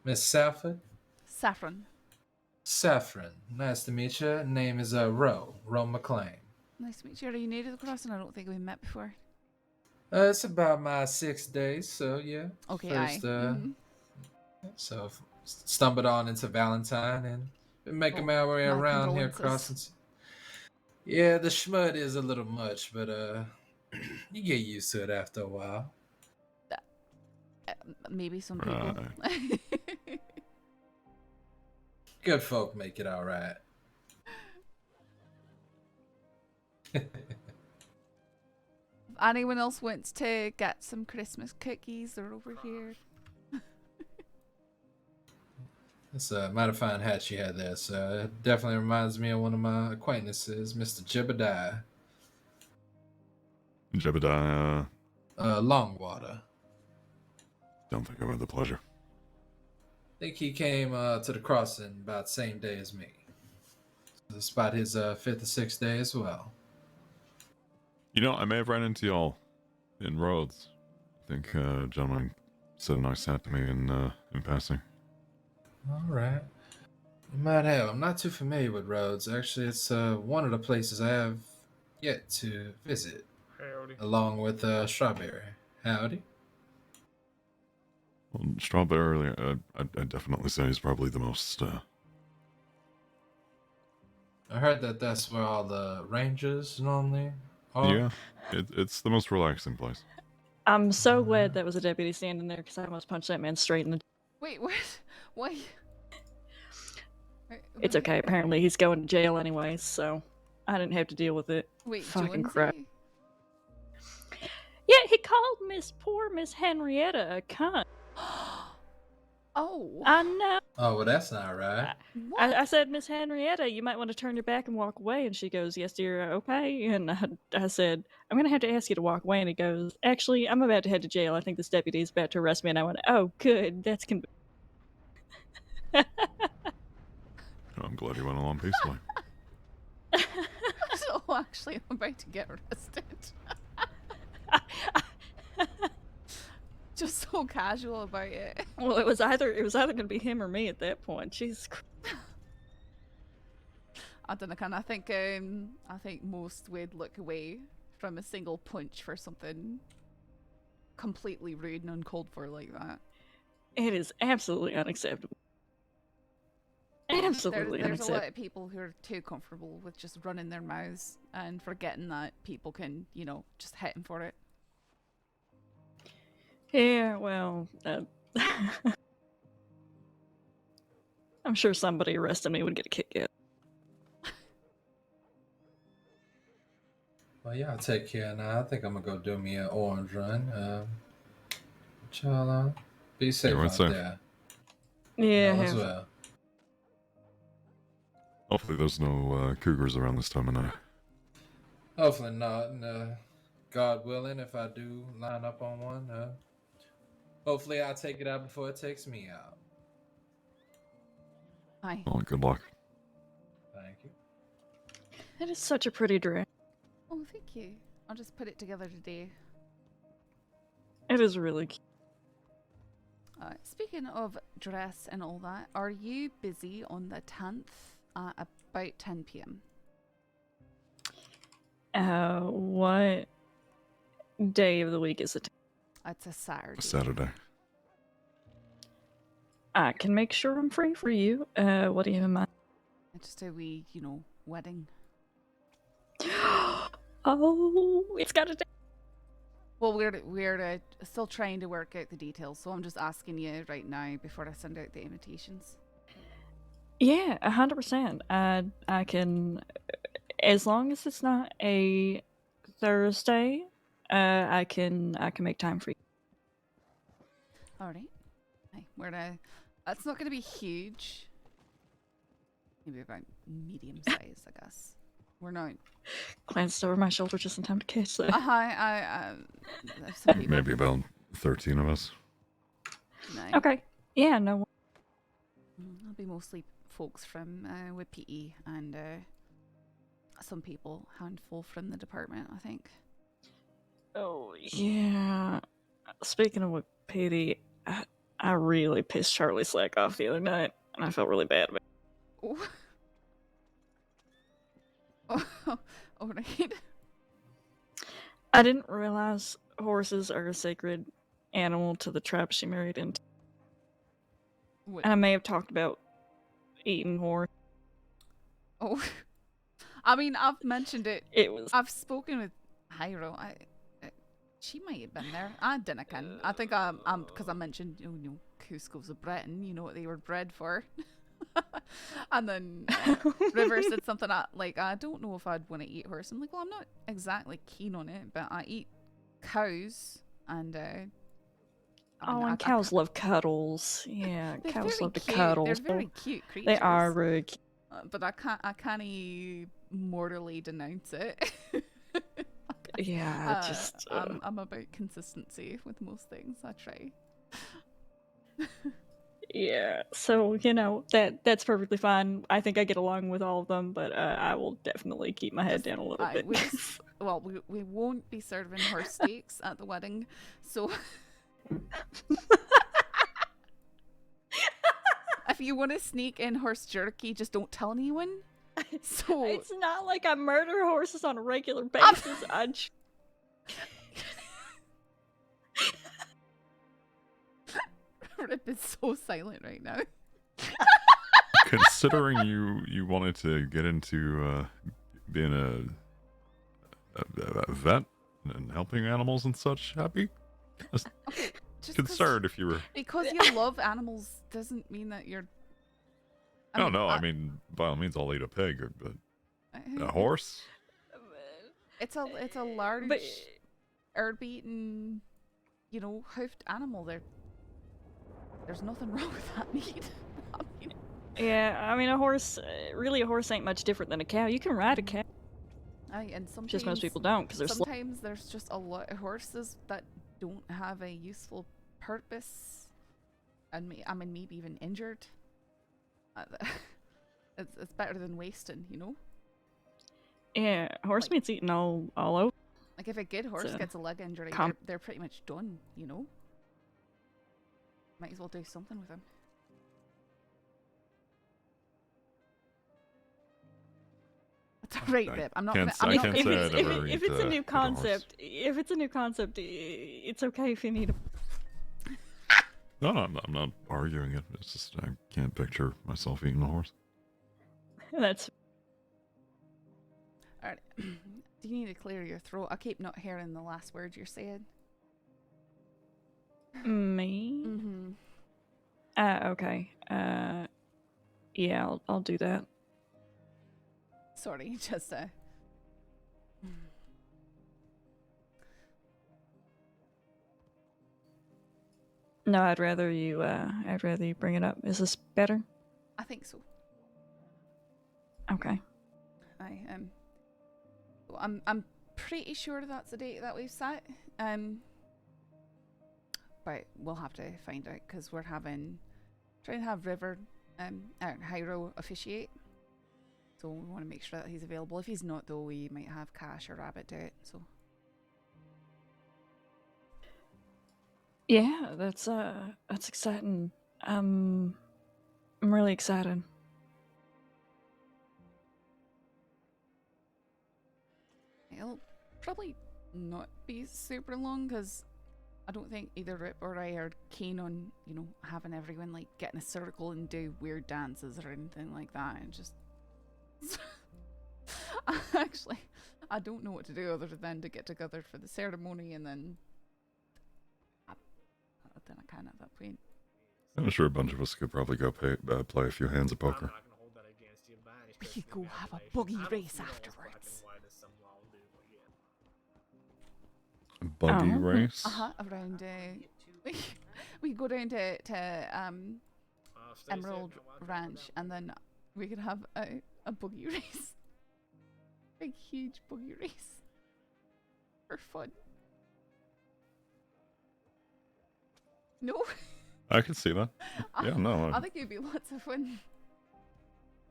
Miss Saffron. Saffron. Saffron. Nice to meet you. Name is Ro McLean. Nice to meet you. Are you new to the crossing? I don't think we've met before. It's about my 6th day, so yeah. Okay, First, aye. So stumbled on into Valentine and been making my way my around here condolences. crossing. Yeah, the schmud is a little much, but you get used to it after a while. Maybe some people. Good folk make it all right. Anyone else wants to get some Christmas cookies? They're over here. It's a mighty fine hat you had there, so it definitely reminds me of one of my acquaintances, Mr. Jebediah. Jebediah. Longwater. Don't think I've had the pleasure. I think he came to the crossing about the same day as me. So it's about his 5th or 6th day as well. You know, I may have run into y'all in Rhodes. I think a gentleman said a nice hat to me in passing. All right. You might have. I'm not too familiar with Rhodes. Actually, it's one of the places I have yet to visit. Howdy. Along with Strawberry. Howdy. Well, Strawberry, I'd definitely say is probably the most... I heard that that's where all the rangers normally are. Yeah, it's the most relaxing place. I'm so glad that was a deputy standing there because I almost punched that man straight in the... Wait, what? Why? It's okay. Apparently he's going to jail anyway, so I didn't have to deal with it. Wait, fucking Jonesy? crap. Yeah, he called poor Miss Henrietta a cunt. Oh. I know. Oh, well, that's not right. I said, Miss Henrietta, you might want to turn your back and walk away. And she goes, yes, dear, okay. And I said, I'm going to have to ask you to walk away. And he goes, actually, I'm about to head to jail. I think this deputy is about to arrest me. And I went, oh, good. That's I'm glad you went along peacefully. So actually, I'm about to get arrested. Just so casual about it. Well, it was either going to be him or me at that point. Jesus Christ. I don't know. I think most would look away from a single punch for something completely rude and uncalled for like that. It is absolutely unacceptable. Absolutely There's a lot unacceptable. of people who are too comfortable with just running their mouths and forgetting that people can, just hit them for it. Yeah, well, I'm sure somebody arresting me would get a kick out. Well, yeah, I'll take care now. I think I'm going to go do me an orange run. Y'all, be safe out safe. there. Yeah, Y'all as well. Hopefully there's no cougars around this time of night. Hopefully not. And, God willing, if I do line up on one, hopefully I'll take it out before it takes me out. Hi. Oh, good luck. Thank you. It is such a pretty dress. Oh, thank you. I'll just put it together today. It is really cute. Speaking of dress and all that, are you busy on the 10th at about 10 p.m.? What day of the week is it? It's a Saturday. Saturday. I can make sure I'm free for you. What do you have in mind? It's just a wee, wedding. Oh, it's got a day. Well, we're still trying to work out the details, so I'm just asking you right now before I send out the invitations. Yeah, 100%. I can, as long as it's not a Thursday, I can make time for you. All right. Hey, it's not going to be huge. Maybe about medium size, I guess. We're not. Glanced over my shoulder just in time to catch that. Maybe about 13 of us. No. Okay. Yeah, no. It'll be mostly folks from with PE and some people, handful from the department, I think. Oh, yeah. Speaking of what PD, I really pissed Charlie Slack off the other night, and I felt really bad about it. All right. I didn't realize horses are a sacred animal to the tribe she married into. What? And I may have talked about eating horse. Oh, I mean, I've mentioned it. I've spoken with Hyro. She might have been there. I didn't ken. I think because I mentioned Cusco's a Breton. You know what they were bred for. And then River said something like, I don't know if I'd want to eat horse. I'm like, well, I'm not exactly keen on it, but I eat cows and and cows love cuddles. Yeah, cows love to cuddle. They're very cute creatures. They are very cute. But I can't mortally denounce it. Yeah, I'm about consistency with most things. I try. Yeah, so that's perfectly fine. I think I get along with all of them, but I will definitely keep my head down a little bit. We won't be serving horse steaks at the wedding, so if you want to sneak in horse jerky, just don't tell anyone. So it's not like I murder horses on a regular basis. Rip is so silent right now. Considering you wanted to get into being a vet and helping animals and such, happy? Okay, concerned if you were. Because you love animals doesn't mean that you're. I mean, by all means, I'll eat a pig, but a horse? It's a large, herb-eating, hoofed animal. There's nothing wrong with that meat. Yeah, I mean, a horse ain't much different than a cow. You can ride a cow. And sometimes just most people don't, because they're sometimes there's just a lot of horses that don't have a useful purpose, and maybe even injured. It's better than wasting, Yeah, horse meat's eaten all over. Like if a good horse gets a leg injury, they're pretty much done, Might as well do something with them. It's alright, Bib. I'm not gonna. If it's a new concept, it's okay if you need a. No, I'm not arguing it. It's just I can't picture myself eating a horse. That's. Alright. Do you need to clear your throat? I keep not hearing the last word you're saying. Me? Mm-hmm. Okay. Yeah, I'll do that. Sorry, just No, I'd rather you bring it up. Is this better? I think so. Okay. I'm pretty sure that's the date that we've set. But we'll have to find out because we're trying to have River Hyro officiate. So we want to make sure that he's available. If he's not, though, we might have Cash or Rabbit do it. So Yeah, that's exciting. I'm really excited. It'll probably not be super long because I don't think either Rip or I are keen on, you know, having everyone like get in a circle and do weird dances or anything like that. And just actually, I don't know what to do other than to get together for the ceremony and then I can at that point. I'm sure a bunch of us could probably go play a few hands of poker. We could go have a buggy race afterwards. A buggy race? Around we go down to Emerald Ranch and then we could have a buggy race. Big huge buggy race. For fun. No? I could see that. Yeah, no. I think it'd be lots of fun. I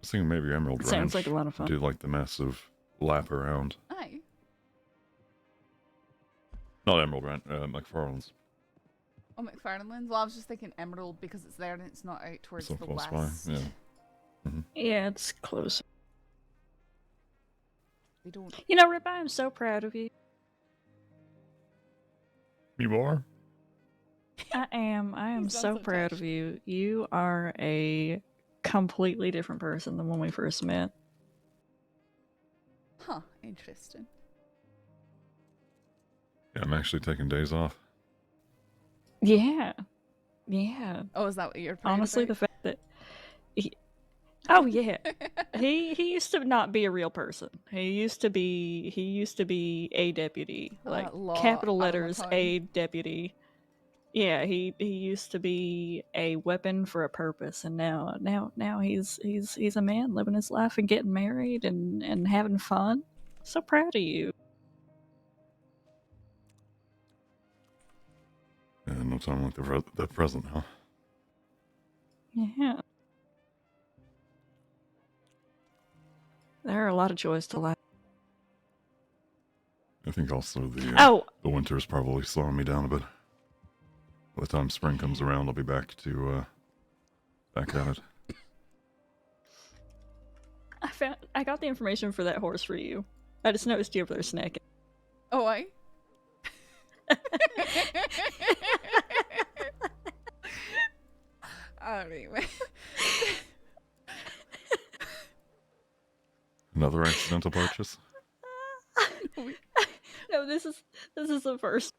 was thinking maybe Emerald Ranch. Sounds like a lot of fun. Do like the massive lap around. Aye. Not Emerald Ranch, McFarland's. Oh, McFarland's? Well, I was just thinking Emerald because it's there and it's not out towards So the close west. by, yeah. Mm-hmm. Yeah, it's close. We don't. You know, Rip, I am so proud of you. You are? I am. I am You sound so so proud of you. You are a completely different person than when we first met. Huh, interesting. Yeah, I'm actually taking days off. Yeah. Yeah. Oh, is that what you're proud Honestly, about? the fact that oh yeah. He used to not be a real person. He used to be a deputy. Like law capital out of my letters time. a deputy. Yeah, he used to be a weapon for a purpose, and now he's a man living his life and getting married and having fun. So proud of you. Yeah, no time like the present, huh? Yeah. There are a lot of joys to life. I think also the Oh! winter's probably slowing me down a bit. By the time spring comes around, I'll be back at it. I got the information for that horse for you. I just noticed you over there snacking. Oh, I? Anyway. Another accidental purchase? No, this is the first.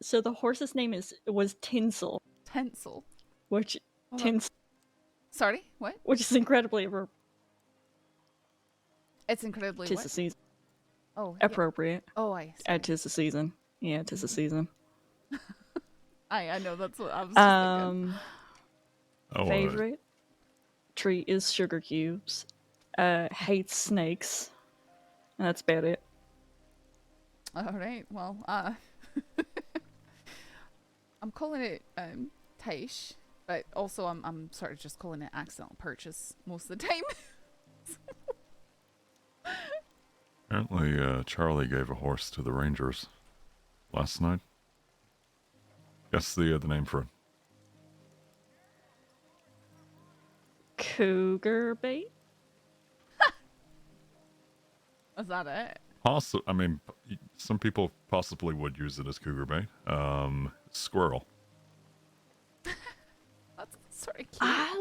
So the horse's name was Tinsel. Tinsel. Which Hold on. Tinsel. Sorry, what? Which is incredibly It's incredibly tis what? the season. Oh, yeah. Appropriate. Oh, I see. Tis the season. Yeah, tis the season. I know that's what I was just thinking. Favorite treat is sugar cubes. Hates snakes. And that's about it. All right. Well, I'm calling it Taish, but also I'm sort of just calling it accidental purchase most of the time. Apparently, Charlie gave a horse to the Rangers last night. Guess the name for it. Cougar bait? Is that it? I mean, some people possibly would use it as cougar bait. Squirrel. That's sort of cute. I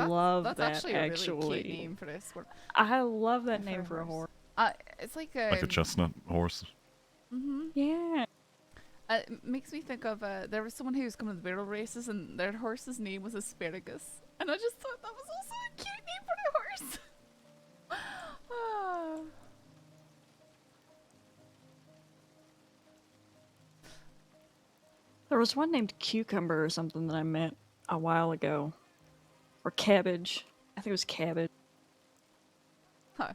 love that's that, actually a really cute name for this squirrel. I love that name for a horse. It's like Like a chestnut horse. Mm-hmm. Yeah. It makes me think of there was someone who was coming to the barrel races and their horse's name was Asparagus, and I just thought that was also a cute name for a horse. Ah. There was one named Cucumber or something that I met a while ago. Or Cabbage. I think it was Cabbage. Huh.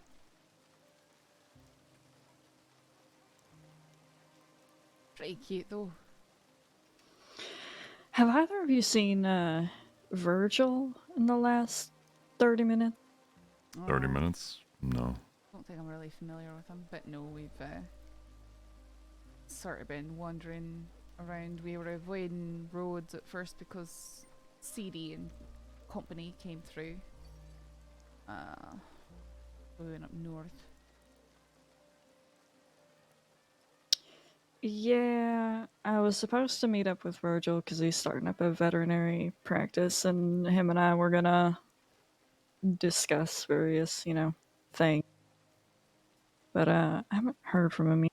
Pretty cute though. Have either of you seen Virgil in the last 30 minutes? 30 minutes? No. I don't think I'm really familiar with him, but no, we've sort of been wandering around. We were avoiding roads at first because CD and company came through. We went up north. Yeah, I was supposed to meet up with Virgil because he's starting up a veterinary practice, and him and I were gonna discuss various, things. But I haven't heard from him yet.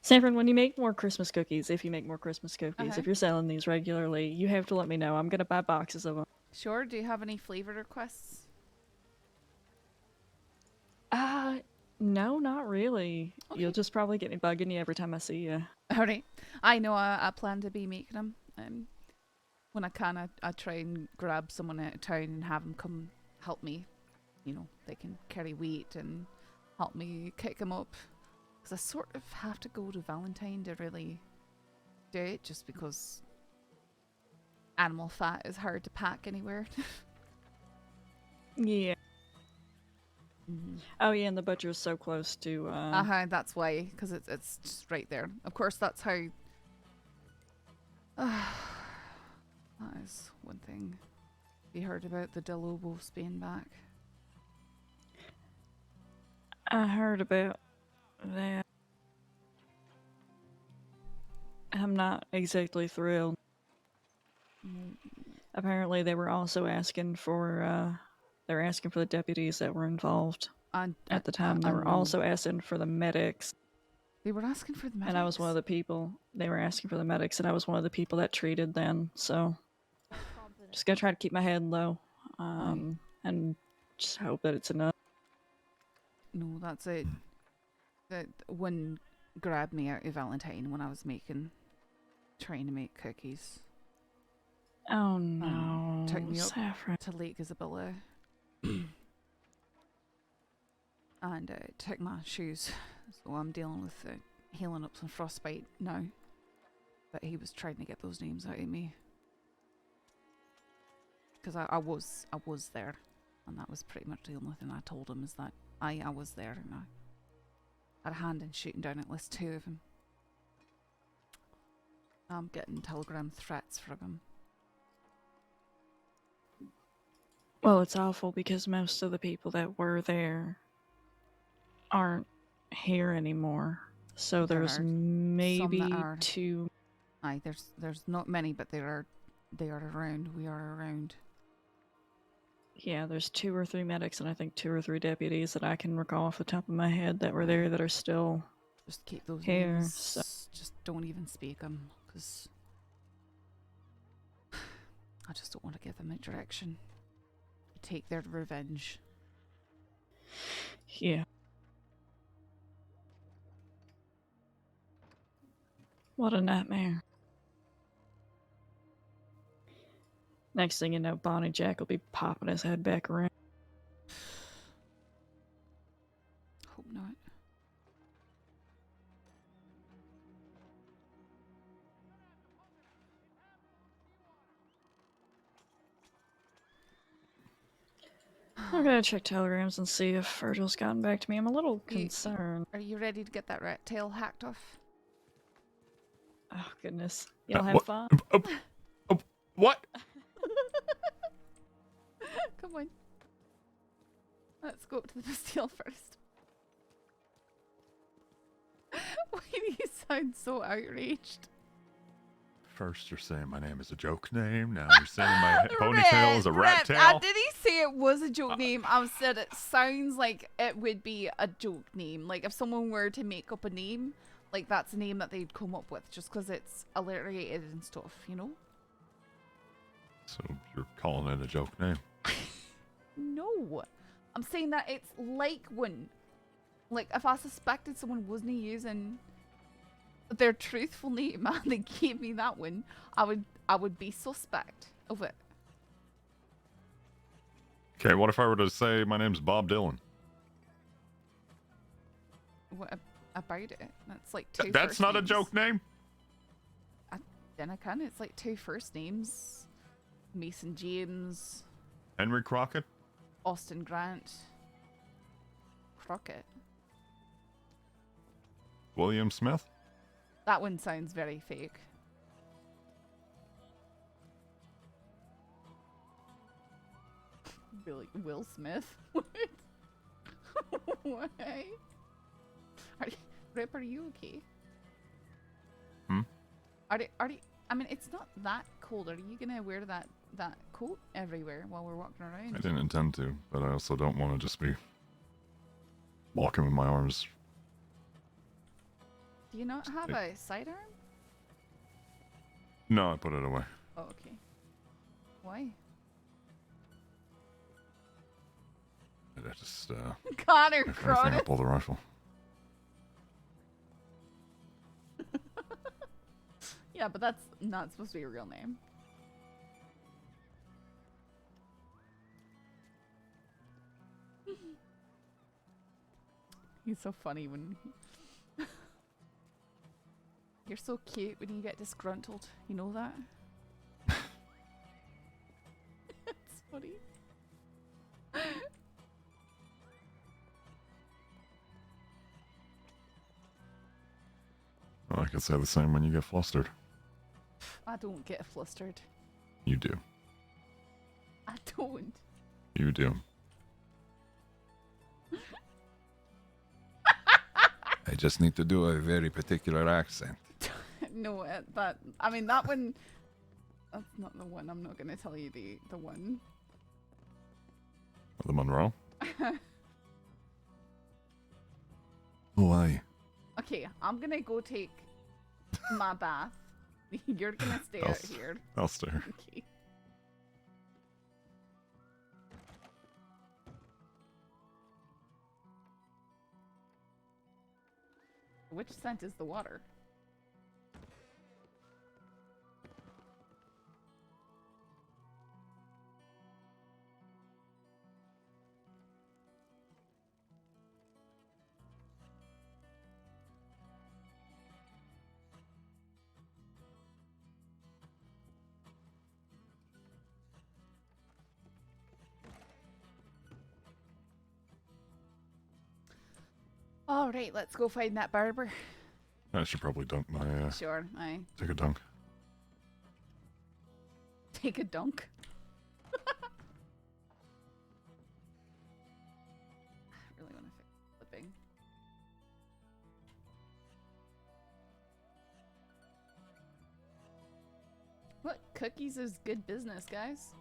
Saffron, when you make more Christmas cookies, if you make more Christmas cookies, if you're selling these regularly, you have to let me know. I'm gonna buy boxes of them. Sure. Do you have any flavor requests? No, not really. Okay. You'll just probably get me bugging you every time I see you. Alright. I know I plan to be making them. When I can, I try and grab someone out of town and have them come help me. They can carry weight and help me kick them up. Because I sort of have to go to Valentine to really do it, just because animal fat is hard to pack anywhere. Yeah. Oh yeah, and the butcher is so close to. That's why, because it's just right there. Of course, that's how. That is one thing. You heard about the Delobos being back? I heard about that. I'm not exactly thrilled. Apparently, they were also asking for. They were asking for the deputies that were involved at the time. They were also asking for the medics. They were asking for the medics? And I was one of the people. They were asking for the medics, and I was one of the people that treated them. So, just gonna try to keep my head low, and just hope that it's enough. No, that's it. That one grabbed me out of Valentine when I was trying to make cookies. Oh no! Took me Saffron. up to Lake Isabella. And took my shoes, so I'm dealing with healing up some frostbite now. But he was trying to get those names out of me, because I was there, and that was pretty much the only thing I told him, is that I was there, and I had a hand in shooting down at least 2 of them. I'm getting telegram threats from him. Well, it's awful because most of the people that were there aren't here anymore. So there's maybe 2. Aye, there's not many, but they are around. We are around. Yeah, there's 2 or 3 medics, and I think 2 or 3 deputies that I can recall off the top of my head that were there that are still just keep those here. names. So. Just don't even speak them, because I just don't want to give them a direction. Take their revenge. Yeah. What a nightmare. Next thing you know, Bonnie Jack will be popping his head back around. Hope not. I'm gonna check telegrams and see if Virgil's gotten back to me. I'm a little concerned. Are you ready to get that rat tail hacked off? Oh goodness. Y'all have fun. What? Come on. Let's go up to the Bastille first. Why do you sound so outraged? First you're saying my name is a joke name, now you're saying my ponytail is a rat tail. I didn't say it was a joke name. I said it sounds like it would be a joke name. Like if someone were to make up a name, like that's a name that they'd come up with just because it's alliterated and stuff, you know? So you're calling it a joke name? No. I'm saying that it's like one. Like if I suspected someone wasn't using their truthful name and they gave me that one, I would be suspect of it. Okay, what if I were to say my name's Bob Dylan? What about it? That's like 2 That's first not names. a joke name? Then I can. It's like 2 first names. Mason James. Henry Crockett? Austin Grant. Crockett. William Smith? That one sounds very fake. Will Smith? What? Why? Rip, are you okay? Hmm? Are you, I mean, it's not that cold. Are you gonna wear that coat everywhere while we're walking around? I didn't intend to, but I also don't want to just be walking with my arms. Do you not have a sidearm? No, I put it away. Oh, okay. Why? I just, Connor if anything, I Cronus. pull the rifle. Yeah, but that's not supposed to be a real name. He's so funny when you're so cute when you get disgruntled. You know that? It's funny. Well, I could say the same when you get flustered. I don't get flustered. You do. I don't. You do. I just need to do a very particular accent. No, that I mean that one. That's not the one. I'm not gonna tell you the one. The Monroe? Why? Okay, I'm gonna go take my bath. You're gonna stay out here. I'll stay here. Okay. Which scent is the water? All right, let's go find that barber. I should probably dunk my, Sure, aye. take a dunk. Take a dunk. I really want to fix flipping. Look, cookies is good business, guys.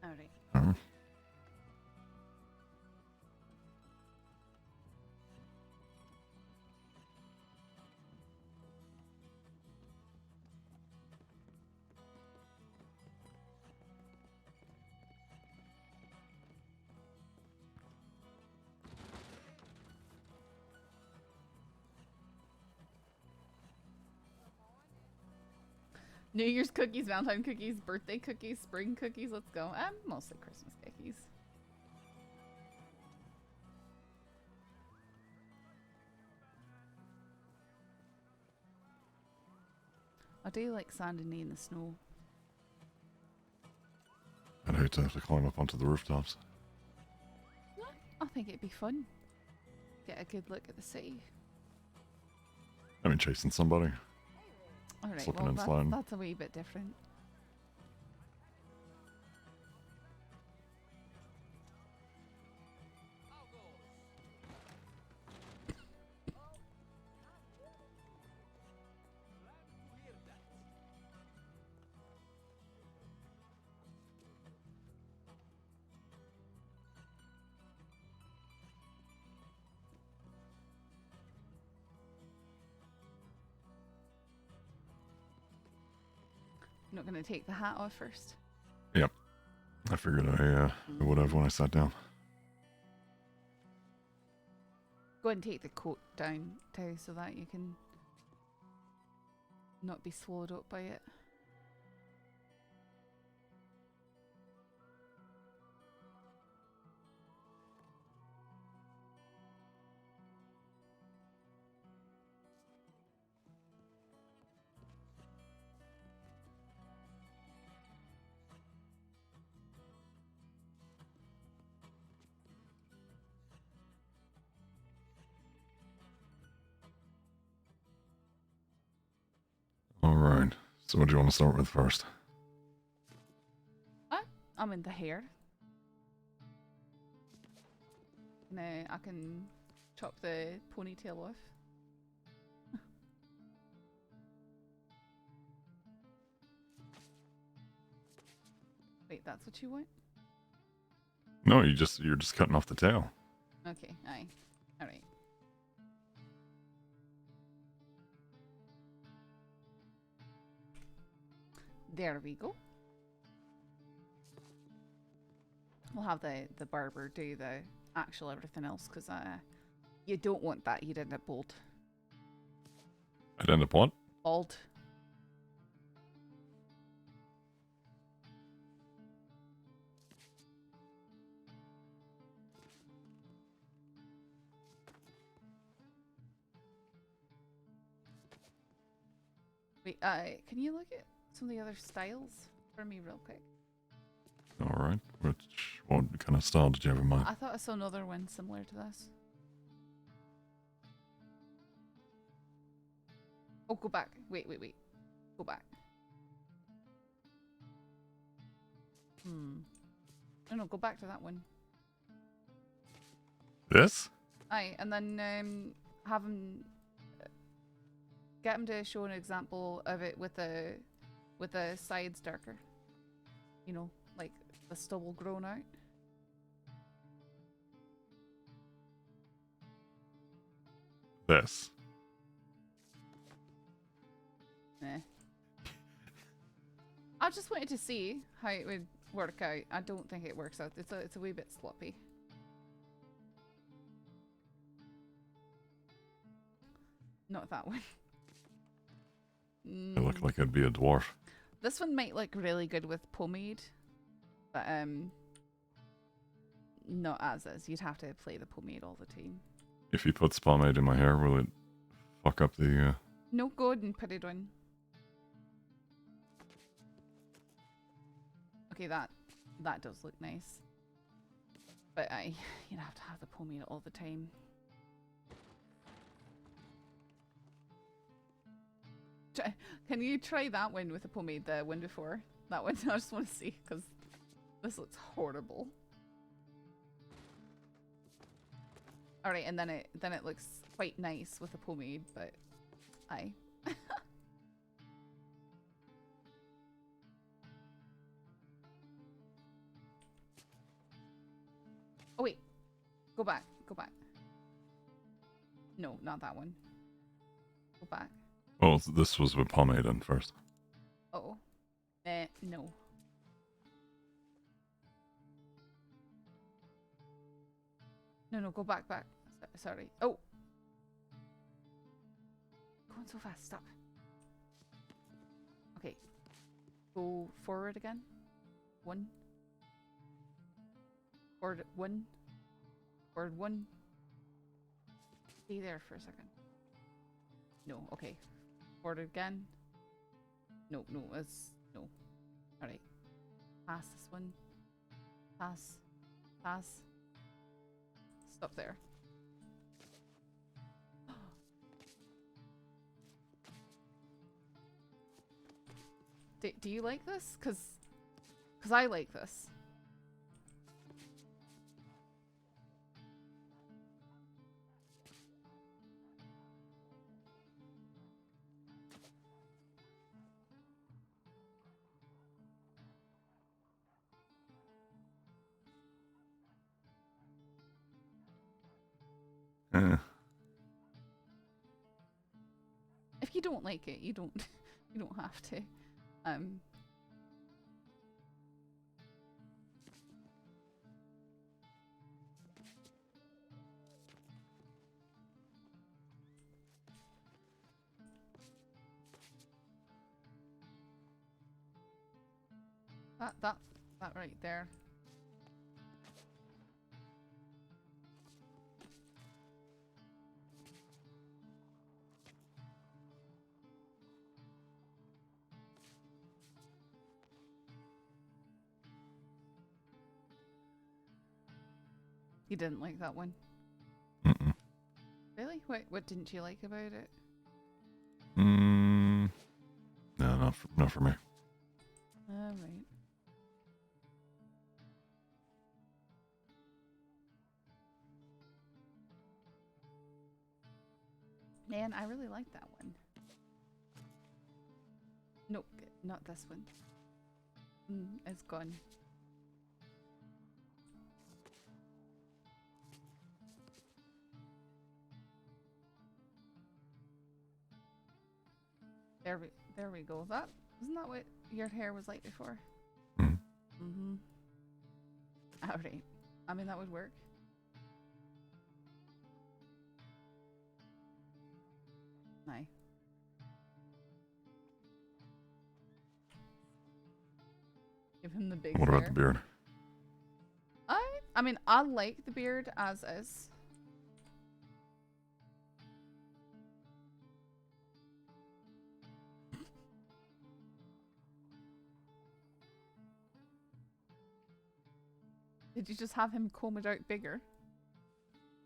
Alright. New Year's cookies, Valentine cookies, birthday cookies, spring cookies. Let's go. Mostly Christmas cookies. I do like sand and in the snow. I'd hate to have to climb up onto the rooftops. I think it'd be fun. Get a good look at the city. I mean, chasing somebody. Alright, Slipping well and sliding. that's a wee bit different. Not gonna take the hat off first. Yep. I figured I would have when I sat down. Go ahead and take the coat down too so that you can not be swallowed up by it. So what do you want to start with first? I'm in the hair. Now I can chop the ponytail off. Wait, that's what you want? No, you're just cutting off the tail. Okay, aye. Alright. There we go. We'll have the barber do the actual everything else, because you don't want that. You'd end up bald. I'd end up what? Bald. Wait, can you look at some of the other styles for me real quick? All right. What kind of style did you have in mind? I thought I saw another one similar to this. Oh, go back. Wait. Go back. No, go back to that one. This? Aye, and then have him get him to show an example of it with the sides darker. You know, like the stubble grown out. This. Nah. I just wanted to see how it would work out. I don't think it works out. It's a wee bit sloppy. Not that one. It looked like it'd be a dwarf. This one might look really good with pomade, but not as is. You'd have to play the pomade all the time. If you put pomade in my hair, will it fuck up the... No, go ahead and put it on. Okay, that does look nice. But you'd have to have the pomade all the time. Can you try that one with the pomade, the one before? That one? I just want to see, because this looks horrible. Alright, and then it looks quite nice with the pomade, but aye. Oh wait. Go back. No, not that one. Go back. Oh, this was with pomade in first. Oh. No. No, go back. Sorry. Oh! Going so fast, stop. Okay. Go forward again. 1. Forward 1. Forward 1. Stay there for a second. No, okay. Forward again. No, it's... No. Alright. Pass this one. Pass. Stop there. Do you like this? Cause I like this. If you don't like it, you don't have to. That right there. You didn't like that one? Mm-mm. Really? What didn't you like about it? No, not for me. All right. Man, I really like that one. Nope, not this one. It's gone. There we go. Isn't that what your hair was like before? Mm-hmm. Alright. I mean, that would work. Aye. Give him the big What hair. about the beard? I mean, I like the beard as is. Did you just have him comb it out bigger?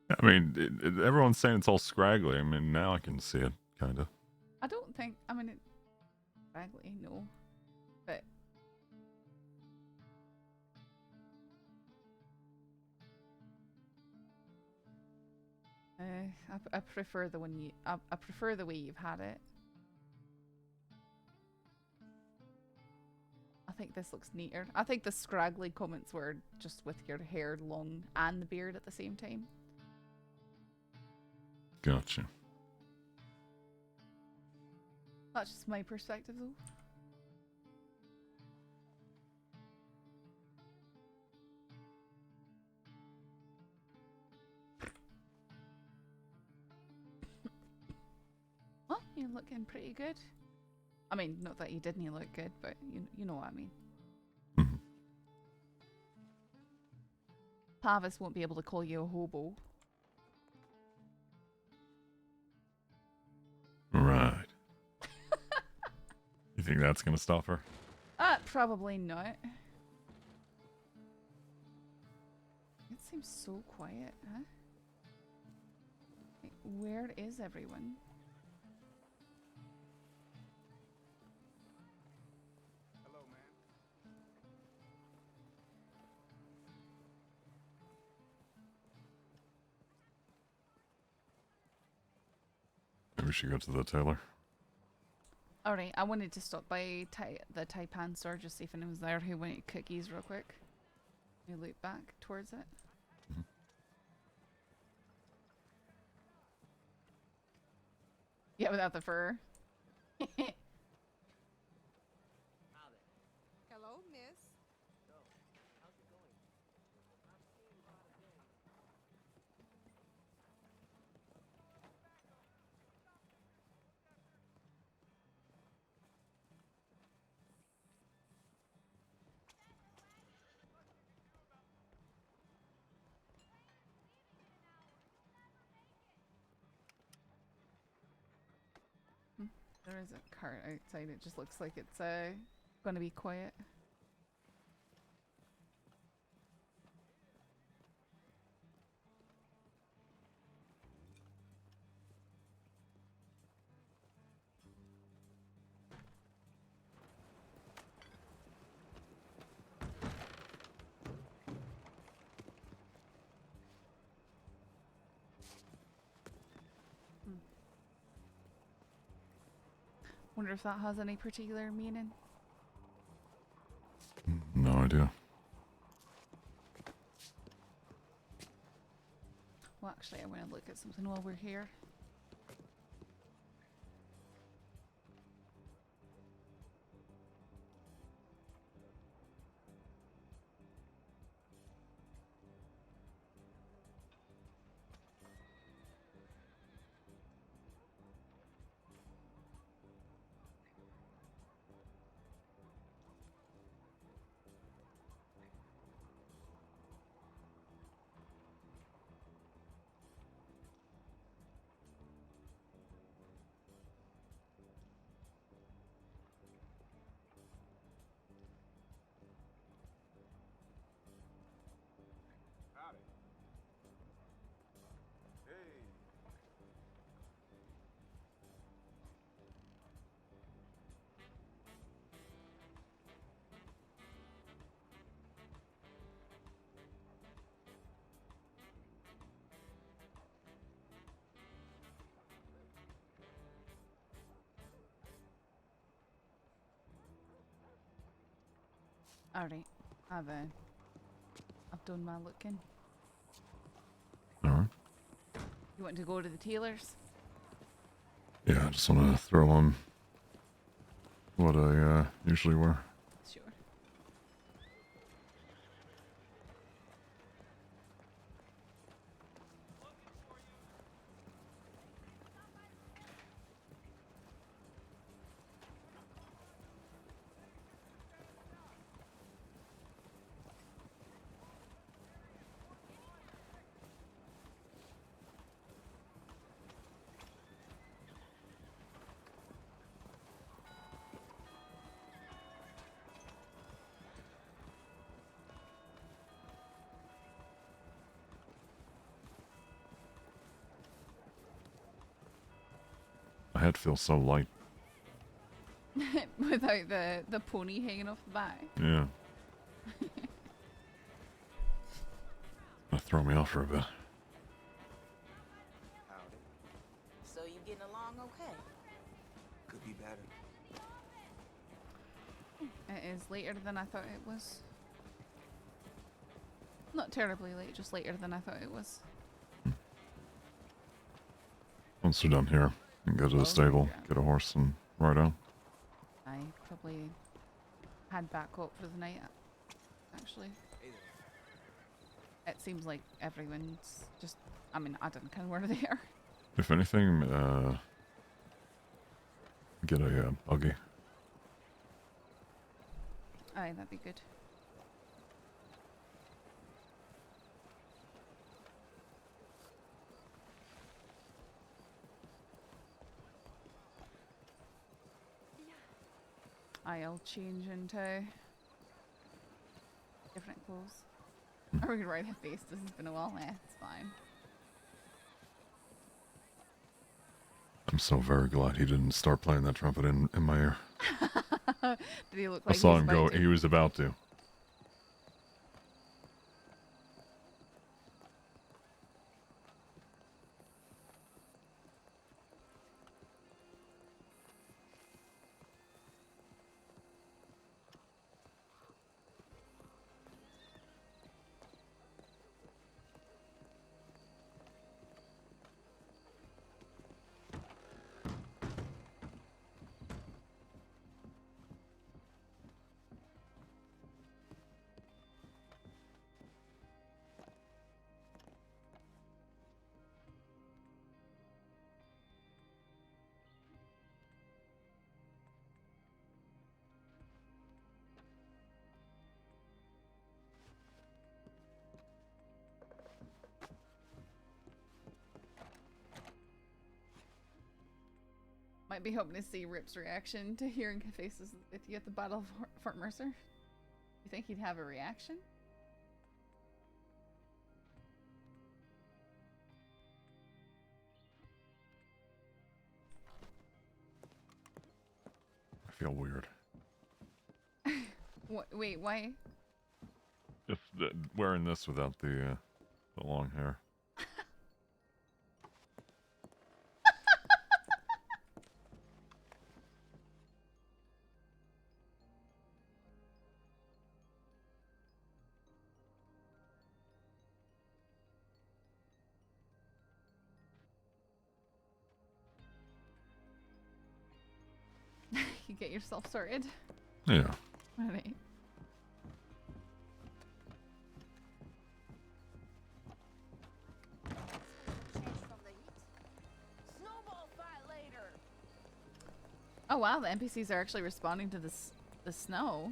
I mean, everyone's saying it's all scraggly. I mean, now I can see it, kind of. I don't think. I mean, it's scraggly, no. But I prefer the one I prefer the way you've had it. I think this looks neater. I think the scraggly comments were just with your hair long and the beard at the same time. Gotcha. That's just my perspective, though. Well, you're looking pretty good. I mean, not that you didn't look good, but you know what I mean. Pavis won't be able to call you a hobo. Right. You think that's gonna stop her? Probably not. It seems so quiet, huh? Like, where is everyone? Maybe we should go to the tailor. Alright, I wanted to stop by the Taipan store just see if anyone was there who wanted cookies real quick. You loop back towards it. Yeah, without the fur. Hello, miss. There is a cart outside. It just looks like it's going to be quiet. Wonder if that has any particular meaning. No idea. Well, actually, I want to look at something while we're here. Alright. I've done my looking. Alright. You want to go to the tailors? Yeah, I just want to throw on what I usually wear. Sure. My head feels so light. Without the pony hanging off the back. Yeah. Gonna throw me off for a bit. Howdy. So you getting along okay? Could be better. It is later than I thought it was. Not terribly late, just later than I thought it was. Once we're done here, we can go to the stable, get a horse, and ride out. I probably head back up for the night, actually. It seems like everyone's just, I mean, I don't know kind of where they are. If anything, get a buggy. Aye, that'd be good. I'll change into different clothes. Or we can ride a face. This has been a while. It's fine. I'm so very glad he didn't start playing that trumpet in my ear. Did he look I like saw he was him go. about to? He was about to. Might be hoping to see Rip's reaction to hearing faces with you at the Battle of Fort Mercer. You think he'd have a reaction? I feel weird. Wait, why? If wearing this without the long hair. You get yourself sorted. Yeah. Alright. Oh wow, the NPCs are actually responding to the snow.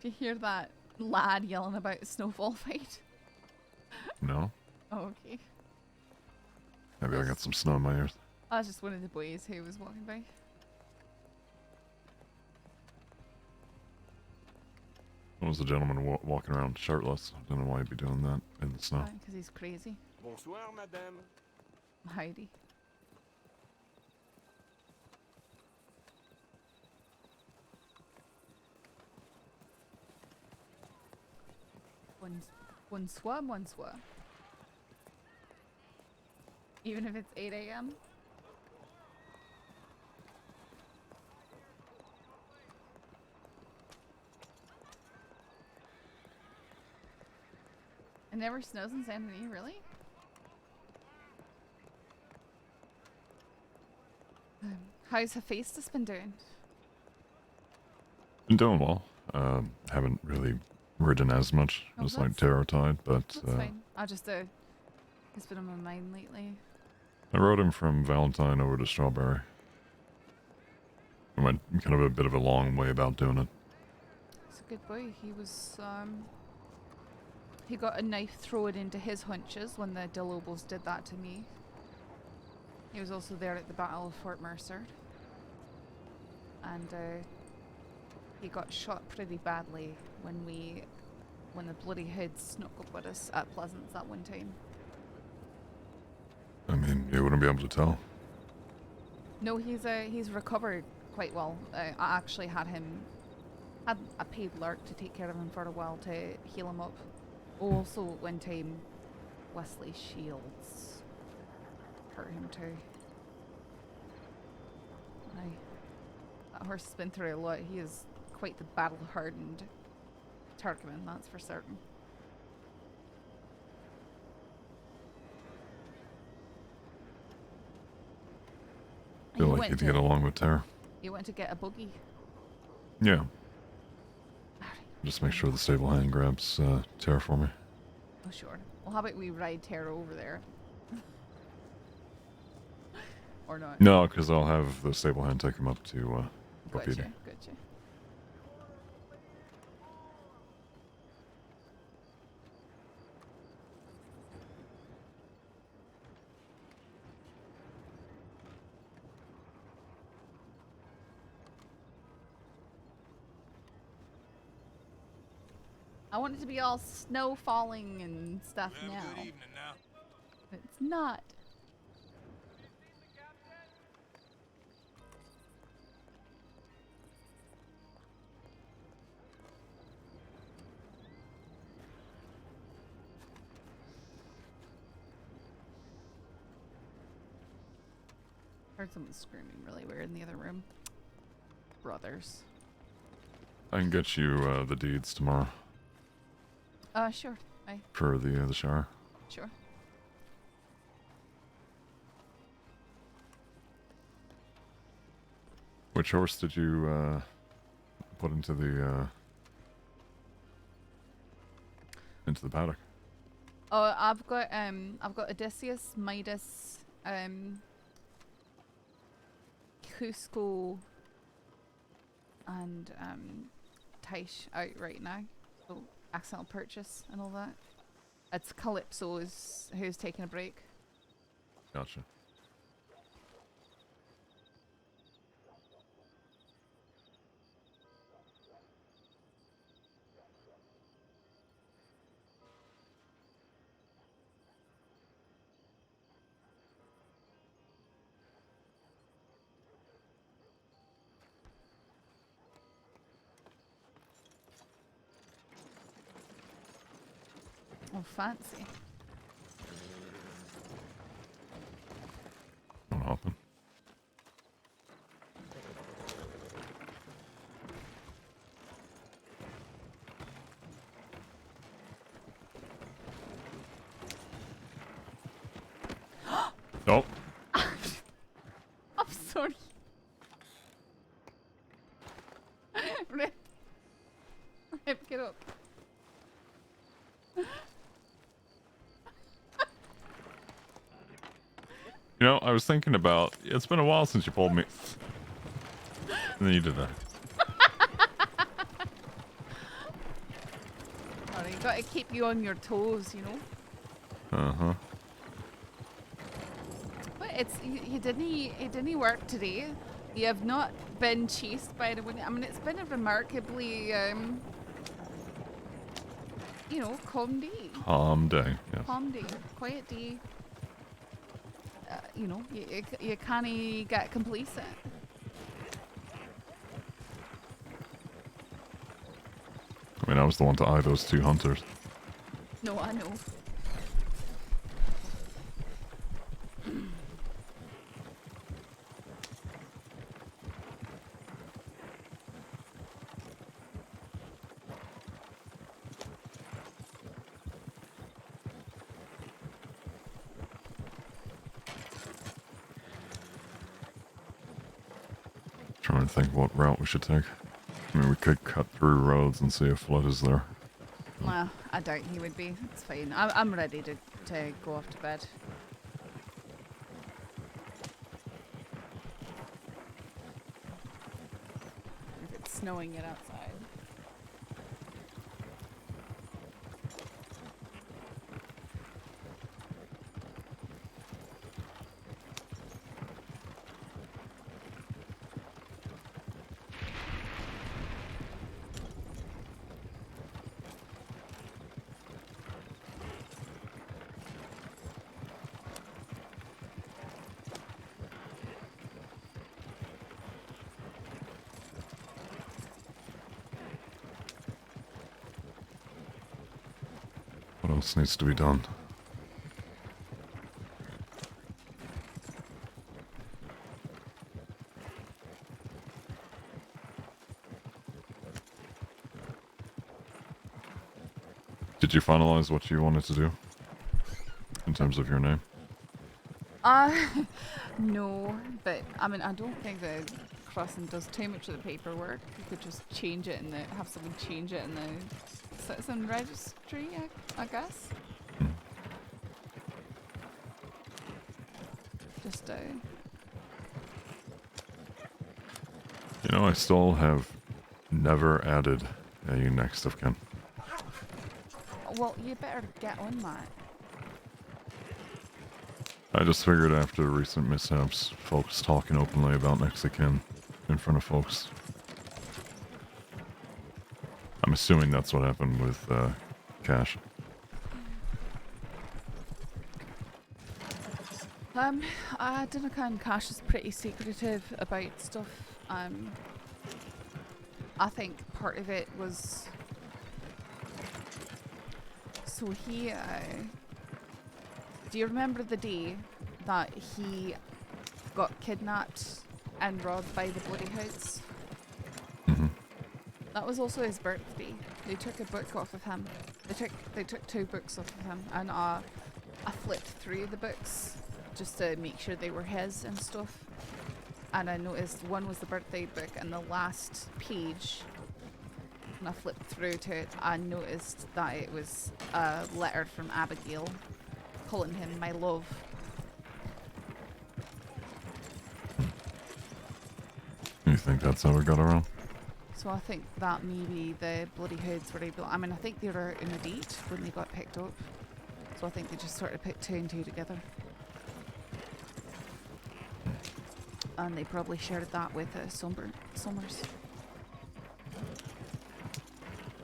Do you hear that lad yelling about a snowfall fight? No. Oh, okay. Maybe I got some snow in my ears. I was just one of the boys who was walking by. What was the gentleman walking around shirtless? I don't know why he'd be doing that in the snow. Because he's crazy. Bonsoir, madame. Heidi. Bonsoir, bonsoir. Even if it's 8 a.m. It never snows in San Denis, really? How's Hephaestus been doing? Been doing well. Haven't really ridden as much as like Tarot Tide, but That's fine. I just it's been on my mind lately. I rode him from Valentine over to Strawberry. I went kind of a bit of a long way about doing it. He's a good boy. He was he got a knife thrown into his hunches when the Delobos did that to me. He was also there at the Battle of Fort Mercer. And he got shot pretty badly when the bloody hoods snuck up with us at Pleasance that one time. I mean, you wouldn't be able to tell. No, he's recovered quite well. I actually had a paid Lark to take care of him for a while to heal him up. Also, one time, Wesley Shields hurt him too. That horse has been through a lot. He is quite the battle-hardened Turkman, that's for certain. Feel like you'd get along with Tara. You went to get a buggy. Yeah. Just make sure the stable hand grabs Tara for me. Oh, sure. Well, how about we ride Tara over there? Or not? No, because I'll have the stable hand take him up to Propedi. Gotcha. I want it to be all snow falling and stuff now. Good evening now. It's not. Heard someone screaming really weird in the other room. Brothers. I can get you the deeds tomorrow. Sure. For the Shire. Sure. Which horse did you put into the paddock? Oh, I've got Odysseus, Midas, Cusco, and Taish out right now. So accidental purchase and all that. It's Calypso who's taking a break. Gotcha. Oh, fancy. Don't happen. Oh. I'm sorry. Rip. Rip, get up. You know, I was thinking about, it's been a while since you pulled me. And then you did that. Oh, you gotta keep you on your toes, you know? Uh-huh. But he didn't work today. You have not been chased by anyone. I mean, it's been a remarkably, you know, calm day. Calm day, yes. Calm day. Quiet day. You know, you can't get complacent. I mean, I was the one to eye those two hunters. No, I know. Trying to think what route we should take. I mean, we could cut through roads and see if Flood is there. Well, I doubt he would be. It's fine. I'm ready to go off to bed. If it's snowing yet outside. What else needs to be done? Did you finalize what you wanted to do in terms of your name? No, but I mean, I don't think the crossing does too much of the paperwork. You could just change it have someone change it in the citizen registry, I guess. Just You know, I still have never added a next of kin. well, you better get on that. I just figured after recent mishaps, folks talking openly about next of kin in front of folks. I'm assuming that's what happened with Cash. I don't know, Cash is pretty secretive about stuff. I think part of it was... So he, do you remember the day that he got kidnapped and robbed by the Bloody Hoods? Mm-hmm. That was also his birthday. They took a book off of him. They took 2 books off of him, and I flipped through the books just to make sure they were his and stuff. And I noticed one was the birthday book, and the last page, when I flipped through to it, I noticed that it was a letter from Abigail calling him my love. You think that's how it got around? So I think that maybe the Bloody Hoods were able... I mean, I think they were in a date when they got picked up. So I think they just sort of put 2 and 2 together. And they probably shared that with Summers.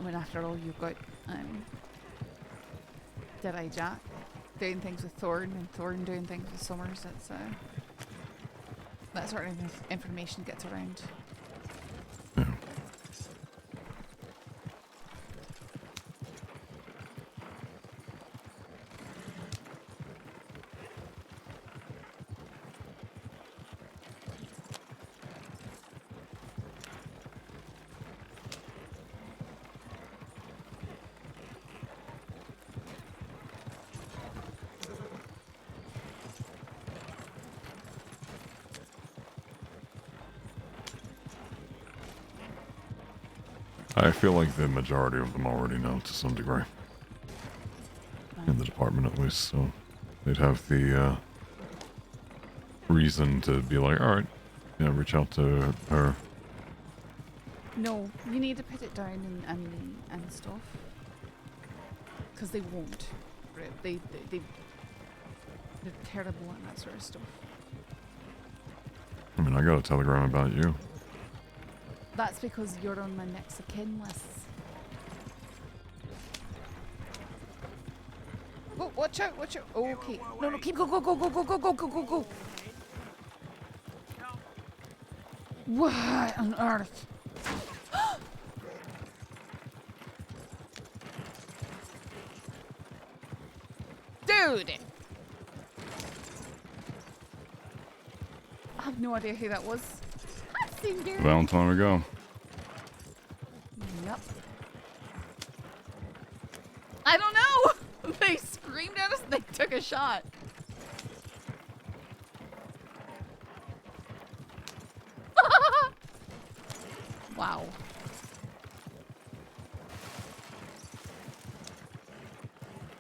I mean, after all, you've got Dead-Eye Jack doing things with Thorn, and Thorn doing things with Summers. It's that sort of information gets around. I feel like the majority of them already know to some degree. In the department at least, so they'd have the reason to be like, alright, yeah, reach out to her. No, you need to put it down and stuff. Because they won't. They're terrible at that sort of stuff. I mean, I got a telegram about you. That's because you're on my next of kin lists. Oh, watch out, watch out. Oh, okay. No, keep go. What on earth? Dude! I have no idea who that was. A long time ago. Yep. I don't know! They screamed at us and they took a shot. Wow.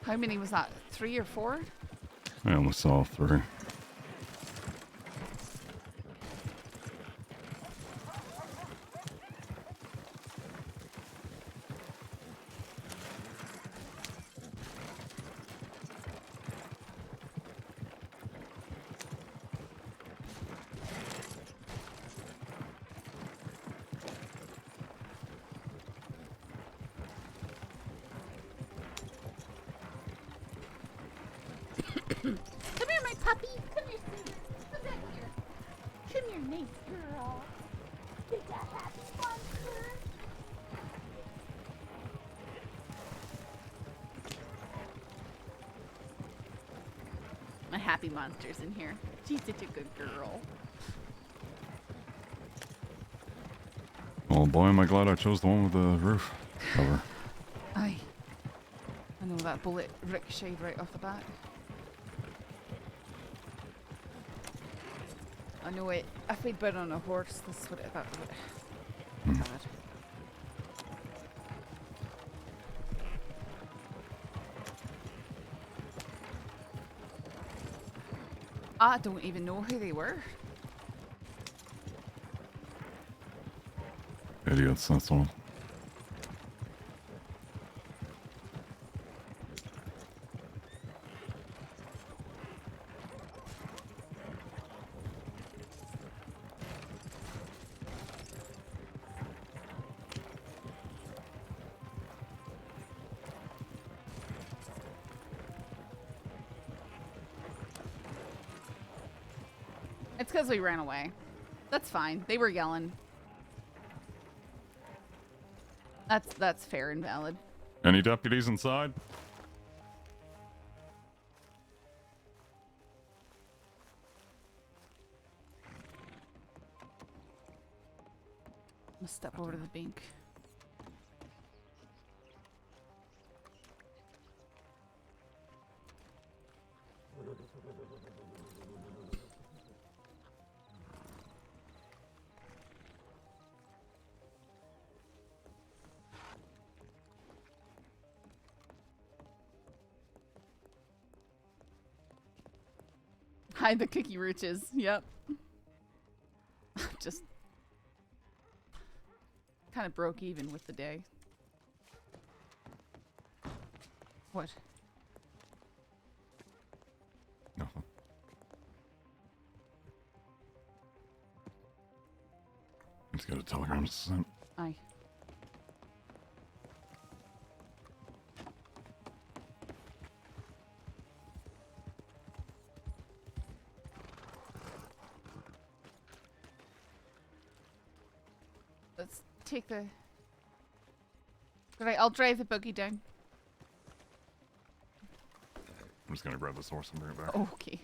How many was that? 3 or 4? I only saw 3. Come here, my puppy. Come here, sweetie. Come back here. Come here, nice girl. Is that happy monster? My happy monster's in here. She's such a good girl. Oh boy, am I glad I chose the one with the roof cover. Aye. I know that bullet ricocheted right off the bat. I know it. If we'd been on a horse, this would have. That would have. God. I don't even know who they were. Idiots, that's all. It's because we ran away. That's fine. They were yelling. That's fair and valid. Any deputies inside? I'm gonna step over to the bank. Hide the cookie roaches. Yep. Just kind of broke even with the day. What? Nothing. Let's get a telegram sent. Aye. Let's take the... Alright, I'll drive the buggy down. I'm just gonna grab this horse and bring it back. Oh, okay.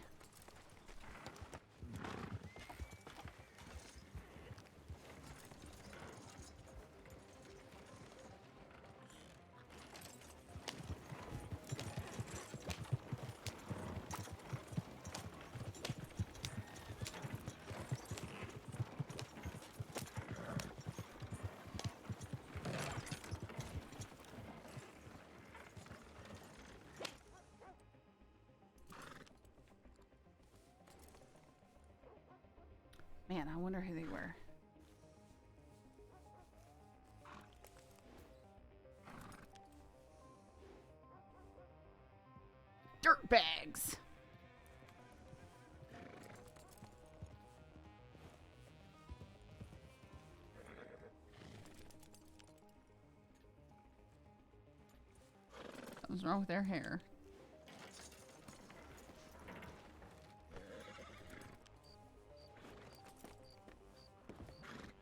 Man, I wonder who they were. Dirtbags! Something's wrong with their hair.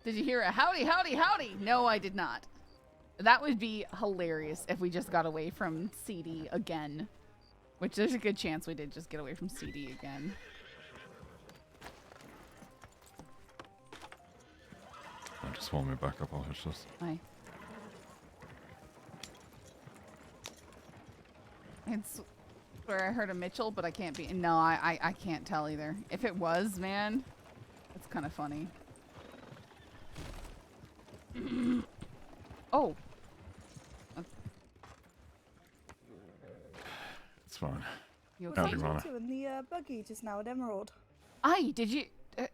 Did you hear a howdy, howdy, howdy? No, I did not. That would be hilarious if we just got away from CD again. Which there's a good chance we did just get away from CD again. Just follow me back up, I'll hitch this. Aye. It's where I heard a Mitchell, but I can't be. No, I can't tell either. If it was, man, it's kind of funny. Oh. It's fine. You Was okay? I Howdy, Rana. talked to in the buggy just now at Emerald? Aye, did you?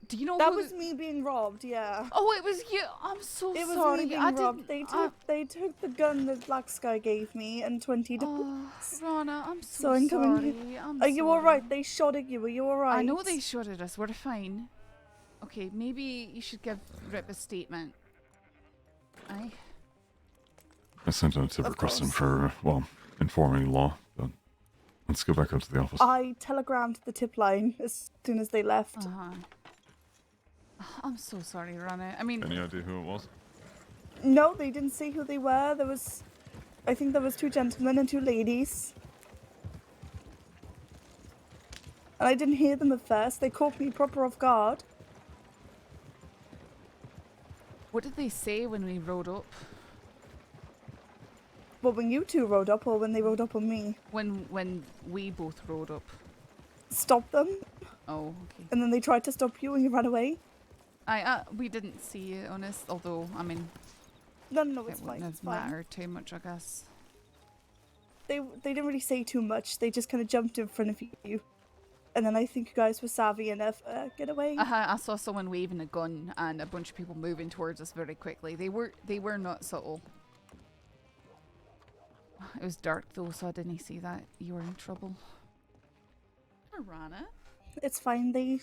Do you know That who was me being robbed. Yeah. Oh, it was you. I'm so It was sorry. me being I robbed. didn't. They took the gun that Black Sky gave me and 20 Oh, Rana, I'm so, so I'm coming sorry. here. I'm Are you sorry. alright? They shot at you. Are you alright? I know they shot at us. We're fine. Okay, maybe you should give Rip a statement. Aye. I sent a tip requesting for, well, informing law, but let's go back up to the office. I telegrammed the tip line as soon as they left. I'm so sorry, Rana. I mean, Any idea who it was? No, they didn't say who they were. I think there was 2 gentlemen and 2 ladies. And I didn't hear them at first. They caught me proper off guard. what did they say when we rode up? Well, when you 2 rode up or when they rode up on me? When we both rode up. Stop them. Oh, okay. And then they tried to stop you and you ran away. We didn't see you, honest. Although, I mean, No, it it's fine. wouldn't It's have fine. mattered too much, I guess. They didn't really say too much. They just kind of jumped in front of you. And then I think you guys were savvy enough. Get away. I saw someone waving a gun and a bunch of people moving towards us very quickly. They were not subtle. It was dark though, so I didn't see that you were in trouble. Rana? It's fine. They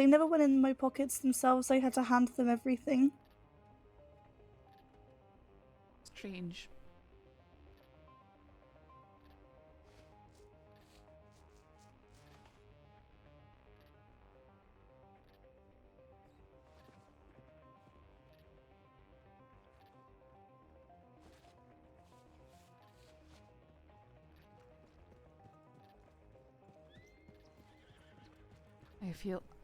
never went in my pockets themselves. I had to hand them everything. Strange.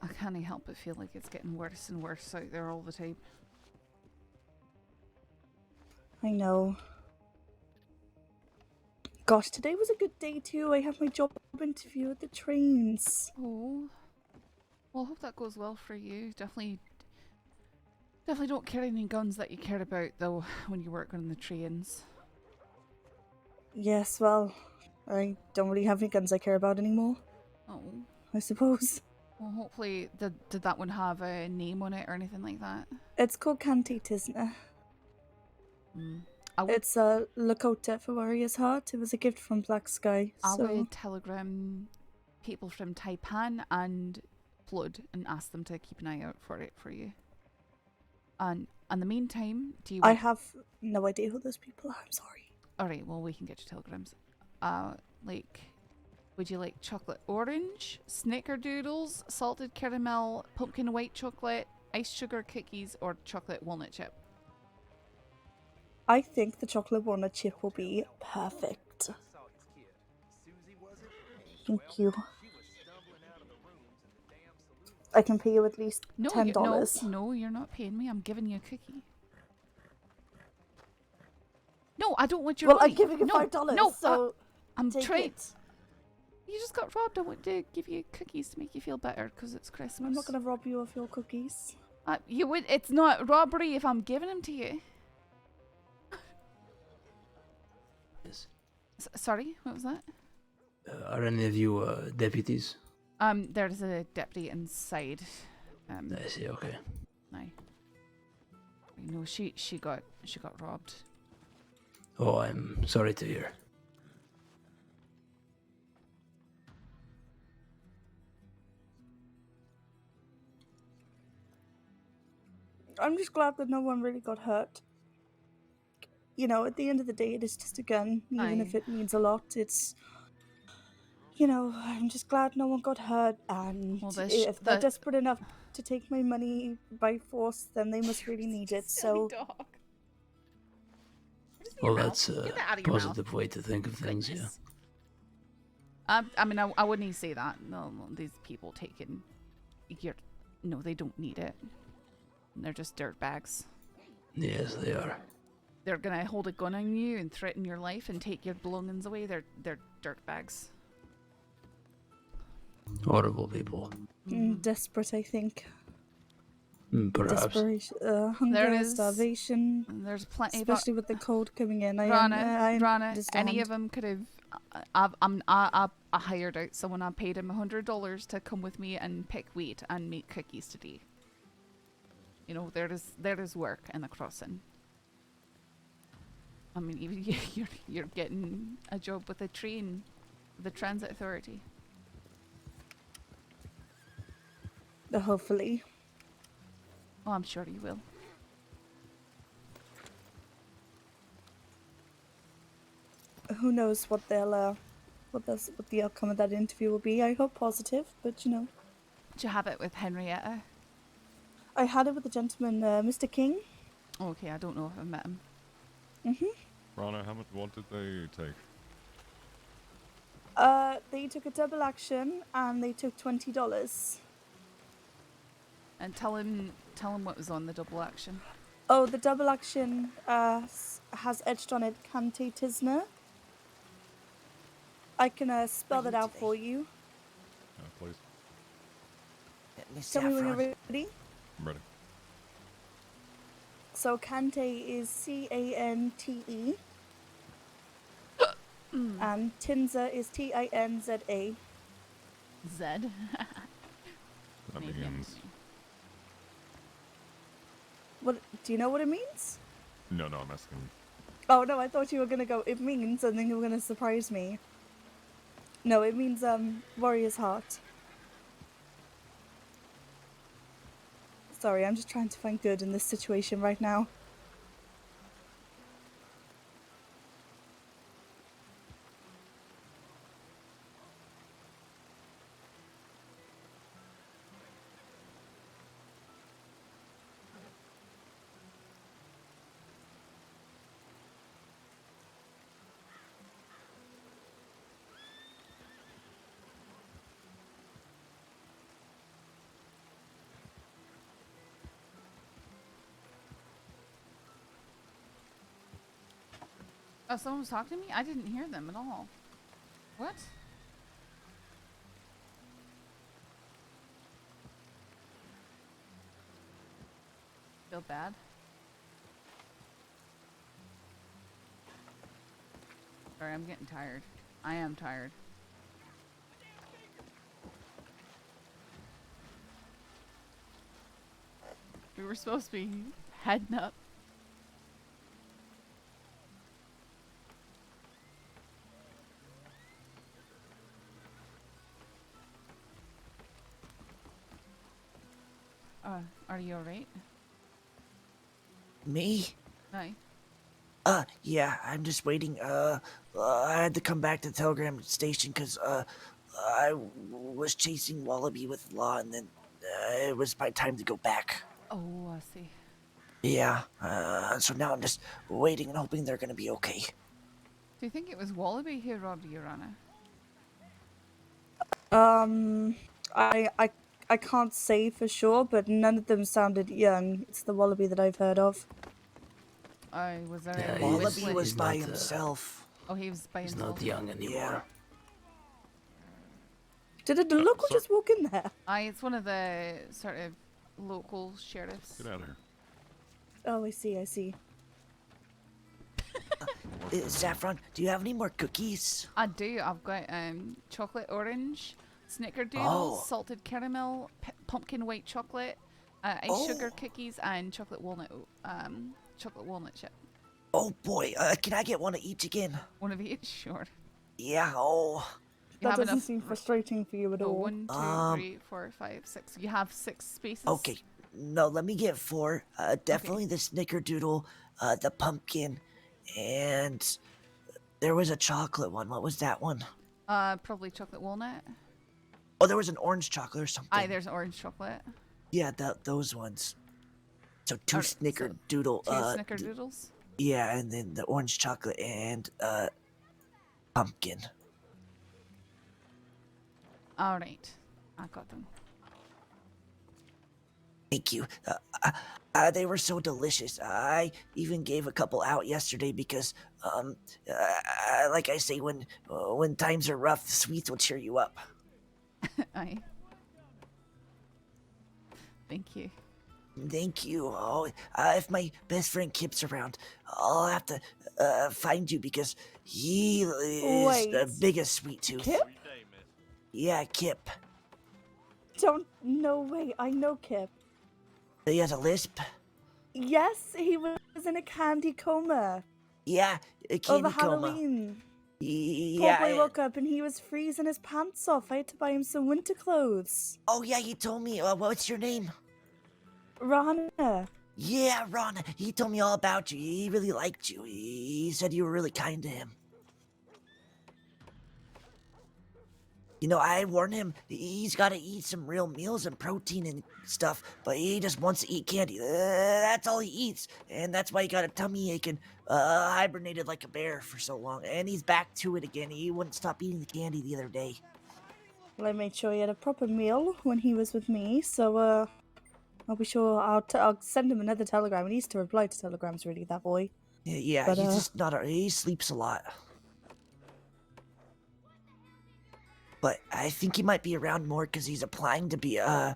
I can't help but feel like it's getting worse and worse out there all the time. I know. Gosh, today was a good day too. I have my job interview at the trains. Oh. Well, I hope that goes well for you. Definitely don't carry any guns that you care about though when you work on the trains. Yes, well, I don't really have any guns I care about anymore. Oh. I suppose. Well, hopefully, did that one have a name on it or anything like that? It's called Cantate, isn't it? It's a Lakota for Warrior's Heart. It was a gift from Black Sky. I So would telegram people from Taipan and Flood and ask them to keep an eye out for it for you. And in the meantime, do you? I have no idea who those people are. I'm sorry. All right. Well, we can get you telegrams. Would you like chocolate orange, snickerdoodles, salted caramel, pumpkin white chocolate, iced sugar cookies, or chocolate walnut chip? I think the chocolate walnut chip will be perfect. Thank you. I can pay you at least $10. No, you're not paying me. I'm giving you a cookie. No, I don't want your money. I'm giving you $5. No, so I'm take trying. it. You just got robbed. I want to give you cookies to make you feel better because it's Christmas. I'm not going to rob you of your cookies. You would. It's not robbery if I'm giving them to you. Sorry, what was that? Are any of you deputies? There's a deputy inside. I see. Okay. Aye. No, she got robbed. Oh, I'm sorry to hear. I'm just glad that no one really got hurt. You know, at the end of the day, it is just a gun, even if it means a lot. It's, you know, I'm just glad no one got hurt, and if they're desperate enough to take my money by force, then they must really need it, so... Well, that's a positive way to think of things, yeah. I mean, I wouldn't say that. No, these people taking no, they don't need it. They're just dirtbags. Yes, they are. They're gonna hold a gun on you and threaten your life and take your belongings away. They're dirtbags. Horrible people. Desperate, I think. Perhaps. desperation, There hunger, is- starvation. There's plenty, especially with the cold coming in. I Rana, understand. any of them could have. I hired out someone. I paid him $100 to come with me and pick wheat and make cookies today. You know, there is work in the crossing. I mean, even you're getting a job with the train, the transit authority. Hopefully. Oh, I'm sure you will. Who knows what they'll what the outcome of that interview will be. I hope positive, but you know. Did you have it with Henrietta? I had it with the gentleman, Mr. King. Okay, I don't know if I've met him. Rana, how much? What did they take? They took a double action and they took $20. And tell him what was on the double action. Oh, the double action has etched on it Kante Tisner. I can spell that out for you. Please. Tell me when you're ready. I'm ready. So Kante is Cante. And Tinza is Tinza. Z. That begins. What do you know what it means? No, I'm asking. Oh no, I thought you were gonna go. It means, and then you were gonna surprise me. No, it means warrior's heart. Sorry, I'm just trying to find good in this situation right now. Oh, someone was talking to me? I didn't hear them at all. What? Feel bad? Sorry, I'm getting tired. I am tired. We were supposed to be heading up. Are you alright? Me? Hi. Yeah, I'm just waiting. I had to come back to the telegram station because, I was chasing Wallaby with Law and then, it was my time to go back. Oh, I see. Yeah, so now I'm just waiting and hoping they're gonna be okay. Do you think it was Wallaby who robbed you, Rana? I can't say for sure, but none of them sounded young. It's the Wallaby that I've heard of. Was there a Wallaby was by himself. Oh, he was by He's himself. not young anymore. Yeah. Did a local just walk in there? It's one of the sort of local sheriffs. Get out of here. Oh, I see. Saffron, do you have any more cookies? I do. I've got chocolate orange, snickerdoodles, Oh. salted caramel, pumpkin white chocolate, ice sugar cookies, and chocolate walnut chip. Oh boy, can I get one of each again? One of each, sure. Yeah. Oh. That doesn't seem frustrating for you at all. 1, 2, 3, 4, 5, 6. You have 6 spaces. Okay. No, let me get 4. Definitely the snickerdoodle, the pumpkin, and there was a chocolate one. What was that one? Probably chocolate walnut. Oh, there was an orange chocolate or something. There's orange chocolate. Yeah, those ones. So 2 snickerdoodle. 2 snickerdoodles. Yeah, and then the orange chocolate and pumpkin. All right, I got them. Thank you. They were so delicious. I even gave a couple out yesterday because, like I say, when times are rough, sweets will cheer you up. Aye. Thank you. Thank you. Oh, if my best friend Kip's around, I'll have to find you because he is the biggest sweet tooth. Kip? Yeah, Kip. No way, I know Kip. He has a lisp? Yes, he was in a candy coma. Yeah, a candy over coma. Halloween. Yeah. Poor boy woke up and he was freezing his pants off. I had to buy him some winter clothes. Oh yeah, he told me. What's your name? Rana. Yeah, Rana. He told me all about you. He really liked you. He said you were really kind to him. You know, I warned him he's got to eat some real meals and protein and stuff, but he just wants to eat candy. That's all he eats, and that's why he got a tummy ache and hibernated like a bear for so long. And he's back to it again. He wouldn't stop eating the candy the other day. Well, I made sure he had a proper meal when he was with me, so I'll be sure I'll send him another telegram. He needs to reply to telegrams, really, that boy. Yeah, but, he's just not. He sleeps a lot. But I think he might be around more because he's applying to be a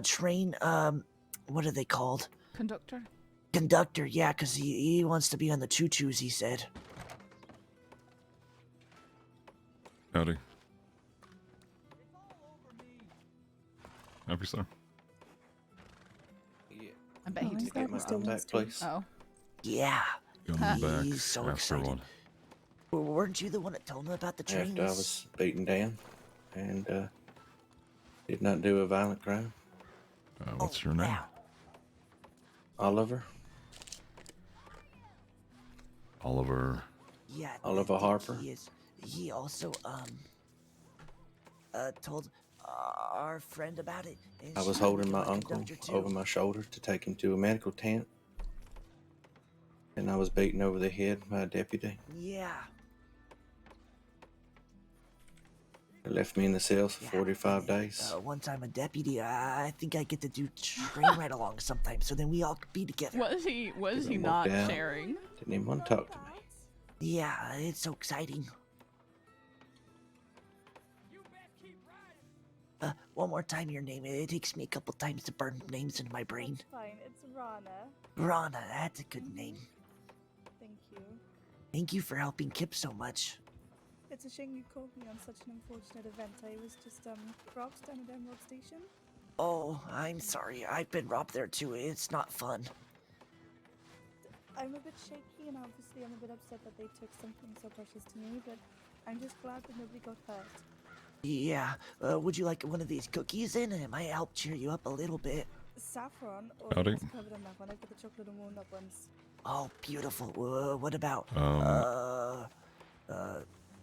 train. What are they called? Conductor. Conductor, yeah, because he wants to be on the choo-choos. He said. Howdy. Happy, sir? Yeah. I bet he just get my contact, please. Oh. Yeah. Go in the back He's so after excited. one. Weren't you the one that told him about the trains? After I was beaten down and did not do a violent crime. What's your name? Oliver. Oliver. Yeah. Oliver Harper. He also told our friend about it. And I was she holding became my a uncle conductor, too. over my shoulder to take him to a medical tent. And I was beaten over the head by a deputy. Yeah. They left me in the cell for 45 days. One time a deputy, I think I get to do train ride along sometimes, so then we all could be together. Was he Didn't not walk down. sharing? Didn't even want to talk to me. Yeah, it's so exciting. One more time your name. It takes me a couple times to burn names in my brain. It's fine, it's Rana. Rana, that's a good name. Thank you. Thank you for helping Kip so much. It's a shame you called me on such an unfortunate event. I was just robbed down at Emerald Station. Oh, I'm sorry. I've been robbed there too. It's not fun. I'm a bit shaky, and obviously I'm a bit upset that they took something so precious to me, but I'm just glad that nobody got hurt. Yeah. Would you like one of these cookies in? It might help cheer you up a little bit. Saffron, or Howdy. it's covered on that one. I've got the chocolate and walnut ones. Oh, beautiful. What about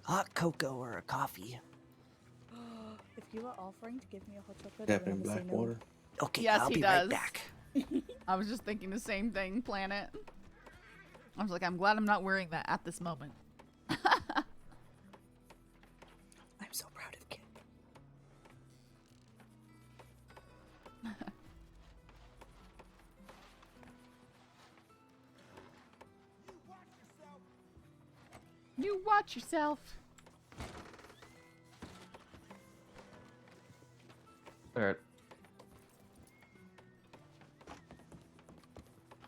hot cocoa or a coffee? If you were offering to give me a hot chocolate, Tap I in would never say no. Blackwater. Okay, Yes, I'll he be does. right back. I was just thinking the same thing, Planet. I was like, I'm glad I'm not wearing that at this moment. I'm so proud of Kip. You watch yourself. Alright.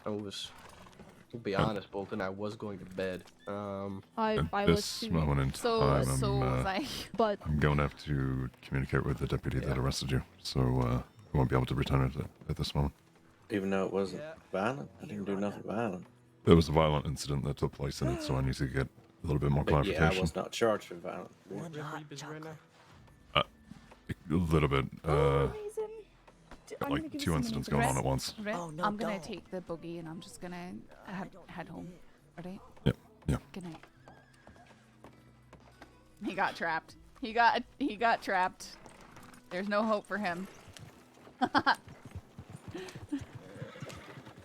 To be honest, Bolton, I was going to bed. At this moment in time, I'm going to have to communicate with the deputy that arrested you, so we won't be able to return it at this moment. Even though it wasn't violent. I didn't do nothing violent. There was a violent incident that took place in it, so I need to get a little bit more But yeah, clarification. I was not charged for violent. A little bit. I'm Like gonna give two you some incidents minutes. going on at once. Red, Oh, no, I'm gonna don't. take the boogie and I'm just gonna head home. Alright? Yep, yeah. Good night. He got trapped. He got trapped. There's no hope for him.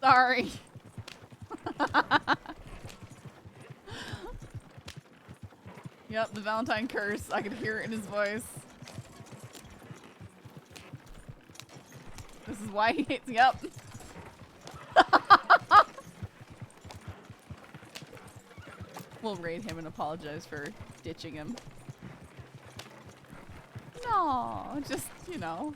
Sorry. Yep, the Valentine curse. I could hear it in his voice. This is why he hates. Yep. We'll raid him and apologize for ditching him. No, just, you know.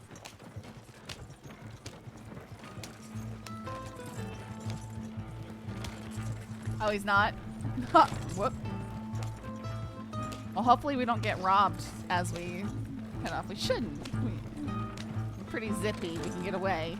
Oh, he's not? Whoop. Well, hopefully we don't get robbed as we head off. We shouldn't. We're pretty zippy. We can get away.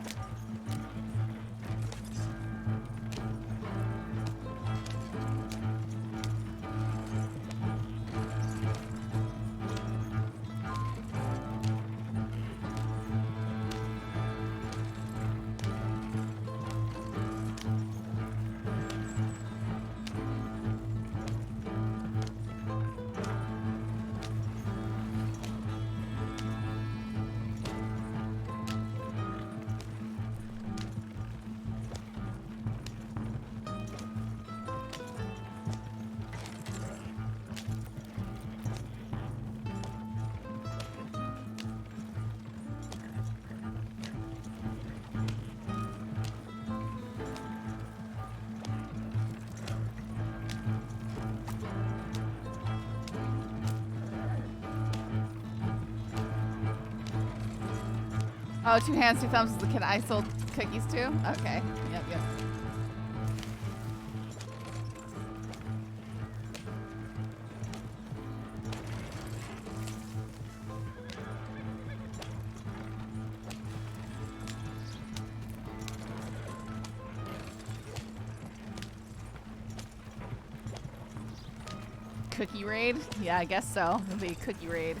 Oh, 2 hands, 2 thumbs is the kid I sold cookies to? Okay. Yep, yep. Cookie raid? Yeah, I guess so. It'll be a cookie raid.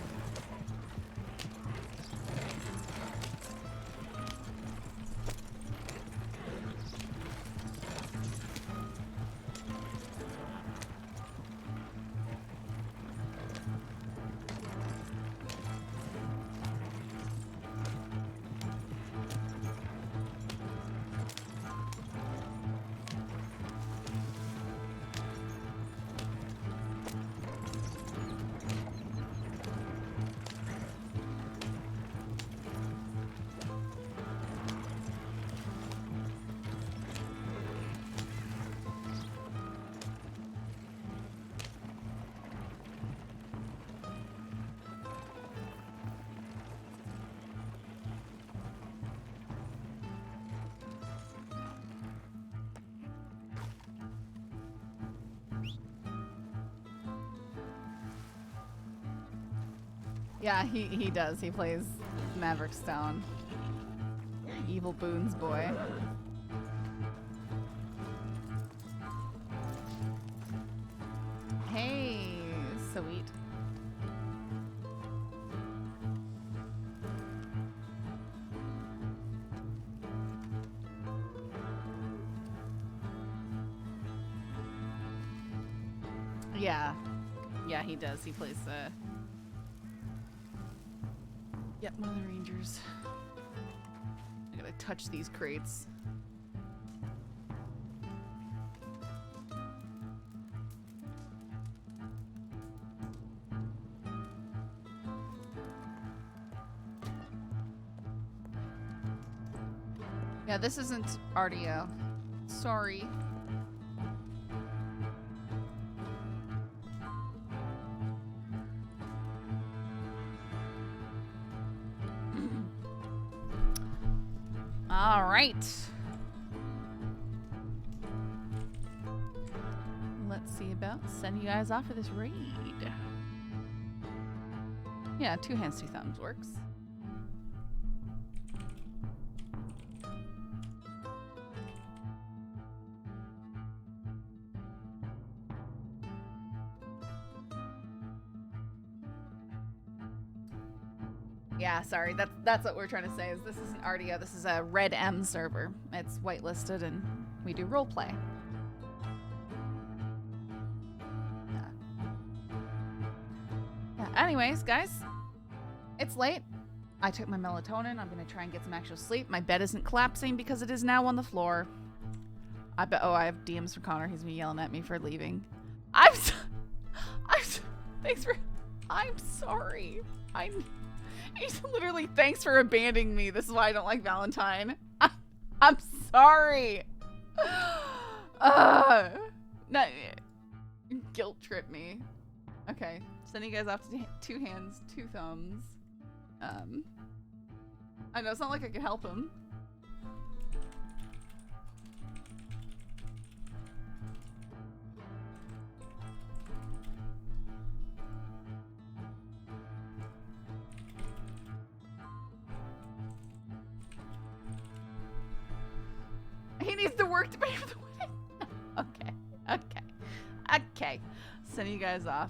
Yeah, he does. He plays Maverick Stone. Evil Boons boy. Hey, sweet. Yeah. Yeah, he does. He plays yep, one of the rangers. I gotta touch these crates. Yeah, this isn't RDO. Sorry. All right. Let's see about sending you guys off for this raid. Yeah, 2 hands, 2 thumbs works. Yeah, sorry. That's what we're trying to say. Is this isn't RDO. This is a RedM server. It's whitelisted, and we do roleplay. Yeah. Anyways, guys, it's late. I took my melatonin. I'm gonna try and get some actual sleep. My bed isn't collapsing because it is now on the floor. I bet. Oh, I have DMs for Connor. He's been yelling at me for leaving. Thanks for. I'm sorry. He's literally, thanks for abandoning me. This is why I don't like Valentine. I'm sorry. No, guilt trip me. Okay, sending you guys off to 2 hands, 2 thumbs. I know it's not like I could help him. to pay for the wedding. Okay. Sending you guys off.